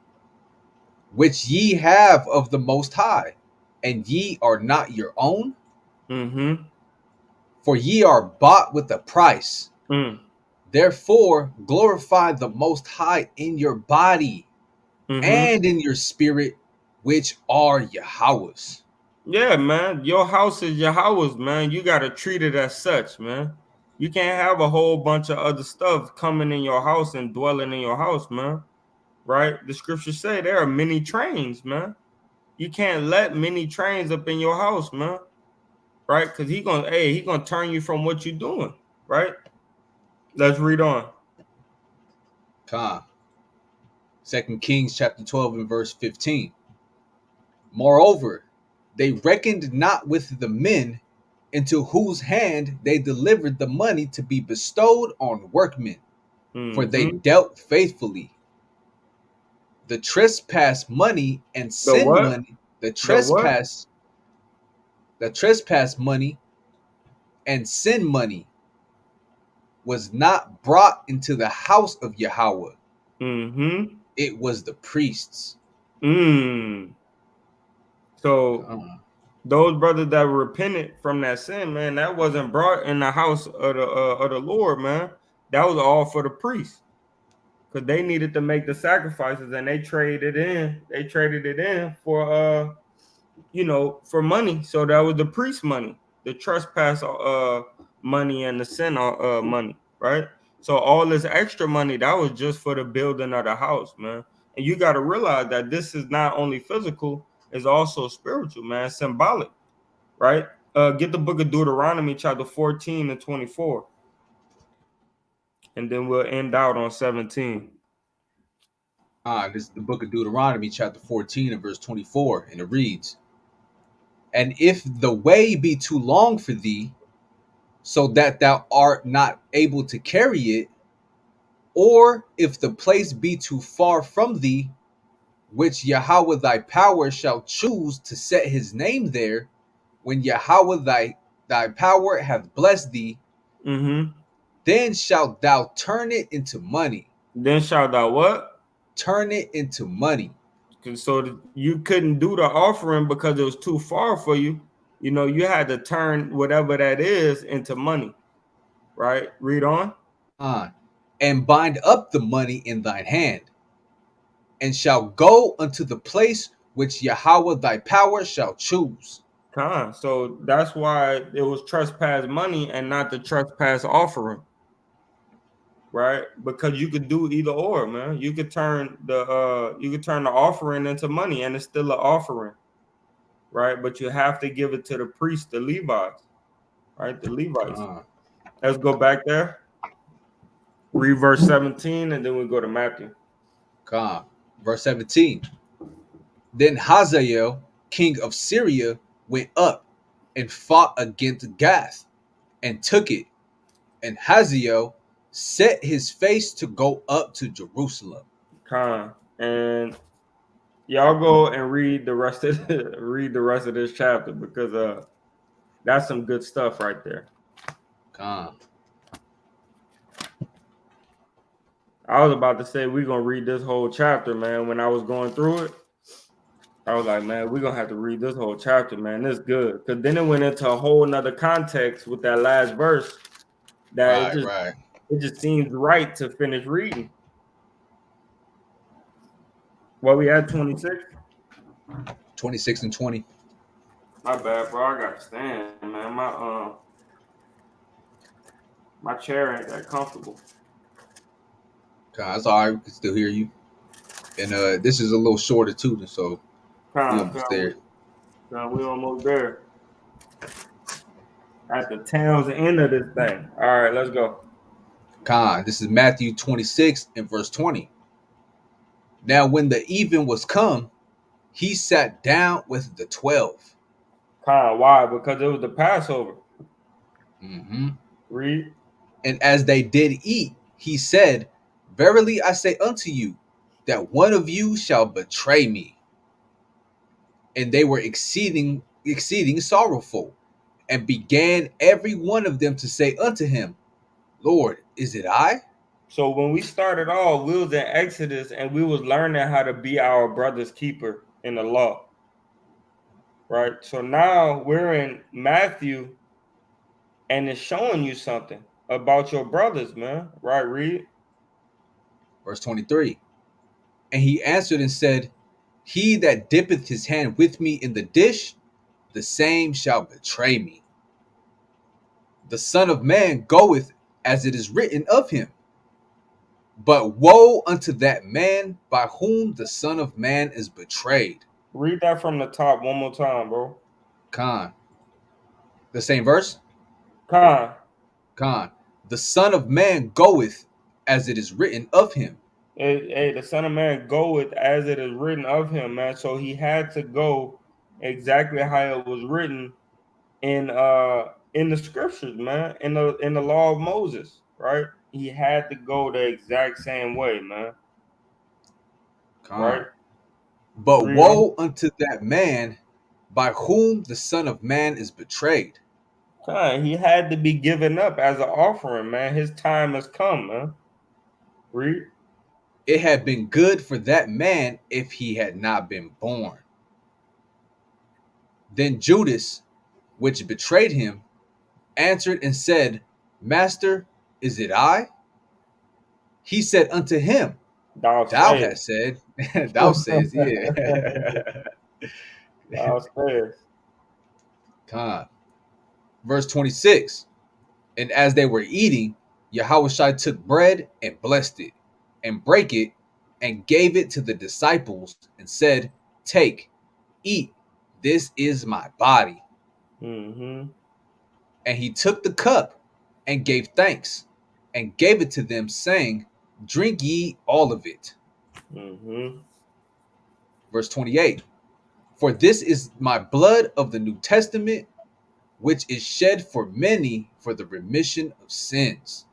[SPEAKER 2] which ye have of the Most High, and ye are not your own?
[SPEAKER 1] Mm-hmm.
[SPEAKER 2] For ye are bought with a price.
[SPEAKER 1] Mm.
[SPEAKER 2] Therefore glorify the Most High in your body
[SPEAKER 1] Mm-hmm.
[SPEAKER 2] and in your spirit, which are Yahweh's."
[SPEAKER 1] Yeah, man. Your house is your house, man. You gotta treat it as such, man. You can't have a whole bunch of other stuff coming in your house and dwelling in your house, man. Right? The scriptures say there are many trains, man. You can't let many trains up in your house, man. Right? Because he gonna turn you from what you're doing. Right? Let's read on.
[SPEAKER 2] Con. 2 Kings chapter 12 and verse 15. Moreover, they reckoned not with the men into whose hand they delivered the money to be bestowed on workmen, for they
[SPEAKER 1] Mm-hmm.
[SPEAKER 2] dealt faithfully. The trespass money and
[SPEAKER 1] The
[SPEAKER 2] sin
[SPEAKER 1] what?
[SPEAKER 2] money, the
[SPEAKER 1] The what?
[SPEAKER 2] trespass, the trespass money and sin money was not brought into the house of Yahweh.
[SPEAKER 1] Mm-hmm.
[SPEAKER 2] It was the priests.
[SPEAKER 1] Mm. So
[SPEAKER 2] Uh,
[SPEAKER 1] those brothers that repented from that sin, man, that wasn't brought in the house of the Lord, man. That was all for the priests because they needed to make the sacrifices and they traded it in. They traded it in for for money. So that was the priest money, the trespass money and the sin money, right? So all this extra money that was just for the building of the house, man. And you got to realize that this is not only physical, it's also spiritual, man, symbolic, right? Get the book of Deuteronomy, chapter 14 and 24, and then we'll end out on 17.
[SPEAKER 2] this is the book of Deuteronomy, chapter 14, and verse 24, and it reads, "And if the way be too long for thee, so that thou art not able to carry it, or if the place be too far from thee, which Yahweh thy power shall choose to set his name there, when Yahweh thy power hath blessed thee,
[SPEAKER 1] Mm-hmm.
[SPEAKER 2] then shalt thou turn it into money."
[SPEAKER 1] Then shout out what?
[SPEAKER 2] Turn it into money.
[SPEAKER 1] So you couldn't do the offering because it was too far for you. You had to turn whatever that is into money, right? Read on.
[SPEAKER 2] And bind up the money in thine hand, and shall go unto the place which Yahweh thy power shall choose.
[SPEAKER 1] So that's why it was trespass money and not the trespass offering, right? Because you could do either or, man. You could turn the offering into money and it's still an offering, right? But you have to give it to the priest, the Levites, right? The Levites.
[SPEAKER 2] Uh,
[SPEAKER 1] Let's go back there. Read verse 17 and then we go to Matthew.
[SPEAKER 2] Verse 17. Then Hazael, king of Syria, went up and fought against Gath and took it. And Hazael set his face to go up to Jerusalem.
[SPEAKER 1] And y'all go and read the rest of read the rest of this chapter because that's some good stuff right there.
[SPEAKER 2] Con.
[SPEAKER 1] I was about to say we're gonna read this whole chapter, man, when I was going through it. I was like, man, we're gonna have to read this whole chapter, man. This good. Cause then it went into a whole nother context with that last verse that
[SPEAKER 2] Right, right.
[SPEAKER 1] it just seems right to finish reading. Well, we had 26.
[SPEAKER 2] 26 and 20.
[SPEAKER 1] My bad, bro. I gotta stand, man. My chair ain't that comfortable.
[SPEAKER 2] That's all right. We can still hear you. And this is a little shorter too, so we
[SPEAKER 1] Con,
[SPEAKER 2] almost there.
[SPEAKER 1] we almost there. At the tail's end of this thing. All right, let's go.
[SPEAKER 2] This is Matthew 26 and verse 20. Now, when the even was come, he sat down with the 12.
[SPEAKER 1] Why? Because it was the Passover.
[SPEAKER 2] Mm-hmm.
[SPEAKER 1] Read.
[SPEAKER 2] And as they did eat, he said, verily I say unto you, that one of you shall betray me. And they were exceeding sorrowful, and began every one of them to say unto him, Lord, is it I?
[SPEAKER 1] So when we started off, we was in Exodus and we was learning how to be our brother's keeper in the law. Right? So now we're in Matthew and it's showing you something about your brothers, man. Right, read.
[SPEAKER 2] Verse 23. And he answered and said, he that dippeth his hand with me in the dish, the same shall betray me. The Son of Man goeth as it is written of him. But woe unto that man by whom the Son of Man is betrayed.
[SPEAKER 1] Read that from the top one more time, bro.
[SPEAKER 2] Con. The same verse?
[SPEAKER 1] Con.
[SPEAKER 2] Con. The Son of Man goeth as it is written of him.
[SPEAKER 1] Hey, the Son of Man goeth as it is written of him, man. So he had to go exactly how it was written in the scriptures, man, in the law of Moses, right? He had to go the exact same way, man. Right?
[SPEAKER 2] Con. But
[SPEAKER 1] Read on.
[SPEAKER 2] woe unto that man by whom the Son of Man is betrayed.
[SPEAKER 1] He had to be given up as an offering, man. His time has come, man. Read.
[SPEAKER 2] It had been good for that man if he had not been born. Then Judas, which betrayed him, answered and said, Master, is it I? He said unto him,
[SPEAKER 1] Thou
[SPEAKER 2] Thou
[SPEAKER 1] sayest.
[SPEAKER 2] hast said, thou sayest, yeah.
[SPEAKER 1] Thou sayest.
[SPEAKER 2] Con. Verse 26. And as they were eating, Yahushua took bread and blessed it, and brake it, and gave it to the disciples, and said, Take, eat, this is my body.
[SPEAKER 1] Mm-hmm.
[SPEAKER 2] And he took the cup, and gave thanks, and gave it to them, saying, Drink ye all of it.
[SPEAKER 1] Mm-hmm.
[SPEAKER 2] Verse 28. For this is my blood of the New Testament, which is shed for many for the remission of sins.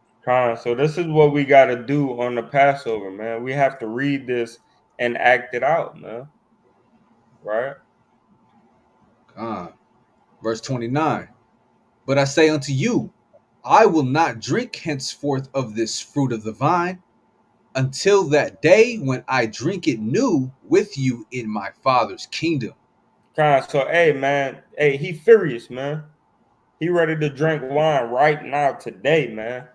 [SPEAKER 1] So this is what we got to do on the Passover, man. We have to read this and act it out, man. Right?
[SPEAKER 2] Ah, verse 29. But I say unto you, I will not drink henceforth of this fruit of the vine until that day when I drink it new with you in my Father's kingdom.
[SPEAKER 1] So hey, man, hey, he furious, man. He ready to drink wine right now today, man.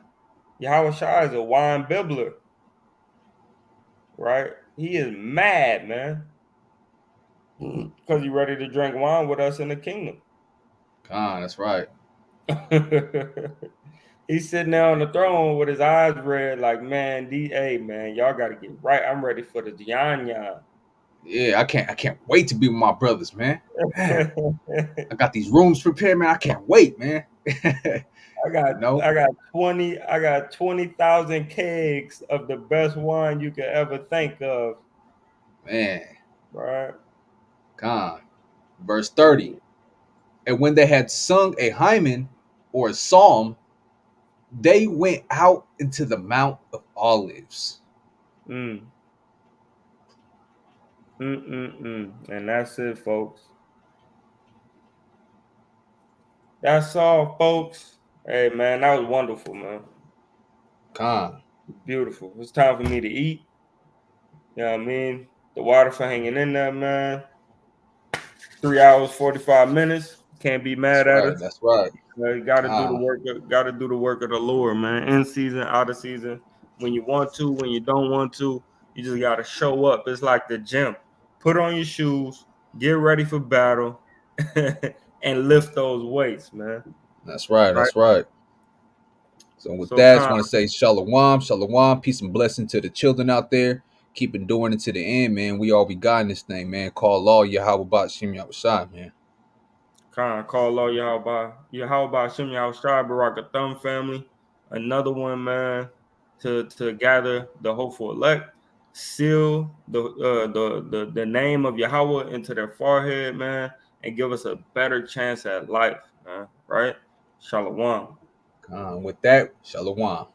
[SPEAKER 1] Yahweh Shai is a wine bibbler, right? He is mad, man, because he ready to drink wine with us in the kingdom.
[SPEAKER 2] That's right.
[SPEAKER 1] He's sitting there on the throne with his eyes red, like, man, hey, man, y'all got to get right. I'm ready for the yan yan.
[SPEAKER 2] Yeah, I can't wait to be with my brothers, man. Man, I got these rooms prepared, man. I can't wait, man.
[SPEAKER 1] I got
[SPEAKER 2] you know,
[SPEAKER 1] I got 20,000 kegs of the best wine you could ever think of,
[SPEAKER 2] man.
[SPEAKER 1] right?
[SPEAKER 2] God. Verse 30. And when they had sung a hymen or a psalm, they went out into the Mount of Olives.
[SPEAKER 1] Mm. And that's it, folks. That's all, folks. Hey, man, that was wonderful, man.
[SPEAKER 2] God.
[SPEAKER 1] Beautiful. It's time for me to eat. You know what I mean? The water for hanging in there, man. 3 hours 45 minutes. Can't be
[SPEAKER 2] That's
[SPEAKER 1] mad at
[SPEAKER 2] right.
[SPEAKER 1] us.
[SPEAKER 2] That's right.
[SPEAKER 1] You got to do the
[SPEAKER 2] Con.
[SPEAKER 1] work. Got to do the work of the Lord, man. In season, out of season. When you want to, when you don't want to, you just got to show up. It's like the gym. Put on your shoes, get ready for battle, and lift those weights, man.
[SPEAKER 2] That's right.
[SPEAKER 1] Right.
[SPEAKER 2] That's right. So with
[SPEAKER 1] So,
[SPEAKER 2] that, I just
[SPEAKER 1] Con,
[SPEAKER 2] want to say shalom, shalom, peace and blessing to the children out there. Keep enduring it to the end, man. We all we got in this thing, man. Call law, Yahweh Bat Shem Yahushai, man.
[SPEAKER 1] Call law Yahweh Shem Shai Baraka Thumb family. Another one, man, to gather the hopeful elect, seal the name of Yahweh into their forehead, man, and give us a better chance at life, man. Right? Shalom.
[SPEAKER 2] With that, shalom.